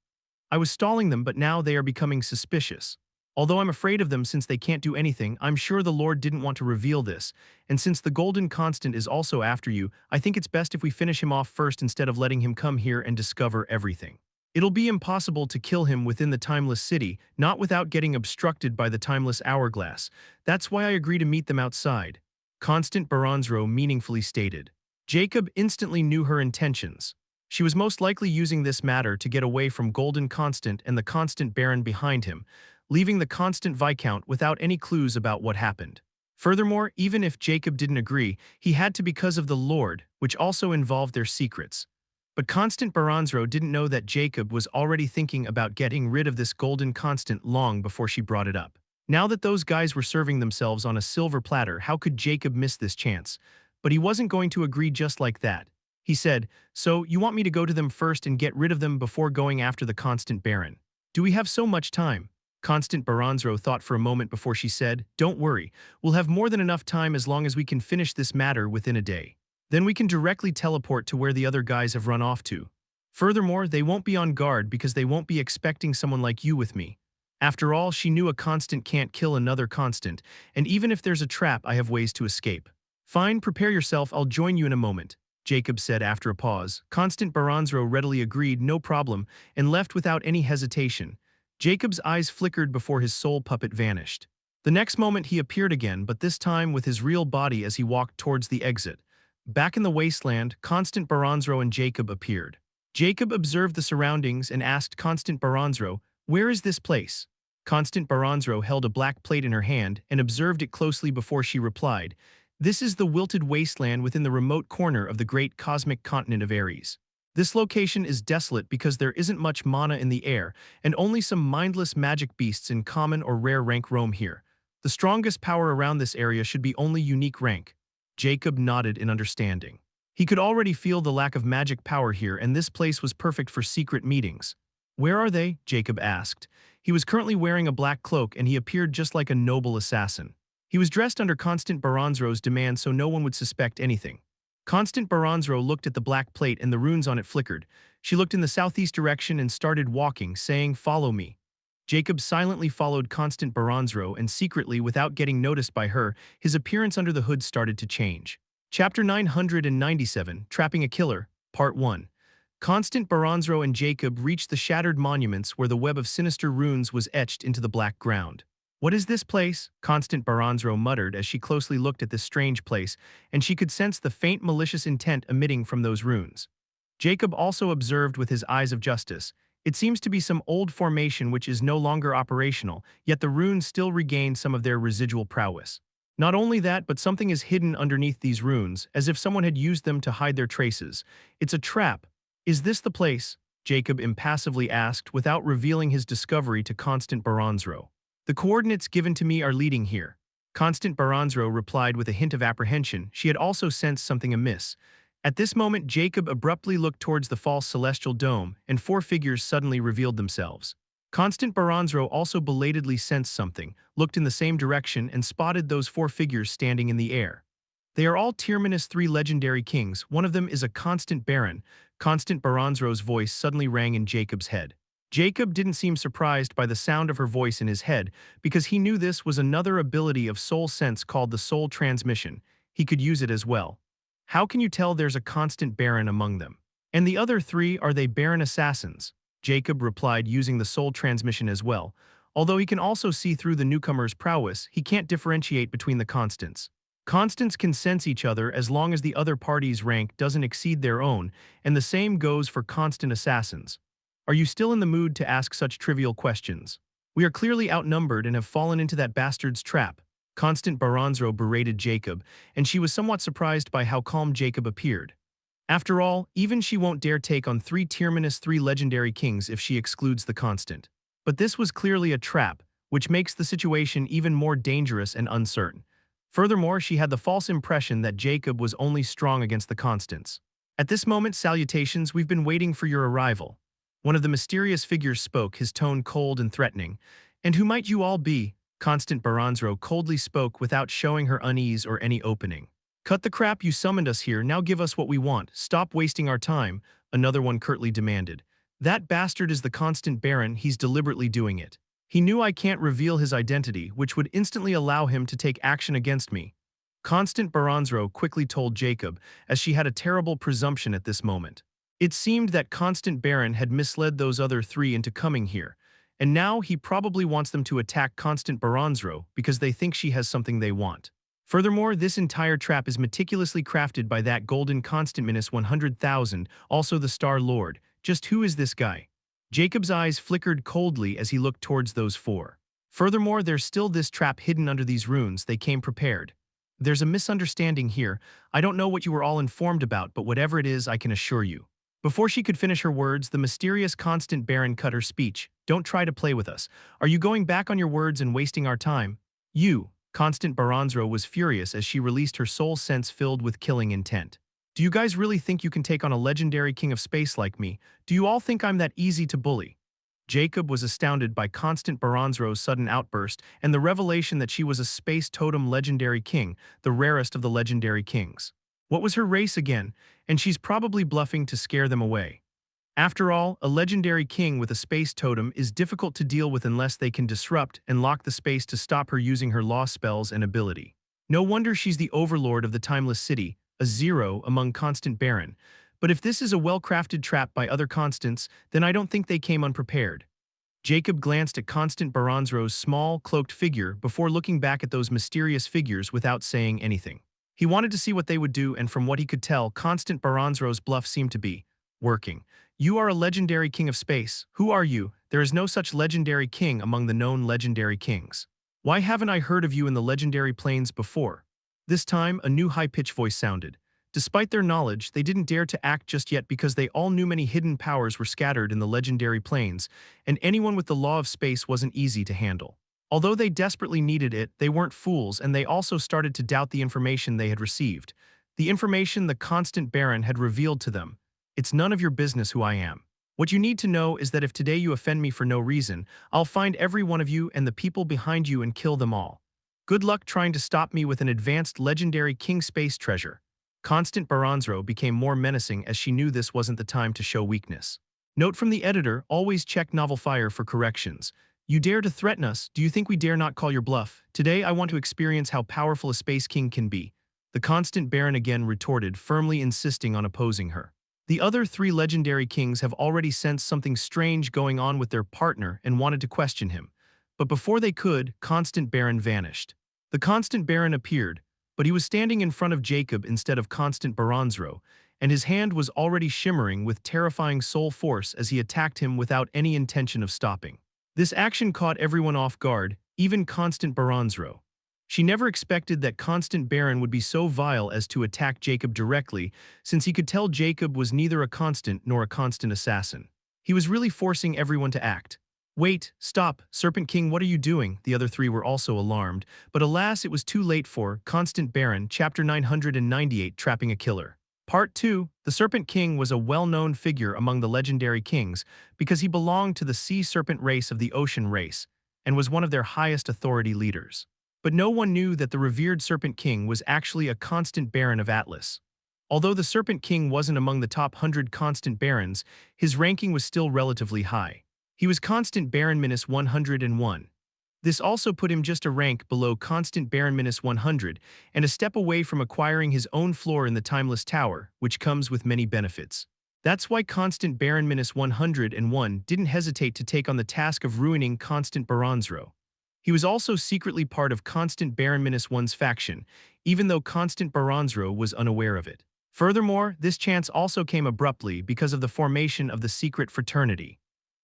I was stalling them, but now they are becoming suspicious. Although I'm afraid of them since they can't do anything, I'm sure the Lord didn't want to reveal this, and since the Golden Constant is also after you, I think it's best if we finish him off first instead of letting him come here and discover everything. It'll be impossible to kill him within the Timeless City, not without getting obstructed by the Timeless Hourglass. That's why I agree to meet them outside," Constant Baranzro meaningfully stated. Jacob instantly knew her intentions. She was most likely using this matter to get away from Golden Constant and the Constant Baron behind him, leaving the Constant Viscount without any clues about what happened. Furthermore, even if Jacob didn't agree, he had to because of the Lord, which also involved their secrets. But Constant Baranzro didn't know that Jacob was already thinking about getting rid of this Golden Constant long before she brought it up. Now that those guys were serving themselves on a silver platter, how could Jacob miss this chance? But he wasn't going to agree just like that. He said, "So, you want me to go to them first and get rid of them before going after the Constant Baron? Do we have so much time?" Constant Baranzro thought for a moment before she said, "Don't worry, we'll have more than enough time as long as we can finish this matter within a day. Then we can directly teleport to where the other guys have run off to. Furthermore, they won't be on guard because they won't be expecting someone like you with me." After all, she knew a constant can't kill another constant, and even if there's a trap, I have ways to escape. "Fine, prepare yourself, I'll join you in a moment," Jacob said after a pause. Constant Baranzro readily agreed, no problem, and left without any hesitation. Jacob's eyes flickered before his soul puppet vanished. The next moment he appeared again, but this time with his real body as he walked towards the exit. Back in the wasteland, Constant Baranzro and Jacob appeared. Jacob observed the surroundings and asked Constant Baranzro, "Where is this place?" Constant Baranzro held a black plate in her hand and observed it closely before she replied, "This is the wilted wasteland within the remote corner of the great cosmic continent of Ares. This location is desolate because there isn't much mana in the air, and only some mindless magic beasts in common or rare rank roam here. The strongest power around this area should be only unique rank. Jacob nodded in understanding. He could already feel the lack of magic power here, and this place was perfect for secret meetings. Where are they? Jacob asked. He was currently wearing a black cloak and he appeared just like a noble assassin. He was dressed under Constant Baronzro's demand so no one would suspect anything. Constant Baronzro looked at the black plate and the runes on it flickered. She looked in the southeast direction and started walking, saying, "Follow me." Jacob silently followed Constant Baronzro and secretly, without getting noticed by her, his appearance under the hood started to change. Chapter 997, Trapping a Killer, Part 1. Constant Baronzro and Jacob reached the shattered monuments where the web of sinister runes was etched into the black ground. "What is this place?" Constant Baronzro muttered as she closely looked at this strange place, and she could sense the faint malicious intent emitting from those runes. Jacob also observed with his eyes of justice. It seems to be some old formation which is no longer operational, yet the runes still regain some of their residual prowess. Not only that, but something is hidden underneath these runes, as if someone had used them to hide their traces. It's a trap. "Is this the place?" Jacob impassively asked, without revealing his discovery to Constant Baronzro. "The coordinates given to me are leading here." Constant Baronzro replied with a hint of apprehension. She had also sensed something amiss. At this moment, Jacob abruptly looked towards the false celestial dome, and four figures suddenly revealed themselves. Constant Baronzro also belatedly sensed something, looked in the same direction, and spotted those four figures standing in the air. "They are all Tier-3 legendary kings. One of them is a constant baron." Constant Baronzro's voice suddenly rang in Jacob's head. Jacob didn't seem surprised by the sound of her voice in his head, because he knew this was another ability of soul sense called the soul transmission. He could use it as well. "How can you tell there's a constant baron among them? And the other three, are they baron assassins?" Jacob replied, using the soul transmission as well. Although he can also see through the newcomer's prowess, he can't differentiate between the constants. Constants can sense each other as long as the other party's rank doesn't exceed their own, and the same goes for constant assassins. "Are you still in the mood to ask such trivial questions? We are clearly outnumbered and have fallen into that bastard's trap." Constant Baronzro berated Jacob, and she was somewhat surprised by how calm Jacob appeared. After all, even she won't dare take on three Tier-3 legendary kings if she excludes the constant. But this was clearly a trap, which makes the situation even more dangerous and uncertain. Furthermore, she had the false impression that Jacob was only strong against the constants. At this moment, "Salutations, we've been waiting for your arrival." One of the mysterious figures spoke, his tone cold and threatening. "And who might you all be?" Constant Baronzro coldly spoke without showing her unease or any opening. "Cut the crap, you summoned us here, now give us what we want. Stop wasting our time," another one curtly demanded. "That bastard is the constant baron, he's deliberately doing it. He knew I can't reveal his identity, which would instantly allow him to take action against me." Constant Baronzro quickly told Jacob, as she had a terrible presumption at this moment. It seemed that Constant Baron had misled those other three into coming here, and now he probably wants them to attack Constant Baronzro because they think she has something they want. Furthermore, this entire trap is meticulously crafted by that golden constant -100,000, also the Star Lord. Just who is this guy? Jacob's eyes flickered coldly as he looked towards those four. Furthermore, there's still this trap hidden under these runes. They came prepared. "There's a misunderstanding here. I don't know what you were all informed about, but whatever it is, I can assure you." Before she could finish her words, the mysterious constant baron cut her speech. "Don't try to play with us. Are you going back on your words and wasting our time?" "You." Constant Baronzro was furious as she released her soul sense filled with killing intent. "Do you guys really think you can take on a legendary king of space like me? Do you all think I'm that easy to bully?" Jacob was astounded by Constant Baronzro's sudden outburst and the revelation that she was a space totem legendary king, the rarest of the legendary kings. What was her race again? And she's probably bluffing to scare them away. After all, a legendary king with a space totem is difficult to deal with unless they can disrupt and lock the space to stop her using her law spells and ability. No wonder she's the overlord of the Timeless City, a zero among constant baron. But if this is a well-crafted trap by other constants, then I don't think they came unprepared. Jacob glanced at Constant Baronzro's small, cloaked figure before looking back at those mysterious figures without saying anything. He wanted to see what they would do, and from what he could tell, Constant Baronzro's bluff seemed to be working. "You are a legendary king of space. Who are you? There is no such legendary king among the known legendary kings. Why haven't I heard of you in the legendary plains before?" This time, a new high-pitched voice sounded. Despite their knowledge, they didn't dare to act just yet because they all knew many hidden powers were scattered in the legendary plains, and anyone with the law of space wasn't easy to handle. Although they desperately needed it, they weren't fools, and they also started to doubt the information they had received. The information the constant Baron had revealed to them. It's none of your business who I am. What you need to know is that if today you offend me for no reason, I'll find every one of you and the people behind you and kill them all. Good luck trying to stop me with an advanced legendary king space treasure. Constant Baronzro became more menacing as she knew this wasn't the time to show weakness. Note from the editor, always check Novel Fire for corrections. You dare to threaten us, do you think we dare not call your bluff? Today I want to experience how powerful a space king can be. The constant Baron again retorted, firmly insisting on opposing her. The other three legendary kings have already sensed something strange going on with their partner and wanted to question him. But before they could, Constant Baron vanished. The Constant Baron appeared, but he was standing in front of Jacob instead of Constant Baronzro, and his hand was already shimmering with terrifying soul force as he attacked him without any intention of stopping. This action caught everyone off guard, even Constant Baronzro. She never expected that Constant Baron would be so vile as to attack Jacob directly, since he could tell Jacob was neither a constant nor a constant assassin. He was really forcing everyone to act. Wait, stop, Serpent King, what are you doing? The other three were also alarmed, but alas, it was too late for Constant Baron, Chapter 998, Trapping a Killer. Part 2, the Serpent King was a well-known figure among the legendary kings because he belonged to the sea serpent race of the ocean race and was one of their highest authority leaders. But no one knew that the revered Serpent King was actually a constant Baron of Atlas. Although the Serpent King wasn't among the top 100 constant Barons, his ranking was still relatively high. He was Constant Baron -101. This also put him just a rank below Constant Baron -100 and a step away from acquiring his own floor in the Timeless Tower, which comes with many benefits. That's why Constant Baron -101 didn't hesitate to take on the task of ruining Constant Baronzro. He was also secretly part of Constant Baron -1's faction, even though Constant Baronzro was unaware of it. Furthermore, this chance also came abruptly because of the formation of the secret fraternity.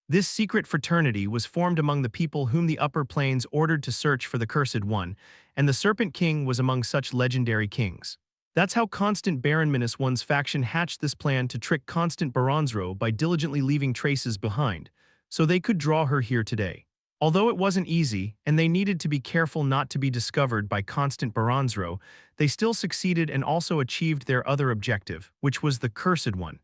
This secret fraternity was formed among the people whom the Upper Plains ordered to search for the Cursed One, and the Serpent King was among such legendary kings. That's how Constant Baron -1's faction hatched this plan to trick Constant Baronzro by diligently leaving traces behind, so they could draw her here today. Although it wasn't easy, and they needed to be careful not to be discovered by Constant Baronzro, they still succeeded and also achieved their other objective, which was the Cursed One.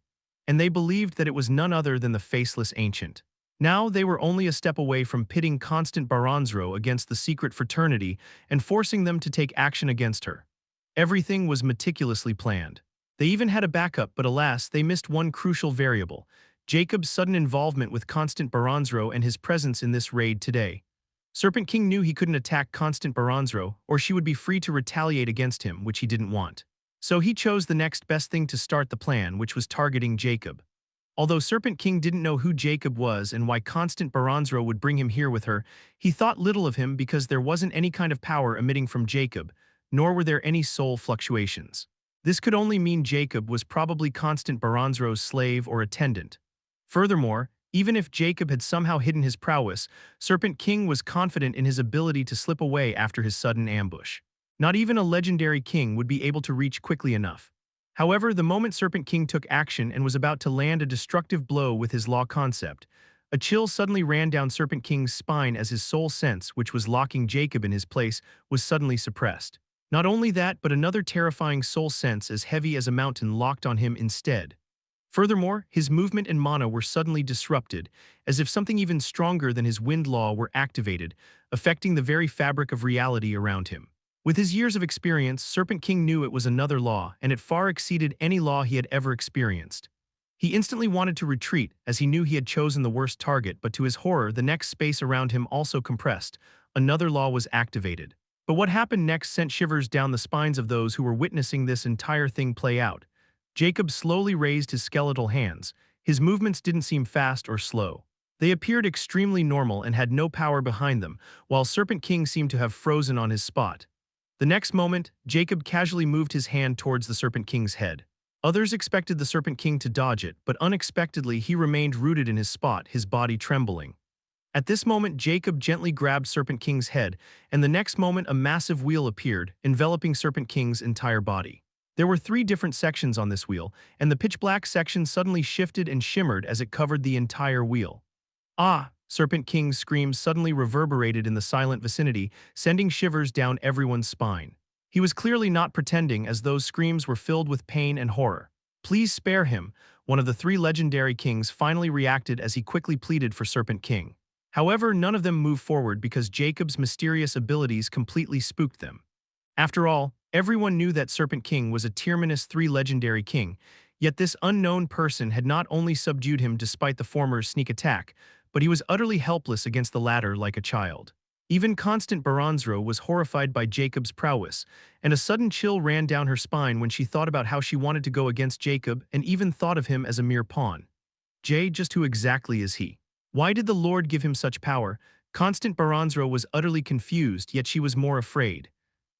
And they believed that it was none other than the Faceless Ancient. Now they were only a step away from pitting Constant Baronzro against the secret fraternity and forcing them to take action against her. Everything was meticulously planned. They even had a backup, but alas, they missed one crucial variable: Jacob's sudden involvement with Constant Baronzro and his presence in this raid today. Serpent King knew he couldn't attack Constant Baronzro, or she would be free to retaliate against him, which he didn't want. So he chose the next best thing to start the plan, which was targeting Jacob. Although Serpent King didn't know who Jacob was and why Constant Baronzro would bring him here with her, he thought little of him because there wasn't any kind of power emitting from Jacob, nor were there any soul fluctuations. This could only mean Jacob was probably Constant Baronzro's slave or attendant. Furthermore, even if Jacob had somehow hidden his prowess, Serpent King was confident in his ability to slip away after his sudden ambush. Not even a legendary king would be able to reach quickly enough. However, the moment Serpent King took action and was about to land a destructive blow with his law concept, a chill suddenly ran down Serpent King's spine as his soul sense, which was locking Jacob in his place, was suddenly suppressed. Not only that, but another terrifying soul sense as heavy as a mountain locked on him instead. Furthermore, his movement and mana were suddenly disrupted, as if something even stronger than his wind law were activated, affecting the very fabric of reality around him. With his years of experience, Serpent King knew it was another law, and it far exceeded any law he had ever experienced. He instantly wanted to retreat, as he knew he had chosen the worst target, but to his horror, the next space around him also compressed. Another law was activated. But what happened next sent shivers down the spines of those who were witnessing this entire thing play out. Jacob slowly raised his skeletal hands. His movements didn't seem fast or slow. They appeared extremely normal and had no power behind them, while Serpent King seemed to have frozen on his spot. The next moment, Jacob casually moved his hand towards the Serpent King's head. Others expected the Serpent King to dodge it, but unexpectedly he remained rooted in his spot, his body trembling. At this moment, Jacob gently grabbed Serpent King's head, and the next moment a massive wheel appeared, enveloping Serpent King's entire body. There were 3 different sections on this wheel, and the pitch-black section suddenly shifted and shimmered as it covered the entire wheel. Ah! Serpent King's screams suddenly reverberated in the silent vicinity, sending shivers down everyone's spine. He was clearly not pretending, as those screams were filled with pain and horror. "Please spare him," one of the three legendary kings finally reacted as he quickly pleaded for Serpent King. However, none of them moved forward because Jacob's mysterious abilities completely spooked them. After all, everyone knew that Serpent King was a tier -3 legendary king, yet this unknown person had not only subdued him despite the former's sneak attack, but he was utterly helpless against the latter like a child. Even Constant Baranzro was horrified by Jacob's prowess, and a sudden chill ran down her spine when she thought about how she wanted to go against Jacob and even thought of him as a mere pawn. Just who exactly is he? Why did the Lord give him such power? Constant Baranzro was utterly confused, yet she was more afraid.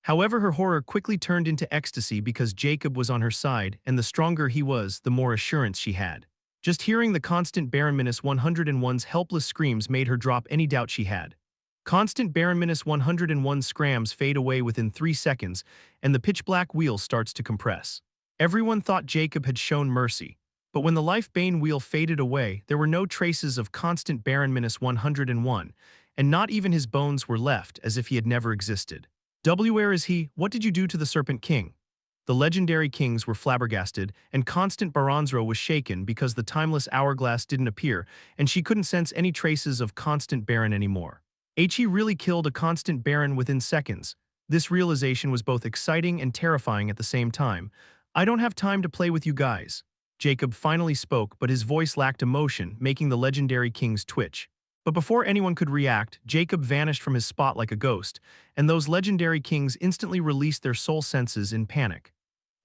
However, her horror quickly turned into ecstasy because Jacob was on her side, and the stronger he was, the more assurance she had. Just hearing the Constant Baron-101's helpless screams made her drop any doubt she had. Constant Baron-101's screams fade away within 3 seconds, and the pitch-black wheel starts to compress. Everyone thought Jacob had shown mercy, but when the life-bane wheel faded away, there were no traces of Constant Baron-101, and not even his bones were left, as if he had never existed. Where is he? What did you do to the Serpent King? The legendary kings were flabbergasted, and Constant Baranzro was shaken because the timeless hourglass didn't appear, and she couldn't sense any traces of Constant Baron anymore. He really killed a Constant Baron within seconds. This realization was both exciting and terrifying at the same time. "I don't have time to play with you guys." Jacob finally spoke, but his voice lacked emotion, making the legendary kings twitch. But before anyone could react, Jacob vanished from his spot like a ghost, and those legendary kings instantly released their soul senses in panic.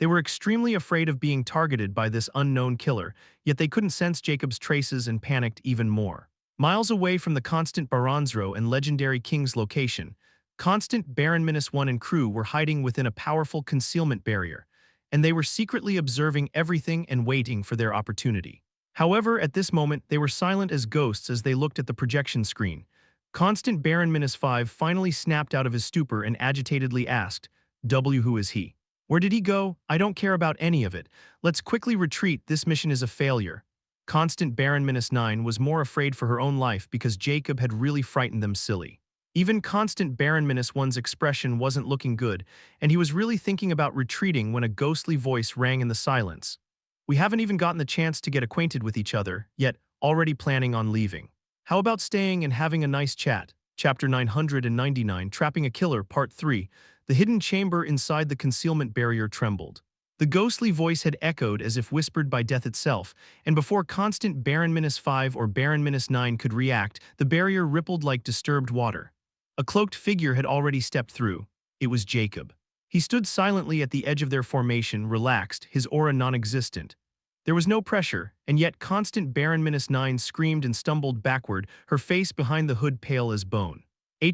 They were extremely afraid of being targeted by this unknown killer, yet they couldn't sense Jacob's traces and panicked even more. Miles away from the Constant Baranzro and legendary king's location, Constant Baron-1 and crew were hiding within a powerful concealment barrier, and they were secretly observing everything and waiting for their opportunity. However, at this moment, they were silent as ghosts as they looked at the projection screen. Constant Baron-5 finally snapped out of his stupor and agitatedly asked, "Who is he? Where did he go? I don't care about any of it. Let's quickly retreat, this mission is a failure." Constant Baron-9 was more afraid for her own life because Jacob had really frightened them silly. Even Constant Baron-1's expression wasn't looking good, and he was really thinking about retreating when a ghostly voice rang in the silence. "We haven't even gotten the chance to get acquainted with each other, yet already planning on leaving. How about staying and having a nice chat?" Chapter 999, Trapping a Killer, Part 3. The hidden chamber inside the concealment barrier trembled. The ghostly voice had echoed as if whispered by death itself, and before Constant Baron-5 or Baron-9 could react, the barrier rippled like disturbed water. A cloaked figure had already stepped through. It was Jacob. He stood silently at the edge of their formation, relaxed, his aura non-existent. There was no pressure, and yet Constant Baron-9 screamed and stumbled backward, her face behind the hood pale as bone.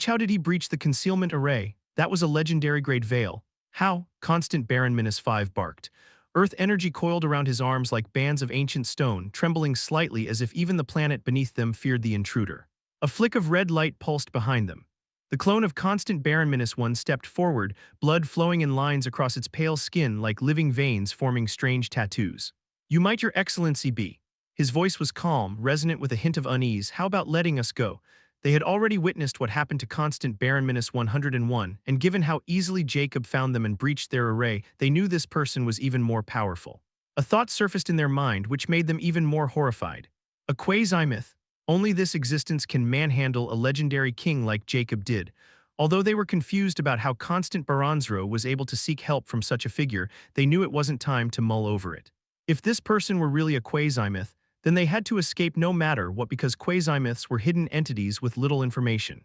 How did he breach the concealment array? That was a legendary-grade veil. How? Constant Baron-5 barked. Earth energy coiled around his arms like bands of ancient stone, trembling slightly as if even the planet beneath them feared the intruder. A flick of red light pulsed behind them. The clone of Constant Baron-1 stepped forward, blood flowing in lines across its pale skin like living veins forming strange tattoos. "You might, Your Excellency, be." His voice was calm, resonant with a hint of unease. "How about letting us go?" They had already witnessed what happened to Constant Baron-101, and given how easily Jacob found them and breached their array, they knew this person was even more powerful. A thought surfaced in their mind which made them even more horrified. A quasi-myth. Only this existence can manhandle a legendary king like Jacob did. Although they were confused about how Constant Baranzro was able to seek help from such a figure, they knew it wasn't time to mull over it. If this person were really a quasi-myth, then they had to escape no matter what, because quasi-myths were hidden entities with little information.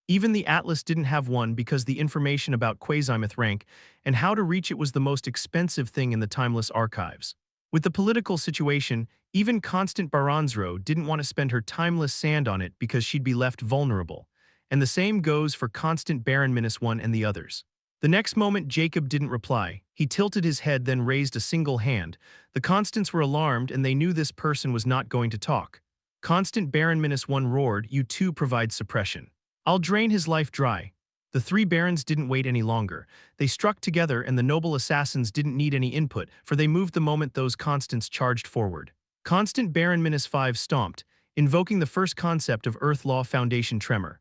Even the Atlas didn't have one because the information about quasi-myth rank and how to reach it was the most expensive thing in the timeless archives. With the political situation, even Constant Baranzro didn't want to spend her timeless sand on it because she'd be left vulnerable. And the same goes for Constant Baron-1 and the others. The next moment, Jacob didn't reply. He tilted his head, then raised a single hand. The Constants were alarmed, and they knew this person was not going to talk. Constant Baron-1 roared, "You too provide suppression. I'll drain his life dry." The three barons didn't wait any longer. They struck together, and the noble assassins didn't need any input, for they moved the moment those Constants charged forward. Constant Baron-5 stomped. invoking the first concept of Earth Law Foundation tremor.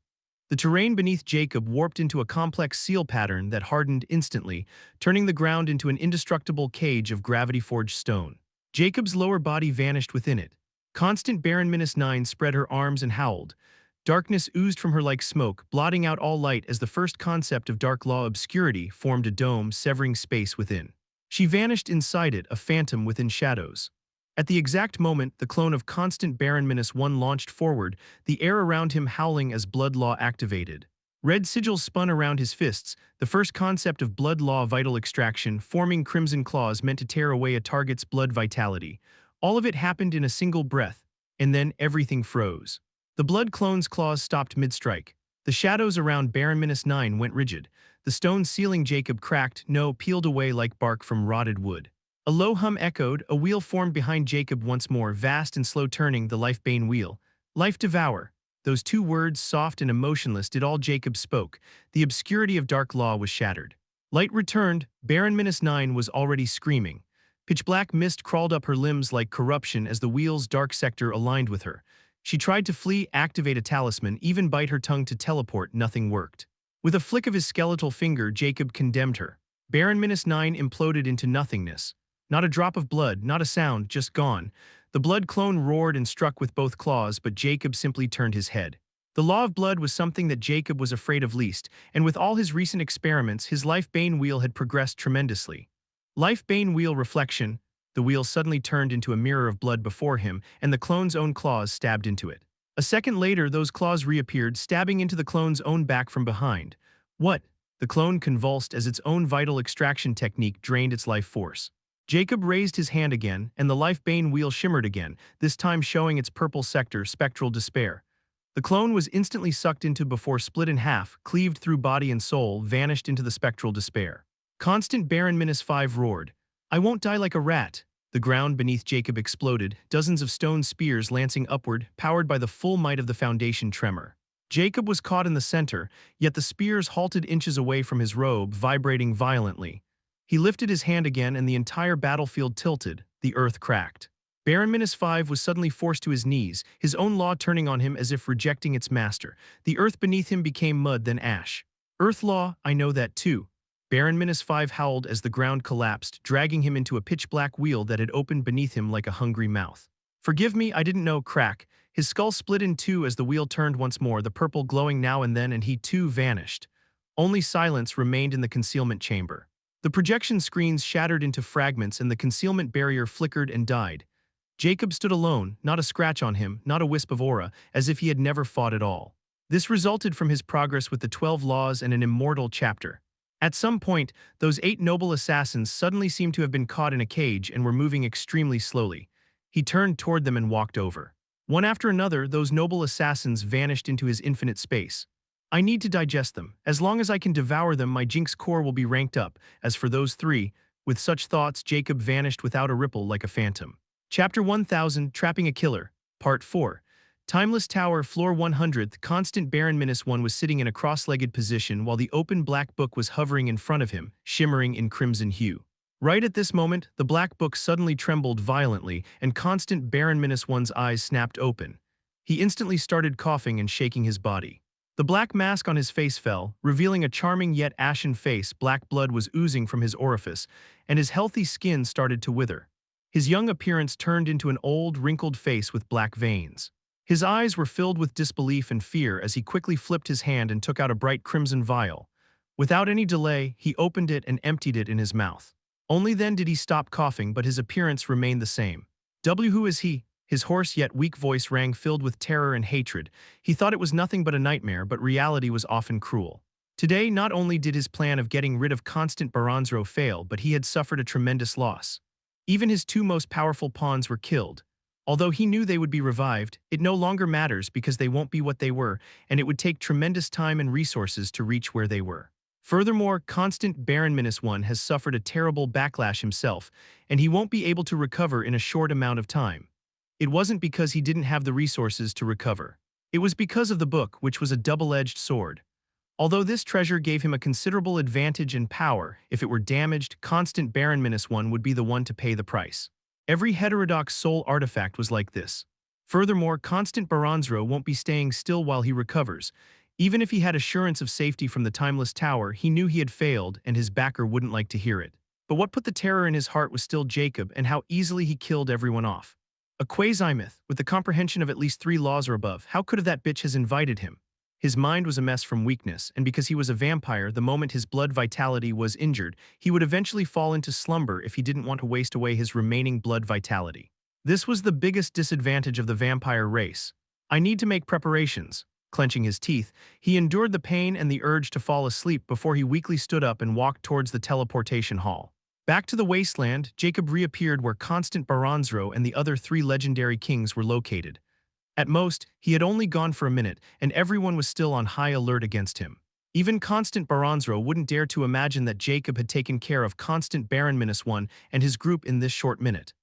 The terrain beneath Jacob warped into a complex seal pattern that hardened instantly, turning the ground into an indestructible cage of gravity-forged stone. Jacob's lower body vanished within it. Constant Baron-9 spread her arms and howled. Darkness oozed from her like smoke, blotting out all light as the first concept of dark law obscurity formed a dome severing space within. She vanished inside it, a phantom within shadows. At the exact moment the clone of Constant Baron-1 launched forward, the air around him howling as blood law activated. Red sigils spun around his fists, the first concept of blood law vital extraction, forming crimson claws meant to tear away a target's blood vitality. All of it happened in a single breath, and then everything froze. The blood clone's claws stopped mid-strike. The shadows around Baron-9 went rigid. The stone ceiling Jacob cracked, no, peeled away like bark from rotted wood. A low hum echoed, a wheel formed behind Jacob once more, vast and slow turning, the life-bane wheel. Life devour. Those two words, soft and emotionless, did all Jacob spoke. The obscurity of dark law was shattered. Light returned. Baron-9 was already screaming. Pitch-black mist crawled up her limbs like corruption as the wheel's dark sector aligned with her. She tried to flee, activate a talisman, even bite her tongue to teleport, nothing worked. With a flick of his skeletal finger, Jacob condemned her. Baron-9 imploded into nothingness. Not a drop of blood, not a sound, just gone. The blood clone roared and struck with both claws, but Jacob simply turned his head. The law of blood was something that Jacob was afraid of least, and with all his recent experiments, his life-bane wheel had progressed tremendously. Life-bane wheel reflection. The wheel suddenly turned into a mirror of blood before him, and the clone's own claws stabbed into it. A second later, those claws reappeared, stabbing into the clone's own back from behind. What? The clone convulsed as its own vital extraction technique drained its life force. Jacob raised his hand again, and the life-bane wheel shimmered again, this time showing its purple sector, spectral despair. The clone was instantly sucked into before split in half, cleaved through body and soul, vanished into the spectral despair. Constant Baron-5 roared. I won't die like a rat. The ground beneath Jacob exploded, dozens of stone spears lancing upward, powered by the full might of the Foundation tremor. Jacob was caught in the center, yet the spears halted inches away from his robe, vibrating violently. He lifted his hand again and the entire battlefield tilted, the earth cracked. Baron-5 was suddenly forced to his knees, his own law turning on him as if rejecting its master. The earth beneath him became mud, then ash. Earth law, I know that too. Baron-5 howled as the ground collapsed, dragging him into a pitch-black wheel that had opened beneath him like a hungry mouth. Forgive me, I didn't know, crack. His skull split in two as the wheel turned once more, the purple glowing now and then, and he too vanished. Only silence remained in the concealment chamber. The projection screens shattered into fragments and the concealment barrier flickered and died. Jacob stood alone, not a scratch on him, not a wisp of aura, as if he had never fought at all. This resulted from his progress with the 12 laws and an immortal chapter. At some point, those 8 noble assassins suddenly seemed to have been caught in a cage and were moving extremely slowly. He turned toward them and walked over. One after another, those noble assassins vanished into his infinite space. I need to digest them. As long as I can devour them, my Jinx core will be ranked up. As for those 3, with such thoughts, Jacob vanished without a ripple like a phantom. Chapter 1000, Trapping a Killer, Part 4. Timeless Tower, Floor 100th, Constant Baron-1 was sitting in a cross-legged position while the open black book was hovering in front of him, shimmering in crimson hue. Right at this moment, the black book suddenly trembled violently, and Constant Baron-1's eyes snapped open. He instantly started coughing and shaking his body. The black mask on his face fell, revealing a charming yet ashen face. Black blood was oozing from his orifice, and his healthy skin started to wither. His young appearance turned into an old, wrinkled face with black veins. His eyes were filled with disbelief and fear as he quickly flipped his hand and took out a bright crimson vial. Without any delay, he opened it and emptied it in his mouth. Only then did he stop coughing, but his appearance remained the same. Who is he? His hoarse yet weak voice rang, filled with terror and hatred. He thought it was nothing but a nightmare, but reality was often cruel. Today, not only did his plan of getting rid of Constant Baranzro fail, but he had suffered a tremendous loss. Even his 2 most powerful pawns were killed. Although he knew they would be revived, it no longer matters because they won't be what they were, and it would take tremendous time and resources to reach where they were. Furthermore, Constant Baron-1 has suffered a terrible backlash himself, and he won't be able to recover in a short amount of time. It wasn't because he didn't have the resources to recover. It was because of the book, which was a double-edged sword. Although this treasure gave him a considerable advantage and power, if it were damaged, Constant Baron-1 would be the one to pay the price. Every heterodox soul artifact was like this. Furthermore, Constant Baranzro won't be staying still while he recovers. Even if he had assurance of safety from the Timeless Tower, he knew he had failed, and his backer wouldn't like to hear it. But what put the terror in his heart was still Jacob and how easily he killed everyone off. A quasi-myth, with the comprehension of at least 3 laws or above, how could have that bitch has invited him? His mind was a mess from weakness, and because he was a vampire, the moment his blood vitality was injured, he would eventually fall into slumber if he didn't want to waste away his remaining blood vitality. This was the biggest disadvantage of the vampire race. I need to make preparations. Clenching his teeth, he endured the pain and the urge to fall asleep before he weakly stood up and walked towards the teleportation hall. Back to the wasteland, Jacob reappeared where Constant Baranzro and the other 3 legendary kings were located. At most, he had only gone for a minute, and everyone was still on high alert against him. Even Constant Baranzro wouldn't dare to imagine that Jacob had taken care of Constant Baron-1 and his group in this short minute.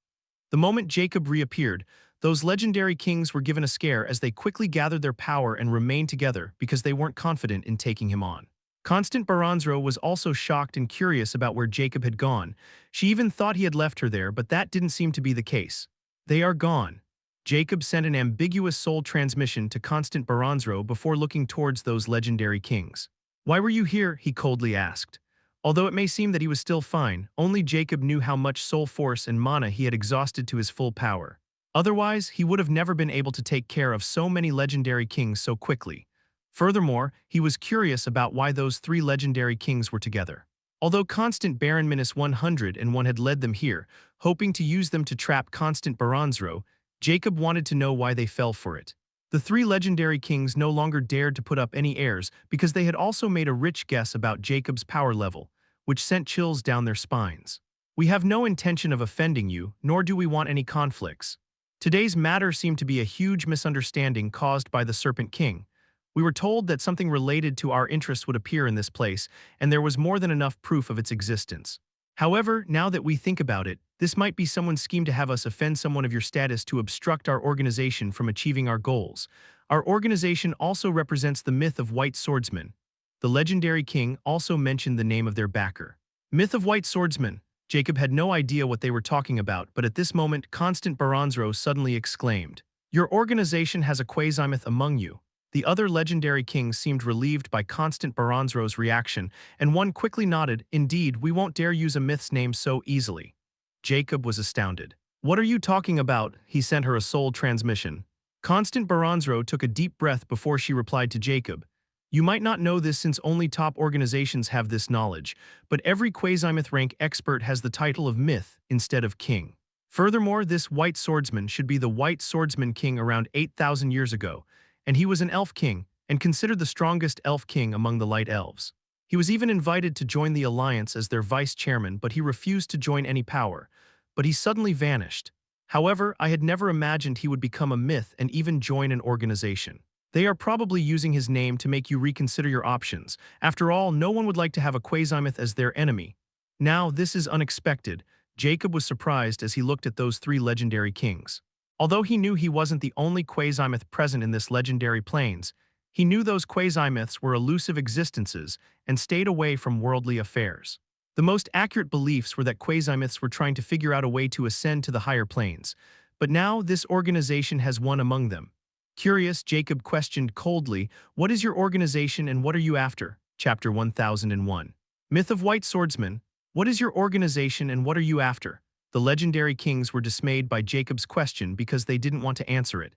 The moment Jacob reappeared, those legendary kings were given a scare as they quickly gathered their power and remained together because they weren't confident in taking him on. Constant Baranzro was also shocked and curious about where Jacob had gone. She even thought he had left her there, but that didn't seem to be the case. They are gone. Jacob sent an ambiguous soul transmission to Constant Baranzro before looking towards those legendary kings. "Why were you here?" he coldly asked. Although it may seem that he was still fine, only Jacob knew how much soul force and mana he had exhausted to his full power. Otherwise, he would have never been able to take care of so many legendary kings so quickly. Furthermore, he was curious about why those 3 legendary kings were together. Although Constant Baron-101 had led them here, hoping to use them to trap Constant Baranzro, Jacob wanted to know why they fell for it. The 3 legendary kings no longer dared to put up any airs because they had also made a rich guess about Jacob's power level, which sent chills down their spines. "We have no intention of offending you, nor do we want any conflicts. Today's matter seemed to be a huge misunderstanding caused by the Serpent King. We were told that something related to our interests would appear in this place, and there was more than enough proof of its existence. However, now that we think about it, this might be someone's scheme to have us offend someone of your status to obstruct our organization from achieving our goals. Our organization also represents the myth of White Swordsman." The legendary king also mentioned the name of their backer. Myth of White Swordsman. Jacob had no idea what they were talking about, but at this moment, Constant Baranzro suddenly exclaimed, "Your organization has a quasi-myth among you." The other legendary kings seemed relieved by Constant Baranzro's reaction, and one quickly nodded, "Indeed, we won't dare use a myth's name so easily." Jacob was astounded. "What are you talking about?" He sent her a soul transmission. Constant Baranzro took a deep breath before she replied to Jacob. "You might not know this since only top organizations have this knowledge, but every quasi-myth rank expert has the title of myth instead of king. Furthermore, this White Swordsman should be the White Swordsman King around 8,000 years ago, and he was an elf king, and considered the strongest elf king among the light elves. He was even invited to join the alliance as their vice-chairman, but he refused to join any power. But he suddenly vanished. However, I had never imagined he would become a myth and even join an organization. They are probably using his name to make you reconsider your options. After all, no one would like to have a quasi-myth as their enemy. Now, this is unexpected." Jacob was surprised as he looked at those 3 legendary kings. Although he knew he wasn't the only quasi-myth present in this legendary plains, he knew those quasi-myths were elusive existences and stayed away from worldly affairs. The most accurate beliefs were that quasi-myths were trying to figure out a way to ascend to the higher planes, but now this organization has one among them. Curious, Jacob questioned coldly, "What is your organization and what are you after?" Chapter 1001. Myth of White Swordsman. What is your organization and what are you after? The legendary kings were dismayed by Jacob's question because they didn't want to answer it.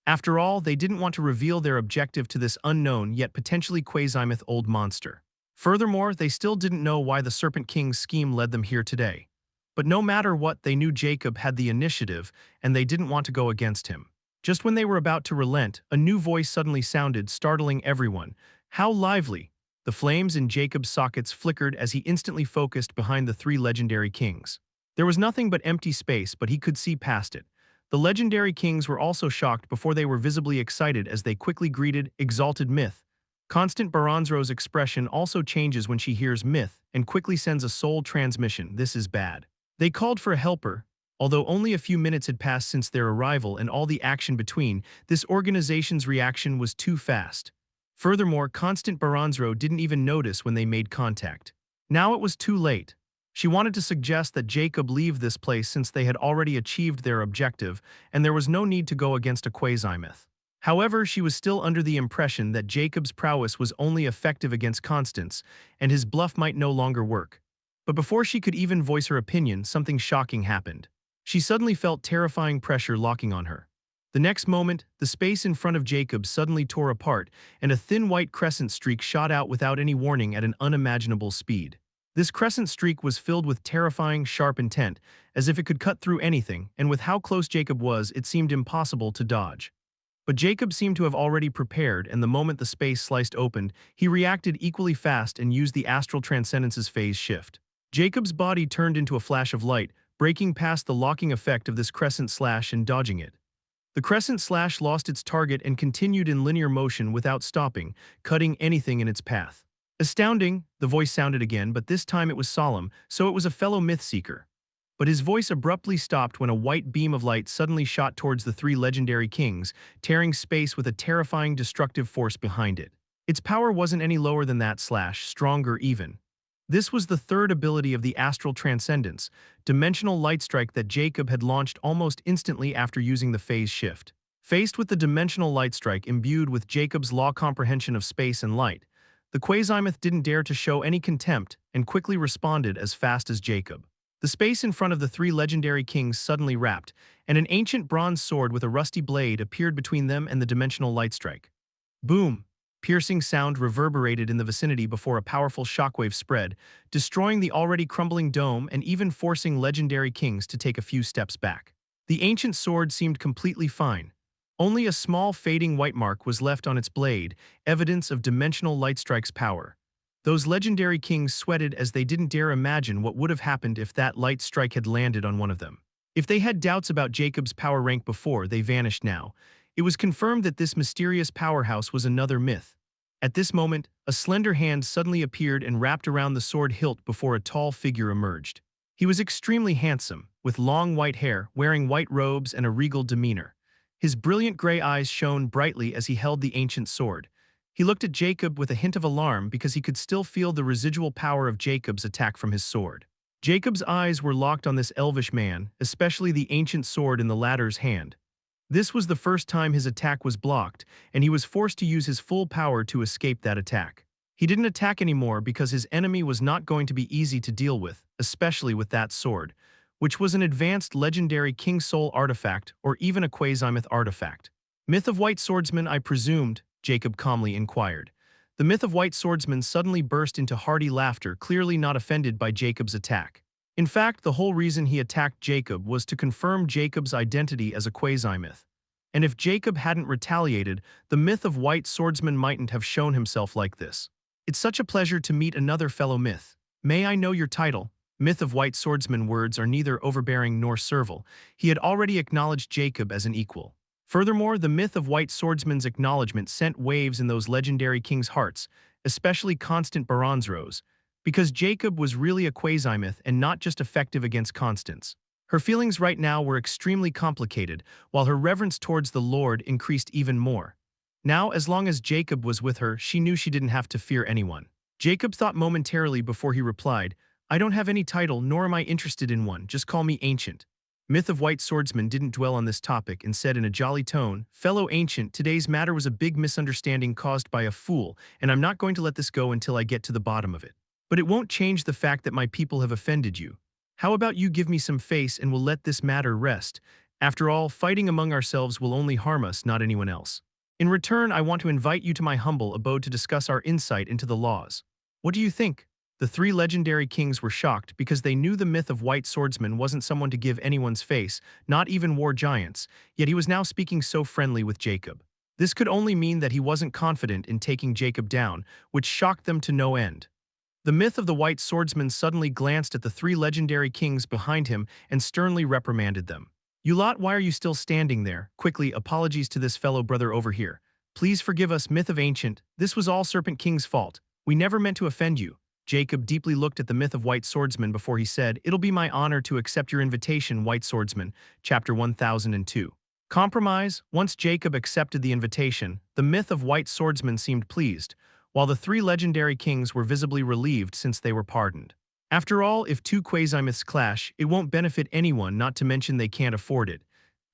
After all, they didn't want to reveal their objective to this unknown yet potentially quasi-myth old monster. Furthermore, they still didn't know why the Serpent King's scheme led them here today. But no matter what, they knew Jacob had the initiative, and they didn't want to go against him. Just when they were about to relent, a new voice suddenly sounded, startling everyone. How lively! The flames in Jacob's sockets flickered as he instantly focused behind the 3 legendary kings. There was nothing but empty space, but he could see past it. The legendary kings were also shocked before they were visibly excited as they quickly greeted Exalted Myth. Constant Baranzro's expression also changes when she hears myth and quickly sends a soul transmission. This is bad. They called for a helper. Although only a few minutes had passed since their arrival and all the action between, this organization's reaction was too fast. Furthermore, Constant Baranzro didn't even notice when they made contact. Now it was too late. She wanted to suggest that Jacob leave this place since they had already achieved their objective, and there was no need to go against a quasi-myth. However, she was still under the impression that Jacob's prowess was only effective against Constance, and his bluff might no longer work. But before she could even voice her opinion, something shocking happened. She suddenly felt terrifying pressure locking on her. The next moment, the space in front of Jacob suddenly tore apart, and a thin white crescent streak shot out without any warning at an unimaginable speed. This crescent streak was filled with terrifying, sharp intent, as if it could cut through anything, and with how close Jacob was, it seemed impossible to dodge. But Jacob seemed to have already prepared, and the moment the space sliced open, he reacted equally fast and used the astral transcendence's phase shift. Jacob's body turned into a flash of light, breaking past the locking effect of this crescent slash and dodging it. The crescent slash lost its target and continued in linear motion without stopping, cutting anything in its path. Astounding, the voice sounded again, but this time it was solemn, so it was a fellow myth seeker. But his voice abruptly stopped when a white beam of light suddenly shot towards the three legendary kings, tearing space with a terrifying destructive force behind it. Its power wasn't any lower than that slash, stronger even. This was the third ability of the astral transcendence, dimensional light strike that Jacob had launched almost instantly after using the phase shift. Faced with the dimensional light strike imbued with Jacob's law comprehension of space and light, the Quasi-myth didn't dare to show any contempt and quickly responded as fast as Jacob. The space in front of the three legendary kings suddenly wrapped, and an ancient bronze sword with a rusty blade appeared between them and the dimensional light strike. Boom! Piercing sound reverberated in the vicinity before a powerful shockwave spread, destroying the already crumbling dome and even forcing legendary kings to take a few steps back. The ancient sword seemed completely fine. Only a small fading white mark was left on its blade, evidence of dimensional light strike's power. Those legendary kings sweated as they didn't dare imagine what would have happened if that light strike had landed on one of them. If they had doubts about Jacob's power rank before, they vanished now. It was confirmed that this mysterious powerhouse was another myth. At this moment, a slender hand suddenly appeared and wrapped around the sword hilt before a tall figure emerged. He was extremely handsome, with long white hair, wearing white robes and a regal demeanor. His brilliant gray eyes shone brightly as he held the ancient sword. He looked at Jacob with a hint of alarm because he could still feel the residual power of Jacob's attack from his sword. Jacob's eyes were locked on this elvish man, especially the ancient sword in the latter's hand. This was the first time his attack was blocked, and he was forced to use his full power to escape that attack. He didn't attack anymore because his enemy was not going to be easy to deal with, especially with that sword, which was an advanced legendary King Soul artifact or even a Quasi-myth artifact. Myth of White Swordsman, I presumed, Jacob calmly inquired. The Myth of White Swordsman suddenly burst into hearty laughter, clearly not offended by Jacob's attack. In fact, the whole reason he attacked Jacob was to confirm Jacob's identity as a Quasi-myth. And if Jacob hadn't retaliated, the Myth of White Swordsman mightn't have shown himself like this. It's such a pleasure to meet another fellow myth. May I know your title? Myth of White Swordsman words are neither overbearing nor servile. He had already acknowledged Jacob as an equal. Furthermore, the Myth of White Swordsman's acknowledgement sent waves in those legendary kings' hearts, especially Constant Baronzro's, because Jacob was really a Quasi-myth and not just effective against Constance. Her feelings right now were extremely complicated, while her reverence towards the Lord increased even more. Now, as long as Jacob was with her, she knew she didn't have to fear anyone. Jacob thought momentarily before he replied, I don't have any title, nor am I interested in one, just call me Ancient. Myth of White Swordsman didn't dwell on this topic and said in a jolly tone, Fellow Ancient, today's matter was a big misunderstanding caused by a fool, and I'm not going to let this go until I get to the bottom of it. But it won't change the fact that my people have offended you. How about you give me some face and we'll let this matter rest? After all, fighting among ourselves will only harm us, not anyone else. In return, I want to invite you to my humble abode to discuss our insight into the laws. What do you think? The three legendary kings were shocked because they knew the Myth of White Swordsman wasn't someone to give anyone's face, not even war giants, yet he was now speaking so friendly with Jacob. This could only mean that he wasn't confident in taking Jacob down, which shocked them to no end. The Myth of the White Swordsman suddenly glanced at the three legendary kings behind him and sternly reprimanded them. You lot, why are you still standing there? Quickly, apologies to this fellow brother over here. Please forgive us, Myth of Ancient. This was all Serpent King's fault. We never meant to offend you. Jacob deeply looked at the Myth of White Swordsman before he said, It'll be my honor to accept your invitation, White Swordsman. Chapter 1002. Compromise. Once Jacob accepted the invitation, the Myth of White Swordsman seemed pleased, while the three legendary kings were visibly relieved since they were pardoned. After all, if two quasi-myths clash, it won't benefit anyone, not to mention they can't afford it.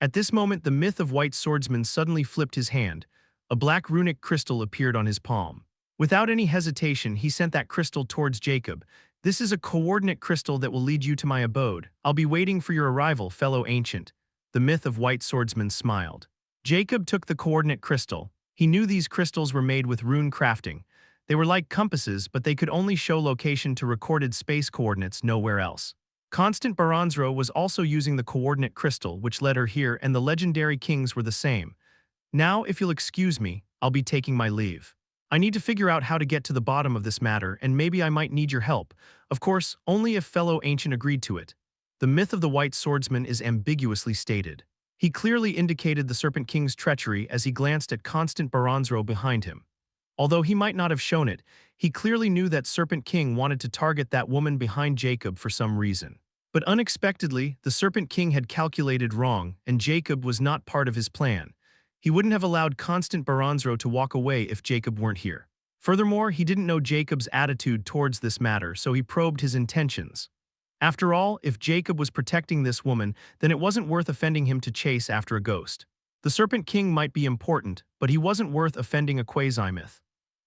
At this moment, the myth of White Swordsman suddenly flipped his hand. A black runic crystal appeared on his palm. Without any hesitation, he sent that crystal towards Jacob. This is a coordinate crystal that will lead you to my abode. I'll be waiting for your arrival, fellow ancient. The myth of White Swordsman smiled. Jacob took the coordinate crystal. He knew these crystals were made with rune crafting. They were like compasses, but they could only show location to recorded space coordinates, nowhere else. Constant Baranzro was also using the coordinate crystal, which led her here, and the legendary kings were the same. Now, if you'll excuse me, I'll be taking my leave. I need to figure out how to get to the bottom of this matter, and maybe I might need your help. Of course, only if fellow ancient agreed to it. The myth of the White Swordsman is ambiguously stated. He clearly indicated the Serpent King's treachery as he glanced at Constant Baranzro behind him. Although he might not have shown it, he clearly knew that Serpent King wanted to target that woman behind Jacob for some reason. But unexpectedly, the Serpent King had calculated wrong, and Jacob was not part of his plan. He wouldn't have allowed Constant Baranzro to walk away if Jacob weren't here. Furthermore, he didn't know Jacob's attitude towards this matter, so he probed his intentions. After all, if Jacob was protecting this woman, then it wasn't worth offending him to chase after a ghost. The Serpent King might be important, but he wasn't worth offending a quasi-myth.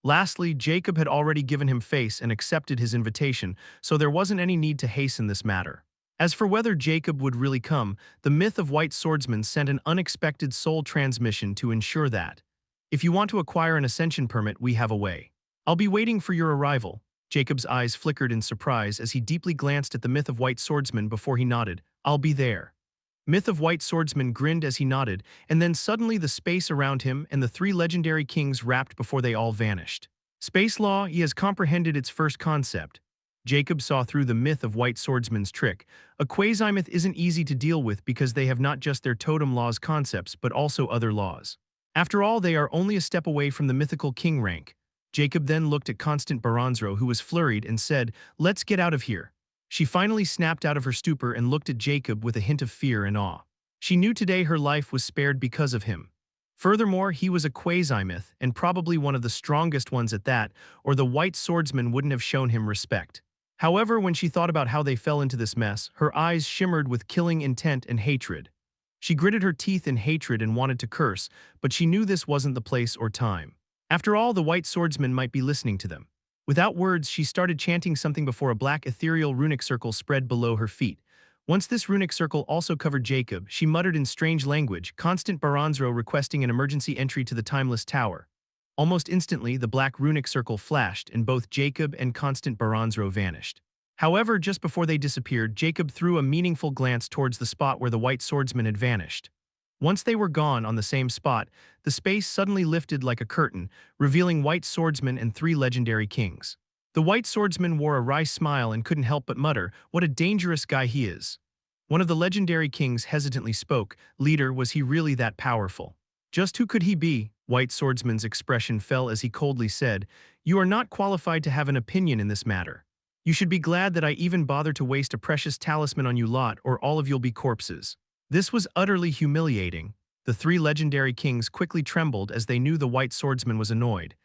Lastly, Jacob had already given him face and accepted his invitation, so there wasn't any need to hasten this matter. As for whether Jacob would really come, the myth of White Swordsman sent an unexpected soul transmission to ensure that. If you want to acquire an ascension permit, we have a way. I'll be waiting for your arrival. Jacob's eyes flickered in surprise as he deeply glanced at the myth of White Swordsman before he nodded. I'll be there. Myth of White Swordsman grinned as he nodded, and then suddenly the space around him and the three legendary kings wrapped before they all vanished. Space law, he has comprehended its first concept. Jacob saw through the myth of White Swordsman's trick. A quasi-myth isn't easy to deal with because they have not just their totem laws concepts but also other laws. After all, they are only a step away from the mythical king rank. Jacob then looked at Constant Baranzro, who was flurried, and said, "Let's get out of here." She finally snapped out of her stupor and looked at Jacob with a hint of fear and awe. She knew today her life was spared because of him. Furthermore, he was a quasi-myth, and probably one of the strongest ones at that, or the White Swordsman wouldn't have shown him respect. However, when she thought about how they fell into this mess, her eyes shimmered with killing intent and hatred. She gritted her teeth in hatred and wanted to curse, but she knew this wasn't the place or time. After all, the White Swordsman might be listening to them. Without words, she started chanting something before a black ethereal runic circle spread below her feet. Once this runic circle also covered Jacob, she muttered in strange language, Constant Baranzro requesting an emergency entry to the Timeless Tower. Almost instantly, the black runic circle flashed, and both Jacob and Constant Baranzro vanished. However, just before they disappeared, Jacob threw a meaningful glance towards the spot where the White Swordsman had vanished. Once they were gone on the same spot, the space suddenly lifted like a curtain, revealing White Swordsman and three legendary kings. The White Swordsman wore a wry smile and couldn't help but mutter, "What a dangerous guy he is." One of the legendary kings hesitantly spoke, "Leader, was he really that powerful?" "Just who could he be?" White Swordsman's expression fell as he coldly said, "You are not qualified to have an opinion in this matter. You should be glad that I even bothered to waste a precious talisman on you lot, or all of you'll be corpses." This was utterly humiliating. The three legendary kings quickly trembled as they knew the White Swordsman was annoyed.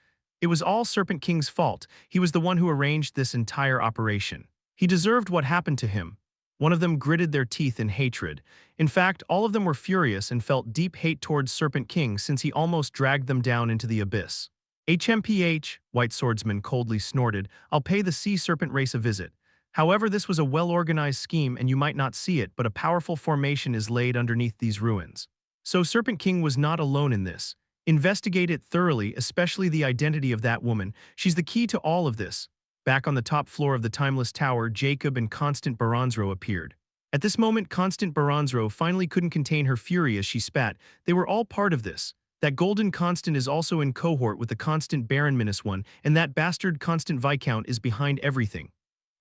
It was all Serpent King's fault. He was the one who arranged this entire operation. He deserved what happened to him. One of them gritted their teeth in hatred. In fact, all of them were furious and felt deep hate towards Serpent King since he almost dragged them down into the abyss. "HMPH," White Swordsman coldly snorted, "I'll pay the sea serpent race a visit. However, this was a well-organized scheme and you might not see it, but a powerful formation is laid underneath these ruins. So Serpent King was not alone in this. Investigate it thoroughly, especially the identity of that woman. She's the key to all of this." Back on the top floor of the Timeless Tower, Jacob and Constant Baranzro appeared. At this moment, Constant Baranzro finally couldn't contain her fury as she spat. They were all part of this. That golden Constant is also in cohort with the Constant Baron -1, and that bastard Constant Viscount is behind everything.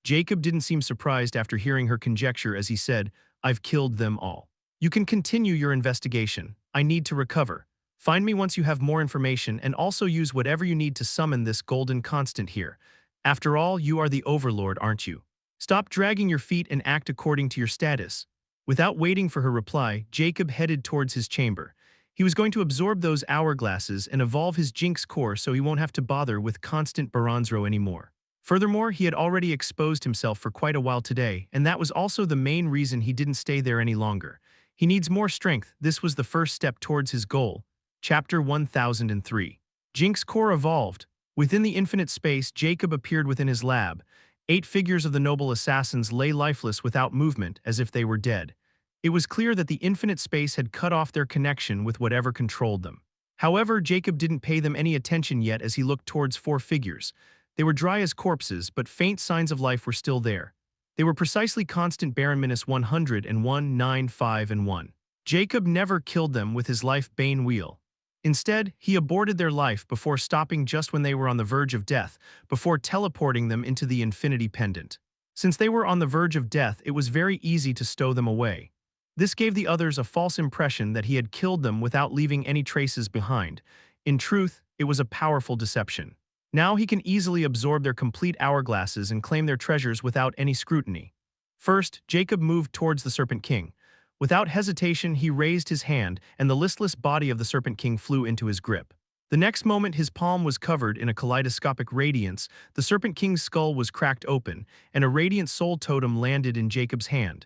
Jacob didn't seem surprised after hearing her conjecture as he said, "I've killed them all. You can continue your investigation. I need to recover. Find me once you have more information and also use whatever you need to summon this golden constant here. After all, you are the overlord, aren't you? Stop dragging your feet and act according to your status." Without waiting for her reply, Jacob headed towards his chamber. He was going to absorb those hourglasses and evolve his Jinx core so he won't have to bother with Constant Baranzro anymore. Furthermore, he had already exposed himself for quite a while today, and that was also the main reason he didn't stay there any longer. He needs more strength. This was the first step towards his goal. Chapter 1003. Jinx's core evolved. Within the infinite space, Jacob appeared within his lab. 8 figures of the noble assassins lay lifeless without movement, as if they were dead. It was clear that the infinite space had cut off their connection with whatever controlled them. However, Jacob didn't pay them any attention yet as he looked towards 4 figures. They were dry as corpses, but faint signs of life were still there. They were precisely constant Baron -100 and 195 and 1. Jacob never killed them with his life bane wheel. Instead, he aborted their life before stopping just when they were on the verge of death, before teleporting them into the infinity pendant. Since they were on the verge of death, it was very easy to stow them away. This gave the others a false impression that he had killed them without leaving any traces behind. In truth, it was a powerful deception. Now he can easily absorb their complete hourglasses and claim their treasures without any scrutiny. First, Jacob moved towards the Serpent King. Without hesitation, he raised his hand, and the listless body of the Serpent King flew into his grip. The next moment, his palm was covered in a kaleidoscopic radiance, the Serpent King's skull was cracked open, and a radiant soul totem landed in Jacob's hand.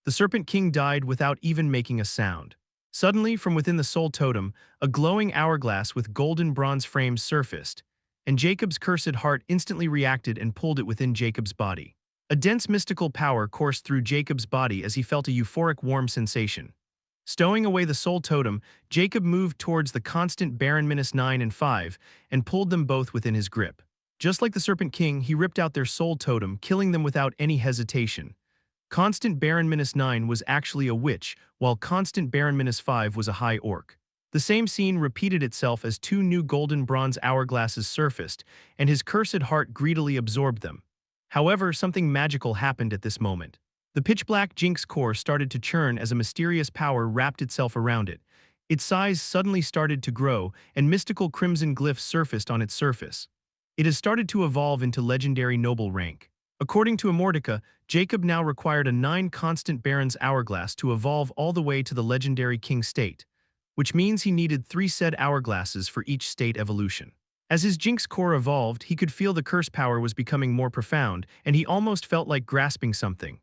The Serpent King died without even making a sound. Suddenly, from within the soul totem, a glowing hourglass with golden bronze frames surfaced, and Jacob's cursed heart instantly reacted and pulled it within Jacob's body. A dense mystical power coursed through Jacob's body as he felt a euphoric warm sensation. Stowing away the soul totem, Jacob moved towards the constant Baron -9 and 5 and pulled them both within his grip. Just like the Serpent King, he ripped out their soul totem, killing them without any hesitation. Constant Baron -9 was actually a witch, while Constant Baron -5 was a high orc. The same scene repeated itself as 2 new golden bronze hourglasses surfaced, and his cursed heart greedily absorbed them. However, something magical happened at this moment. The pitch-black Jinx core started to churn as a mysterious power wrapped itself around it. Its size suddenly started to grow, and mystical crimson glyphs surfaced on its surface. It has started to evolve into legendary noble rank. According to Immortality, Jacob now required a 9 constant Baron's hourglass to evolve all the way to the legendary King state, which means he needed 3 said hourglasses for each state evolution. As his Jinx core evolved, he could feel the curse power was becoming more profound, and he almost felt like grasping something.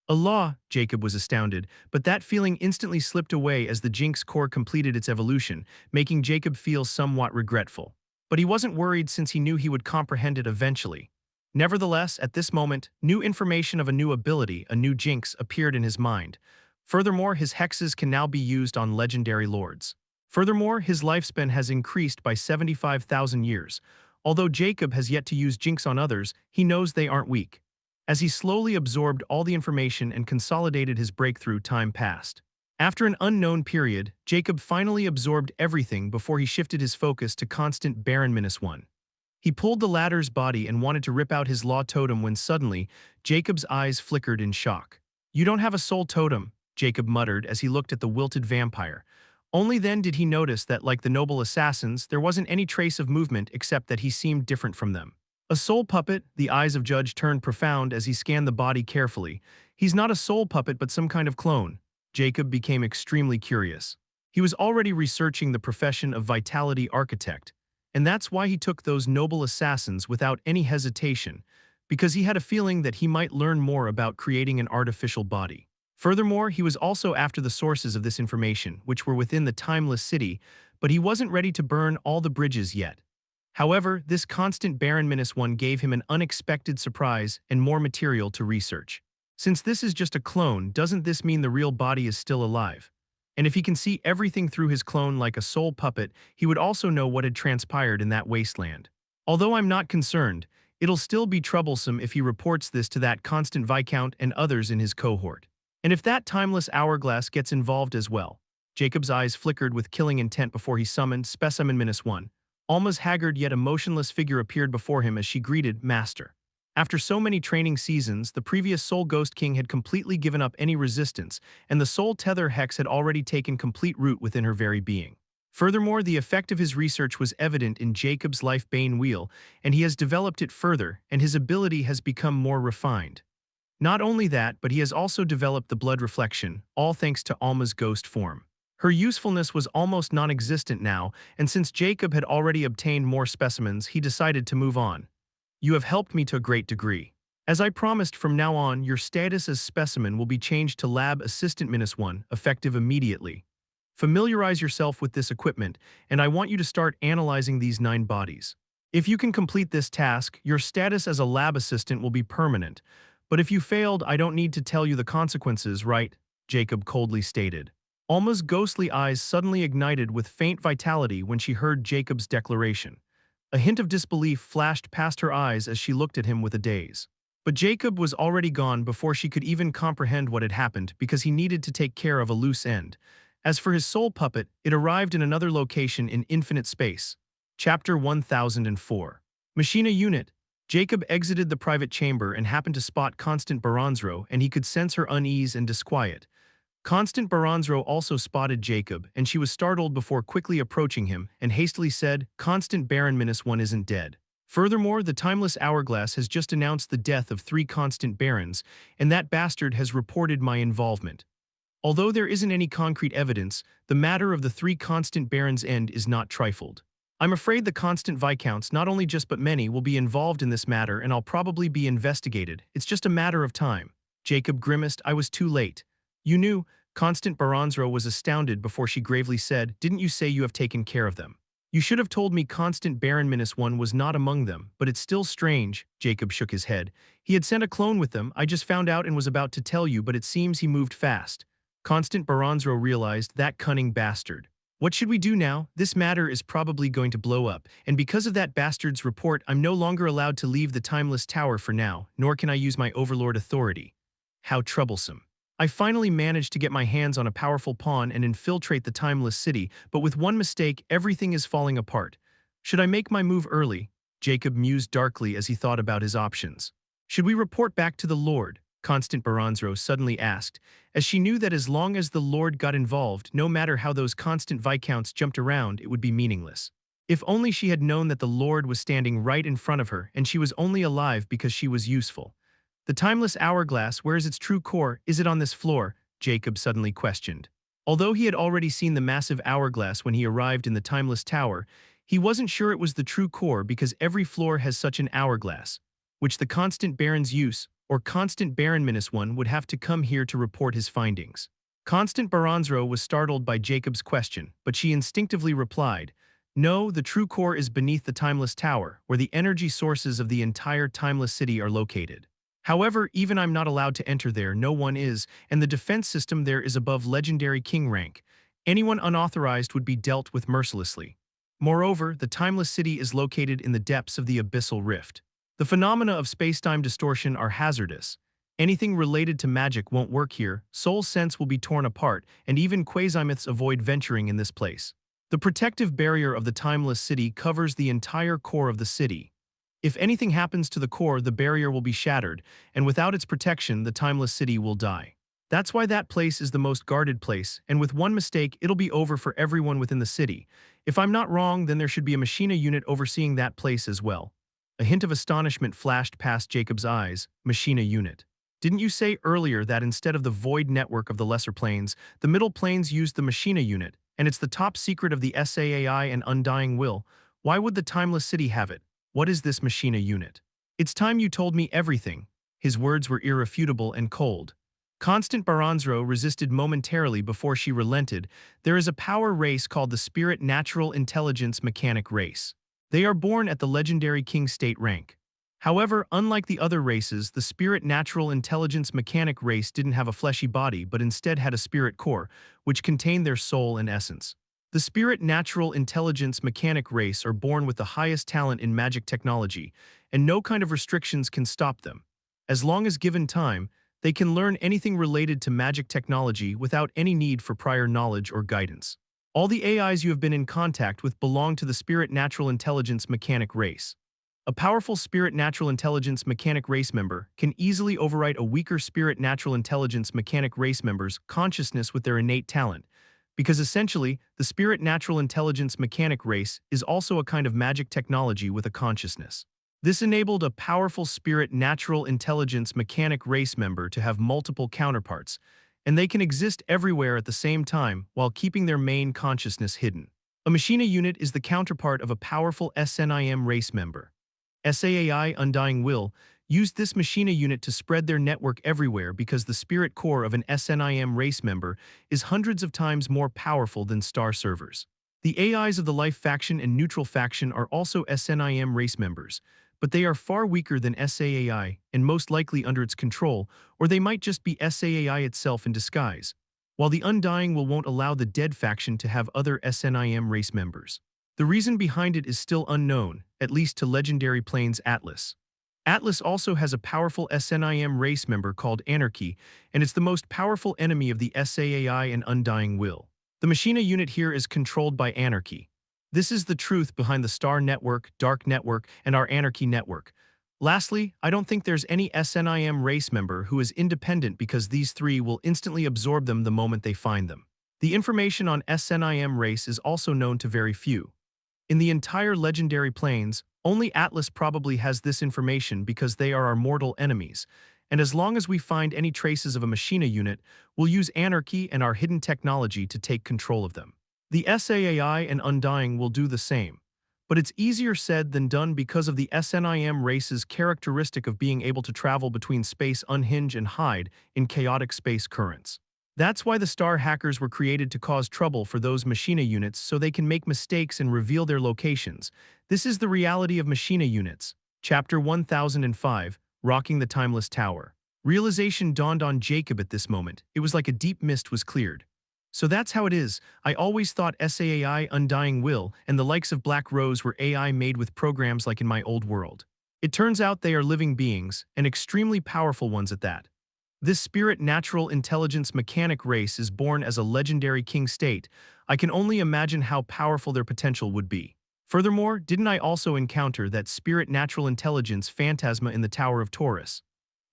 Allah, Jacob was astounded, but that feeling instantly slipped away as the Jinx core completed its evolution, making Jacob feel somewhat regretful. But he wasn't worried since he knew he would comprehend it eventually. Nevertheless, at this moment, new information of a new ability, a new Jinx, appeared in his mind. Furthermore, his hexes can now be used on legendary lords. Furthermore, his lifespan has increased by 75,000 years. Although Jacob has yet to use Jinx on others, he knows they aren't weak. As he slowly absorbed all the information and consolidated his breakthrough, time passed. After an unknown period, Jacob finally absorbed everything before he shifted his focus to constant Baron -1. He pulled the latter's body and wanted to rip out his law totem when suddenly, Jacob's eyes flickered in shock. "You don't have a soul totem," Jacob muttered as he looked at the wilted vampire. Only then did he notice that, like the noble assassins, there wasn't any trace of movement except that he seemed different from them. A soul puppet? The eyes of Judge turned profound as he scanned the body carefully. He's not a soul puppet but some kind of clone. Jacob became extremely curious. He was already researching the profession of vitality architect, and that's why he took those noble assassins without any hesitation, because he had a feeling that he might learn more about creating an artificial body. Furthermore, he was also after the sources of this information, which were within the timeless city, but he wasn't ready to burn all the bridges yet. However, this constant Baron -1 gave him an unexpected surprise and more material to research. Since this is just a clone, doesn't this mean the real body is still alive? And if he can see everything through his clone like a soul puppet, he would also know what had transpired in that wasteland. Although I'm not concerned, it'll still be troublesome if he reports this to that constant Viscount and others in his cohort. And if that timeless hourglass gets involved as well. Jacob's eyes flickered with killing intent before he summoned Specimen -1. Alma's haggard yet emotionless figure appeared before him as she greeted Master. After so many training seasons, the previous Soul Ghost King had completely given up any resistance, and the Soul Tether Hex had already taken complete root within her very being. Furthermore, the effect of his research was evident in Jacob's life bane wheel, and he has developed it further, and his ability has become more refined. Not only that, but he has also developed the blood reflection, all thanks to Alma's ghost form. Her usefulness was almost non-existent now, and since Jacob had already obtained more specimens, he decided to move on. You have helped me to a great degree. As I promised, from now on, your status as specimen will be changed to Lab Assistant -1, effective immediately. Familiarize yourself with this equipment, and I want you to start analyzing these 9 bodies. If you can complete this task, your status as a lab assistant will be permanent. But if you failed, I don't need to tell you the consequences, right? Jacob coldly stated. Alma's ghostly eyes suddenly ignited with faint vitality when she heard Jacob's declaration. A hint of disbelief flashed past her eyes as she looked at him with a daze. But Jacob was already gone before she could even comprehend what had happened because he needed to take care of a loose end. As for his soul puppet, it arrived in another location in infinite space. Chapter 1004. Machina Unit. Jacob exited the private chamber and happened to spot Constant Baranzro, and he could sense her unease and disquiet. Constant Baranzro also spotted Jacob, and she was startled before quickly approaching him and hastily said, "Constant Baron -1 isn't dead." Furthermore, the Timeless Hourglass has just announced the death of 3 Constant Barons, and that bastard has reported my involvement. Although there isn't any concrete evidence, the matter of the 3 Constant Barons' end is not trifled. I'm afraid the Constant Viscounts, not only just but many, will be involved in this matter, and I'll probably be investigated. It's just a matter of time. Jacob grimaced. I was too late. You knew. Constant Baranzro was astounded before she gravely said, "Didn't you say you have taken care of them?" "You should have told me Constant Baron -1 was not among them, but it's still strange." Jacob shook his head. "He had sent a clone with them. I just found out and was about to tell you, but it seems he moved fast." Constant Baranzro realized, that cunning bastard. What should we do now? This matter is probably going to blow up, and because of that bastard's report, I'm no longer allowed to leave the Timeless Tower for now, nor can I use my overlord authority. How troublesome. I finally managed to get my hands on a powerful pawn and infiltrate the Timeless City, but with one mistake, everything is falling apart. Should I make my move early? Jacob mused darkly as he thought about his options. Should we report back to the Lord? Constant Baranzro suddenly asked, as she knew that as long as the Lord got involved, no matter how those Constant Viscounts jumped around, it would be meaningless. If only she had known that the Lord was standing right in front of her and she was only alive because she was useful. The Timeless Hourglass, where is its true core? Is it on this floor? Jacob suddenly questioned. Although he had already seen the massive hourglass when he arrived in the Timeless Tower, he wasn't sure it was the true core because every floor has such an hourglass, which the Constant Baron's use, or Constant Baron -1, would have to come here to report his findings. Constant Baranzro was startled by Jacob's question, but she instinctively replied, "No, the true core is beneath the Timeless Tower, where the energy sources of the entire Timeless City are located. However, even I'm not allowed to enter there, no one is, and the defense system there is above legendary king rank. Anyone unauthorized would be dealt with mercilessly. Moreover, the Timeless City is located in the depths of the Abyssal Rift. The phenomena of space-time distortion are hazardous. Anything related to magic won't work here, soul sense will be torn apart, and even quasimyths avoid venturing in this place. The protective barrier of the Timeless City covers the entire core of the city. If anything happens to the core, the barrier will be shattered, and without its protection, the Timeless City will die. That's why that place is the most guarded place, and with one mistake, it'll be over for everyone within the city. If I'm not wrong, then there should be a Machina unit overseeing that place as well." A hint of astonishment flashed past Jacob's eyes. Machina unit. Didn't you say earlier that instead of the void network of the lesser planes, the middle planes used the Machina unit, and it's the top secret of the SAAI and Undying Will? Why would the Timeless City have it? What is this Machina unit? It's time you told me everything. His words were irrefutable and cold. Constant Baranzro resisted momentarily before she relented. There is a power race called the Spirit Natural Intelligence Mechanic race. They are born at the legendary King State rank. However, unlike the other races, the Spirit Natural Intelligence Mechanic race didn't have a fleshy body but instead had a spirit core, which contained their soul and essence. The Spirit Natural Intelligence Mechanic race are born with the highest talent in magic technology, and no kind of restrictions can stop them. As long as given time, they can learn anything related to magic technology without any need for prior knowledge or guidance. All the AIs you have been in contact with belong to the Spirit Natural Intelligence Mechanic race. A powerful Spirit Natural Intelligence Mechanic race member can easily overwrite a weaker Spirit Natural Intelligence Mechanic race member's consciousness with their innate talent, because essentially, the Spirit Natural Intelligence Mechanic race is also a kind of magic technology with a consciousness. This enabled a powerful Spirit Natural Intelligence Mechanic race member to have multiple counterparts, and they can exist everywhere at the same time while keeping their main consciousness hidden. A Machina unit is the counterpart of a powerful SNIM race member. SAAI Undying Will used this Machina unit to spread their network everywhere because the spirit core of an SNIM race member is hundreds of times more powerful than star servers. The AIs of the Life faction and Neutral faction are also SNIM race members, but they are far weaker than SAAI and most likely under its control, or they might just be SAAI itself in disguise, while the Undying Will won't allow the Dead faction to have other SNIM race members. The reason behind it is still unknown, at least to Legendary Plains Atlas. Atlas also has a powerful SNIM race member called Anarchy, and it's the most powerful enemy of the SAAI and Undying Will. The Machina unit here is controlled by Anarchy. This is the truth behind the Star Network, Dark Network, and our Anarchy Network. Lastly, I don't think there's any SNIM race member who is independent because these three will instantly absorb them the moment they find them. The information on SNIM race is also known to very few. In the entire Legendary Plains, only Atlas probably has this information because they are our mortal enemies, and as long as we find any traces of a Machina unit, we'll use Anarchy and our hidden technology to take control of them. The SAAI and Undying will do the same, but it's easier said than done because of the SNIM race's characteristic of being able to travel between space, unhinge, and hide in chaotic space currents. That's why the star hackers were created to cause trouble for those Machina units so they can make mistakes and reveal their locations. This is the reality of Machina units. Chapter 1005, Rocking the Timeless Tower. Realization dawned on Jacob at this moment. It was like a deep mist was cleared. So that's how it is. I always thought SAAI, Undying Will, and the likes of Black Rose were AI made with programs like in my old world. It turns out they are living beings, and extremely powerful ones at that. This spirit natural intelligence mechanic race is born as a legendary king state. I can only imagine how powerful their potential would be. Furthermore, didn't I also encounter that spirit natural intelligence phantasma in the Tower of Taurus?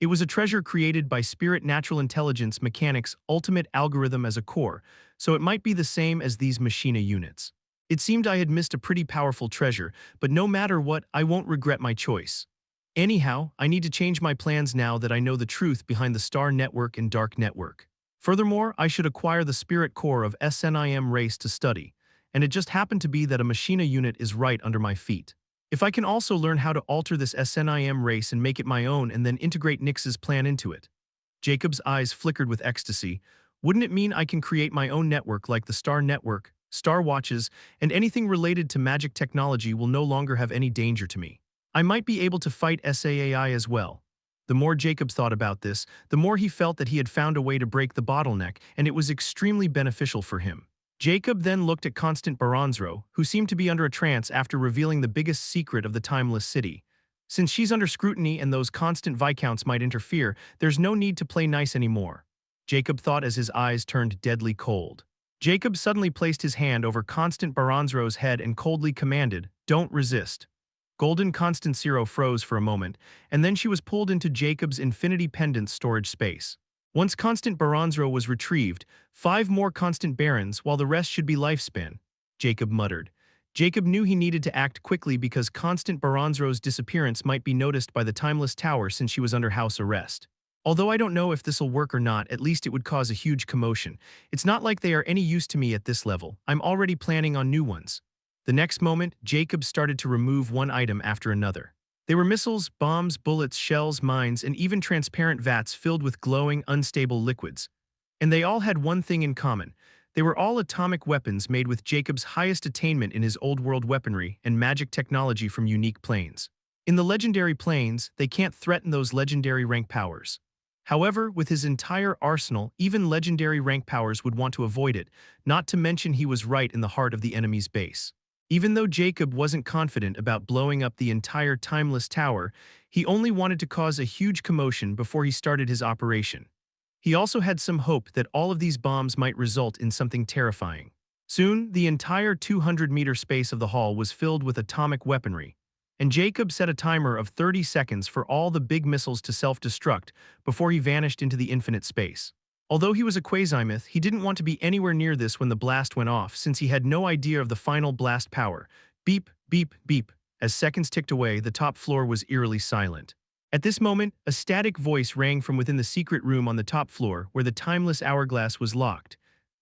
It was a treasure created by spirit natural intelligence mechanics ultimate algorithm as a core, so it might be the same as these Machina units. It seemed I had missed a pretty powerful treasure, but no matter what, I won't regret my choice. Anyhow, I need to change my plans now that I know the truth behind the Star Network and Dark Network. Furthermore, I should acquire the spirit core of SNIM race to study, and it just happened to be that a Machina unit is right under my feet. If I can also learn how to alter this SNIM race and make it my own and then integrate Nyx's plan into it. Jacob's eyes flickered with ecstasy. Wouldn't it mean I can create my own network like the Star Network, Star Watches, and anything related to magic technology will no longer have any danger to me? I might be able to fight SAAI as well. The more Jacob thought about this, the more he felt that he had found a way to break the bottleneck, and it was extremely beneficial for him. Jacob then looked at Constant Baronzro, who seemed to be under a trance after revealing the biggest secret of the Timeless City. Since she's under scrutiny and those constant viscounts might interfere, there's no need to play nice anymore. Jacob thought as his eyes turned deadly cold. Jacob suddenly placed his hand over Constant Baronzro's head and coldly commanded, "Don't resist." Golden Constanciro froze for a moment, and then she was pulled into Jacob's Infinity Pendant storage space. Once Constant Baronzro was retrieved, 5 more Constant Barons while the rest should be lifespan, Jacob muttered. Jacob knew he needed to act quickly because Constant Baronzro's disappearance might be noticed by the Timeless Tower since she was under house arrest. Although I don't know if this'll work or not, at least it would cause a huge commotion. It's not like they are any use to me at this level. I'm already planning on new ones. The next moment, Jacob started to remove one item after another. They were missiles, bombs, bullets, shells, mines, and even transparent vats filled with glowing, unstable liquids. And they all had one thing in common. They were all atomic weapons made with Jacob's highest attainment in his old world weaponry and magic technology from unique planes. In the legendary planes, they can't threaten those legendary rank powers. However, with his entire arsenal, even legendary rank powers would want to avoid it, not to mention he was right in the heart of the enemy's base. Even though Jacob wasn't confident about blowing up the entire Timeless Tower, he only wanted to cause a huge commotion before he started his operation. He also had some hope that all of these bombs might result in something terrifying. Soon, the entire 200-meter space of the hall was filled with atomic weaponry, and Jacob set a timer of 30 seconds for all the big missiles to self-destruct before he vanished into the infinite space. Although he was a quasi-myth, he didn't want to be anywhere near this when the blast went off since he had no idea of the final blast power. Beep, beep, beep. As seconds ticked away, the top floor was eerily silent. At this moment, a static voice rang from within the secret room on the top floor where the timeless hourglass was locked.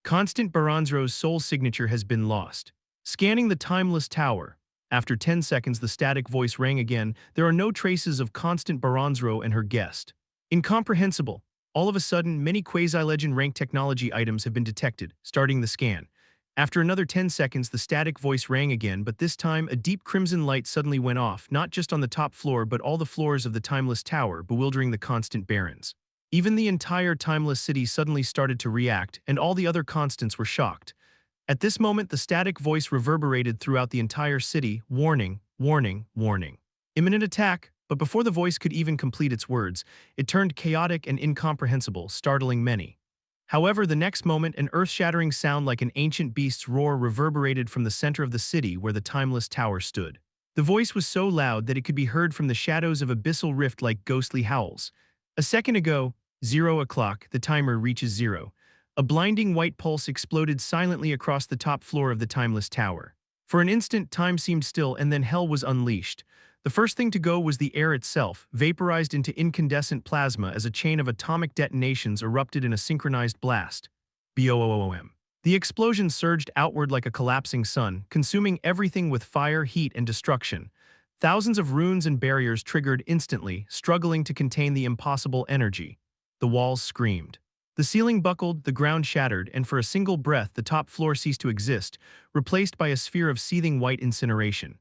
Constant Baronzro's soul signature has been lost. Scanning the Timeless Tower. After 10 seconds, the static voice rang again. There are no traces of Constant Baronzro and her guest. Incomprehensible. All of a sudden, many quasi-legend rank technology items have been detected, starting the scan. After another 10 seconds, the static voice rang again, but this time a deep crimson light suddenly went off, not just on the top floor but all the floors of the Timeless Tower, bewildering the Constant Barons. Even the entire Timeless City suddenly started to react, and all the other Constants were shocked. At this moment, the static voice reverberated throughout the entire city, warning, warning, warning. Imminent attack, but before the voice could even complete its words, it turned chaotic and incomprehensible, startling many. However, the next moment, an earth-shattering sound like an ancient beast's roar reverberated from the center of the city where the Timeless Tower stood. The voice was so loud that it could be heard from the shadows of abyssal rift like ghostly howls. A second ago, 0 o'clock, the timer reaches 0. A blinding white pulse exploded silently across the top floor of the Timeless Tower. For an instant, time seemed still, and then hell was unleashed. The first thing to go was the air itself, vaporized into incandescent plasma as a chain of atomic detonations erupted in a synchronized blast. Boom. The explosion surged outward like a collapsing sun, consuming everything with fire, heat, and destruction. Thousands of runes and barriers triggered instantly, struggling to contain the impossible energy. The walls screamed. The ceiling buckled, the ground shattered, and for a single breath the top floor ceased to exist, replaced by a sphere of seething white incineration.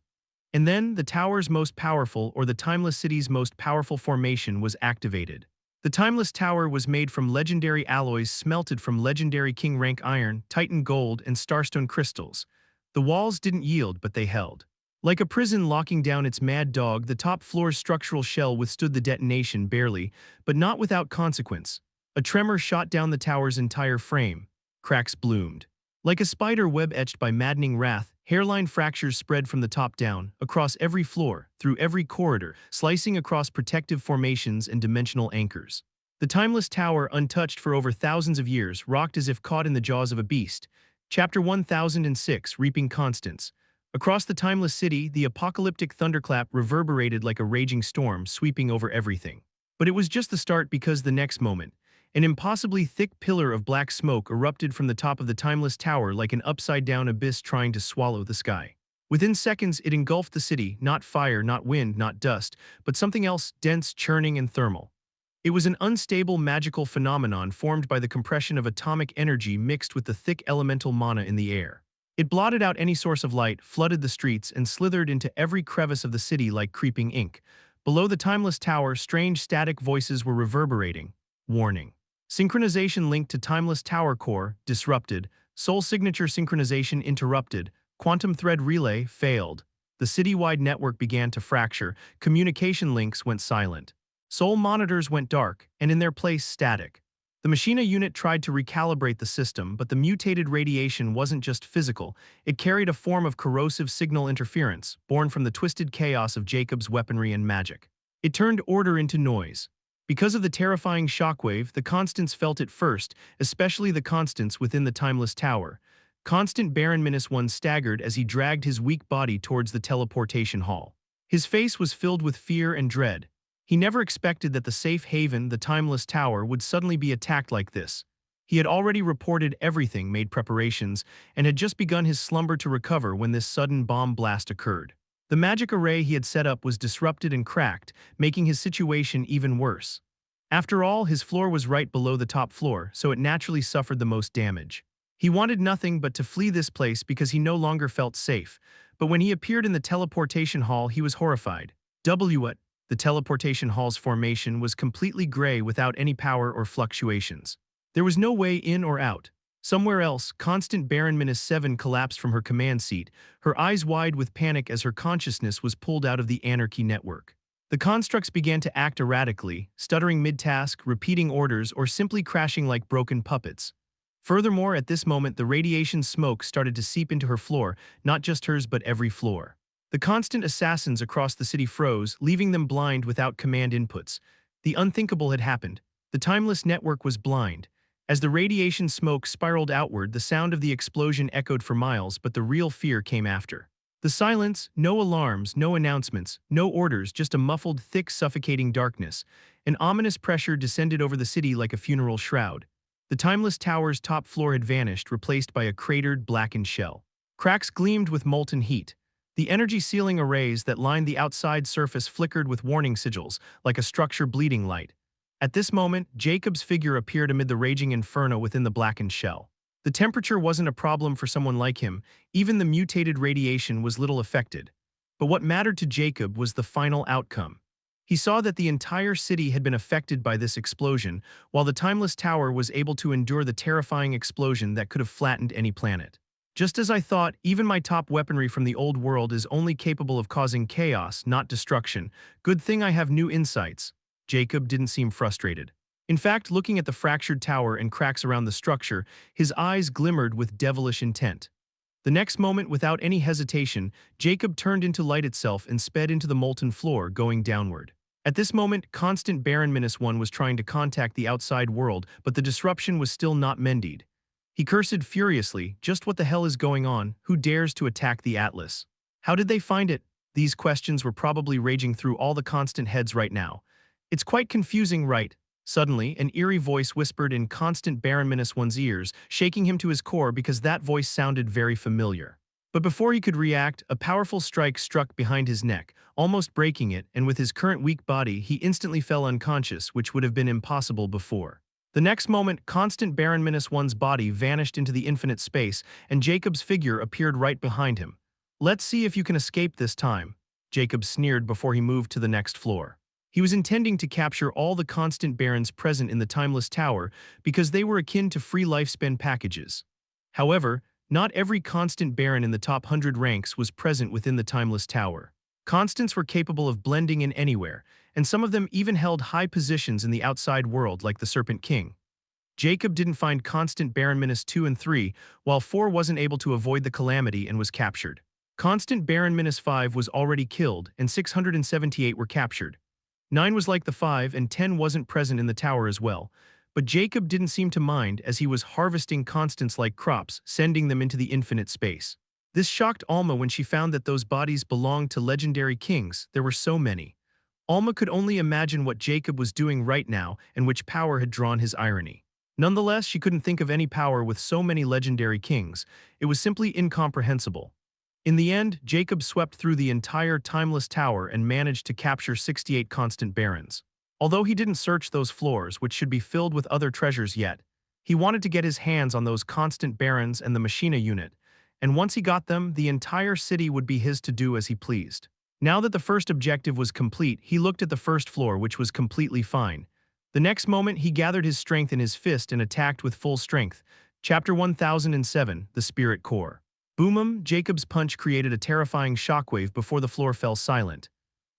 And then, the tower's most powerful, or the Timeless City's most powerful formation was activated. The Timeless Tower was made from legendary alloys smelted from legendary King rank iron, Titan gold, and Starstone crystals. The walls didn't yield, but they held. Like a prison locking down its mad dog, the top floor's structural shell withstood the detonation barely, but not without consequence. A tremor shot down the tower's entire frame. Cracks bloomed. Like a spider web etched by maddening wrath, hairline fractures spread from the top down, across every floor, through every corridor, slicing across protective formations and dimensional anchors. The Timeless Tower, untouched for over thousands of years, rocked as if caught in the jaws of a beast. Chapter 1006, Reaping Constants. Across the Timeless City, the apocalyptic thunderclap reverberated like a raging storm, sweeping over everything. But it was just the start, because the next moment, an impossibly thick pillar of black smoke erupted from the top of the Timeless Tower like an upside-down abyss trying to swallow the sky. Within seconds, it engulfed the city, not fire, not wind, not dust, but something else, dense, churning, and thermal. It was an unstable magical phenomenon formed by the compression of atomic energy mixed with the thick elemental mana in the air. It blotted out any source of light, flooded the streets, and slithered into every crevice of the city like creeping ink. Below the Timeless Tower, strange static voices were reverberating. Warning. Synchronization linked to Timeless Tower core, disrupted. Soul signature synchronization interrupted. Quantum thread relay, failed. The citywide network began to fracture. Communication links went silent. Soul monitors went dark, and in their place, static. The Machina unit tried to recalibrate the system, but the mutated radiation wasn't just physical. It carried a form of corrosive signal interference, born from the twisted chaos of Jacob's weaponry and magic. It turned order into noise. Because of the terrifying shockwave, the Constants felt it first, especially the Constants within the Timeless Tower. Constant Baron -1 staggered as he dragged his weak body towards the teleportation hall. His face was filled with fear and dread. He never expected that the safe haven, the Timeless Tower, would suddenly be attacked like this. He had already reported everything, made preparations, and had just begun his slumber to recover when this sudden bomb blast occurred. The magic array he had set up was disrupted and cracked, making his situation even worse. After all, his floor was right below the top floor, so it naturally suffered the most damage. He wanted nothing but to flee this place because he no longer felt safe, but when he appeared in the teleportation hall, he was horrified. What? The teleportation hall's formation was completely gray without any power or fluctuations. There was no way in or out. Somewhere else, Constant Baron -7 collapsed from her command seat, her eyes wide with panic as her consciousness was pulled out of the Anarchy network. The constructs began to act erratically, stuttering mid-task, repeating orders, or simply crashing like broken puppets. Furthermore, at this moment, the radiation smoke started to seep into her floor, not just hers but every floor. The constant assassins across the city froze, leaving them blind without command inputs. The unthinkable had happened. The Timeless network was blind. As the radiation smoke spiraled outward, the sound of the explosion echoed for miles, but the real fear came after. The silence, no alarms, no announcements, no orders, just a muffled, thick, suffocating darkness. An ominous pressure descended over the city like a funeral shroud. The Timeless Tower's top floor had vanished, replaced by a cratered, blackened shell. Cracks gleamed with molten heat. The energy sealing arrays that lined the outside surface flickered with warning sigils, like a structure bleeding light. At this moment, Jacob's figure appeared amid the raging inferno within the blackened shell. The temperature wasn't a problem for someone like him, even the mutated radiation was little affected. But what mattered to Jacob was the final outcome. He saw that the entire city had been affected by this explosion, while the Timeless Tower was able to endure the terrifying explosion that could have flattened any planet. Just as I thought, even my top weaponry from the old world is only capable of causing chaos, not destruction. Good thing I have new insights. Jacob didn't seem frustrated. In fact, looking at the fractured tower and cracks around the structure, his eyes glimmered with devilish intent. The next moment, without any hesitation, Jacob turned into light itself and sped into the molten floor, going downward. At this moment, Constant Baron-1 was trying to contact the outside world, but the disruption was still not mended. He cursed furiously, just what the hell is going on? Who dares to attack the Atlas? How did they find it? These questions were probably raging through all the Constant heads right now. It's quite confusing, right? Suddenly, an eerie voice whispered in Constant Baron-1's ears, shaking him to his core because that voice sounded very familiar. But before he could react, a powerful strike struck behind his neck, almost breaking it, and with his current weak body, he instantly fell unconscious, which would have been impossible before. The next moment, Constant Baron-1's body vanished into the infinite space, and Jacob's figure appeared right behind him. Let's see if you can escape this time, Jacob sneered before he moved to the next floor. He was intending to capture all the Constant Barons present in the Timeless Tower because they were akin to free lifespan packages. However, not every Constant Baron in the top 100 ranks was present within the Timeless Tower. Constants were capable of blending in anywhere, and some of them even held high positions in the outside world like the Serpent King. Jacob didn't find Constant Baron-2 and 3, while 4 wasn't able to avoid the calamity and was captured. Constant Baron-5 was already killed, and 678 were captured. 9 was like the 5 and 10 wasn't present in the tower as well, but Jacob didn't seem to mind as he was harvesting constants like crops, sending them into the infinite space. This shocked Alma when she found that those bodies belonged to legendary kings. There were so many. Alma could only imagine what Jacob was doing right now and which power had drawn his irony. Nonetheless, she couldn't think of any power with so many legendary kings. It was simply incomprehensible. In the end, Jacob swept through the entire Timeless Tower and managed to capture 68 Constant Barons. Although he didn't search those floors, which should be filled with other treasures yet, he wanted to get his hands on those Constant Barons and the Machina unit, and once he got them, the entire city would be his to do as he pleased. Now that the first objective was complete, he looked at the first floor, which was completely fine. The next moment, he gathered his strength in his fist and attacked with full strength. Chapter 1007, The Spirit Core. Boom! Jacob's punch created a terrifying shockwave before the floor fell silent.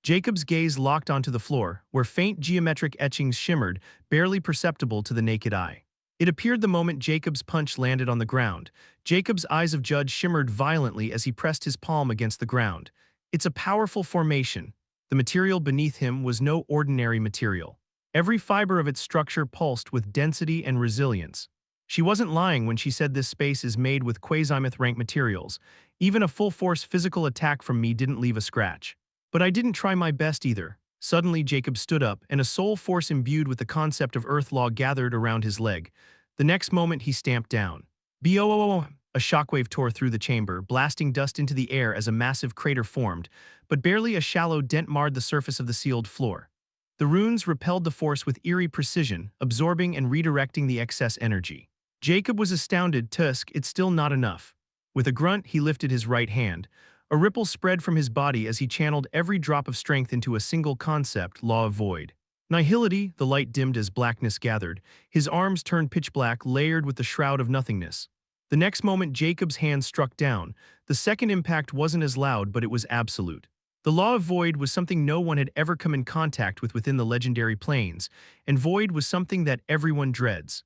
Jacob's gaze locked onto the floor, where faint geometric etchings shimmered, barely perceptible to the naked eye. It appeared the moment Jacob's punch landed on the ground. Jacob's eyes of judge shimmered violently as he pressed his palm against the ground. It's a powerful formation. The material beneath him was no ordinary material. Every fiber of its structure pulsed with density and resilience. She wasn't lying when she said this space is made with quasimyth-rank materials. Even a full-force physical attack from me didn't leave a scratch. But I didn't try my best either. Suddenly, Jacob stood up, and a soul force imbued with the concept of Earth Law gathered around his leg. The next moment, he stamped down. Boo! A shockwave tore through the chamber, blasting dust into the air as a massive crater formed, but barely a shallow dent marred the surface of the sealed floor. The runes repelled the force with eerie precision, absorbing and redirecting the excess energy. Jacob was astounded. Tusk, it's still not enough. With a grunt, he lifted his right hand. A ripple spread from his body as he channeled every drop of strength into a single concept, Law of Void. Nihility, the light dimmed as blackness gathered. His arms turned pitch black, layered with the shroud of nothingness. The next moment, Jacob's hand struck down. The second impact wasn't as loud, but it was absolute. The Law of Void was something no one had ever come in contact with within the legendary planes, and Void was something that everyone dreads.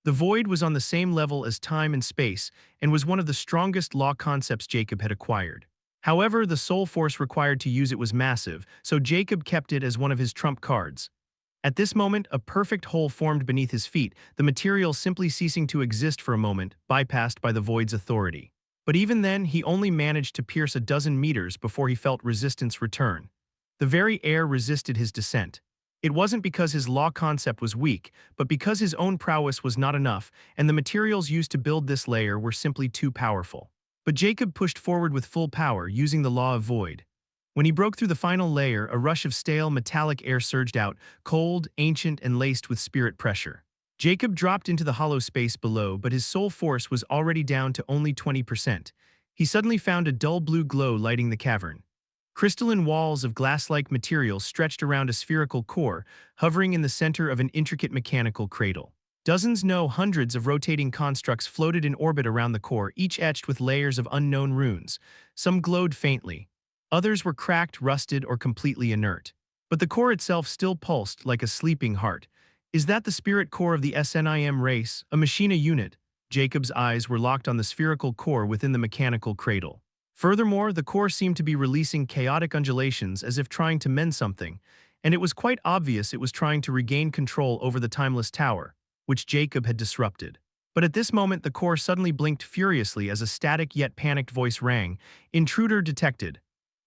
The Void was on the same level as time and space, and was one of the strongest law concepts Jacob had acquired. However, the soul force required to use it was massive, so Jacob kept it as one of his trump cards. At this moment, a perfect hole formed beneath his feet, the material simply ceasing to exist for a moment, bypassed by the Void's authority. But even then, he only managed to pierce a dozen meters before he felt resistance return. The very air resisted his descent. It wasn't because his law concept was weak, but because his own prowess was not enough, and the materials used to build this layer were simply too powerful. But Jacob pushed forward with full power, using the law of void. When he broke through the final layer, a rush of stale, metallic air surged out, cold, ancient, and laced with spirit pressure. Jacob dropped into the hollow space below, but his soul force was already down to only 20%. He suddenly found a dull blue glow lighting the cavern. Crystalline walls of glass-like material stretched around a spherical core, hovering in the center of an intricate mechanical cradle. Dozens, no, hundreds of rotating constructs floated in orbit around the core, each etched with layers of unknown runes. Some glowed faintly. Others were cracked, rusted, or completely inert. But the core itself still pulsed like a sleeping heart. Is that the spirit core of the SNIM race, a Machina unit? Jacob's eyes were locked on the spherical core within the mechanical cradle. Furthermore, the core seemed to be releasing chaotic undulations as if trying to mend something, and it was quite obvious it was trying to regain control over the timeless tower, which Jacob had disrupted. But at this moment, the core suddenly blinked furiously as a static yet panicked voice rang. Intruder detected.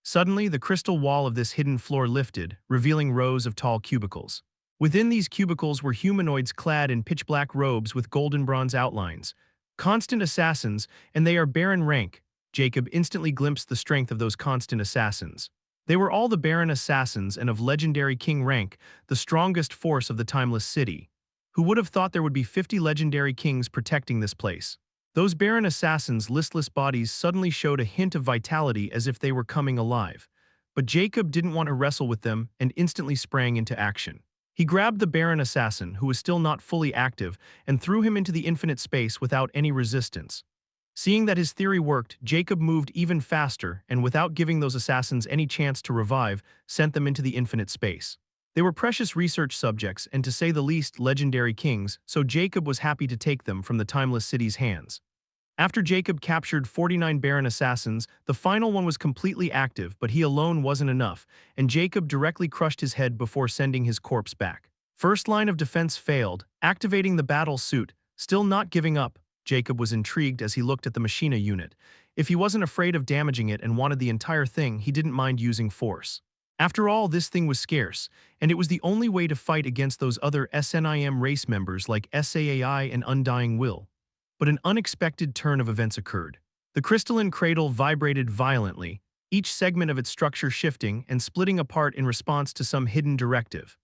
Suddenly, the crystal wall of this hidden floor lifted, revealing rows of tall cubicles. Within these cubicles were humanoids clad in pitch-black robes with golden bronze outlines. Constant assassins, and they are Baron rank. Jacob instantly glimpsed the strength of those constant assassins. They were all the Baron assassins and of legendary king rank, the strongest force of the timeless city. Who would have thought there would be 50 legendary kings protecting this place? Those Baron assassins' listless bodies suddenly showed a hint of vitality as if they were coming alive. But Jacob didn't want to wrestle with them and instantly sprang into action. He grabbed the Baron assassin, who was still not fully active, and threw him into the infinite space without any resistance. Seeing that his theory worked, Jacob moved even faster and, without giving those assassins any chance to revive, sent them into the infinite space. They were precious research subjects and, to say the least, legendary kings, so Jacob was happy to take them from the timeless city's hands. After Jacob captured 49 Baron assassins, the final one was completely active, but he alone wasn't enough, and Jacob directly crushed his head before sending his corpse back. First line of defense failed, activating the battle suit. Still not giving up, Jacob was intrigued as he looked at the Machina unit. If he wasn't afraid of damaging it and wanted the entire thing, he didn't mind using force. After all, this thing was scarce, and it was the only way to fight against those other SNIM race members like SAAI and Undying Will. But an unexpected turn of events occurred. The crystalline cradle vibrated violently, each segment of its structure shifting and splitting apart in response to some hidden directive.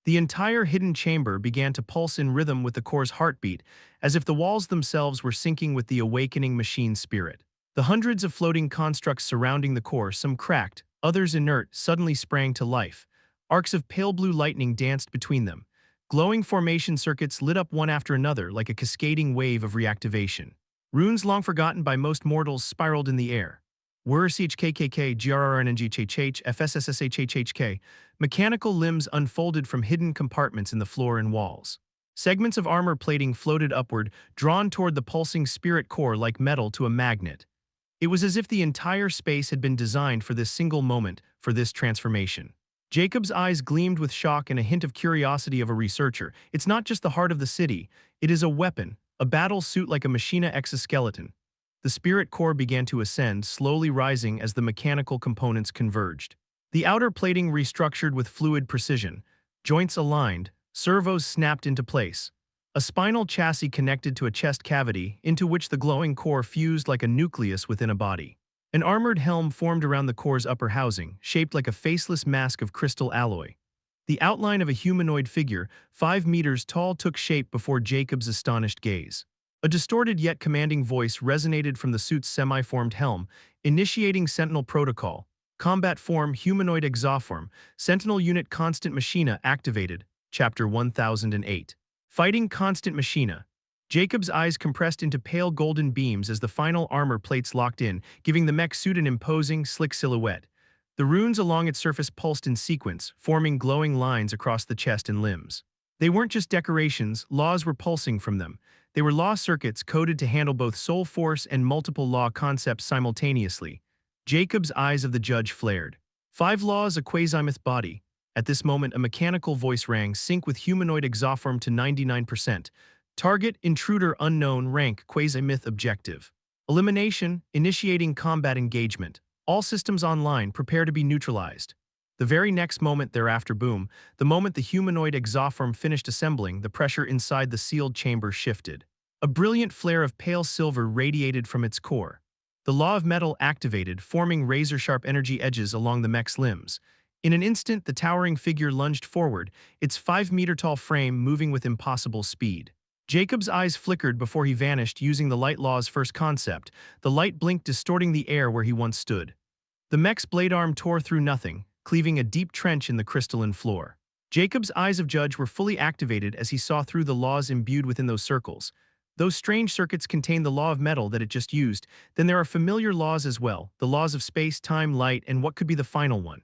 The entire hidden chamber began to pulse in rhythm with the core's heartbeat, as if the walls themselves were syncing with the awakening machine spirit. The hundreds of floating constructs surrounding the core, some cracked, others inert, suddenly sprang to life. Arcs of pale blue lightning danced between them. Glowing formation circuits lit up one after another like a cascading wave of reactivation. Runes long forgotten by most mortals spiraled in the air. WRCHKKK GRRNNGCHH FSSSHHHK. Mechanical limbs unfolded from hidden compartments in the floor and walls. Segments of armor plating floated upward, drawn toward the pulsing spirit core like metal to a magnet. It was as if the entire space had been designed for this single moment, for this transformation. Jacob's eyes gleamed with shock and a hint of curiosity of a researcher. It's not just the heart of the city, it is a weapon, a battle suit like a Machina exoskeleton. The spirit core began to ascend, slowly rising as the mechanical components converged. The outer plating restructured with fluid precision, joints aligned, servos snapped into place. A spinal chassis connected to a chest cavity, into which the glowing core fused like a nucleus within a body. An armored helm formed around the core's upper housing, shaped like a faceless mask of crystal alloy. The outline of a humanoid figure, 5 meters tall, took shape before Jacob's astonished gaze. A distorted yet commanding voice resonated from the suit's semi-formed helm, initiating Sentinel Protocol. Combat form, humanoid exoform, Sentinel unit constant Machina activated. Chapter 1008. Fighting constant Machina. Jacob's eyes compressed into pale golden beams as the final armor plates locked in, giving the mech suit an imposing, slick silhouette. The runes along its surface pulsed in sequence, forming glowing lines across the chest and limbs. They weren't just decorations, laws were pulsing from them. They were law circuits coded to handle both soul force and multiple law concepts simultaneously. Jacob's eyes of the judge flared. 5 laws, a quasi-myth body. At this moment, a mechanical voice rang, sync with humanoid exoform to 99%. Target, intruder unknown, rank, quasi-myth objective. Elimination, initiating combat engagement. All systems online, prepare to be neutralized. The very next moment thereafter, boom, the moment the humanoid exoform finished assembling, the pressure inside the sealed chamber shifted. A brilliant flare of pale silver radiated from its core. The law of metal activated, forming razor-sharp energy edges along the mech's limbs. In an instant, the towering figure lunged forward, its 5-meter-tall frame moving with impossible speed. Jacob's eyes flickered before he vanished using the light law's first concept. The light blinked, distorting the air where he once stood. The mech's blade arm tore through nothing, cleaving a deep trench in the crystalline floor. Jacob's eyes of judge were fully activated as he saw through the laws imbued within those circles. Those strange circuits contain the law of metal that it just used. Then there are familiar laws as well, the laws of space, time, light, and what could be the final one.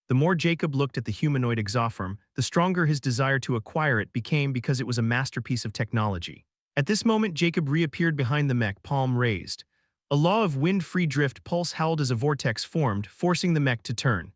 The more Jacob looked at the humanoid exoform, the stronger his desire to acquire it became because it was a masterpiece of technology. At this moment, Jacob reappeared behind the mech, palm raised. A law of wind-free drift pulse howled as a vortex formed, forcing the mech to turn.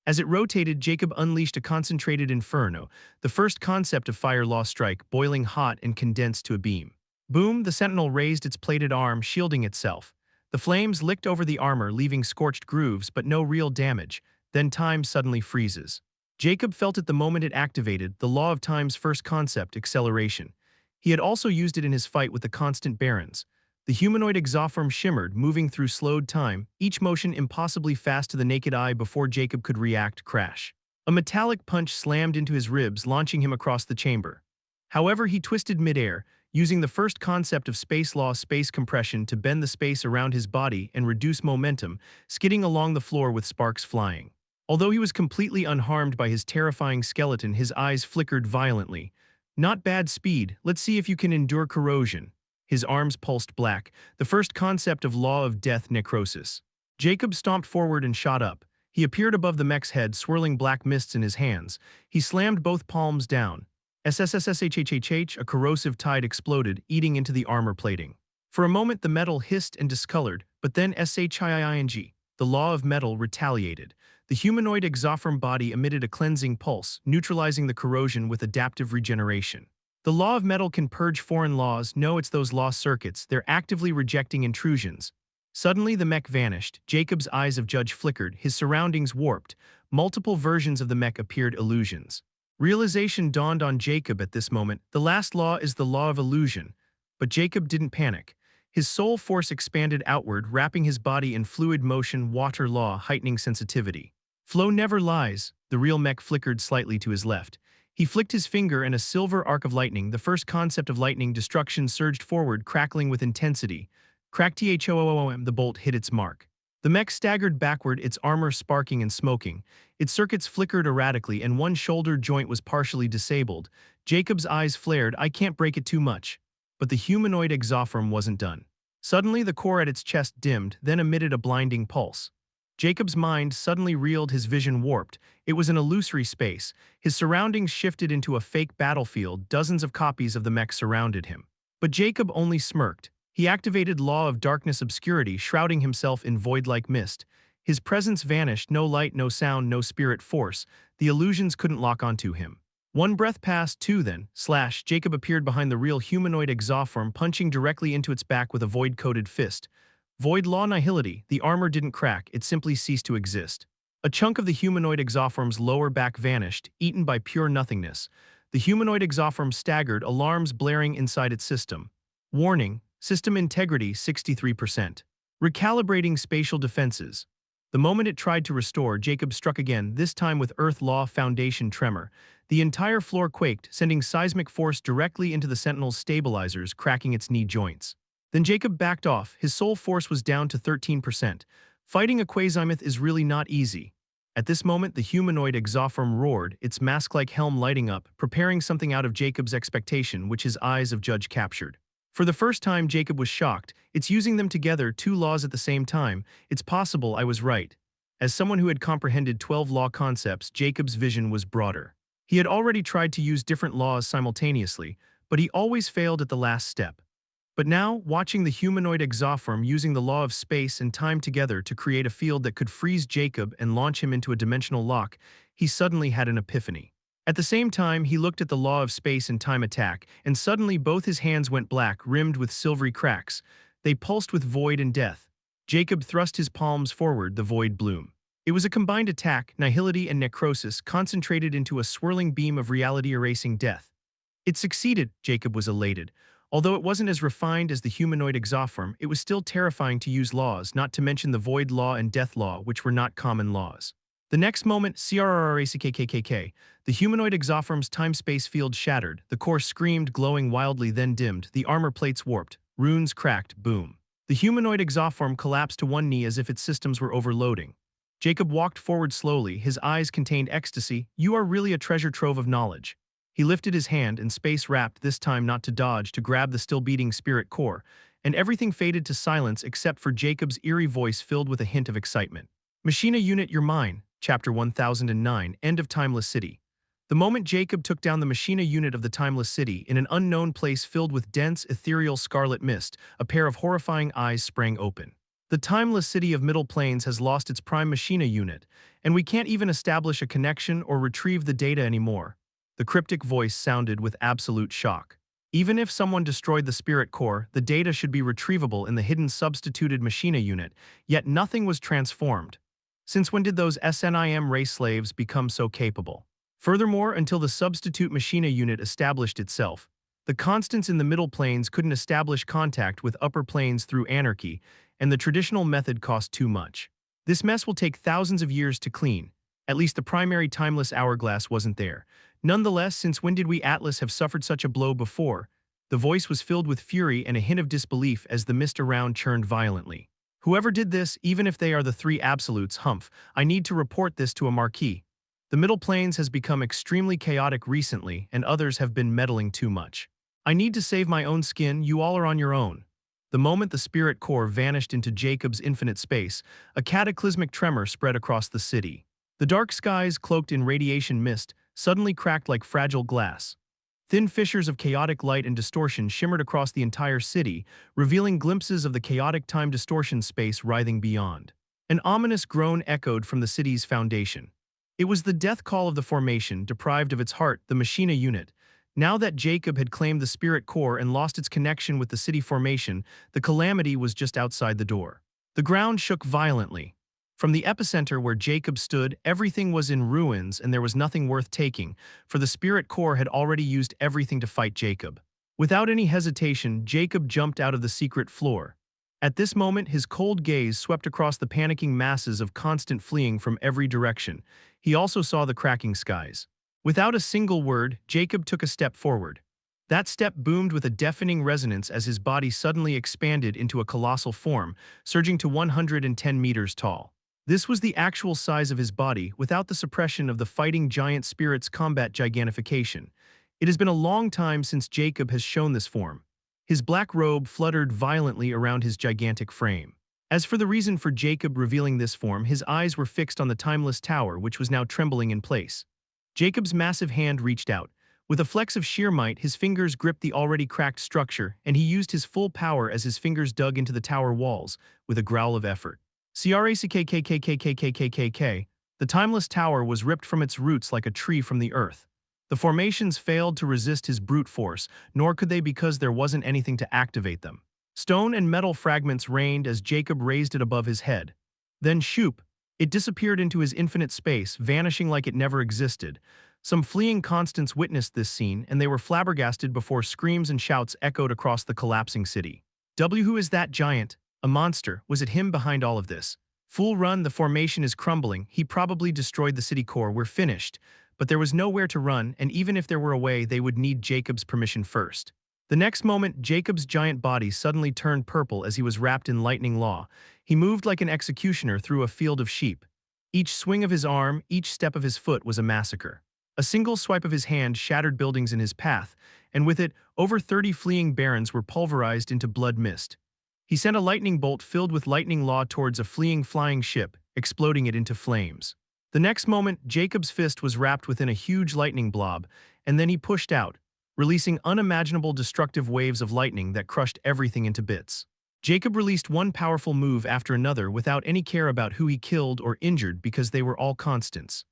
As it rotated, Jacob unleashed a concentrated inferno, the first concept of fire law strike, boiling hot and condensed to a beam. Boom, the sentinel raised its plated arm, shielding itself. The flames licked over the armor, leaving scorched grooves, but no real damage. Then time suddenly freezes. Jacob felt it the moment it activated, the law of time's first concept, acceleration. He had also used it in his fight with the constant barons. The humanoid exoform shimmered, moving through slowed time, each motion impossibly fast to the naked eye before Jacob could react. Crash. A metallic punch slammed into his ribs, launching him across the chamber. However, he twisted midair, using the first concept of space law, space compression, to bend the space around his body and reduce momentum, skidding along the floor with sparks flying. Although he was completely unharmed by his terrifying skeleton, his eyes flickered violently. Not bad speed, let's see if you can endure corrosion. His arms pulsed black, the first concept of law of death, necrosis. Jacob stomped forward and shot up. He appeared above the mech's head, swirling black mists in his hands. He slammed both palms down. SSSSHHHH, a corrosive tide exploded, eating into the armor plating. For a moment the metal hissed and discolored, but then SHIING, the law of metal, retaliated. The humanoid exoform body emitted a cleansing pulse, neutralizing the corrosion with adaptive regeneration. The law of metal can purge foreign laws. No, it's those law circuits, they're actively rejecting intrusions. Suddenly the mech vanished. Jacob's eyes of judge flickered, his surroundings warped. Multiple versions of the mech appeared, illusions. Realization dawned on Jacob at this moment. The last law is the law of illusion. But Jacob didn't panic. His soul force expanded outward, wrapping his body in fluid motion. Water law, heightening sensitivity. Flow never lies. The real mech flickered slightly to his left. He flicked his finger and a silver arc of lightning, the first concept of lightning destruction, surged forward, crackling with intensity. Crack THOOOM, the bolt hit its mark. The mech staggered backward, its armor sparking and smoking. Its circuits flickered erratically and one shoulder joint was partially disabled. Jacob's eyes flared. I can't break it too much. But the humanoid exoform wasn't done. Suddenly the core at its chest dimmed, then emitted a blinding pulse. Jacob's mind suddenly reeled, his vision warped. It was an illusory space. His surroundings shifted into a fake battlefield. Dozens of copies of the mech surrounded him. But Jacob only smirked. He activated law of darkness obscurity, shrouding himself in void-like mist. His presence vanished, no light, no sound, no spirit force. The illusions couldn't lock onto him. One breath passed, two then, Jacob appeared behind the real humanoid exoform, punching directly into its back with a void-coated fist. Void law nihility, the armor didn't crack, it simply ceased to exist. A chunk of the humanoid exoform's lower back vanished, eaten by pure nothingness. The humanoid exoform staggered, alarms blaring inside its system. Warning, system integrity 63%. Recalibrating spatial defenses. The moment it tried to restore, Jacob struck again, this time with Earth Law Foundation tremor. The entire floor quaked, sending seismic force directly into the Sentinel's stabilizers, cracking its knee joints. Then Jacob backed off, his soul force was down to 13%. Fighting a quasimyth is really not easy. At this moment, the humanoid exoform roared, its mask-like helm lighting up, preparing something out of Jacob's expectation, which his eyes of judge captured. For the first time, Jacob was shocked. It's using them together, two laws at the same time. It's possible I was right. As someone who had comprehended 12 law concepts, Jacob's vision was broader. He had already tried to use different laws simultaneously, but he always failed at the last step. But now, watching the humanoid exoform using the law of space and time together to create a field that could freeze Jacob and launch him into a dimensional lock, he suddenly had an epiphany. At the same time, he looked at the law of space and time attack, and suddenly both his hands went black, rimmed with silvery cracks. They pulsed with void and death. Jacob thrust his palms forward, the void bloom. It was a combined attack, nihility and necrosis, concentrated into a swirling beam of reality erasing death. It succeeded, Jacob was elated. Although it wasn't as refined as the humanoid exoform, it was still terrifying to use laws, not to mention the void law and death law, which were not common laws. The next moment, CRRRACKKKK, the humanoid exoform's time-space field shattered, the core screamed, glowing wildly, then dimmed, the armor plates warped, runes cracked, boom. The humanoid exoform collapsed to one knee as if its systems were overloading. Jacob walked forward slowly, his eyes contained ecstasy. You are really a treasure trove of knowledge. He lifted his hand and space wrapped, this time not to dodge, to grab the still beating spirit core, and everything faded to silence except for Jacob's eerie voice filled with a hint of excitement. Machina Unit, you're mine. Chapter 1009, End of Timeless City. The moment Jacob took down the Machina Unit of the Timeless City, in an unknown place filled with dense, ethereal scarlet mist, a pair of horrifying eyes sprang open. The Timeless City of Middle Plains has lost its prime Machina Unit, and we can't even establish a connection or retrieve the data anymore. The cryptic voice sounded with absolute shock. Even if someone destroyed the spirit core, the data should be retrievable in the hidden substituted Machina Unit, yet nothing was transformed. Since when did those SNIM race slaves become so capable? Furthermore, until the substitute Machina Unit established itself, the constants in the Middle Plains couldn't establish contact with Upper Plains through anarchy, and the traditional method cost too much. This mess will take thousands of years to clean. At least the primary timeless hourglass wasn't there. Nonetheless, since when did we Atlas have suffered such a blow before? The voice was filled with fury and a hint of disbelief as the mist around churned violently. Whoever did this, even if they are the three absolutes, humph, I need to report this to a marquis. The Middle Plains has become extremely chaotic recently, and others have been meddling too much. I need to save my own skin, you all are on your own. The moment the spirit core vanished into Jacob's infinite space, a cataclysmic tremor spread across the city. The dark skies, cloaked in radiation mist, suddenly cracked like fragile glass. Thin fissures of chaotic light and distortion shimmered across the entire city, revealing glimpses of the chaotic time distortion space writhing beyond. An ominous groan echoed from the city's foundation. It was the death call of the formation, deprived of its heart, the Machina Unit. Now that Jacob had claimed the spirit core and lost its connection with the city formation, the calamity was just outside the door. The ground shook violently. From the epicenter where Jacob stood, everything was in ruins and there was nothing worth taking, for the spirit core had already used everything to fight Jacob. Without any hesitation, Jacob jumped out of the secret floor. At this moment, his cold gaze swept across the panicking masses of constant fleeing from every direction. He also saw the cracking skies. Without a single word, Jacob took a step forward. That step boomed with a deafening resonance as his body suddenly expanded into a colossal form, surging to 110 meters tall. This was the actual size of his body, without the suppression of the fighting giant spirit's combat gigantification. It has been a long time since Jacob has shown this form. His black robe fluttered violently around his gigantic frame. As for the reason for Jacob revealing this form, his eyes were fixed on the timeless tower, which was now trembling in place. Jacob's massive hand reached out. With a flex of sheer might, his fingers gripped the already cracked structure, and he used his full power as his fingers dug into the tower walls, with a growl of effort. CRACKKKKKKKKKK, the timeless tower was ripped from its roots like a tree from the earth. The formations failed to resist his brute force, nor could they because there wasn't anything to activate them. Stone and metal fragments rained as Jacob raised it above his head. Then shoop, it disappeared into his infinite space, vanishing like it never existed. Some fleeing constants witnessed this scene, and they were flabbergasted before screams and shouts echoed across the collapsing city. Who is that giant? A monster. Was it him behind all of this? Fool run, the formation is crumbling. He probably destroyed the city core. We're finished. But there was nowhere to run, and even if there were a way, they would need Jacob's permission first. The next moment, Jacob's giant body suddenly turned purple as he was wrapped in lightning law. He moved like an executioner through a field of sheep. Each swing of his arm, each step of his foot was a massacre. A single swipe of his hand shattered buildings in his path, and with it, over 30 fleeing barons were pulverized into blood mist. He sent a lightning bolt filled with lightning law towards a fleeing flying ship, exploding it into flames. The next moment, Jacob's fist was wrapped within a huge lightning blob, and then he pushed out, releasing unimaginable destructive waves of lightning that crushed everything into bits. Jacob released one powerful move after another without any care about who he killed or injured because they were all constants.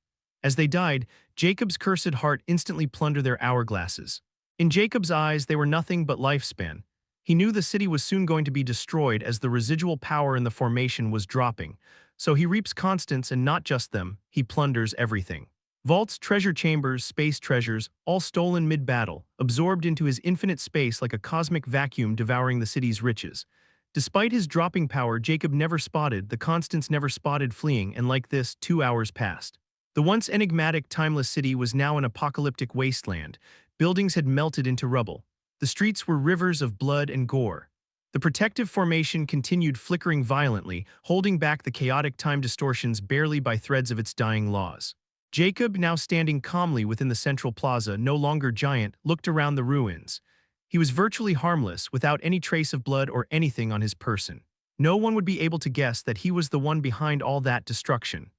As they died, Jacob's cursed heart instantly plundered their hourglasses. In Jacob's eyes, they were nothing but lifespan. He knew the city was soon going to be destroyed as the residual power in the formation was dropping, so he reaps constants and not just them, he plunders everything. Vaults, treasure chambers, space treasures, all stolen mid-battle, absorbed into his infinite space like a cosmic vacuum devouring the city's riches. Despite his dropping power, Jacob never spotted, the Constants never spotted fleeing, and like this, 2 hours passed. The once enigmatic, timeless city was now an apocalyptic wasteland. Buildings had melted into rubble. The streets were rivers of blood and gore. The protective formation continued flickering violently, holding back the chaotic time distortions barely by threads of its dying laws. Jacob, now standing calmly within the central plaza, no longer giant, looked around the ruins. He was virtually harmless, without any trace of blood or anything on his person. No one would be able to guess that he was the one behind all that destruction.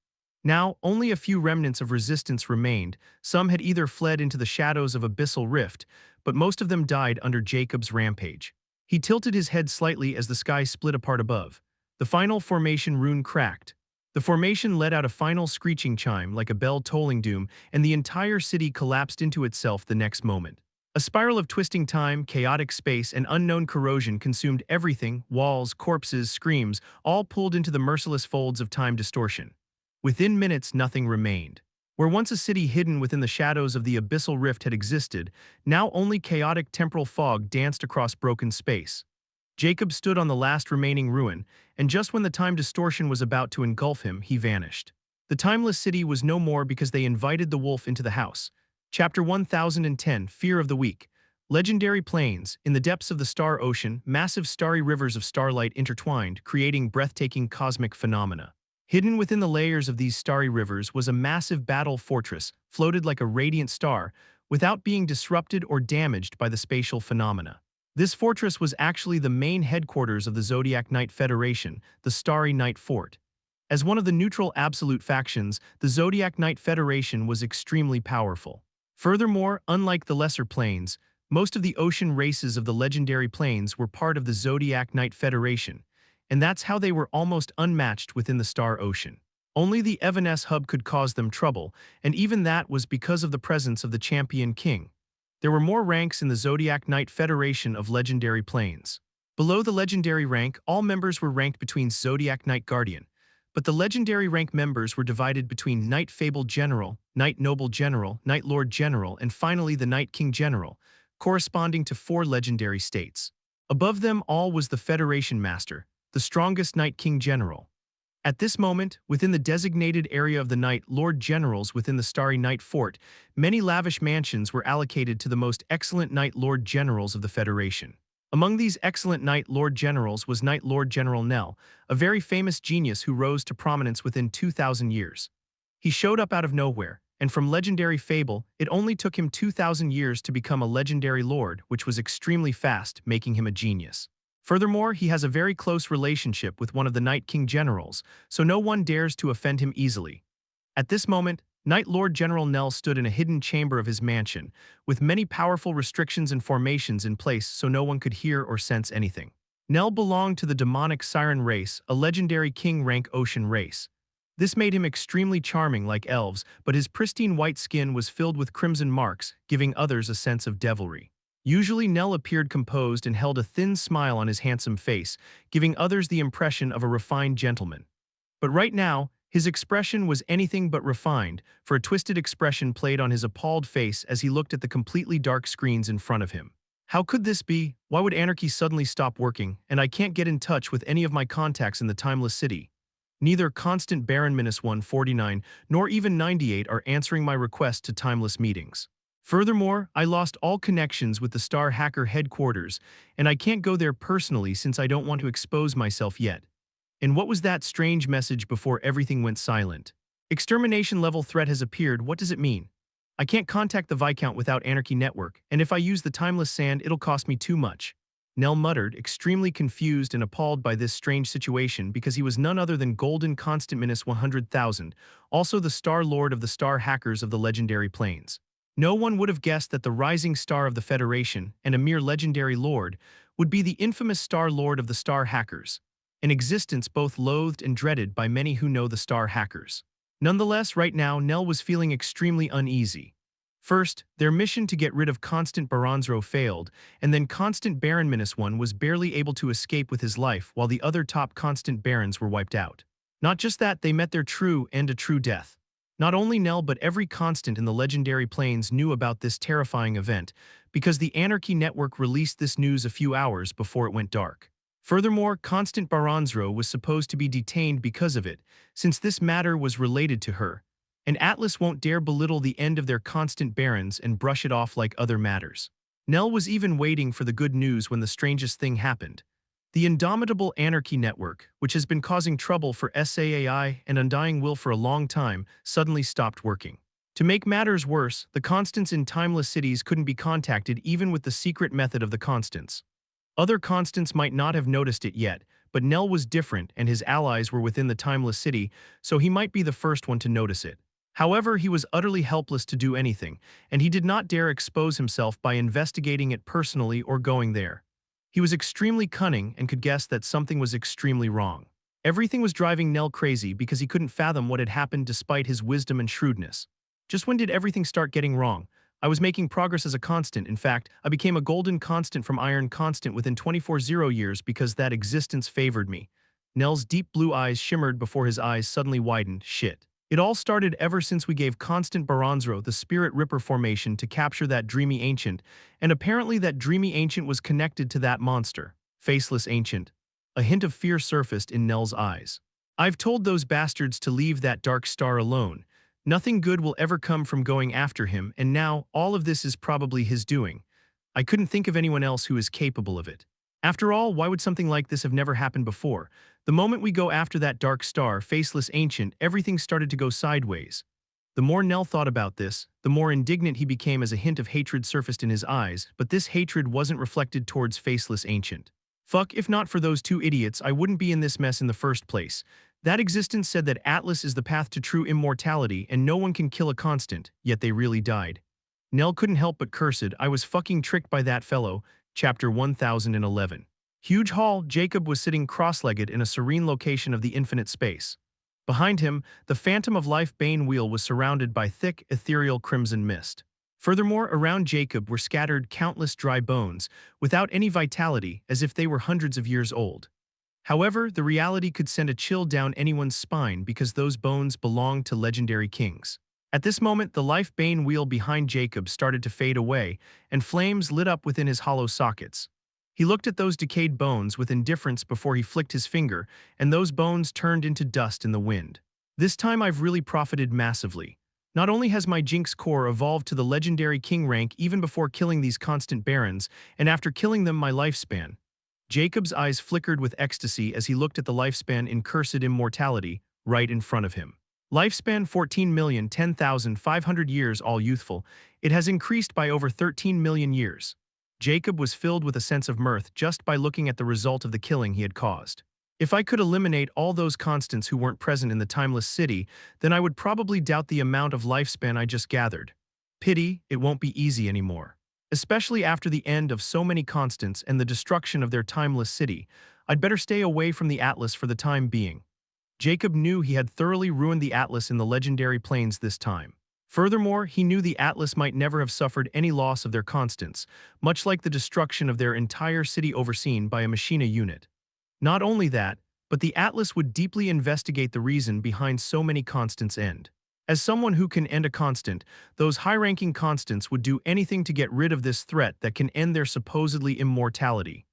Now, only a few remnants of resistance remained. Some had either fled into the shadows of abyssal rift, but most of them died under Jacob's rampage. He tilted his head slightly as the sky split apart above. The final formation rune cracked. The formation let out a final screeching chime like a bell tolling doom, and the entire city collapsed into itself the next moment. A spiral of twisting time, chaotic space, and unknown corrosion consumed everything: walls, corpses, screams, all pulled into the merciless folds of time distortion. Within minutes, nothing remained. Where once a city hidden within the shadows of the abyssal rift had existed, now only chaotic temporal fog danced across broken space. Jacob stood on the last remaining ruin, and just when the time distortion was about to engulf him, he vanished. The timeless city was no more because they invited the wolf into the house. Chapter 1010, Fear of the Weak. Legendary plains, in the depths of the star ocean, massive starry rivers of starlight intertwined, creating breathtaking cosmic phenomena. Hidden within the layers of these starry rivers was a massive battle fortress, floated like a radiant star, without being disrupted or damaged by the spatial phenomena. This fortress was actually the main headquarters of the Zodiac Knight Federation, the Starry Night Fort. As one of the neutral absolute factions, the Zodiac Knight Federation was extremely powerful. Furthermore, unlike the Lesser Plains, most of the ocean races of the legendary plains were part of the Zodiac Knight Federation, and that's how they were almost unmatched within the Star Ocean. Only the Evanescence hub could cause them trouble, and even that was because of the presence of the Champion King. There were more ranks in the Zodiac Knight Federation of Legendary Plains. Below the legendary rank, all members were ranked between Zodiac Knight Guardian, but the legendary rank members were divided between Knight Fable General, Knight Noble General, Knight Lord General, and finally the Knight King General, corresponding to 4 legendary states. Above them all was the Federation Master, the strongest Knight King General. At this moment, within the designated area of the Knight Lord Generals within the Starry Night Fort, many lavish mansions were allocated to the most excellent Knight Lord Generals of the Federation. Among these excellent Knight Lord Generals was Knight Lord General Nell, a very famous genius who rose to prominence within 2,000 years. He showed up out of nowhere, and from legendary fable, it only took him 2,000 years to become a legendary lord, which was extremely fast, making him a genius. Furthermore, he has a very close relationship with one of the Knight King Generals, so no one dares to offend him easily. At this moment, Knight Lord General Nell stood in a hidden chamber of his mansion, with many powerful restrictions and formations in place so no one could hear or sense anything. Nell belonged to the demonic siren race, a legendary king-rank ocean race. This made him extremely charming like elves, but his pristine white skin was filled with crimson marks, giving others a sense of devilry. Usually Nell appeared composed and held a thin smile on his handsome face, giving others the impression of a refined gentleman. But right now, his expression was anything but refined, for a twisted expression played on his appalled face as he looked at the completely dark screens in front of him. How could this be? Why would anarchy suddenly stop working, and I can't get in touch with any of my contacts in the Timeless City? Neither Constant Baron -149 nor even 98 are answering my request to Timeless meetings. Furthermore, I lost all connections with the Star Hacker headquarters, and I can't go there personally since I don't want to expose myself yet. And what was that strange message before everything went silent? Extermination level threat has appeared. What does it mean? I can't contact the Viscount without Anarchy Network, and if I use the Timeless Sand, it'll cost me too much. Nell muttered, extremely confused and appalled by this strange situation because he was none other than Golden Constant -100,000, also the Star Lord of the Star Hackers of the Legendary Plains. No one would have guessed that the rising star of the Federation, and a mere legendary lord, would be the infamous Star Lord of the Star Hackers, an existence both loathed and dreaded by many who know the Star Hackers. Nonetheless, right now, Nell was feeling extremely uneasy. First, their mission to get rid of Constant Baronzro failed, and then Constant Baron -1 was barely able to escape with his life while the other top Constant Barons were wiped out. Not just that, they met their true end, a true death. Not only Nell but every constant in the legendary plains knew about this terrifying event, because the Anarchy Network released this news a few hours before it went dark. Furthermore, Constant Baranzro was supposed to be detained because of it, since this matter was related to her, and Atlas won't dare belittle the end of their constant barons and brush it off like other matters. Nell was even waiting for the good news when the strangest thing happened. The indomitable Anarchy Network, which has been causing trouble for SAAI and Undying Will for a long time, suddenly stopped working. To make matters worse, the Constants in Timeless Cities couldn't be contacted even with the secret method of the Constants. Other Constants might not have noticed it yet, but Nell was different and his allies were within the Timeless City, so he might be the first one to notice it. However, he was utterly helpless to do anything, and he did not dare expose himself by investigating it personally or going there. He was extremely cunning and could guess that something was extremely wrong. Everything was driving Nell crazy because he couldn't fathom what had happened despite his wisdom and shrewdness. Just when did everything start getting wrong? I was making progress as a constant. In fact, I became a golden constant from iron constant within 24 years because that existence favored me. Nell's deep blue eyes shimmered before his eyes suddenly widened. Shit. It all started ever since we gave Constant Baranzro the Spirit Ripper formation to capture that dreamy ancient, and apparently that dreamy ancient was connected to that monster. Faceless ancient. A hint of fear surfaced in Nell's eyes. I've told those bastards to leave that dark star alone. Nothing good will ever come from going after him, and now all of this is probably his doing. I couldn't think of anyone else who is capable of it. After all, why would something like this have never happened before? The moment we go after that dark star, faceless ancient, everything started to go sideways. The more Nell thought about this, the more indignant he became as a hint of hatred surfaced in his eyes, but this hatred wasn't reflected towards faceless ancient. Fuck, if not for those two idiots, I wouldn't be in this mess in the first place. That existence said that Atlas is the path to true immortality and no one can kill a constant, yet they really died. Nell couldn't help but cursed, I was fucking tricked by that fellow. Chapter 1011. Huge Hall, Jacob was sitting cross-legged in a serene location of the infinite space. Behind him, the Phantom of Life Bane wheel was surrounded by thick, ethereal crimson mist. Furthermore, around Jacob were scattered countless dry bones, without any vitality, as if they were hundreds of years old. However, the reality could send a chill down anyone's spine because those bones belonged to legendary kings. At this moment, the Life Bane wheel behind Jacob started to fade away, and flames lit up within his hollow sockets. He looked at those decayed bones with indifference before he flicked his finger, and those bones turned into dust in the wind. This time I've really profited massively. Not only has my Jinx core evolved to the legendary king rank even before killing these constant barons, and after killing them my lifespan. Jacob's eyes flickered with ecstasy as he looked at the lifespan in cursed immortality, right in front of him. Lifespan 14,010,500 years, all youthful. It has increased by over 13 million years. Jacob was filled with a sense of mirth just by looking at the result of the killing he had caused. If I could eliminate all those constants who weren't present in the Timeless City, then I would probably doubt the amount of lifespan I just gathered. Pity, it won't be easy anymore. Especially after the end of so many constants and the destruction of their Timeless City, I'd better stay away from the Atlas for the time being. Jacob knew he had thoroughly ruined the Atlas in the legendary plains this time. Furthermore, he knew the Atlas might never have suffered any loss of their constants, much like the destruction of their entire city overseen by a Machina unit. Not only that, but the Atlas would deeply investigate the reason behind so many constants' end. As someone who can end a constant, those high-ranking constants would do anything to get rid of this threat that can end their supposedly immortality.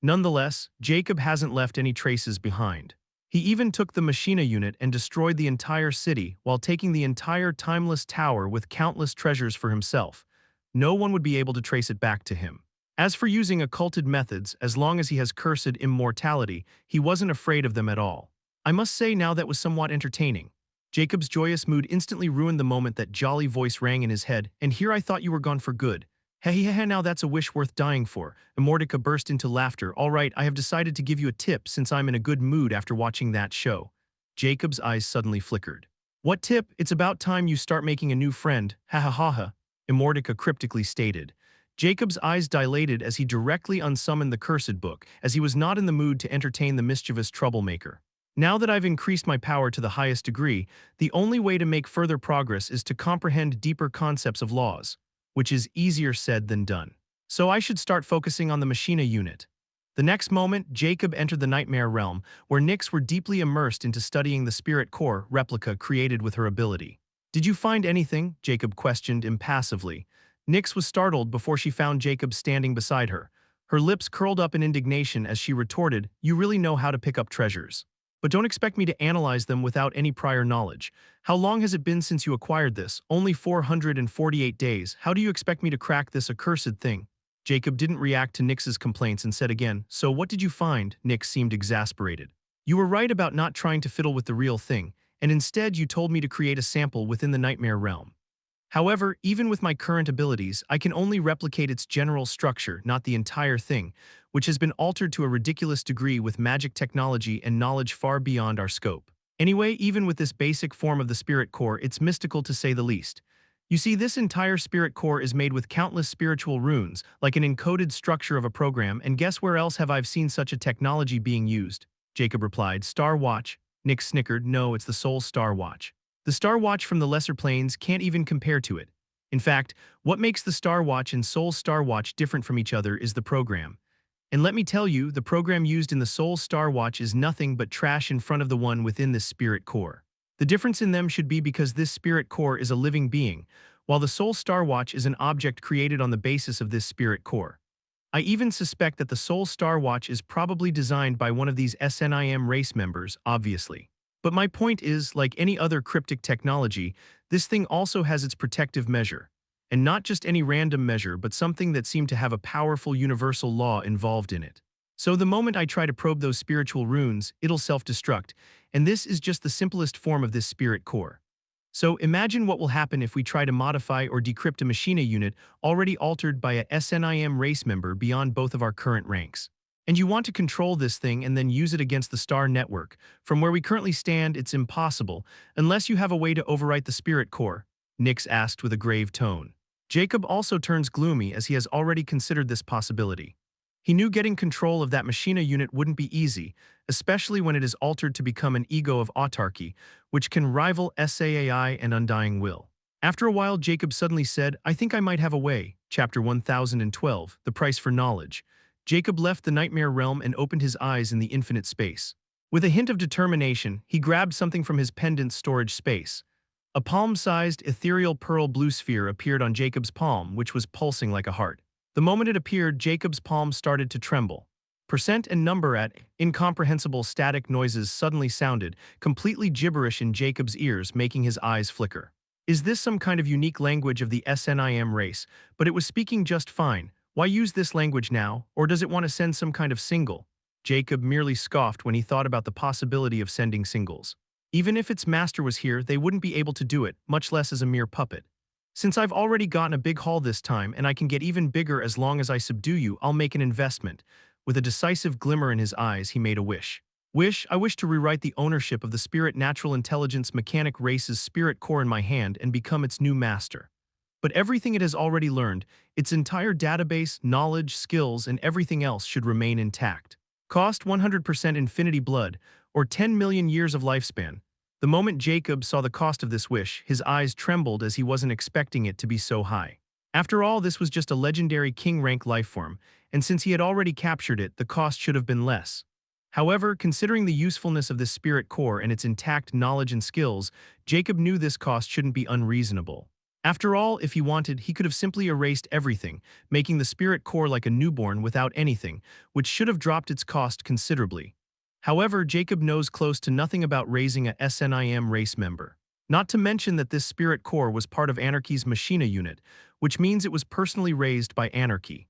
Nonetheless, Jacob hasn't left any traces behind. He even took the Machina unit and destroyed the entire city while taking the entire timeless tower with countless treasures for himself. No one would be able to trace it back to him. As for using occulted methods, as long as he has cursed immortality, he wasn't afraid of them at all. I must say now that was somewhat entertaining. Jacob's joyous mood instantly ruined the moment that jolly voice rang in his head, and here I thought you were gone for good. Hehehe, now that's a wish worth dying for. Immortality burst into laughter. All right, I have decided to give you a tip since I'm in a good mood after watching that show. Jacob's eyes suddenly flickered. What tip? It's about time you start making a new friend. Ha ha ha ha. Immortality cryptically stated. Jacob's eyes dilated as he directly unsummoned the cursed book, as he was not in the mood to entertain the mischievous troublemaker. Now that I've increased my power to the highest degree, the only way to make further progress is to comprehend deeper concepts of laws, which is easier said than done. So I should start focusing on the Machina unit. The next moment, Jacob entered the Nightmare Realm, where Nyx were deeply immersed into studying the Spirit Core replica created with her ability. Did you find anything? Jacob questioned impassively. Nyx was startled before she found Jacob standing beside her. Her lips curled up in indignation as she retorted, "You really know how to pick up treasures. But don't expect me to analyze them without any prior knowledge. How long has it been since you acquired this? Only 448 days. How do you expect me to crack this accursed thing?" Jacob didn't react to Nyx's complaints and said again, "So what did you find?" Nyx seemed exasperated. "You were right about not trying to fiddle with the real thing, and instead you told me to create a sample within the nightmare realm. However, even with my current abilities, I can only replicate its general structure, not the entire thing, which has been altered to a ridiculous degree with magic technology and knowledge far beyond our scope. Anyway, even with this basic form of the spirit core, it's mystical to say the least. You see, this entire spirit core is made with countless spiritual runes, like an encoded structure of a program, and guess where else have I seen such a technology being used?" Jacob replied, "Star Watch." Nyx snickered, "No, it's the Soul Star Watch. The Star Watch from the Lesser Plains can't even compare to it. In fact, what makes the Star Watch and Soul Star Watch different from each other is the program. And let me tell you, the program used in the Soul Star Watch is nothing but trash in front of the one within this spirit core. The difference in them should be because this spirit core is a living being, while the Soul Star Watch is an object created on the basis of this spirit core. I even suspect that the Soul Star Watch is probably designed by one of these SNIM race members, obviously. But my point is, like any other cryptic technology, this thing also has its protective measure. And not just any random measure, but something that seemed to have a powerful universal law involved in it. So the moment I try to probe those spiritual runes, it'll self-destruct, and this is just the simplest form of this spirit core. So imagine what will happen if we try to modify or decrypt a machina unit already altered by a SNIM race member beyond both of our current ranks. And you want to control this thing and then use it against the star network. From where we currently stand, it's impossible, unless you have a way to overwrite the spirit core, Nyx asked with a grave tone. Jacob also turns gloomy as he has already considered this possibility. He knew getting control of that machina unit wouldn't be easy, especially when it is altered to become an ego of autarky, which can rival SAAI and Undying Will. After a while, Jacob suddenly said, "I think I might have a way." Chapter 1012, The Price for Knowledge. Jacob left the nightmare realm and opened his eyes in the infinite space. With a hint of determination, he grabbed something from his pendant's storage space. A palm-sized, ethereal pearl blue sphere appeared on Jacob's palm, which was pulsing like a heart. The moment it appeared, Jacob's palm started to tremble. Percent and number at incomprehensible static noises suddenly sounded, completely gibberish in Jacob's ears, making his eyes flicker. Is this some kind of unique language of the SNIM race? But it was speaking just fine. Why use this language now, or does it want to send some kind of signal? Jacob merely scoffed when he thought about the possibility of sending signals. Even if its master was here, they wouldn't be able to do it, much less as a mere puppet. Since I've already gotten a big haul this time, and I can get even bigger as long as I subdue you, I'll make an investment. With a decisive glimmer in his eyes, he made a wish. I wish to rewrite the ownership of the Spirit Natural Intelligence Mechanic Race's spirit core in my hand and become its new master. But everything it has already learned, its entire database, knowledge, skills, and everything else should remain intact. Cost 100% infinity blood, or 10 million years of lifespan. The moment Jacob saw the cost of this wish, his eyes trembled as he wasn't expecting it to be so high. After all, this was just a legendary king-rank lifeform, and since he had already captured it, the cost should have been less. However, considering the usefulness of this spirit core and its intact knowledge and skills, Jacob knew this cost shouldn't be unreasonable. After all, if he wanted, he could have simply erased everything, making the spirit core like a newborn without anything, which should have dropped its cost considerably. However, Jacob knows close to nothing about raising a SNIM race member. Not to mention that this spirit core was part of Anarchy's machina unit, which means it was personally raised by Anarchy.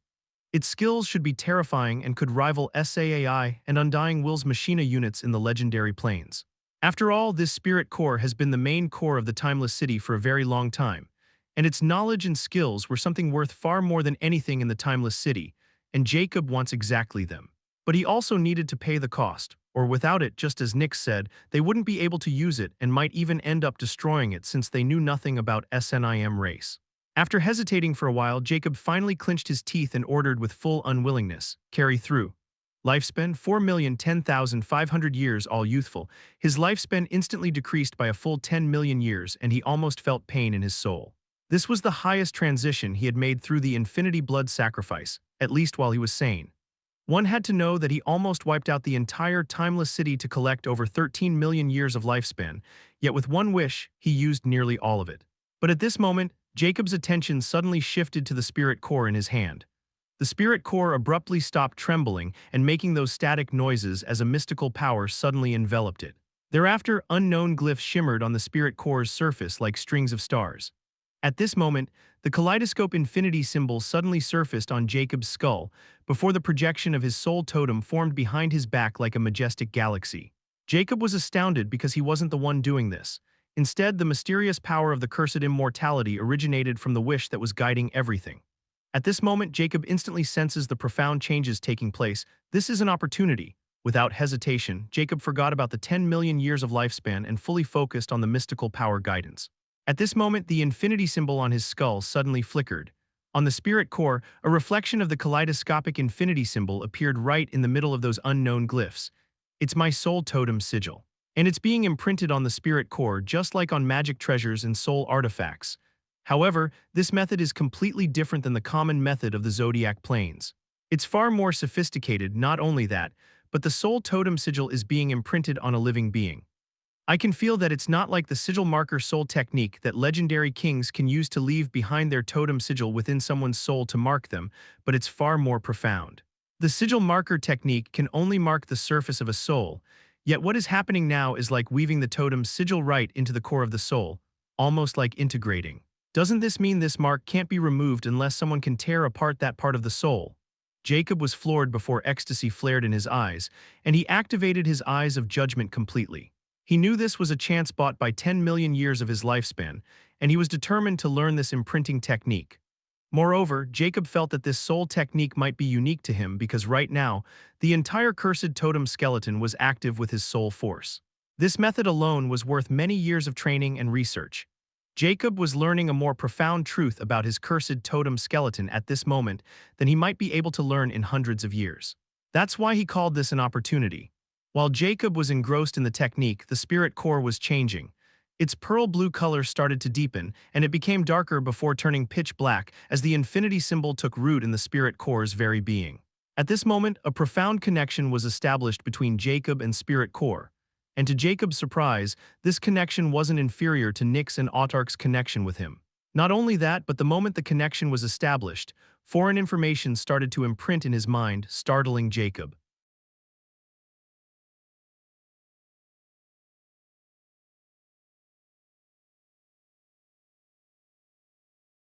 Its skills should be terrifying and could rival SAAI and Undying Will's machina units in the legendary plains. After all, this spirit core has been the main core of the Timeless City for a very long time, and its knowledge and skills were something worth far more than anything in the Timeless City, and Jacob wants exactly them. But he also needed to pay the cost, or without it, just as Nyx said, they wouldn't be able to use it and might even end up destroying it since they knew nothing about SNIM race. After hesitating for a while, Jacob finally clenched his teeth and ordered with full unwillingness, "Carry through." Lifespan 4,010,500 years, all youthful. His lifespan instantly decreased by a full 10 million years, and he almost felt pain in his soul. This was the highest transition he had made through the infinity blood sacrifice, at least while he was sane. One had to know that he almost wiped out the entire timeless city to collect over 13 million years of lifespan, yet with one wish, he used nearly all of it. But at this moment, Jacob's attention suddenly shifted to the spirit core in his hand. The spirit core abruptly stopped trembling and making those static noises as a mystical power suddenly enveloped it. Thereafter, unknown glyphs shimmered on the spirit core's surface like strings of stars. At this moment, the kaleidoscope infinity symbol suddenly surfaced on Jacob's skull, before the projection of his soul totem formed behind his back like a majestic galaxy. Jacob was astounded because he wasn't the one doing this. Instead, the mysterious power of the cursed immortality originated from the wish that was guiding everything. At this moment, Jacob instantly senses the profound changes taking place. This is an opportunity. Without hesitation, Jacob forgot about the 10 million years of lifespan and fully focused on the mystical power guidance. At this moment, the infinity symbol on his skull suddenly flickered. On the spirit core, a reflection of the kaleidoscopic infinity symbol appeared right in the middle of those unknown glyphs. It's my soul totem sigil. And it's being imprinted on the spirit core just like on magic treasures and soul artifacts. However, this method is completely different than the common method of the Zodiac Plains. It's far more sophisticated, not only that, but the soul totem sigil is being imprinted on a living being. I can feel that it's not like the sigil marker soul technique that legendary kings can use to leave behind their totem sigil within someone's soul to mark them, but it's far more profound. The sigil marker technique can only mark the surface of a soul, yet what is happening now is like weaving the totem sigil right into the core of the soul, almost like integrating. Doesn't this mean this mark can't be removed unless someone can tear apart that part of the soul? Jacob was floored before ecstasy flared in his eyes, and he activated his eyes of judgment completely. He knew this was a chance bought by 10 million years of his lifespan, and he was determined to learn this imprinting technique. Moreover, Jacob felt that this soul technique might be unique to him because right now, the entire cursed totem skeleton was active with his soul force. This method alone was worth many years of training and research. Jacob was learning a more profound truth about his cursed totem skeleton at this moment than he might be able to learn in hundreds of years. That's why he called this an opportunity. While Jacob was engrossed in the technique, the spirit core was changing. Its pearl blue color started to deepen, and it became darker before turning pitch black as the infinity symbol took root in the spirit core's very being. At this moment, a profound connection was established between Jacob and spirit core. And to Jacob's surprise, this connection wasn't inferior to Nyx and Autark's connection with him. Not only that, but the moment the connection was established, foreign information started to imprint in his mind, startling Jacob.